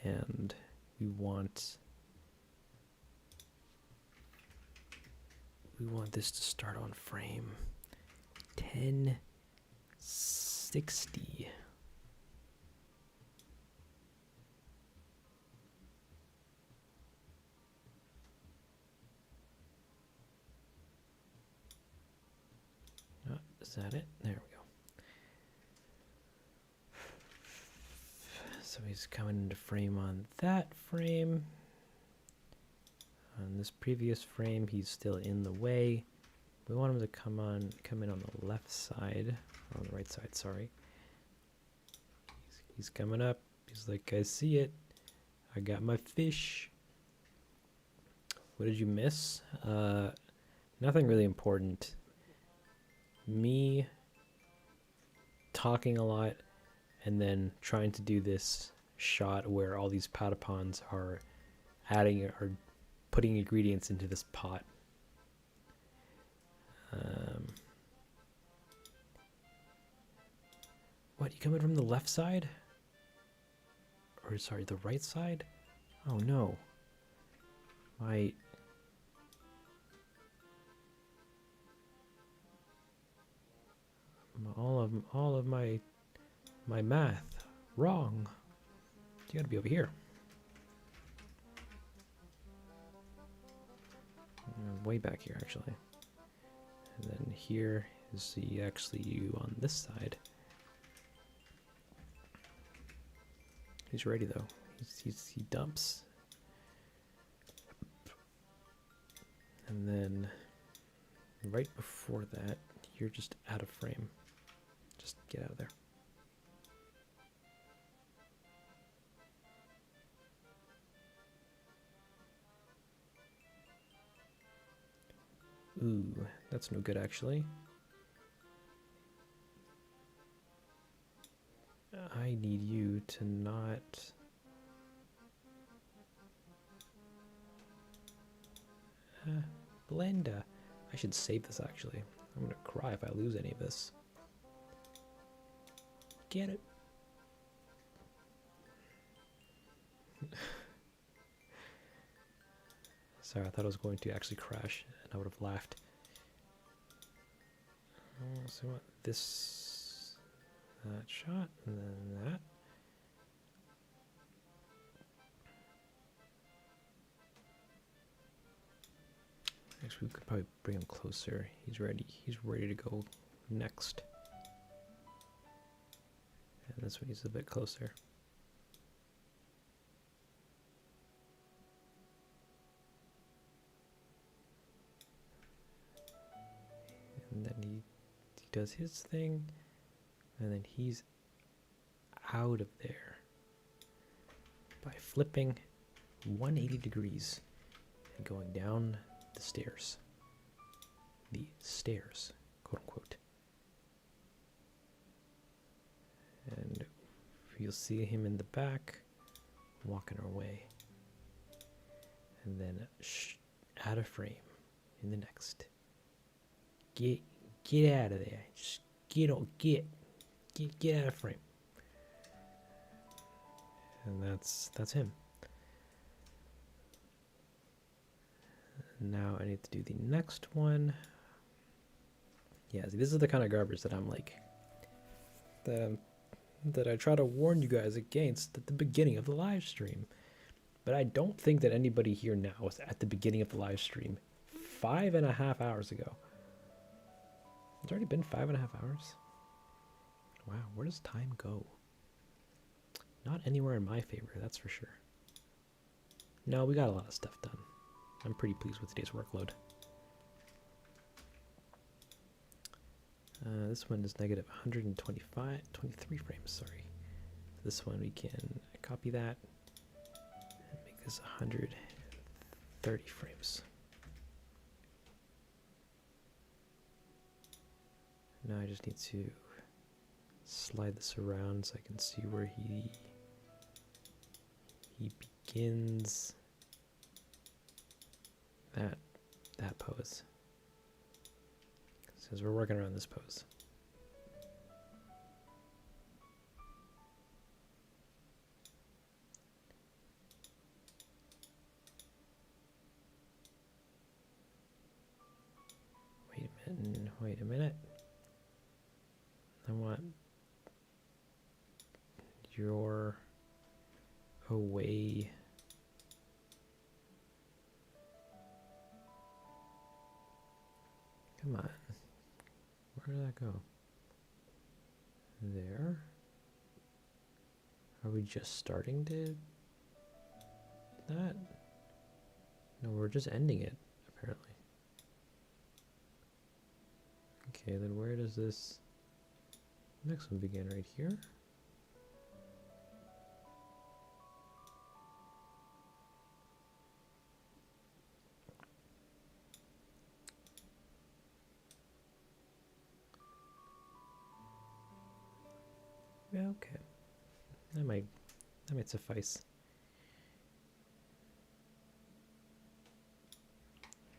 A: And we want this to start on frame 1060. Oh, is that it? There we go. he's coming into frame on that frame. On this previous frame, he's still in the way. We want him to come in on the left side, or on the right side, sorry. He's coming up. He's like, I see it. I got my fish. What did you miss? Nothing really important. Me talking a lot and then trying to do this shot where all these patapons are putting ingredients into this pot. What, you coming from the left side? Or sorry, the right side? Oh no. All of my math wrong. You gotta be over here. Way back here, actually. And then here is you on this side. He's ready though. He dumps. And then right before that, you're just out of frame. Just get out of there. Ooh, that's no good actually. I need you to not... Blenda. I should save this actually. I'm gonna cry if I lose any of this. Get it. Sorry, I thought I was going to actually crash and I would have laughed. So what? This... that shot, and then that. Actually, we could probably bring him closer. He's ready. He's ready to go next. And this one he's a bit closer. And then he does his thing, and then he's out of there by flipping 180 degrees and going down the stairs. The stairs, quote unquote. And you'll see him in the back walking our way. And then out of frame in the next. Get out of there. Just get out of frame. And that's him. Now I need to do the next one. Yeah, see, this is the kind of garbage that I'm like, that I try to warn you guys against at the beginning of the live stream. But I don't think that anybody here now was at the beginning of the live stream 5.5 hours ago. It's already been 5.5 hours. Wow, where does time go? Not anywhere in my favor, that's for sure. No, we got a lot of stuff done. I'm pretty pleased with today's workload. This one is negative 23 frames, sorry. This one we can copy that and make this 130 frames. Now I just need to slide this around so I can see where he begins that pose. Says we're working around this pose. Wait a minute. I want your away. Come on. Where did that go? There. Are we just starting to that? No, we're just ending it, apparently. Okay, then where does this next one begin? Right here? Yeah, okay. That might suffice.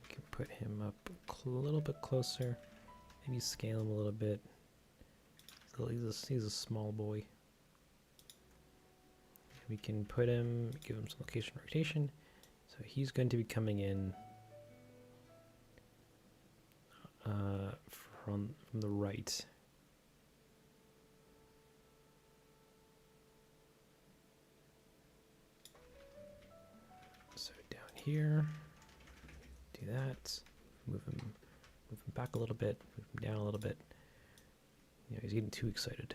A: We can put him up a little bit closer. Maybe scale him a little bit. He's a small boy. We can put him, give him some location rotation. So he's going to be coming in from the right. So down here, do that. Move him back a little bit. Move him down a little bit. You know, he's getting too excited.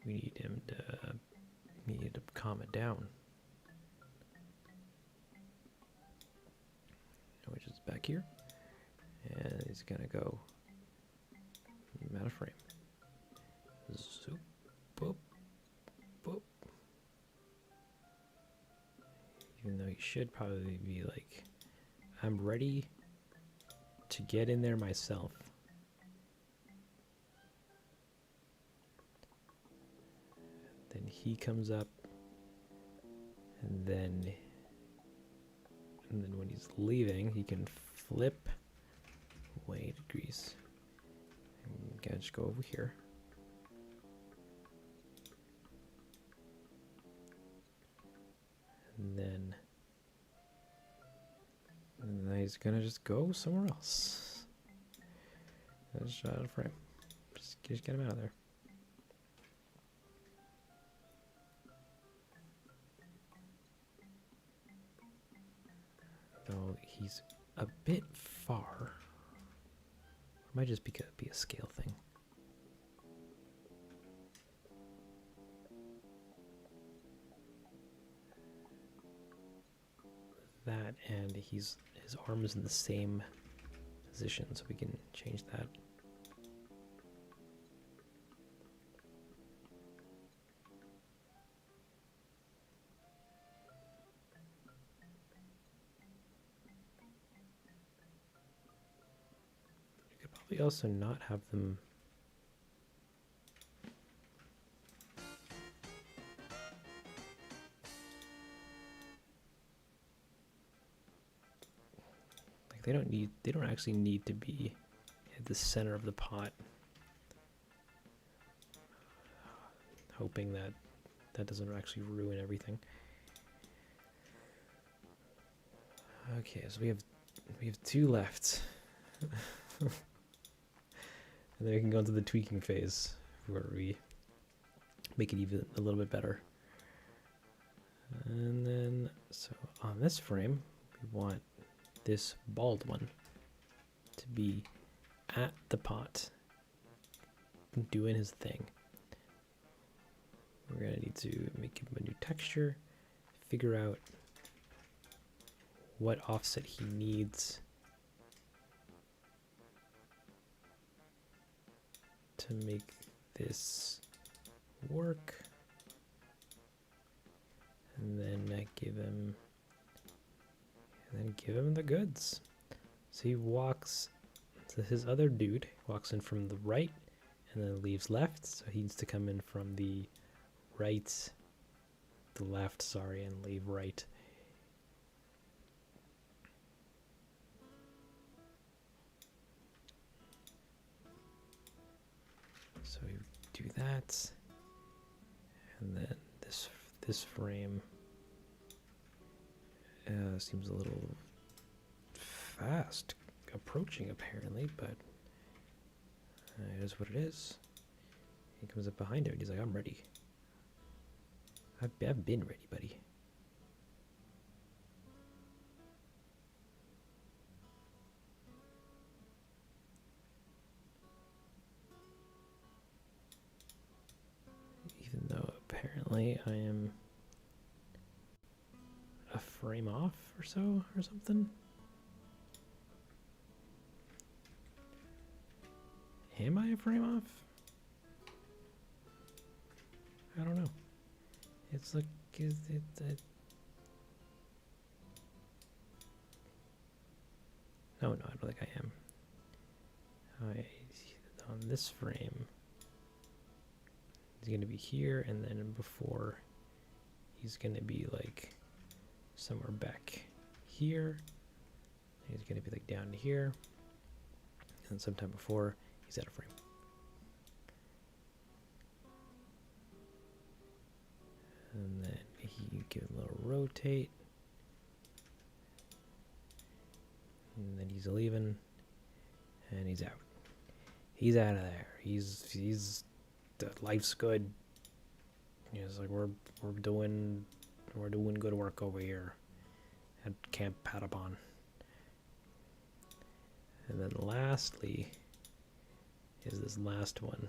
A: We need him to calm it down. Which is back here. And he's gonna go out of frame. Zoop, boop, boop. Even though he should probably be like, I'm ready to get in there myself. Then he comes up, and then when he's leaving, he can flip 180 degrees. And gotta just go over here. And then he's gonna just go somewhere else. Just out of frame. Just get him out of there. Though he's a bit far. It might just be a scale thing. That, and his arm is in the same position, so we can change that. You could probably also not have them. They don't actually need to be at the center of the pot. Hoping that doesn't actually ruin everything. Okay, so we have 2 left. And then we can go into the tweaking phase where we make it even a little bit better. And then, so on this frame, we want this bald one to be at the pot, doing his thing. We're gonna need to make him a new texture, figure out what offset he needs to make this work, and then give him the goods. So he walks, so his other dude walks in from the right and then leaves left, so he needs to come in from the left, sorry, and leave right. So we do that, and then this frame seems a little fast approaching apparently, but it is what it is. He comes up behind him and he's like, I'm ready. I've been ready, buddy. Even though Apparently I am a frame off or so, or something. Am I a frame off? I don't know. It's like, is it no, I don't think I am. On this frame, he's gonna be here, and then before, he's gonna be like somewhere back here. He's gonna be like down to here, and sometime before, he's out of frame. And then you give him a little rotate, and then he's leaving, and he's out. He's out of there. He's life's good. He's like we're doing good work over here at Camp Patapon. And then lastly is this last one,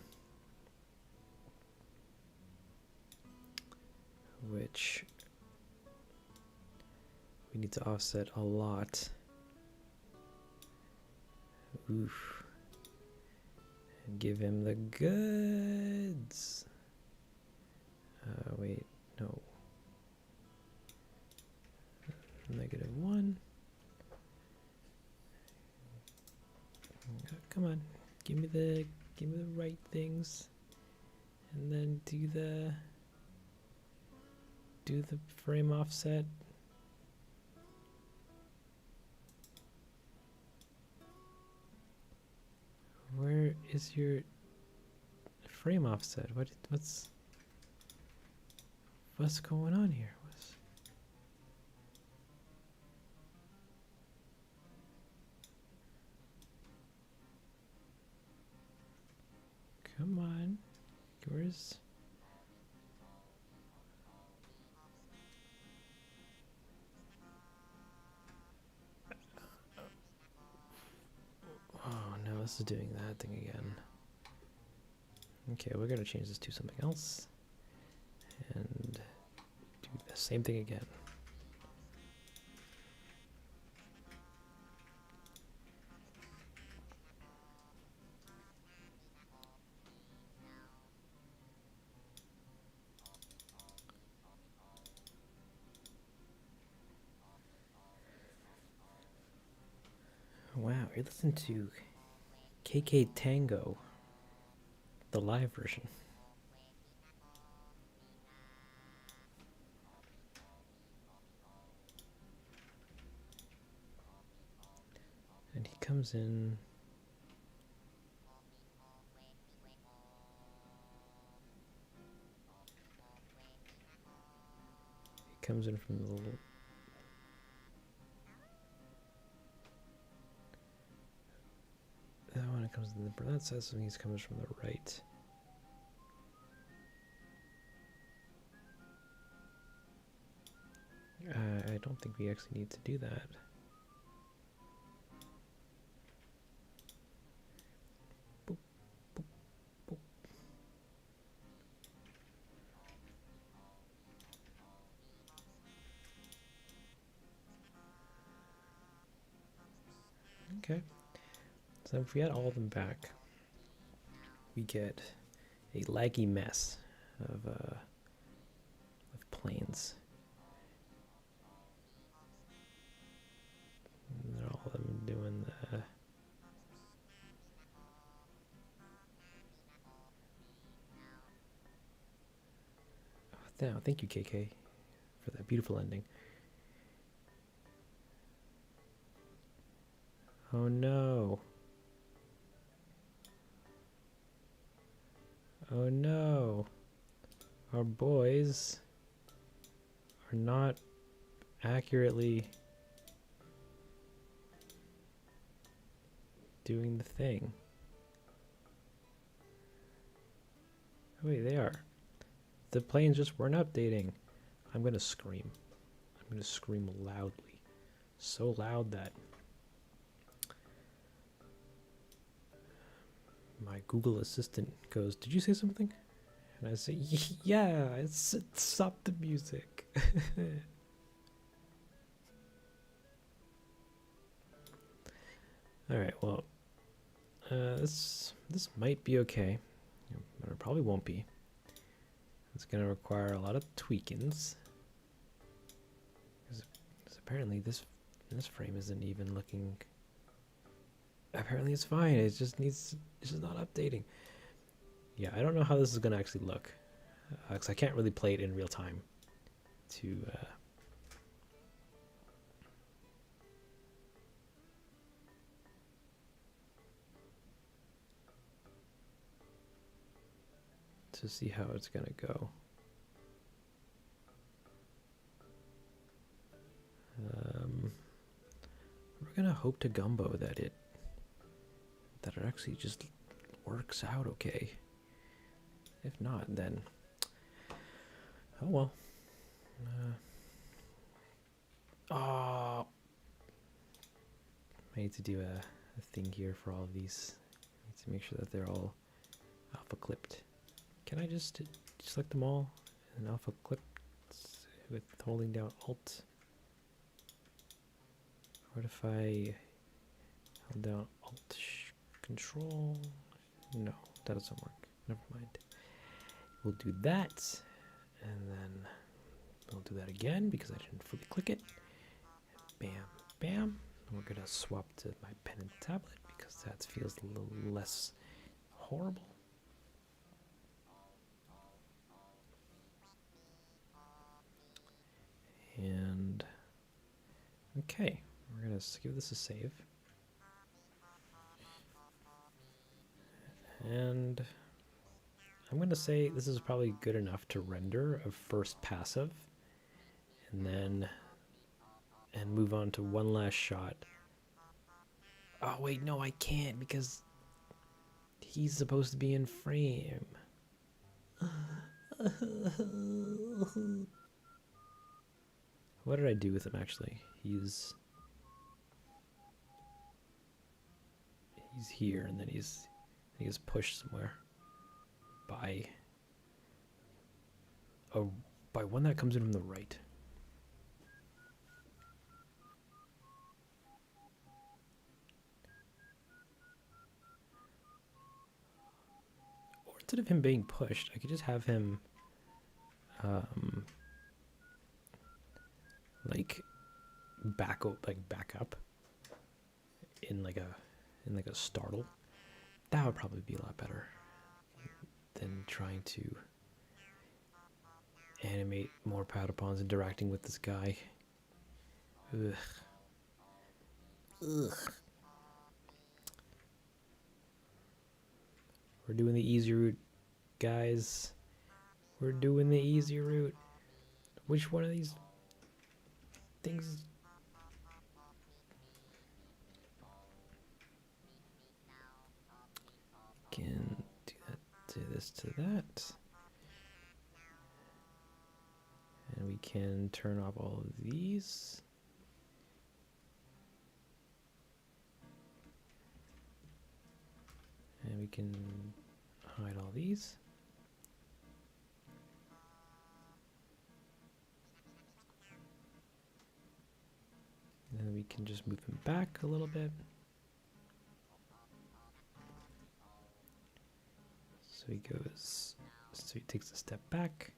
A: which we need to offset a lot. Oof. And give him the goods. Wait, no. -1. Come on, give me the right things, and then do the frame offset. Where is your frame offset? What's going on here? Come on, where's? Oh no, this is doing that thing again. Okay, we're gonna change this to something else and do the same thing again. Wow, you're listening to KK Tango, the live version. And he comes in. He comes in from the little. That one comes in the. That says something. He comes from the right. I don't think we actually need to do that. Boop, boop, boop. Okay. So if we add all of them back, we get a laggy mess of planes. And they're all of them doing the. Oh, thank you, KK, for that beautiful ending. Oh no. Oh no. Our boys are not accurately doing the thing. Oh, wait, they are. The planes just weren't updating. I'm gonna scream. I'm gonna scream loudly. So loud that my Google Assistant goes, "Did you say something?" And I say, yeah, stop the music. All right, well, this might be okay, but it probably won't be. It's gonna require a lot of tweakings, because apparently this frame isn't even looking. Apparently it's fine. It just needs. It's just not updating. Yeah, I don't know how this is gonna actually look, because I can't really play it in real time. To see how it's gonna go. We're gonna hope to gumbo that it actually just works out okay. If not, then oh well. I need to do a thing here for all of these. I need to make sure that they're all alpha clipped. Can I just select them all and alpha clip with holding down Alt? What if I hold down Alt Control? No, that doesn't work. Never mind. We'll do that, and then we'll do that again because I didn't fully click it. Bam, bam. We're gonna swap to my pen and tablet because that feels a little less horrible. And okay, we're gonna give this a save. And I'm gonna say this is probably good enough to render a first passive, and then move on to one last shot. Oh wait, no, I can't because he's supposed to be in frame. What did I do with him actually? He's here, and then he's pushed somewhere by one that comes in from the right. Or instead of him being pushed, I could just have him like back up in like a startle. That would probably be a lot better than trying to animate more Patapons interacting with this guy. Ugh. We're doing the easy route, guys. We're doing the easy route. Which one of these things? Can do that, do this to that. And we can turn off all of these. And we can hide all these. And then we can just move them back a little bit. So he goes, so he takes a step back.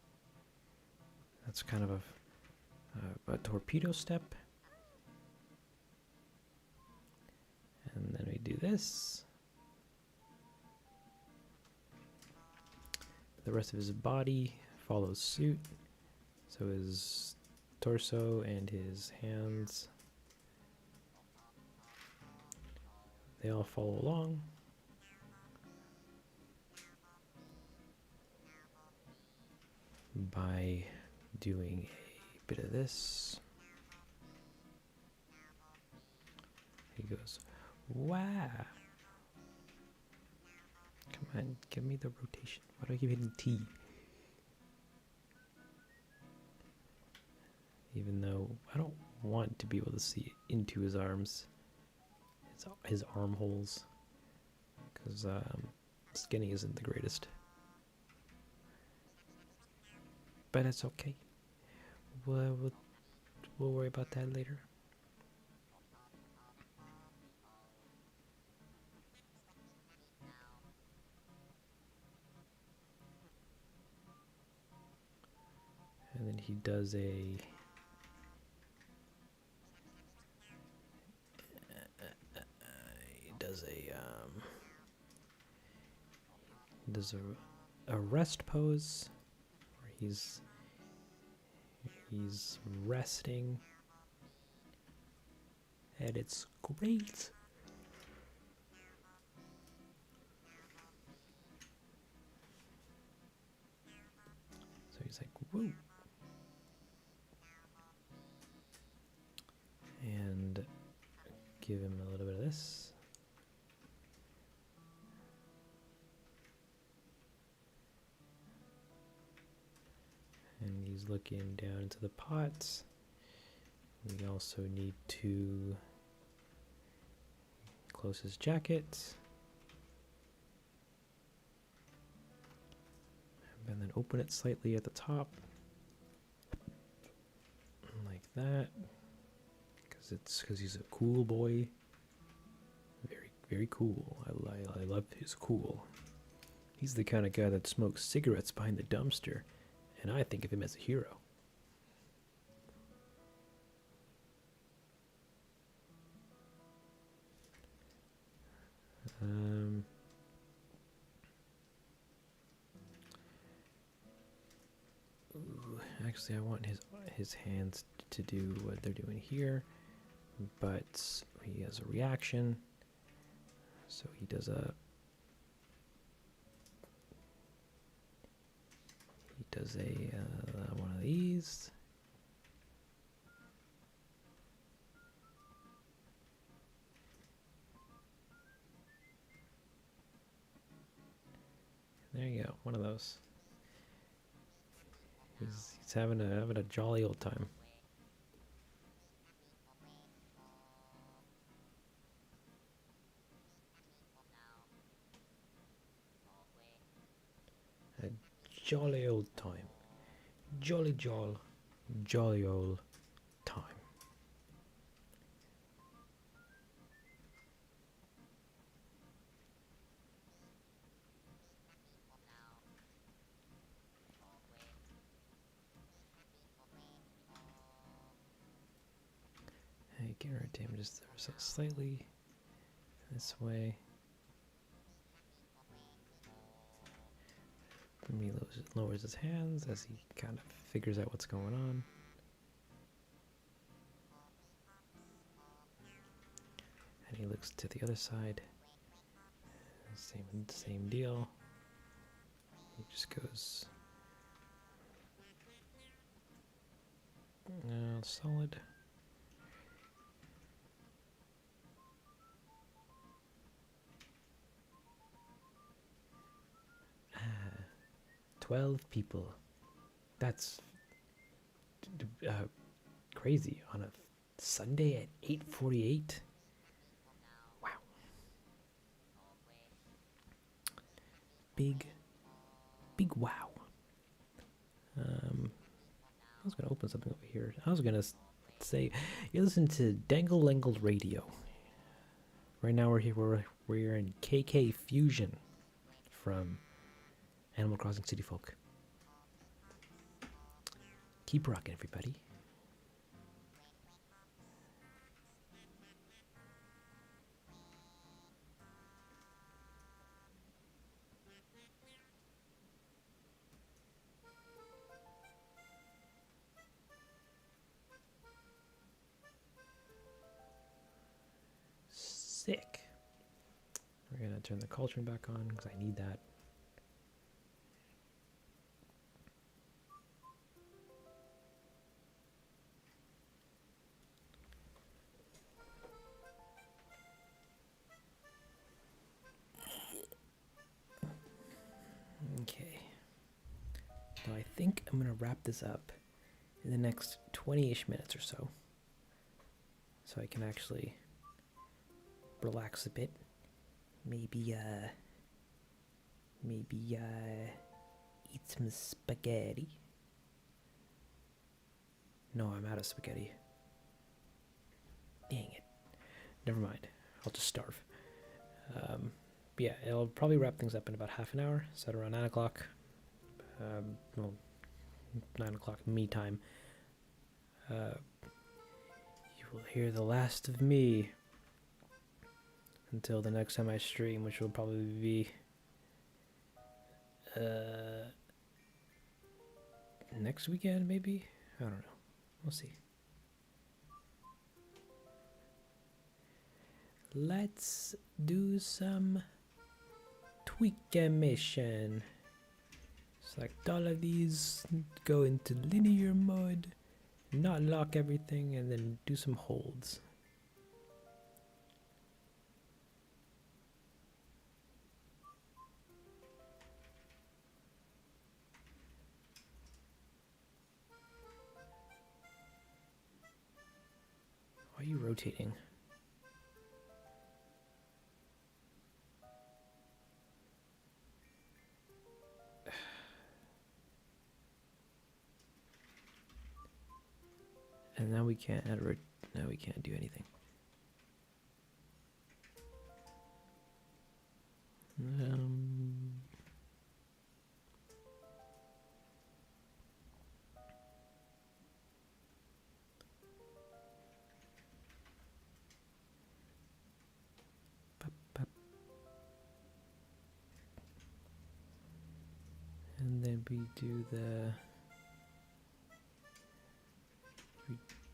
A: That's kind of a torpedo step. And then we do this. The rest of his body follows suit. So his torso and his hands, they all follow along. By doing a bit of this. He goes, wow. Come on, give me the rotation. Why do I keep hitting T? Even though I don't want to be able to see into his arms, his armholes, because skinny isn't the greatest. but it's okay. We'll worry about that later. And then he does a a rest pose where he's resting, and it's great. So he's like, woo. And give him a little bit of this. And he's looking down into the pots. We also need to close his jacket. And then open it slightly at the top. Like that. Because he's a cool boy. Very, very cool. I love his cool. He's the kind of guy that smokes cigarettes behind the dumpster. And I think of him as a hero. Actually, I want his hands to do what they're doing here, but he has a reaction, so he does one of these. There you go, one of those. He's having a jolly old time. A jolly old time. Jolly old time. Hey, can rotate him just so slightly this way. He lowers his hands as he kind of figures out what's going on. And he looks to the other side. Same deal. He just goes solid. 12 people. That's crazy on a Sunday at 8:48. Wow. Big wow. I was going to open something over here. I was going to say, you listen to Dangle Radio. Right now we're in KK Fusion from Animal Crossing City Folk. Keep rocking, everybody. Sick. We're going to turn the cauldron back on because I need that. Okay. So I think I'm going to wrap this up in the next 20-ish minutes or so. So I can actually relax a bit. Maybe eat some spaghetti. No, I'm out of spaghetti. Dang it. Never mind. I'll just starve. Yeah, it'll probably wrap things up in about half an hour. So at around 9 o'clock. Well, 9 o'clock me time. You will hear the last of me until the next time I stream, which will probably be next weekend, maybe? I don't know. We'll see. Let's do some tweakamation. Select all of these, go into linear mode, not lock everything, and then do some holds. Why are you rotating? And now we can't add now we can't do anything. And then we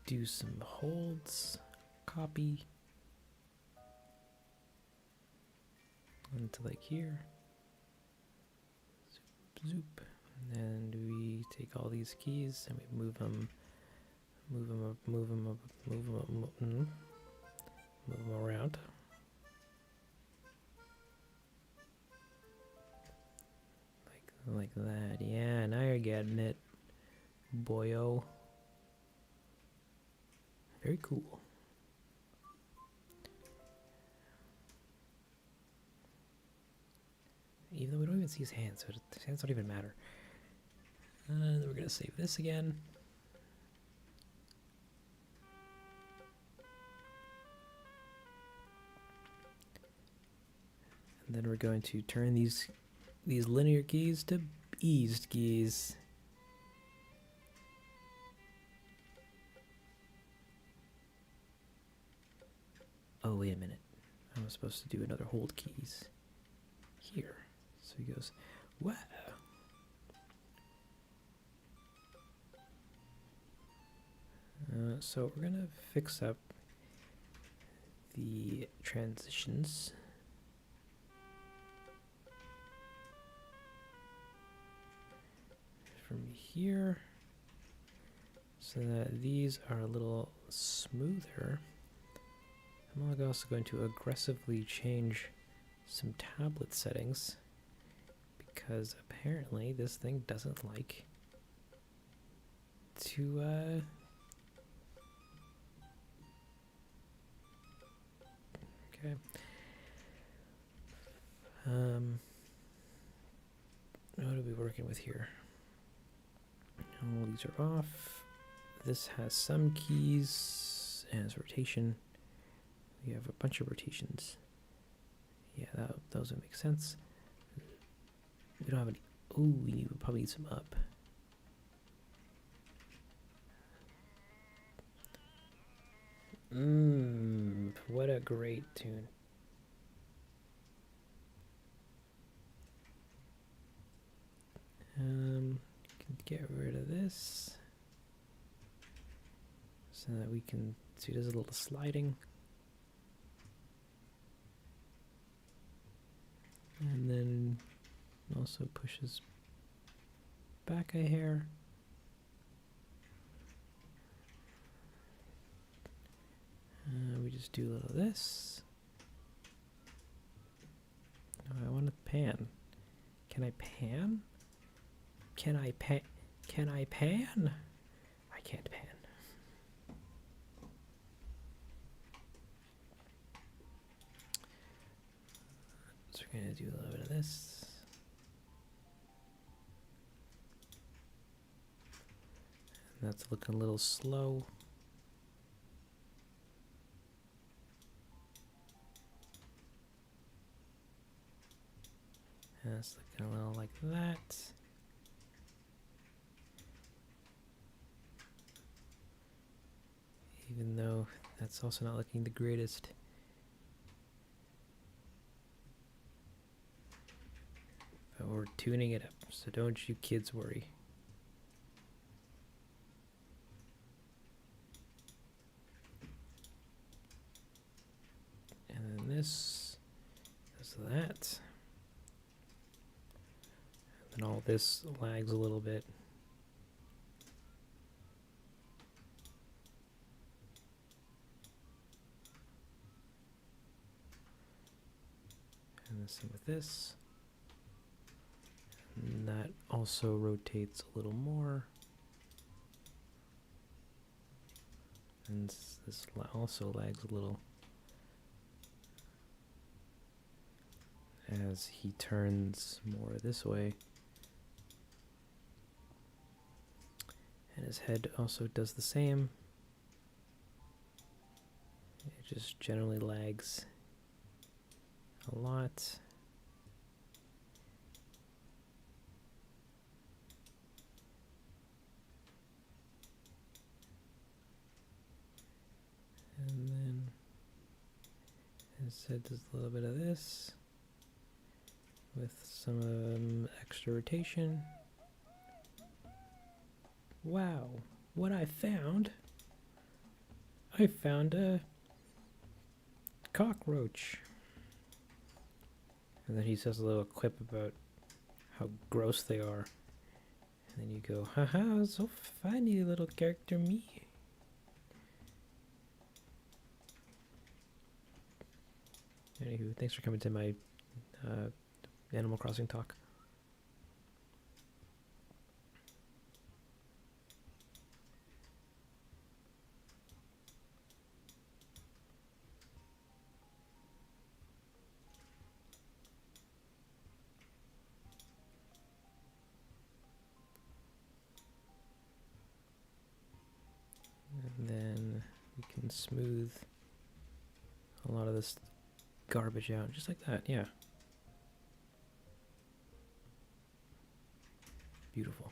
A: do some holds, copy onto like here, zoop, zoop, and we take all these keys and we move them around. Like that. Yeah, now you're getting it, boyo. Very cool. Even though we don't even see his hands, so his hands don't even matter. Then we're gonna save this again. And then we're going to turn these linear keys to eased keys. Oh, wait a minute. I was supposed to do another hold keys here. So he goes, wow. So we're going to fix up the transitions. From here, so that these are a little smoother. I'm also going to aggressively change some tablet settings because apparently this thing doesn't like to okay. What are we working with here? All these are off. This has some keys and it's rotation. We have a bunch of rotations. Yeah, those would make sense. We don't have any. Oh, we would probably need some up. What a great tune. Can get rid of this so that we can see there's a little sliding. And then also pushes back a hair. We just do a little of this. Oh, I want to pan. Can I pan? Can I pan? Can I pan? I can't pan. So we're going to do a little bit of this. That's looking a little slow. And it's looking a little like that. Even though that's also not looking the greatest. But we're tuning it up, so don't you kids worry. And then this does that. And then all this lags a little bit. And the same with this. And that also rotates a little more. And this also lags a little as he turns more this way. And his head also does the same. It just generally lags a lot. And then his head does a little bit of this with some extra rotation. Wow, what I found a cockroach. And then he says a little quip about how gross they are. And then you go, haha, so funny, little character me. Anywho, thanks for coming to my Animal Crossing talk. And then we can smooth a lot of this garbage out, just like that, yeah. Beautiful.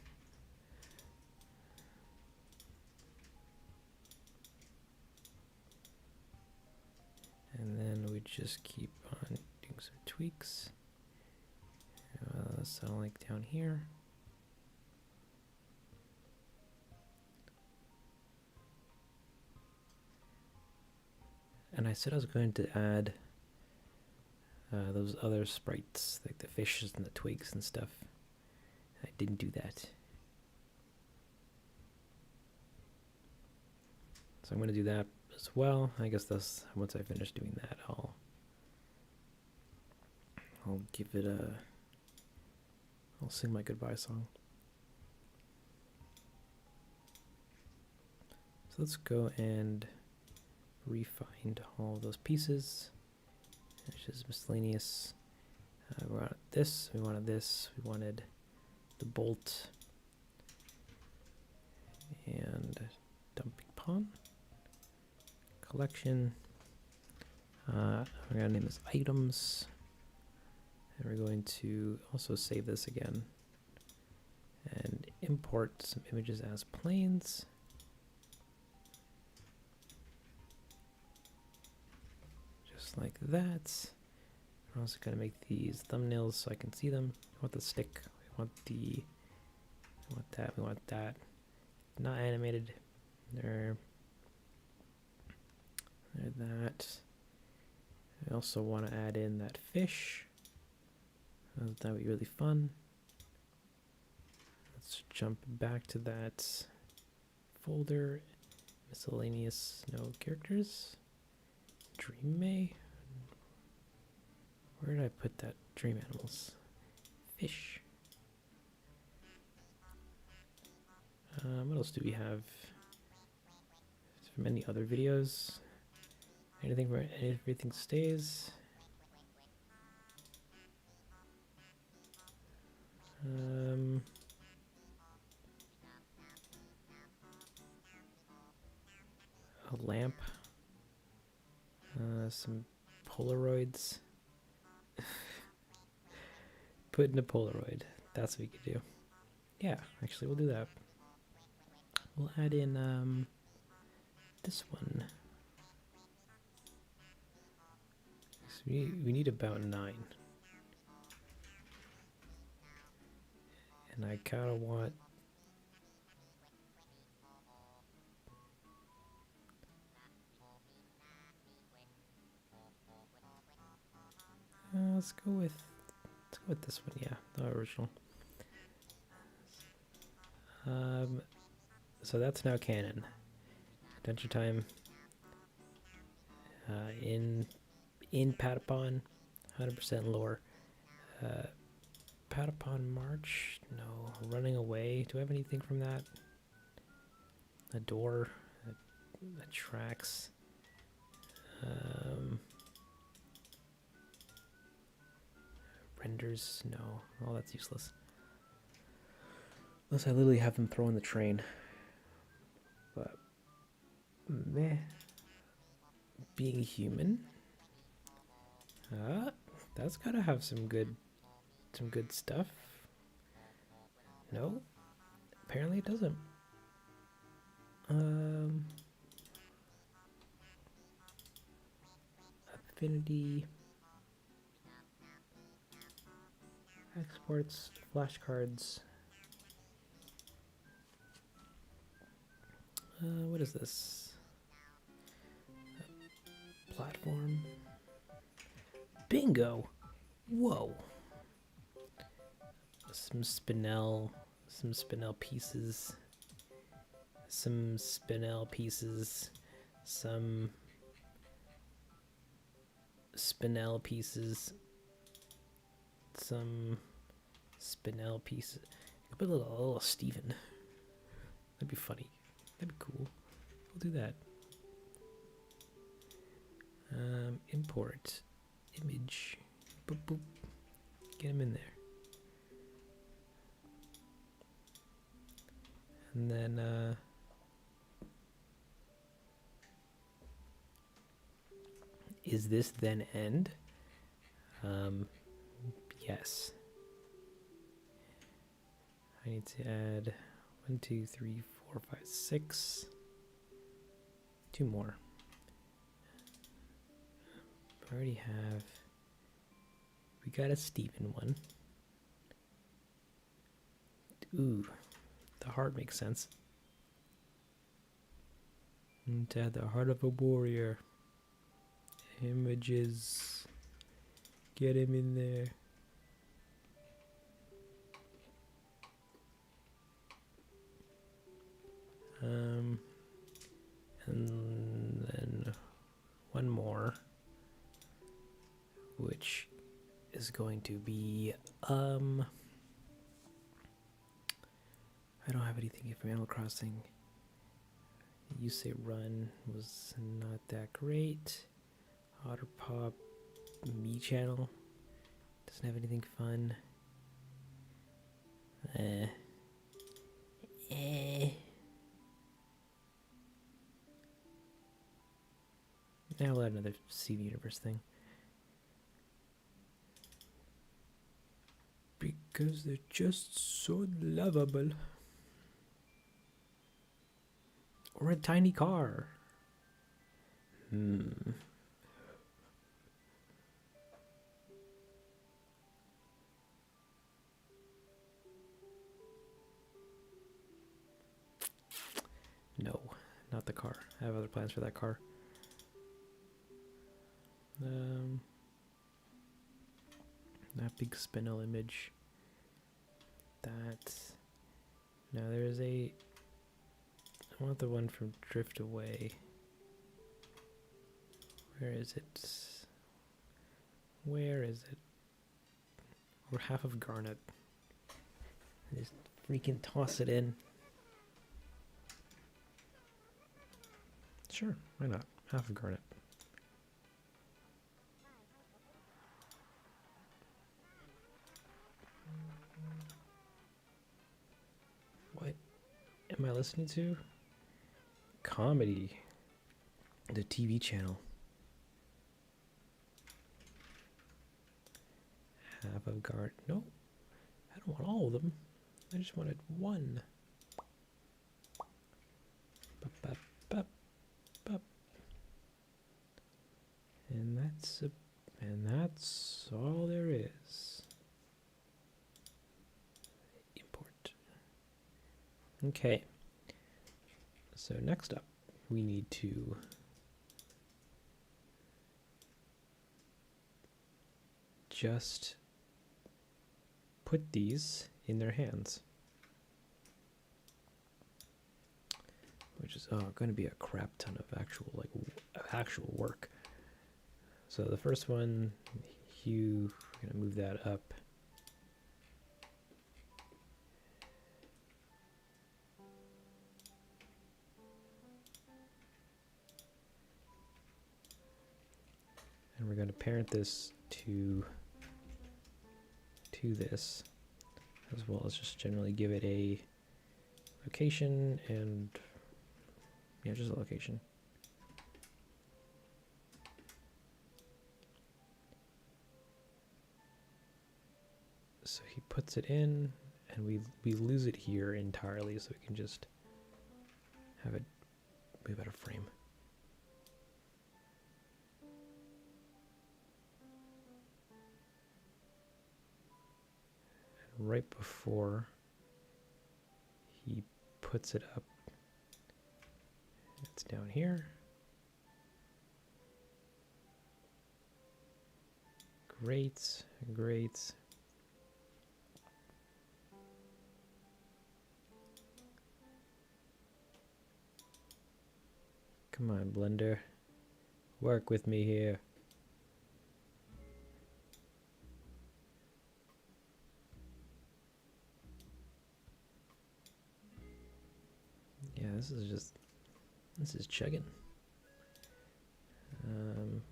A: And then we just keep on doing some tweaks. So like down here. And I said I was going to add those other sprites, like the fishes and the twigs and stuff. I didn't do that. So I'm going to do that as well. I guess that's once I finish doing that, I'll give it I'll sing my goodbye song. So let's go and refine all of those pieces. It's just miscellaneous. We wanted this, we wanted this, we wanted the bolt and dumping pond collection. We're going to name this items, and we're going to also save this again and import some images as planes. Just like that. We're also going to make these thumbnails so I can see them. We want the stick, we want that, we want that. Not animated. They're that. I also want to add in that fish. That would be really fun. Let's jump back to that folder. Miscellaneous, no characters. Dream May. Where did I put that? Dream animals. Fish. What else do we have? From any other videos? Anything where everything stays? Some Polaroids. Put in a Polaroid. That's what we could do. Yeah, actually, we'll do that. We'll add in this one. So we need about 9. And I kind of want... let's go with this one, yeah, the original. So that's now canon. Adventure Time in Patapon, 100% lore. Patapon March, no. Running Away, do I have anything from that? A door, a tracks. Renders, no. Oh, that's useless. Unless I literally have them throw in the train. But, meh. Being human. That's gotta have some good stuff. No? Apparently it doesn't. Affinity. Exports, flashcards. What is this? Platform. Bingo! Whoa! Some spinel pieces. Some spinel pieces. Some spinel pieces. Some spinel pieces. I could put a little Steven. That'd be funny. That'd be cool. We'll do that. Import image. Boop boop. Get him in there. And then is this then end? Yes. I need to add 1, 2, 3, 4, 5, 6. 2 more. I already have. We got a Steven one. Ooh, the heart makes sense. And to add the heart of a warrior. Images. Get him in there. And then one more, which is going to be I don't have anything from Animal Crossing. You Say Run was not that great. Otter Pop Me Channel doesn't have anything fun. Now we'll add another Steven Universe thing. Because they're just so lovable. Or a tiny car. No. Not the car. I have other plans for that car. That big spinel image. That. Now there's a. I want the one from Drift Away. Where is it? Where is it? Or half of Garnet. Just freaking toss it in. Sure, why not? Half of Garnet. What am I listening to? Comedy. The TV channel. half of guard. No, I don't want all of them. I just wanted one. Bup, bup, bup, bup. And that's all there is. Import. Okay. So next up, we need to just put these in their hands, which is going to be a crap ton of actual work. So the first one, we're going to move that up. And we're going to parent this to this, as well as just generally give it a location and, yeah, just a location. So he puts it in, and we lose it here entirely, so we can just have it move out of frame. And right before he puts it up, it's down here. Great, great. Come on, Blender. Work with me here. Yeah, this is chugging.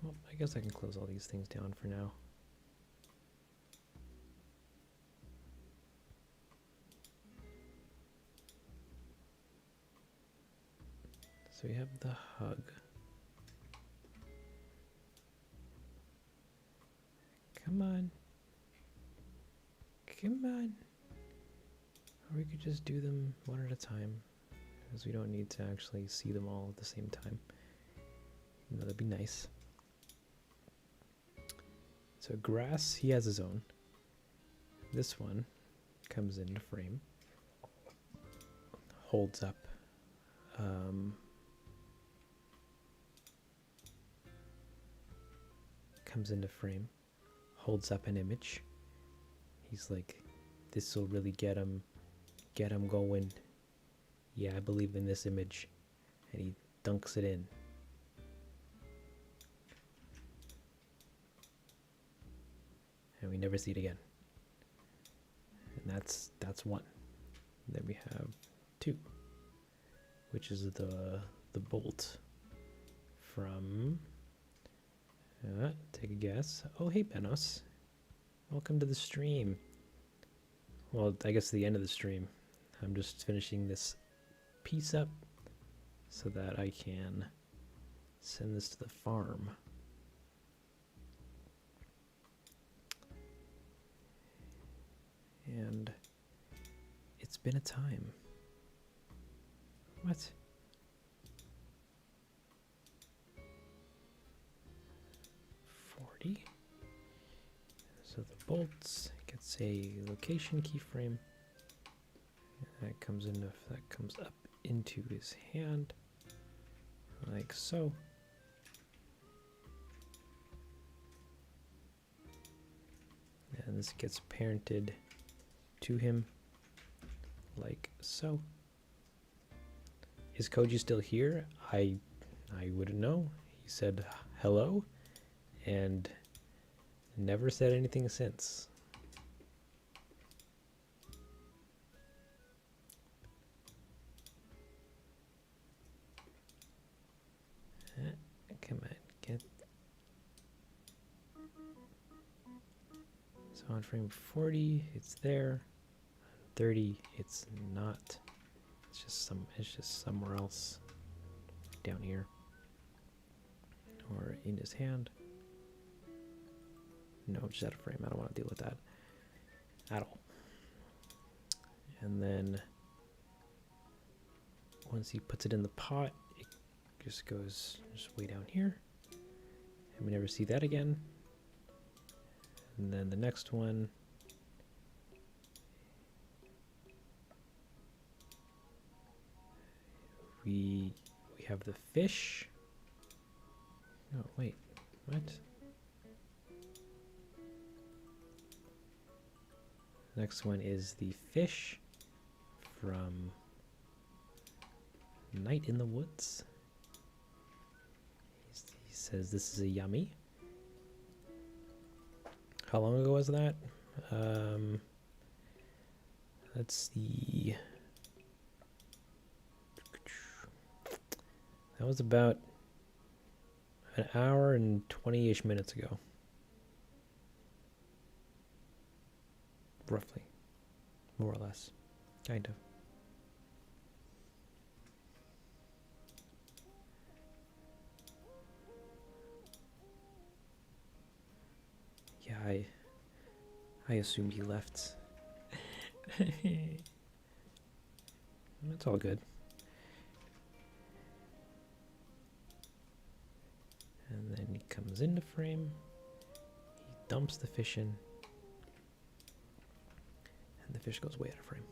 A: Well, I guess I can close all these things down for now. So we have the hug. Come on. Come on. Or we could just do them one at a time, because we don't need to actually see them all at the same time. You know, that'd be nice. So grass, he has his own. This one comes into frame, holds up. Comes into frame, holds up an image. He's like, this will really get him going. Yeah, I believe in this image. And he dunks it in. And we never see it again. And that's one. Then we have two, which is the bolt from, take a guess. Oh, hey, Benos. Welcome to the stream. Well, I guess the end of the stream. I'm just finishing this piece up so that I can send this to the farm. And it's been a time. What? So the bolts gets a location keyframe. That comes up into his hand, like so. And this gets parented to him, like so. Is Koji still here? I wouldn't know. He said hello and never said anything since. Come on, get. So on frame 40, it's there. 30, it's not. It's just somewhere else, down here, or in his hand. No, just out of frame. I don't want to deal with that at all. And then once he puts it in the pot, it just goes just way down here. And we never see that again. And then the next one, we have the fish. No, wait, what? Next one is the fish from Night in the Woods. He says this is a yummy. How long ago was that? Let's see. That was about an hour and 20-ish minutes ago. Roughly. More or less. Kind of. Yeah, I assumed he left. It's all good. And then he comes into frame. He dumps the fish in. And the fish goes way out of frame.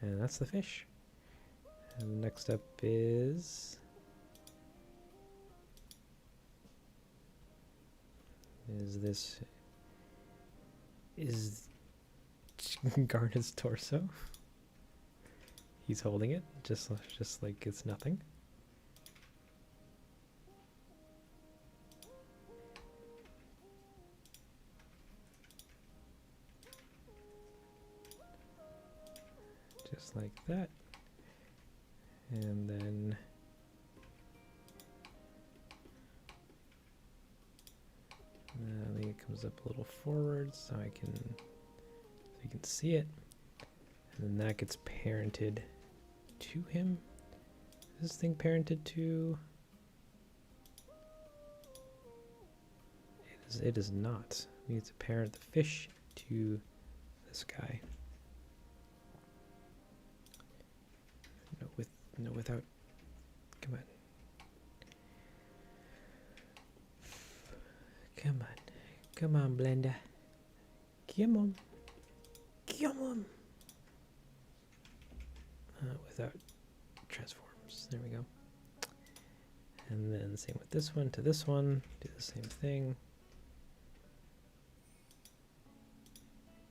A: And that's the fish. And next up is this is Garnet's torso. He's holding it just like it's nothing. Just like that. And then I think it comes up a little forward so you can see it. And then that gets parented to him. Is this thing parented to? It is not. We need to parent the fish to this guy. No, without. Come on. Come on, Blender. Come on. Without transforms. There we go. And then same with this one to this one. Do the same thing.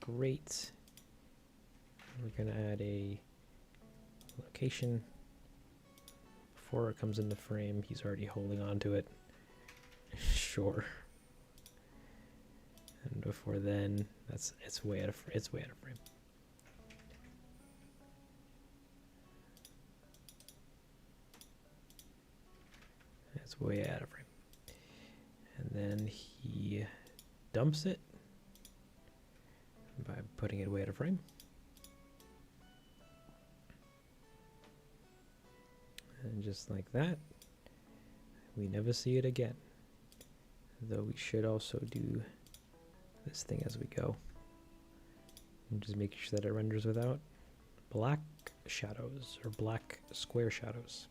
A: Great. We're going to add a location. Before it comes into frame, he's already holding on to it. Sure. And before then, it's way out of frame. It's way out of frame. And then he dumps it by putting it way out of frame. And just like that, we never see it again. Though we should also do this thing as we go. And just make sure that it renders without black shadows or black square shadows.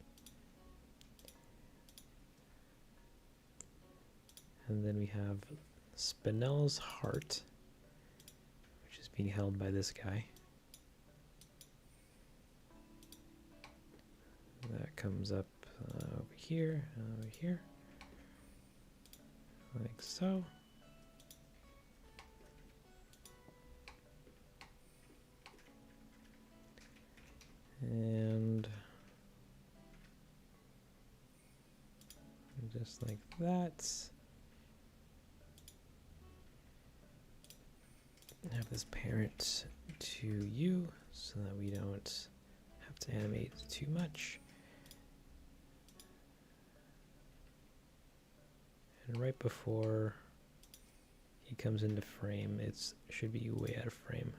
A: And then we have Spinel's heart, which is being held by this guy. That comes up over here, like so. And just like that. Have this parent to you so that we don't have to animate too much. And right before he comes into frame, it should be way out of frame.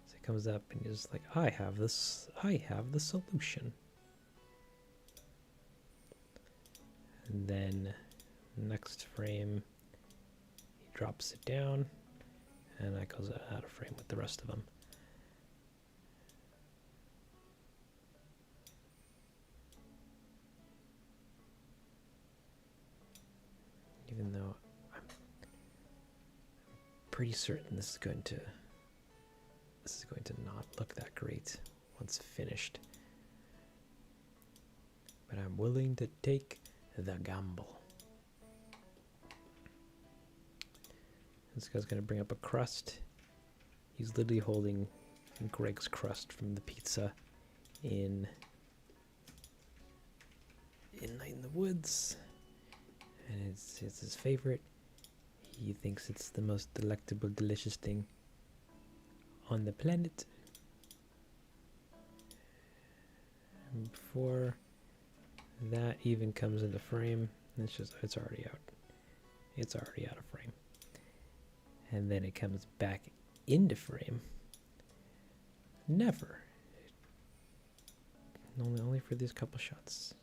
A: So it comes up and he's like, I have the solution. And then next frame, he drops it down, and that goes out of frame with the rest of them. Even though I'm pretty certain this is going to not look that great once finished. But I'm willing to take the gamble. This guy's gonna bring up a crust. He's literally holding Greg's crust from the pizza in Night in the Woods. And it's his favorite. He thinks it's the most delectable, delicious thing on the planet. And before that even comes into frame, it's already out. It's already out of frame. And then it comes back into frame. Never. Only for these couple shots.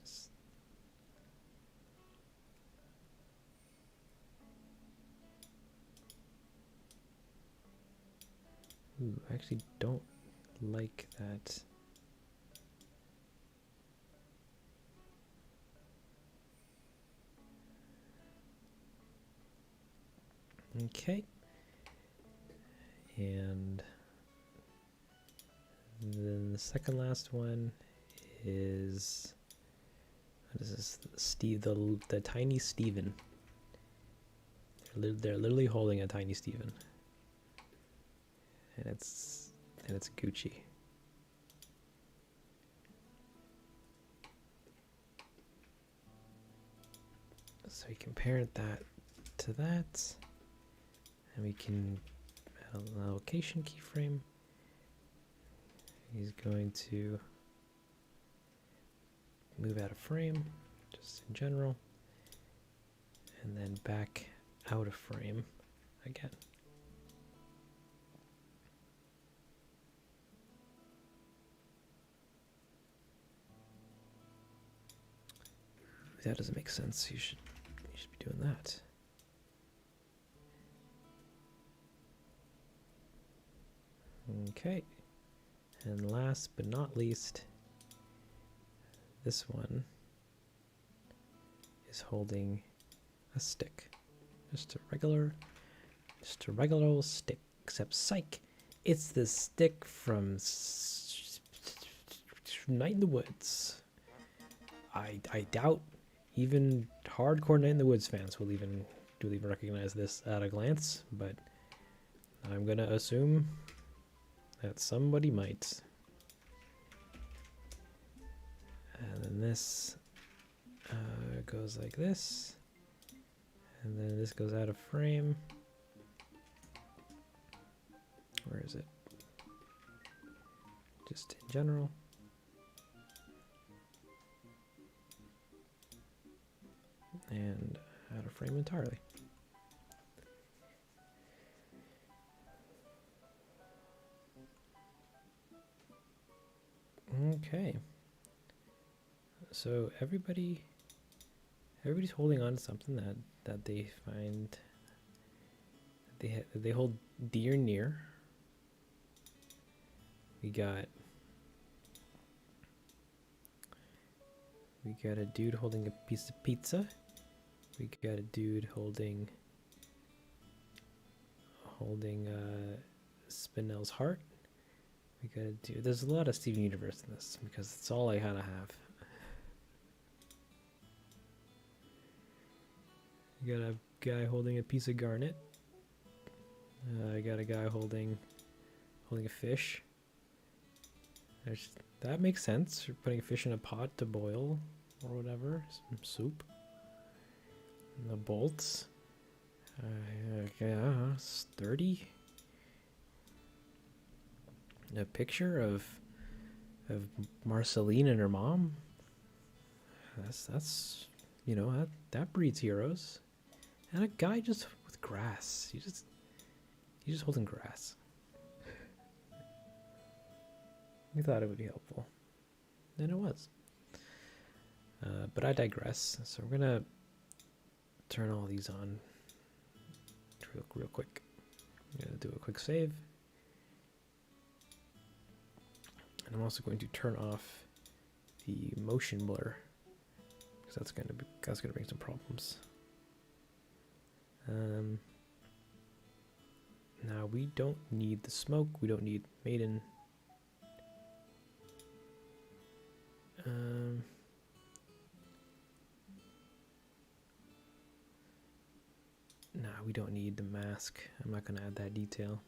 A: Ooh, I actually don't like that. Okay. And then the second last one is, what is this? Steve, the tiny Steven. They're literally holding a tiny Steven. And it's Gucci. So we can parent that to that, and we can add a location keyframe. He's going to move out of frame, just in general, and then back out of frame again. That doesn't make sense. You should be doing that. Okay. And last but not least, this one is holding a stick. Just a regular old stick. Except psych, it's the stick from Night in the Woods. I doubt even hardcore Night in the Woods fans will even recognize this at a glance, but I'm gonna assume that somebody might. And then this goes like this, and then this goes out of frame. Where is it? Just in general. And out of frame entirely. Okay. So everybody's holding on to something that they find that they hold dear and near. We got a dude holding a piece of pizza. We got a dude holding Spinell's heart. We got a dude. There's a lot of Steven Universe in this because it's all I kind of have. You got a guy holding a piece of garnet. I got a guy holding a fish. That makes sense. You're putting a fish in a pot to boil or whatever, some soup. And the bolts. Sturdy. A picture of Marceline and her mom. That's that breeds heroes. And a guy just with grass. He's just holding grass. We thought it would be helpful, and it was. But I digress. So we're gonna turn all these on real quick. I'm gonna do a quick save. And I'm also going to turn off the motion blur because that's gonna bring some problems. Now we don't need the smoke. We don't need Maiden. Nah, we don't need the mask. I'm not gonna add that detail.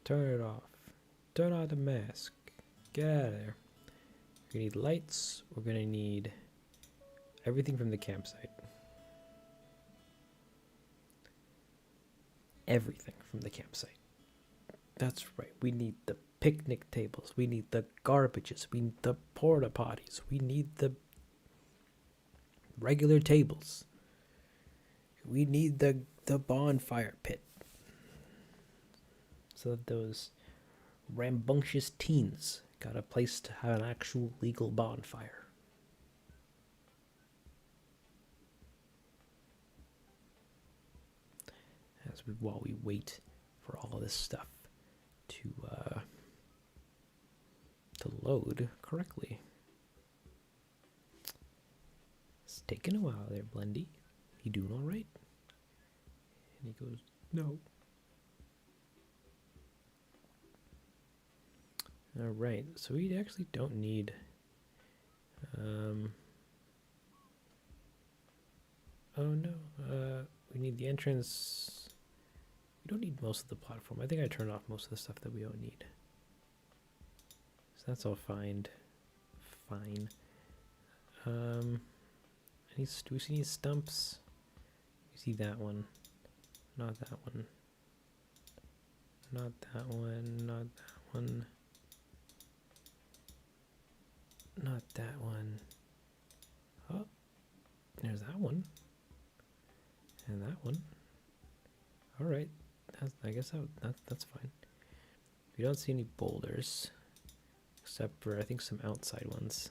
A: Turn it off. Turn on the mask. Get out of there. We're gonna need lights. We're gonna need everything from the campsite. Everything from the campsite. That's right. We need the picnic tables. We need the garbages. We need the porta potties. We need the regular tables. We need the bonfire pit. So that those rambunctious teens got a place to have an actual legal bonfire. While we wait for all this stuff to load correctly. It's taking a while there, Blendy. You doing all right? And he goes, no. All right, so we actually don't need. Oh no, we need the entrance. We don't need most of the platform. I think I turned off most of the stuff that we don't need. So that's all fine. Fine. Do we see any stumps? You see that one. Not that one. Not that one. Not that one. Not that one. Oh, there's that one. And that one. All right. I guess that's fine. We don't see any boulders, except for I think some outside ones.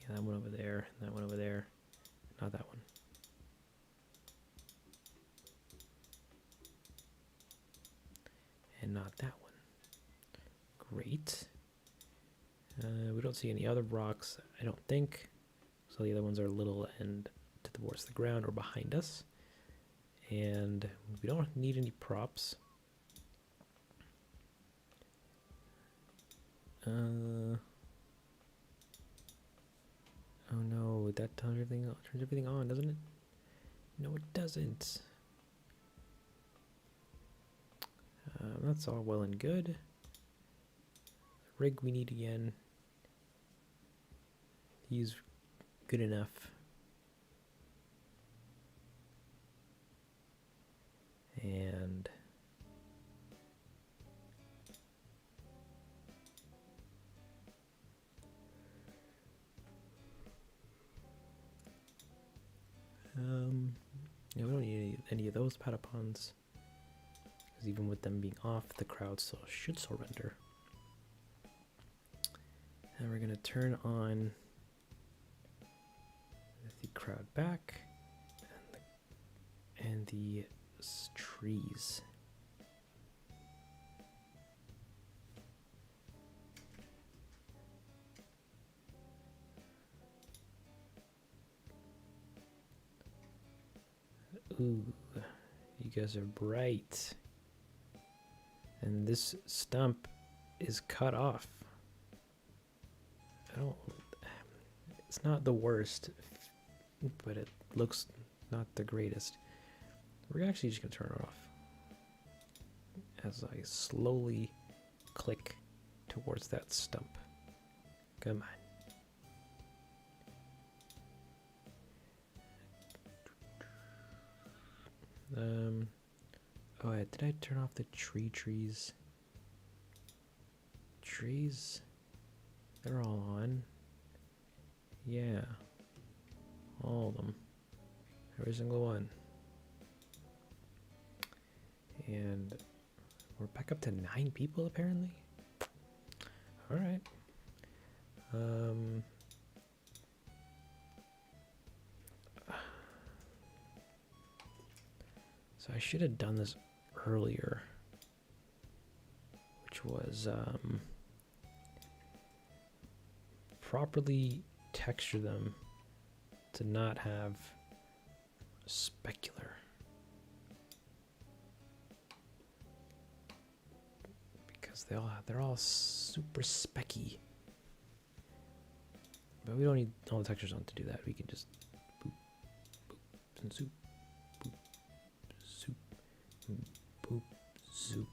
A: Yeah, that one over there, and that one over there. Not that one. And not that one. Great. We don't see any other rocks, I don't think. So the other ones are little and towards the ground or behind us. And we don't need any props. Oh no, that turns everything on, doesn't it? No, it doesn't. That's all well and good. The rig we need again. He's good enough. And yeah, we don't need any of those Patapons, because even with them being off, the crowd still should surrender. And we're gonna turn on the crowd back and the trees. Ooh, you guys are bright. And this stump is cut off. It's not the worst, but it looks not the greatest. We're actually just gonna turn it off as I slowly click towards that stump. Come on. Oh, did I turn off the trees? Trees? They're all on. Yeah. All of them. Every single one. And we're back up to 9 people apparently. Alright. So I should have done this earlier, which was properly texture them to not have specular. Because they're all super specky. But we don't need all the textures on to do that. We can just boop, boop, and zoop, boop, zoop, boop, zoop,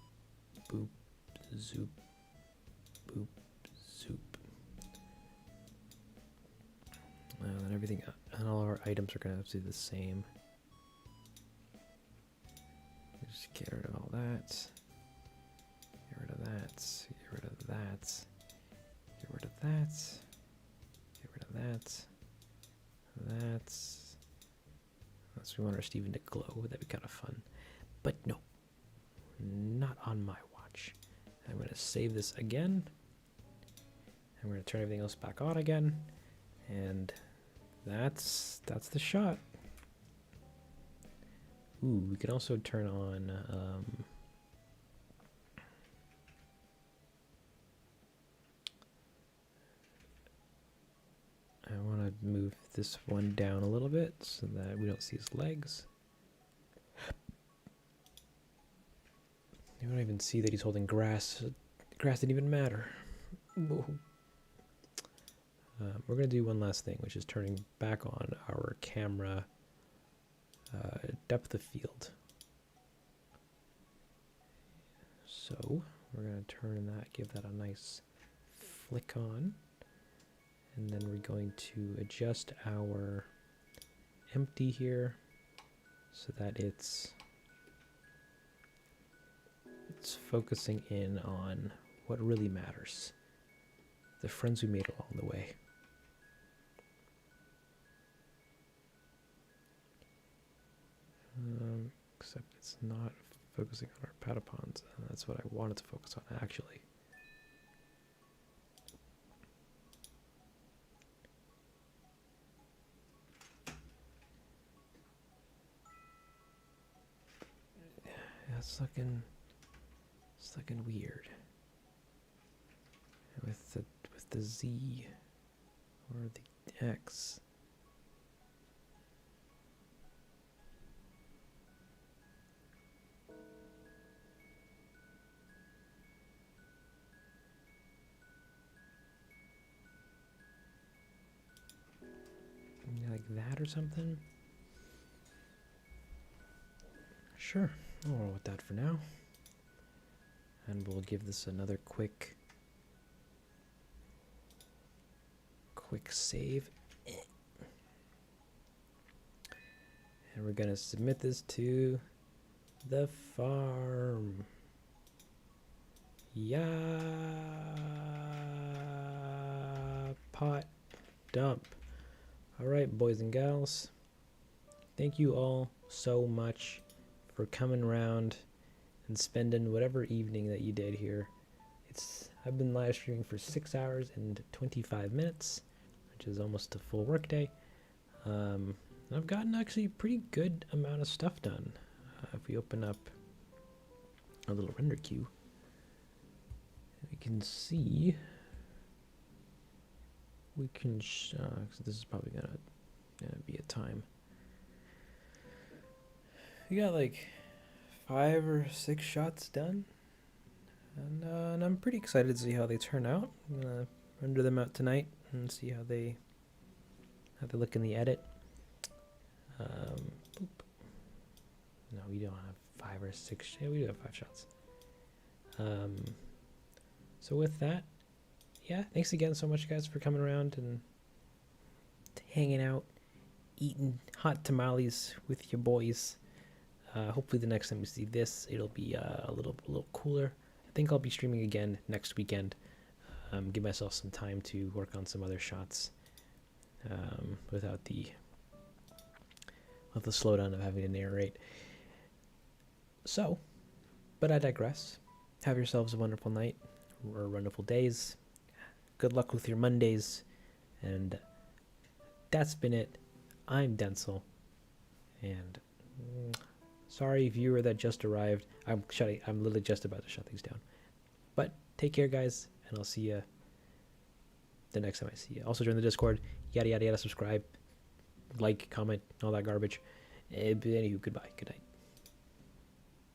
A: boop, zoop, boop, zoop. And everything, and all of our items are going to have to be the same. Just get rid of all that. Get rid of that. Get rid of that. Get rid of that. Get rid of that. That's. Unless we want our Steven to glow, that'd be kind of fun. But no, not on my watch. I'm going to save this again. I'm going to turn everything else back on again. And that's the shot. Ooh, we can also turn on I want to move this one down a little bit so that we don't see his legs. You don't even see that he's holding grass. Grass didn't even matter. Whoa. We're going to do one last thing, which is turning back on our camera depth of field. So we're going to turn that, give that a nice flick on. And then we're going to adjust our empty here so that it's focusing in on what really matters. The friends we made along the way. Except it's not focusing on our Patapons, and that's what I wanted to focus on actually. Yeah, it's looking weird with the Z or the X. Like that or something? Sure, I'll roll with that for now. And we'll give this another quick save. And we're gonna submit this to the farm. Yeah, pot dump. All right, boys and gals, thank you all so much for coming around and spending whatever evening that you did here. I've been live streaming for 6 hours and 25 minutes, which is almost a full work day. I've gotten actually a pretty good amount of stuff done. If we open up a little render queue, we can see. We can. So this is probably gonna be a time. We got like 5 or 6 shots done, and I'm pretty excited to see how they turn out. I'm gonna render them out tonight and see how they look in the edit. Boop. No, we don't have 5 or 6. Yeah, we do have 5 shots. So with that, yeah, thanks again so much, guys, for coming around and hanging out, eating hot tamales with your boys. Hopefully the next time we see this, it'll be a little cooler. I think I'll be streaming again next weekend. Give myself some time to work on some other shots without the slowdown of having to narrate. So, but I digress. Have yourselves a wonderful night or wonderful days. Good luck with your Mondays. And that's been it. I'm Densle. And Sorry, viewer that just arrived. I'm literally just about to shut things down. But take care, guys, and I'll see you the next time I see you. Also, join the Discord. Yada yada yada. Subscribe, like, comment, all that garbage. Anywho, goodbye. Good night.